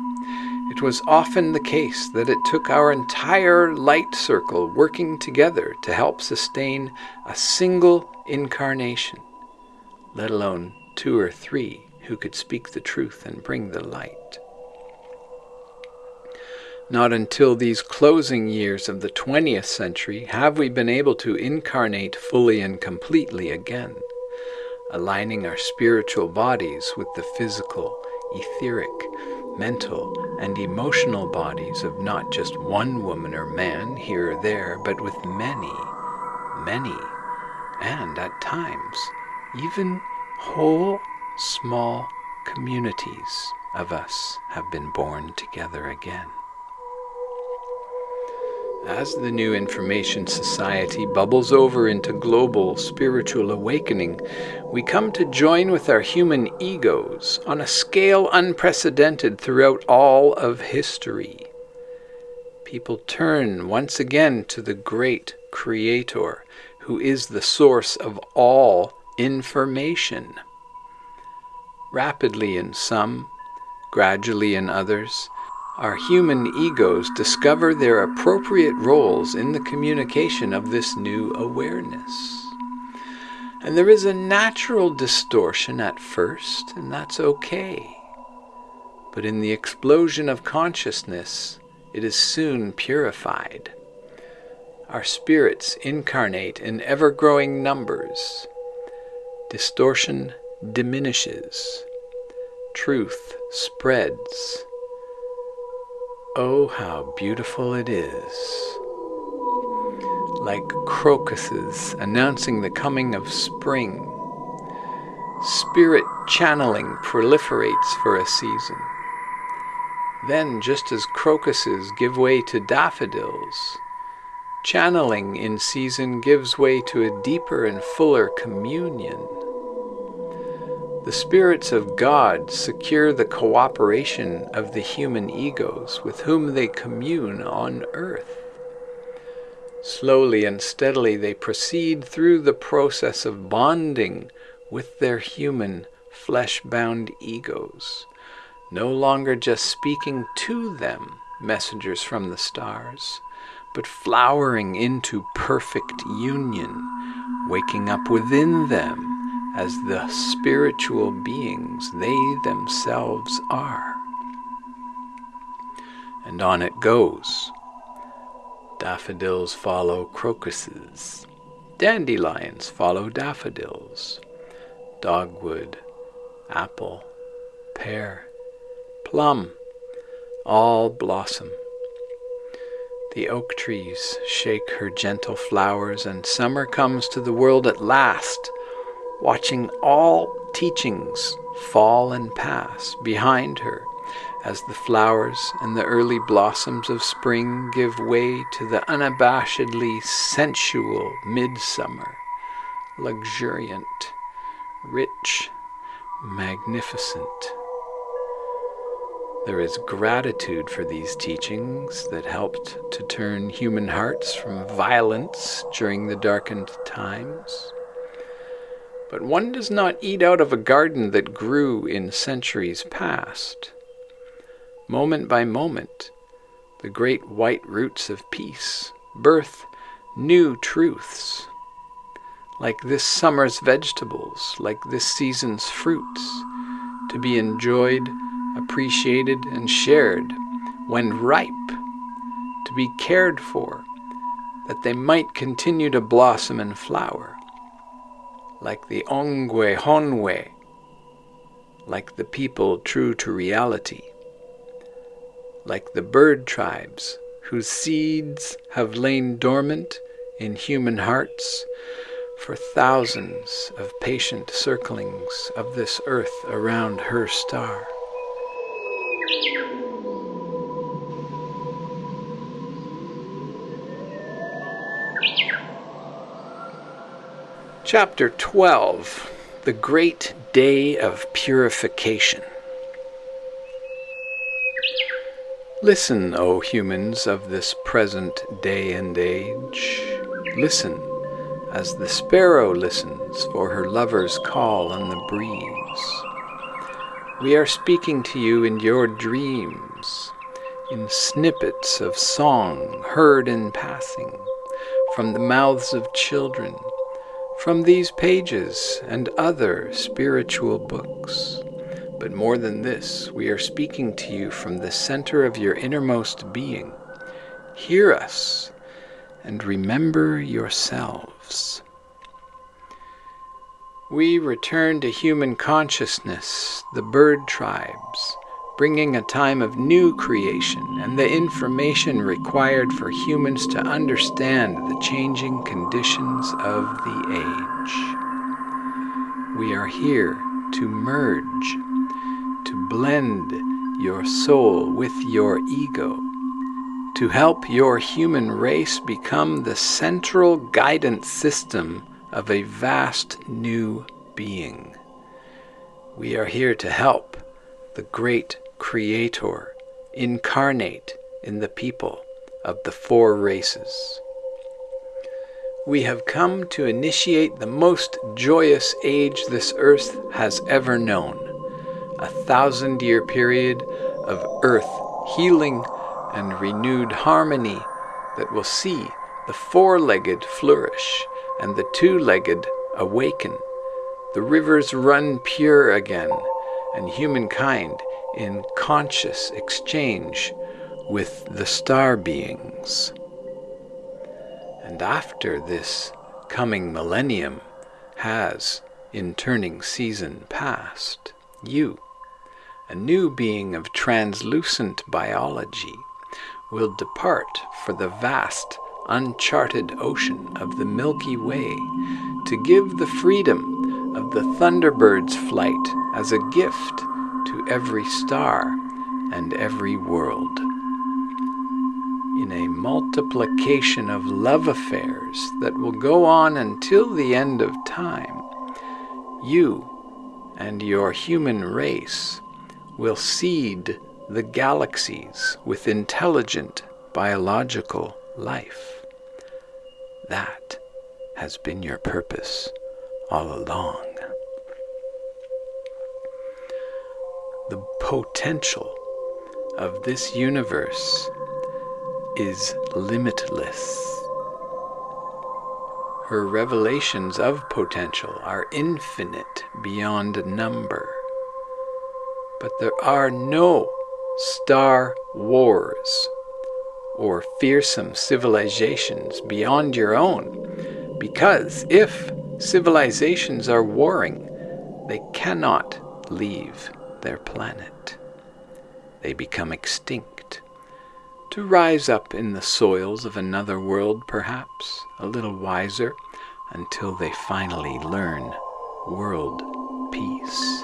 it was often the case that it took our entire light circle working together to help sustain a single incarnation, let alone 2 or 3 who could speak the truth and bring the light. Not until these closing years of the 20th century have we been able to incarnate fully and completely again, aligning our spiritual bodies with the physical, etheric, mental, and emotional bodies of not just one woman or man here or there, but with many, and at times, even whole, small communities of us have been born together again. As the new information society bubbles over into global spiritual awakening, we come to join with our human egos on a scale unprecedented throughout all of history. People turn once again to the great Creator, who is the source of all information. Rapidly in some, gradually in others, our human egos discover their appropriate roles in the communication of this new awareness. And there is a natural distortion at first, and that's okay. But in the explosion of consciousness, it is soon purified. Our spirits incarnate in ever-growing numbers. Distortion diminishes. Truth spreads. Oh, how beautiful it is. Like crocuses announcing the coming of spring, spirit channeling proliferates for a season. Then, just as crocuses give way to daffodils, channeling in season gives way to a deeper and fuller communion. The spirits of God secure the cooperation of the human egos with whom they commune on earth. Slowly and steadily they proceed through the process of bonding with their human, flesh-bound egos, no longer just speaking to them, messengers from the stars, but flowering into perfect union, waking up within them as the spiritual beings they themselves are. And on it goes. Daffodils follow crocuses. Dandelions follow daffodils. Dogwood, apple, pear, plum, all blossom. The oak trees shake her gentle flowers, and summer comes to the world at last, watching all teachings fall and pass behind her as the flowers and the early blossoms of spring give way to the unabashedly sensual midsummer, luxuriant, rich, magnificent. There is gratitude for these teachings that helped to turn human hearts from violence during the darkened times. But one does not eat out of a garden that grew in centuries past. Moment by moment, the great white roots of peace birth new truths, like this summer's vegetables, like this season's fruits, to be enjoyed, appreciated, and shared when ripe, to be cared for, that they might continue to blossom and flower, like the ongwe honwe, like the people true to reality, like the bird tribes whose seeds have lain dormant in human hearts for thousands of patient circlings of this earth around her star. Chapter 12, The Great Day of Purification. Listen, O humans of this present day and age. Listen, as the sparrow listens for her lover's call on the breeze. We are speaking to you in your dreams, in snippets of song heard in passing, from the mouths of children, from these pages and other spiritual books. But more than this, we are speaking to you from the center of your innermost being. Hear us and remember yourselves. We return to human consciousness, the bird tribes, bringing a time of new creation and the information required for humans to understand the changing conditions of the age. We are here to merge, to blend your soul with your ego, to help your human race become the central guidance system of a vast new being. We are here to help the great Creator incarnate in the people of the four races. We have come to initiate the most joyous age this earth has ever known, a 1,000-year period of earth healing and renewed harmony that will see the four-legged flourish and the two-legged awaken, the rivers run pure again, and humankind in conscious exchange with the star beings. And after this coming millennium has, in turning season past, you, a new being of translucent biology, will depart for the vast, uncharted ocean of the Milky Way to give the freedom of the Thunderbird's flight as a gift to every star and every world. In a multiplication of love affairs that will go on until the end of time, you and your human race will seed the galaxies with intelligent biological life. That has been your purpose all along. The potential of this universe is limitless. Her revelations of potential are infinite beyond number. But there are no star wars or fearsome civilizations beyond your own, because if civilizations are warring, they cannot leave their planet. They become extinct, to rise up in the soils of another world, perhaps a little wiser, until they finally learn world peace.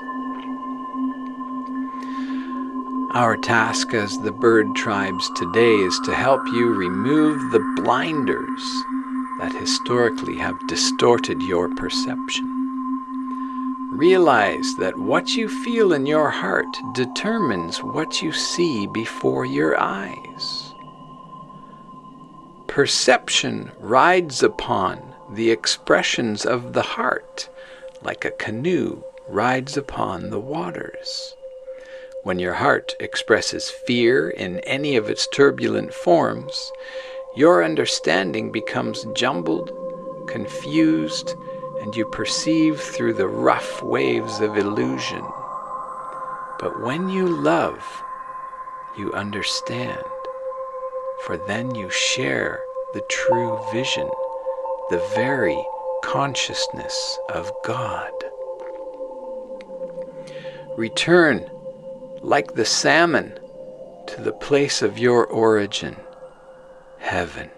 Our task as the bird tribes today is to help you remove the blinders that historically have distorted your perception. Realize that what you feel in your heart determines what you see before your eyes. Perception rides upon the expressions of the heart, like a canoe rides upon the waters. When your heart expresses fear in any of its turbulent forms, your understanding becomes jumbled, confused, and you perceive through the rough waves of illusion. But when you love, you understand, for then you share the true vision, the very consciousness of God. Return, like the salmon, to the place of your origin, heaven.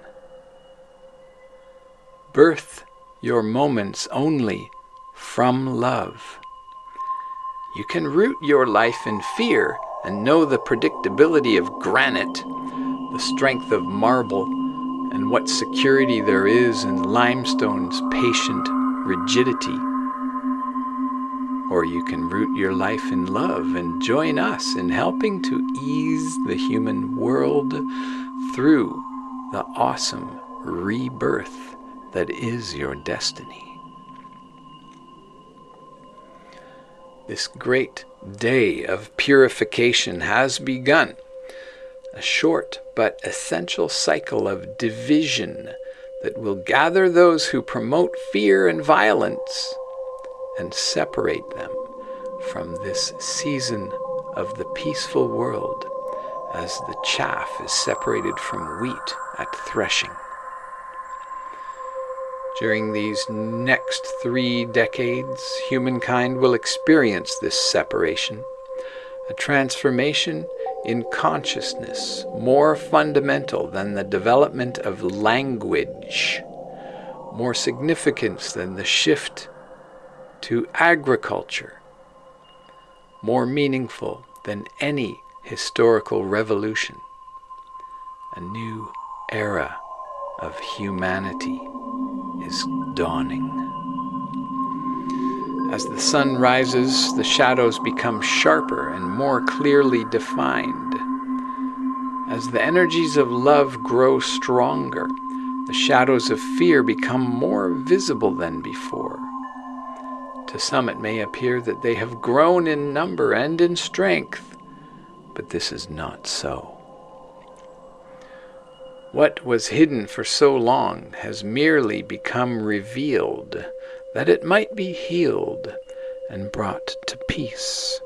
Birth your moments only from love. You can root your life in fear and know the predictability of granite, the strength of marble, and what security there is in limestone's patient rigidity. Or you can root your life in love and join us in helping to ease the human world through the awesome rebirth that is your destiny. This great day of purification has begun, a short but essential cycle of division that will gather those who promote fear and violence and separate them from this season of the peaceful world as the chaff is separated from wheat at threshing. During these next 3 decades, humankind will experience this separation, a transformation in consciousness more fundamental than the development of language, more significant than the shift to agriculture, more meaningful than any historical revolution. A new era of humanity is dawning. As the sun rises, the shadows become sharper and more clearly defined. As the energies of love grow stronger, the shadows of fear become more visible than before. To some it may appear that they have grown in number and in strength, but this is not so. What was hidden for so long has merely become revealed, that it might be healed and brought to peace.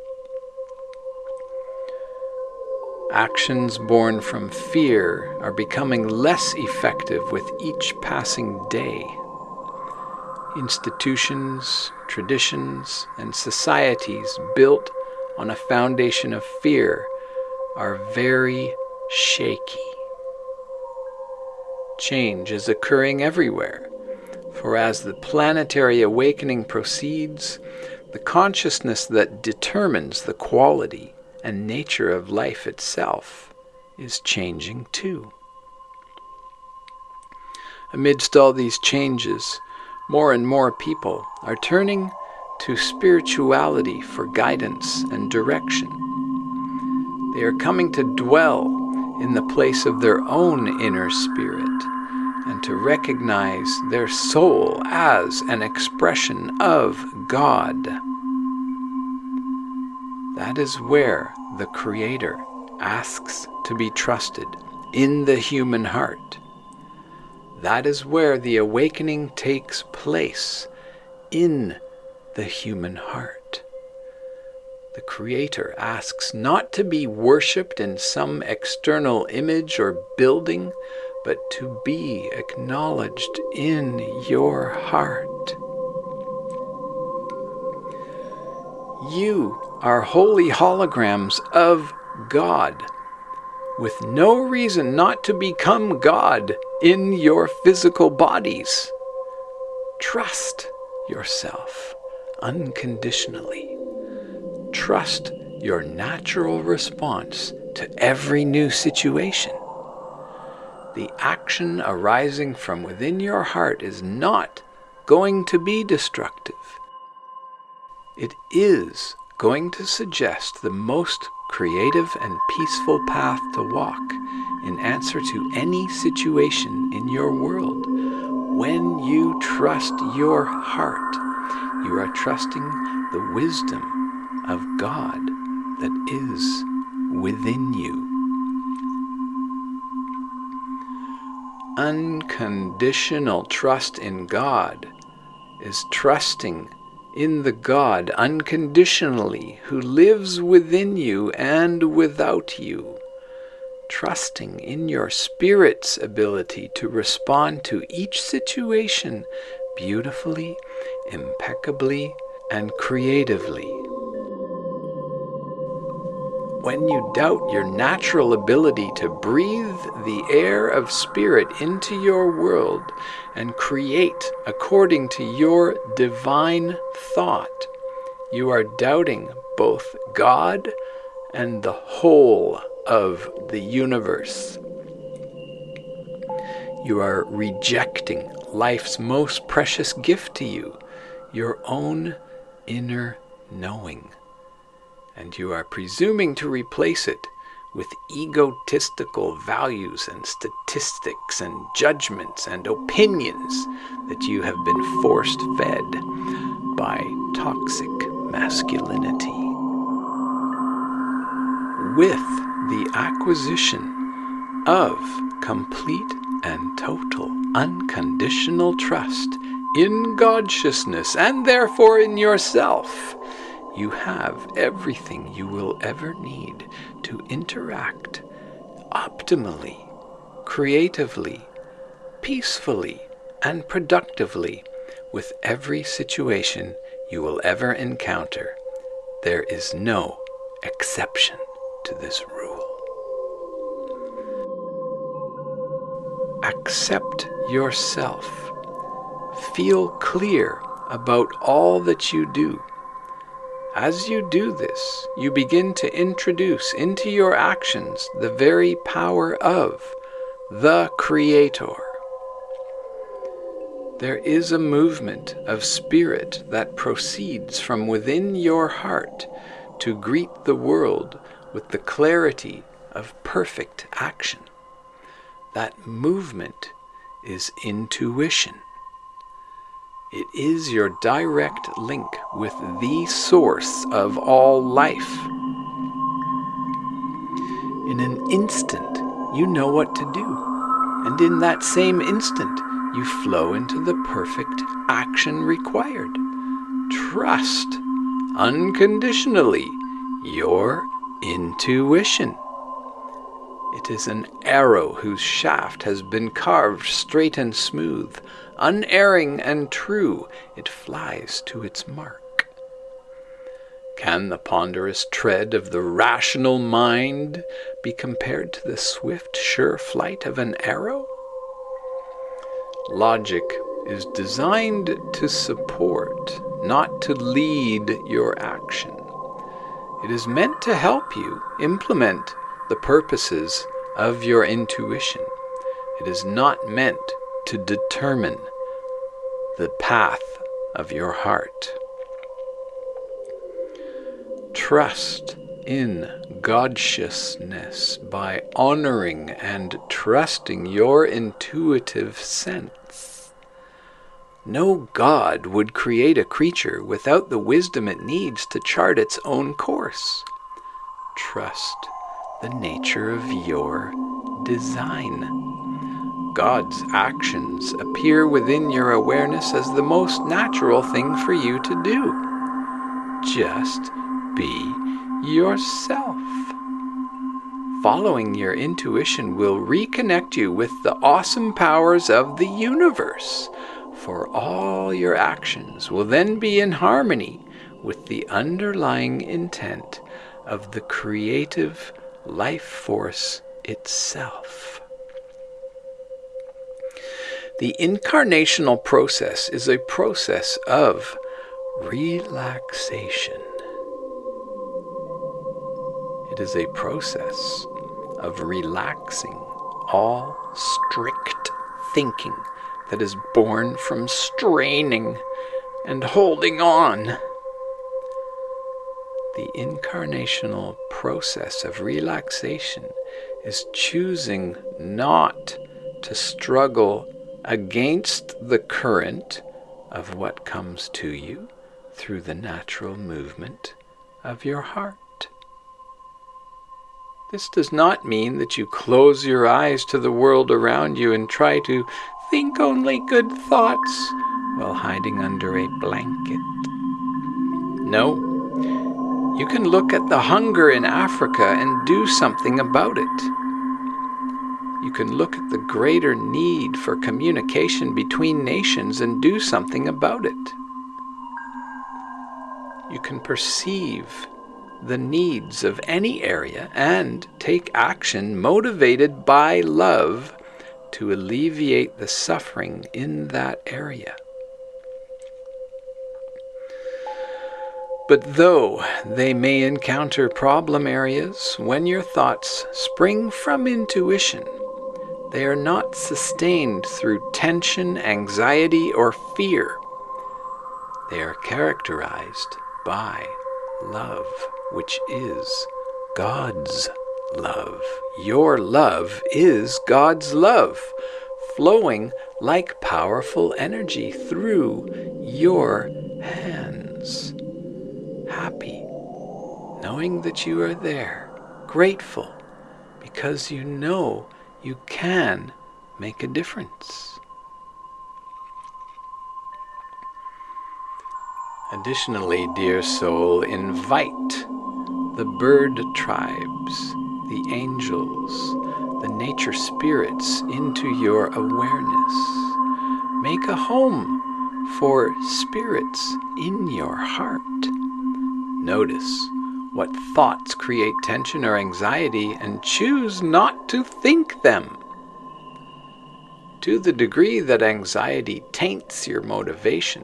Actions born from fear are becoming less effective with each passing day. Institutions, traditions, and societies built on a foundation of fear are very shaky. Change is occurring everywhere, for as the planetary awakening proceeds, the consciousness that determines the quality and nature of life itself is changing too. Amidst all these changes, more and more people are turning to spirituality for guidance and direction. They are coming to dwell in the place of their own inner spirit and to recognize their soul as an expression of God. That is where the Creator asks to be trusted, in the human heart. That is where the awakening takes place, in the human heart. The Creator asks not to be worshipped in some external image or building, but to be acknowledged in your heart. You are holy holograms of God, with no reason not to become God in your physical bodies. Trust yourself unconditionally. Trust your natural response to every new situation. The action arising from within your heart is not going to be destructive. It is going to suggest the most creative and peaceful path to walk in answer to any situation in your world. When you trust your heart, you are trusting the wisdom of God that is within you. Unconditional trust in God is trusting in the God unconditionally who lives within you and without you. Trusting in your spirit's ability to respond to each situation beautifully, impeccably, and creatively. when you doubt your natural ability to breathe the air of spirit into your world and create according to your divine thought, you are doubting both God and the whole of the universe. You are rejecting life's most precious gift to you, your own inner knowing. And you are presuming to replace it with egotistical values and statistics and judgments and opinions that you have been force-fed by toxic masculinity. With the acquisition of complete and total unconditional trust in God-sciousness and therefore in yourself, you have everything you will ever need to interact optimally, creatively, peacefully, and productively with every situation you will ever encounter. There is no exception to this rule. Accept yourself. Feel clear about all that you do. As you do this, you begin to introduce into your actions the very power of the Creator. There is a movement of spirit that proceeds from within your heart to greet the world with the clarity of perfect action. That movement is intuition. It is your direct link with the source of all life. In an instant, you know what to do, and in that same instant, you flow into the perfect action required. Trust unconditionally your intuition. It is an arrow whose shaft has been carved straight and smooth. Unerring and true, it flies to its mark. Can the ponderous tread of the rational mind be compared to the swift, sure flight of an arrow? Logic is designed to support, not to lead your action. It is meant to help you implement the purposes of your intuition. It is not meant to determine the path of your heart. Trust in God-sciousness by honoring and trusting your intuitive sense. No God would create a creature without the wisdom it needs to chart its own course. Trust the nature of your design. God's actions appear within your awareness as the most natural thing for you to do. Just be yourself. Following your intuition will reconnect you with the awesome powers of the universe, for all your actions will then be in harmony with the underlying intent of the creative life force itself. The incarnational process is a process of relaxation. It is a process of relaxing all strict thinking that is born from straining and holding on. The incarnational process of relaxation is choosing not to struggle against the current of what comes to you through the natural movement of your heart. This does not mean that you close your eyes to the world around you and try to think only good thoughts while hiding under a blanket. No, you can look at the hunger in Africa and do something about it. You can look at the greater need for communication between nations and do something about it. You can perceive the needs of any area and take action motivated by love to alleviate the suffering in that area. But though they may encounter problem areas, when your thoughts spring from intuition, they are not sustained through tension, anxiety, or fear. They are characterized by love, which is God's love. Your love is God's love, flowing like powerful energy through your hands. Happy, knowing that you are there, grateful, because you know you can make a difference. Additionally, dear soul, invite the bird tribes, the angels, the nature spirits into your awareness. Make a home for spirits in your heart. Notice what thoughts create tension or anxiety and choose not to think them. To the degree that anxiety taints your motivation,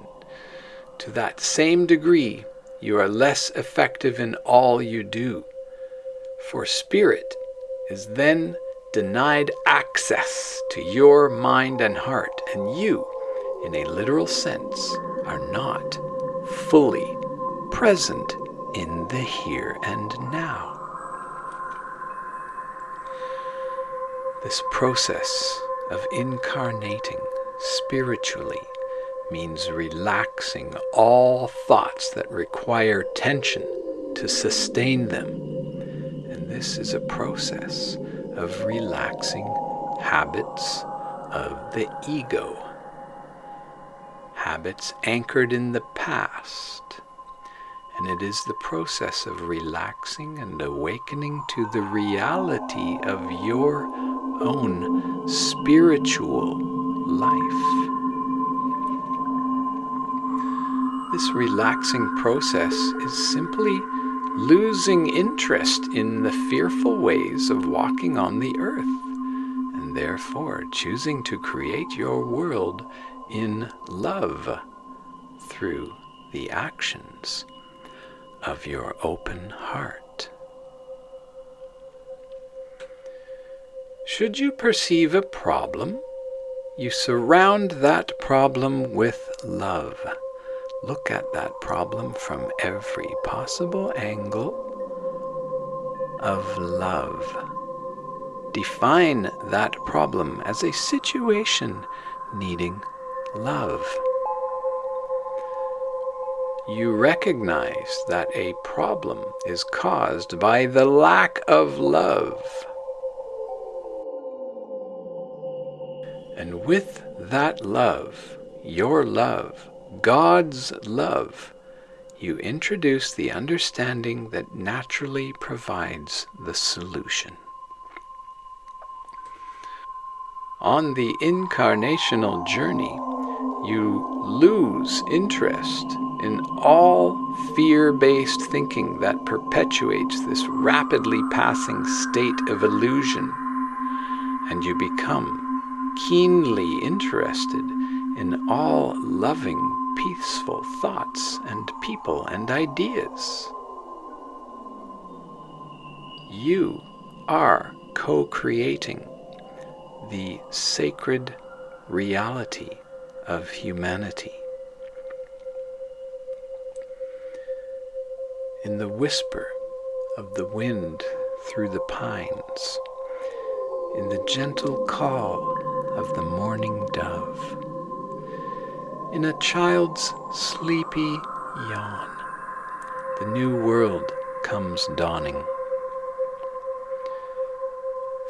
to that same degree you are less effective in all you do. For spirit is then denied access to your mind and heart, and you, in a literal sense, are not fully present in the here and now. This process of incarnating spiritually means relaxing all thoughts that require tension to sustain them. And this is a process of relaxing habits of the ego, habits anchored in the past. And it is the process of relaxing and awakening to the reality of your own spiritual life. This relaxing process is simply losing interest in the fearful ways of walking on the earth, and therefore choosing to create your world in love through the actions of your open heart. Should you perceive a problem, you surround that problem with love. Look at that problem from every possible angle of love. Define that problem as a situation needing love. You recognize that a problem is caused by the lack of love. And with that love, your love, God's love, you introduce the understanding that naturally provides the solution. On the incarnational journey, you lose interest in all fear-based thinking that perpetuates this rapidly passing state of illusion, and you become keenly interested in all loving, peaceful thoughts and people and ideas. You are co-creating the sacred reality of humanity. In the whisper of the wind through the pines, in the gentle call of the morning dove, in a child's sleepy yawn, the new world comes dawning.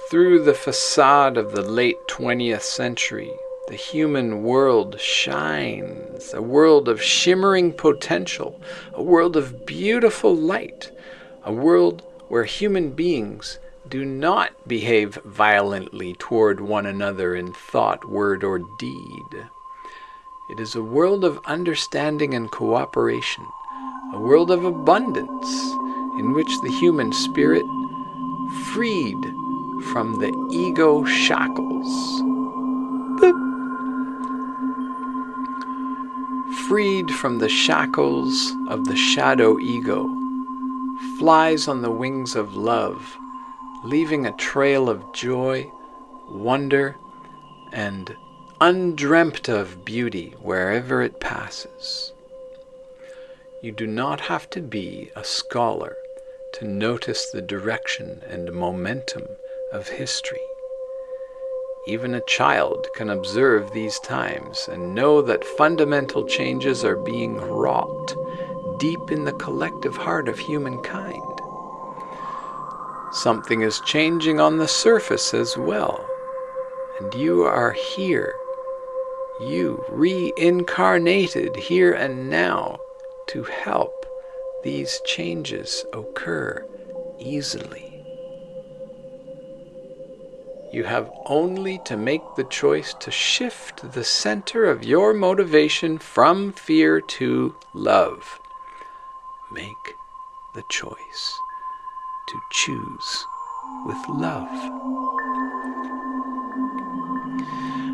Through the facade of the late 20th century, the human world shines, a world of shimmering potential, a world of beautiful light, a world where human beings do not behave violently toward one another in thought, word, or deed. It is a world of understanding and cooperation, a world of abundance in which the human spirit, freed from the ego shackles, freed from the shackles of the shadow ego, flies on the wings of love, leaving a trail of joy, wonder, and undreamt of beauty wherever it passes. You do not have to be a scholar to notice the direction and momentum of history. Even a child can observe these times and know that fundamental changes are being wrought deep in the collective heart of humankind. Something is changing on the surface as well, and you are here, you reincarnated here and now, to help these changes occur easily. You have only to make the choice to shift the center of your motivation from fear to love. Make the choice to choose with love.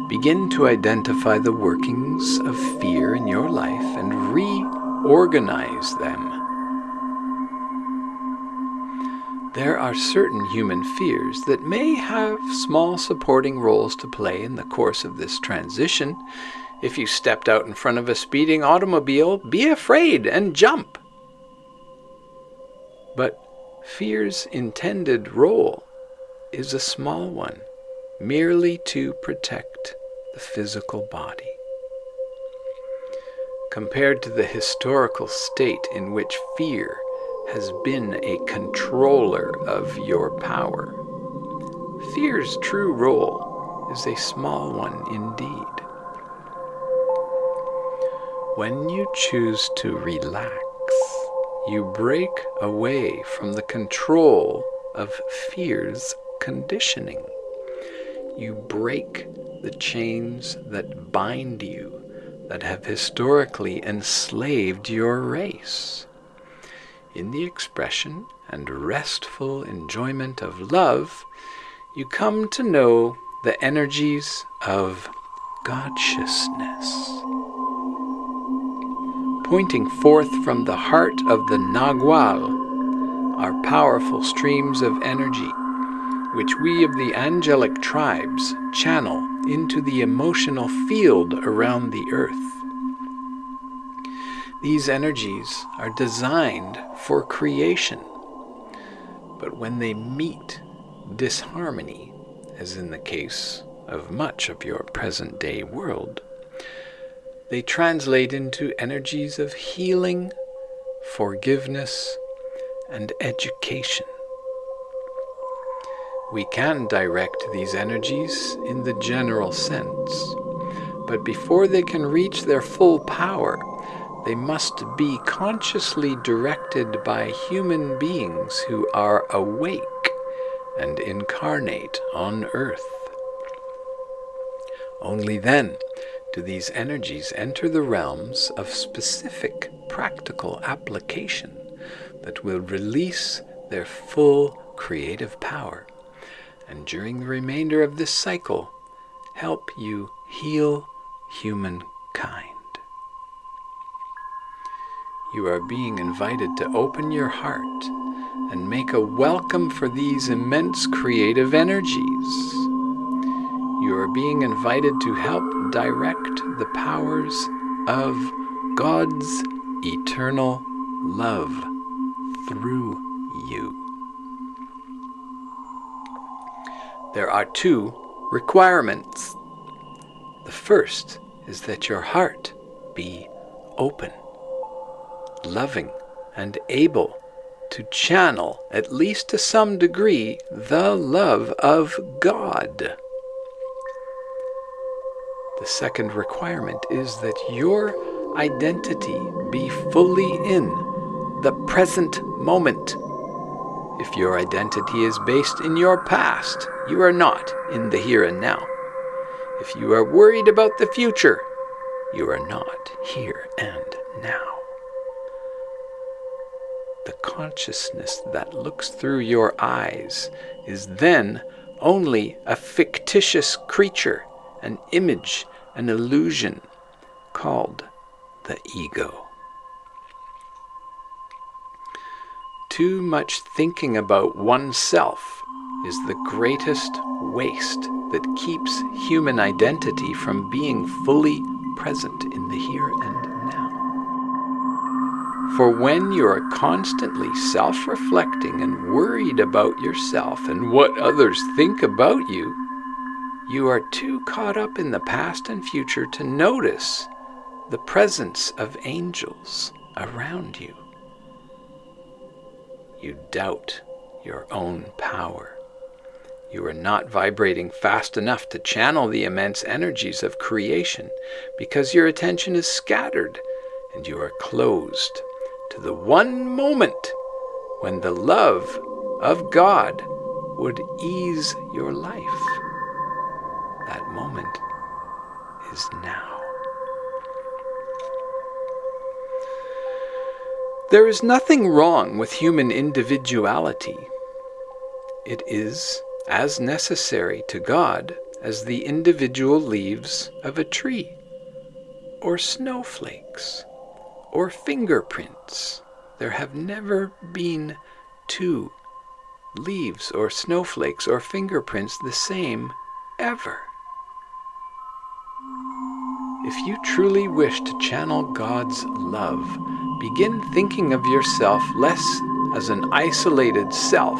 Begin to identify the workings of fear in your life and reorganize them. There are certain human fears that may have small supporting roles to play in the course of this transition. If you stepped out in front of a speeding automobile, be afraid and jump. But fear's intended role is a small one, merely to protect the physical body. Compared to the historical state in which fear has been a controller of your power, fear's true role is a small one indeed. When you choose to relax, you break away from the control of fear's conditioning. You break the chains that bind you, that have historically enslaved your race. In the expression and restful enjoyment of love, you come to know the energies of God-sciousness. Pointing forth from the heart of the Nagual are powerful streams of energy, which we of the angelic tribes channel into the emotional field around the earth. These energies are designed for creation, but when they meet disharmony, as in the case of much of your present-day world, they translate into energies of healing, forgiveness, and education. We can direct these energies in the general sense, but before they can reach their full power, they must be consciously directed by human beings who are awake and incarnate on earth. Only then do these energies enter the realms of specific practical application that will release their full creative power, and during the remainder of this cycle, help you heal humankind. You are being invited to open your heart and make a welcome for these immense creative energies. You are being invited to help direct the powers of God's eternal love through you. There are two requirements. The first is that your heart be open, loving, and able to channel, at least to some degree, the love of God. The second requirement is that your identity be fully in the present moment. If your identity is based in your past, you are not in the here and now. If you are worried about the future, you are not here and now. the consciousness that looks through your eyes is then only a fictitious creature, an image, an illusion called the ego. Too much thinking about oneself is the greatest waste that keeps human identity from being fully present in the here and now. For when you are constantly self-reflecting and worried about yourself and what others think about you, you are too caught up in the past and future to notice the presence of angels around you. You doubt your own power. You are not vibrating fast enough to channel the immense energies of creation because your attention is scattered and you are closed to the one moment when the love of God would ease your life. That moment is now. There is nothing wrong with human individuality. It is as necessary to God as the individual leaves of a tree, or snowflakes, or fingerprints. There have never been two leaves or snowflakes or fingerprints the same ever. If you truly wish to channel God's love, begin thinking of yourself less as an isolated self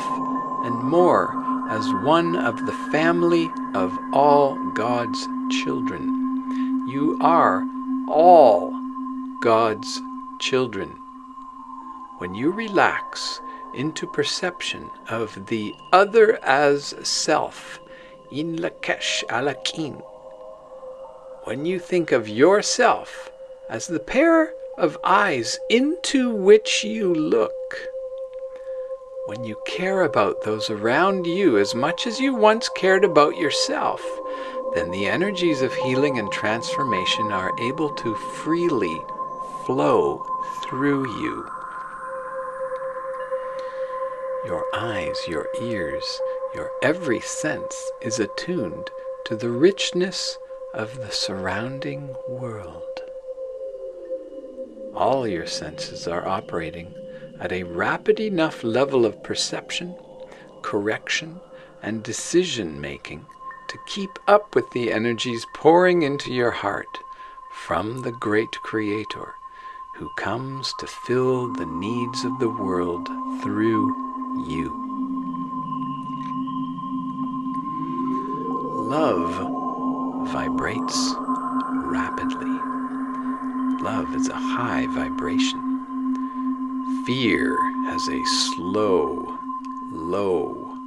and more as one of the family of all God's children. You are all God's children. When you relax into perception of the other as self, in Lak'esh alakin, when you think of yourself as the pair of eyes into which you look, when you care about those around you as much as you once cared about yourself, then the energies of healing and transformation are able to freely flow through you. Your eyes, your ears, your every sense is attuned to the richness of the surrounding world. All your senses are operating at a rapid enough level of perception, correction, and decision-making to keep up with the energies pouring into your heart from the great Creator, who comes to fill the needs of the world through you. Love vibrates rapidly. Love is a high vibration. Fear has a slow, low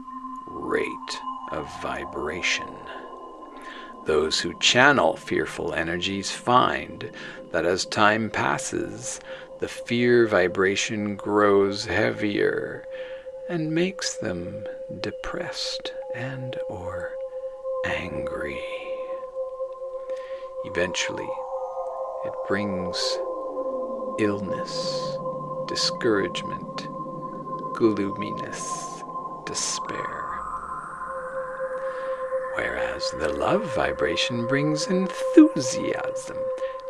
rate of vibration. Those who channel fearful energies find that as time passes, the fear vibration grows heavier and makes them depressed and or angry. Eventually, it brings illness, discouragement, gloominess, despair. Whereas the love vibration brings enthusiasm,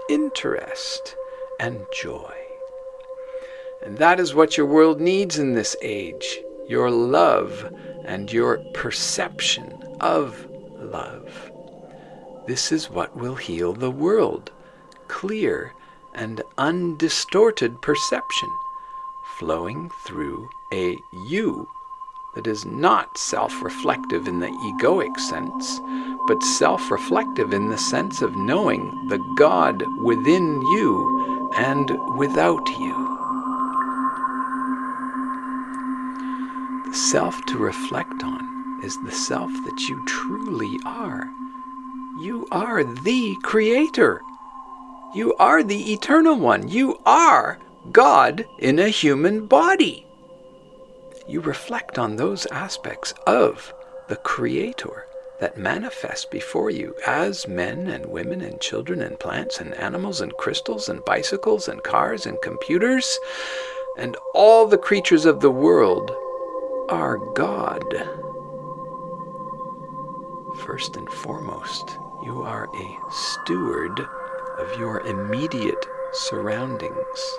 interest, and joy. And that is what your world needs in this age, your love and your perception of love. This is what will heal the world, clear and undistorted perception, flowing through a you that is not self-reflective in the egoic sense, but self-reflective in the sense of knowing the God within you and without you. The self to reflect on is the self that you truly are. You are the Creator. You are the Eternal One. You are God in a human body. You reflect on those aspects of the Creator that manifest before you as men and women and children and plants and animals and crystals and bicycles and cars and computers, and all the creatures of the world are God. First and foremost, you are a steward of your immediate surroundings.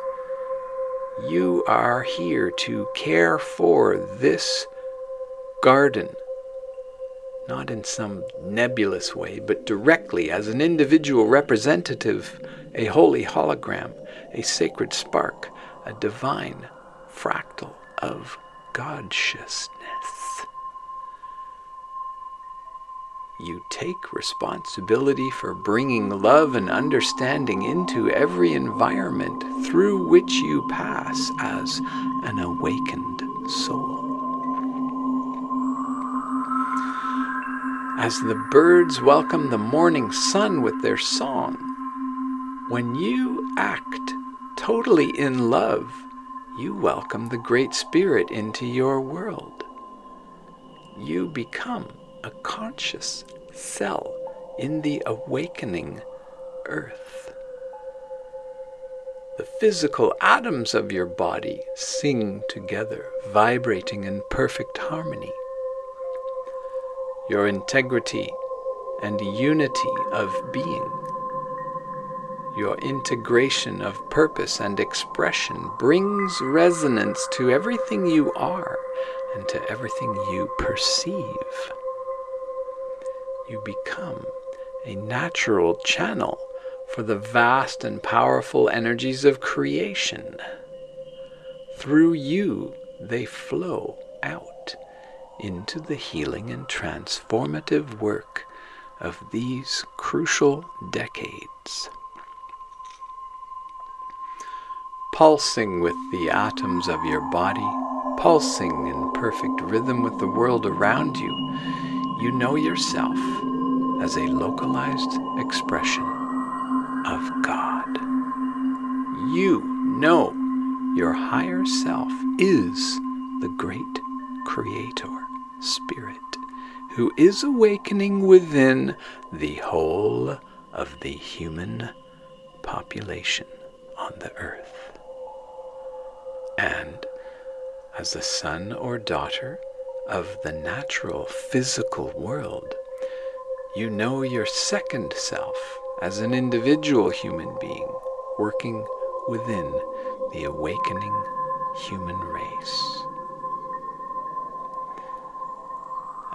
You are here to care for this garden, not in some nebulous way, but directly as an individual representative, a holy hologram, a sacred spark, a divine fractal of God-sciousness. You take responsibility for bringing love and understanding into every environment through which you pass as an awakened soul. As the birds welcome the morning sun with their song, when you act totally in love, you welcome the Great Spirit into your world. You become a conscious cell in the awakening earth. The physical atoms of your body sing together, vibrating in perfect harmony. Your integrity and unity of being, your integration of purpose and expression brings resonance to everything you are and to everything you perceive. You become a natural channel for the vast and powerful energies of creation. Through you, they flow out into the healing and transformative work of these crucial decades. Pulsing with the atoms of your body, pulsing in perfect rhythm with the world around you, you know yourself as a localized expression of God. You know your higher self is the great Creator Spirit, who is awakening within the whole of the human population on the earth. And as a son or daughter of the natural physical world, you know your second self as an individual human being working within the awakening human race.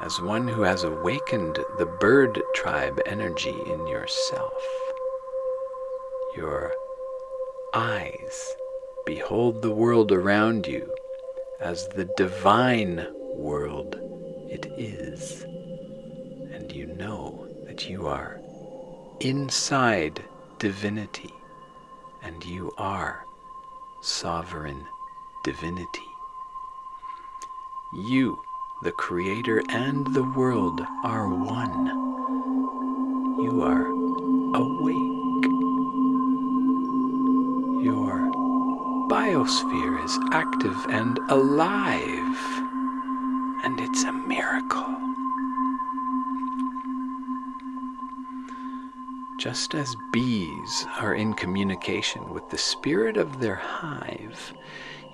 As one who has awakened the bird tribe energy in yourself, your eyes behold the world around you as the divine world it is, and you know that you are inside divinity, and you are sovereign divinity. You, the Creator and the world, are one. You are awake. Your biosphere is active and alive, and it's a miracle. Just as bees are in communication with the spirit of their hive,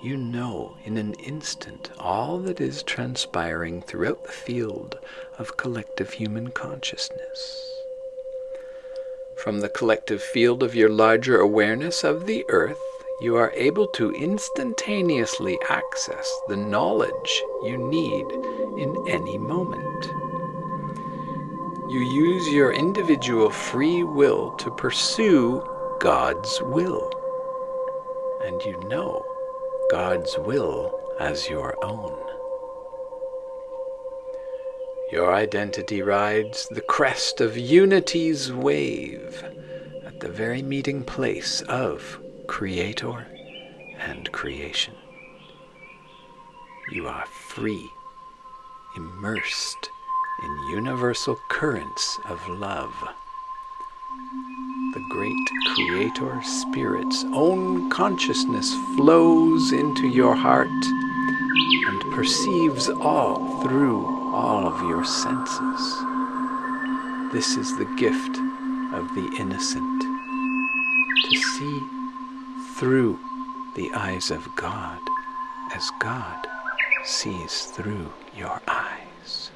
you know in an instant all that is transpiring throughout the field of collective human consciousness. From the collective field of your larger awareness of the earth, you are able to instantaneously access the knowledge you need in any moment. You use your individual free will to pursue God's will, and you know God's will as your own. Your identity rides the crest of unity's wave at the very meeting place of Creator and creation. You are free, immersed in universal currents of love. The great Creator Spirit's own consciousness flows into your heart and perceives all through all of your senses. This is the gift of the innocent, to see through the eyes of God as God sees through your eyes.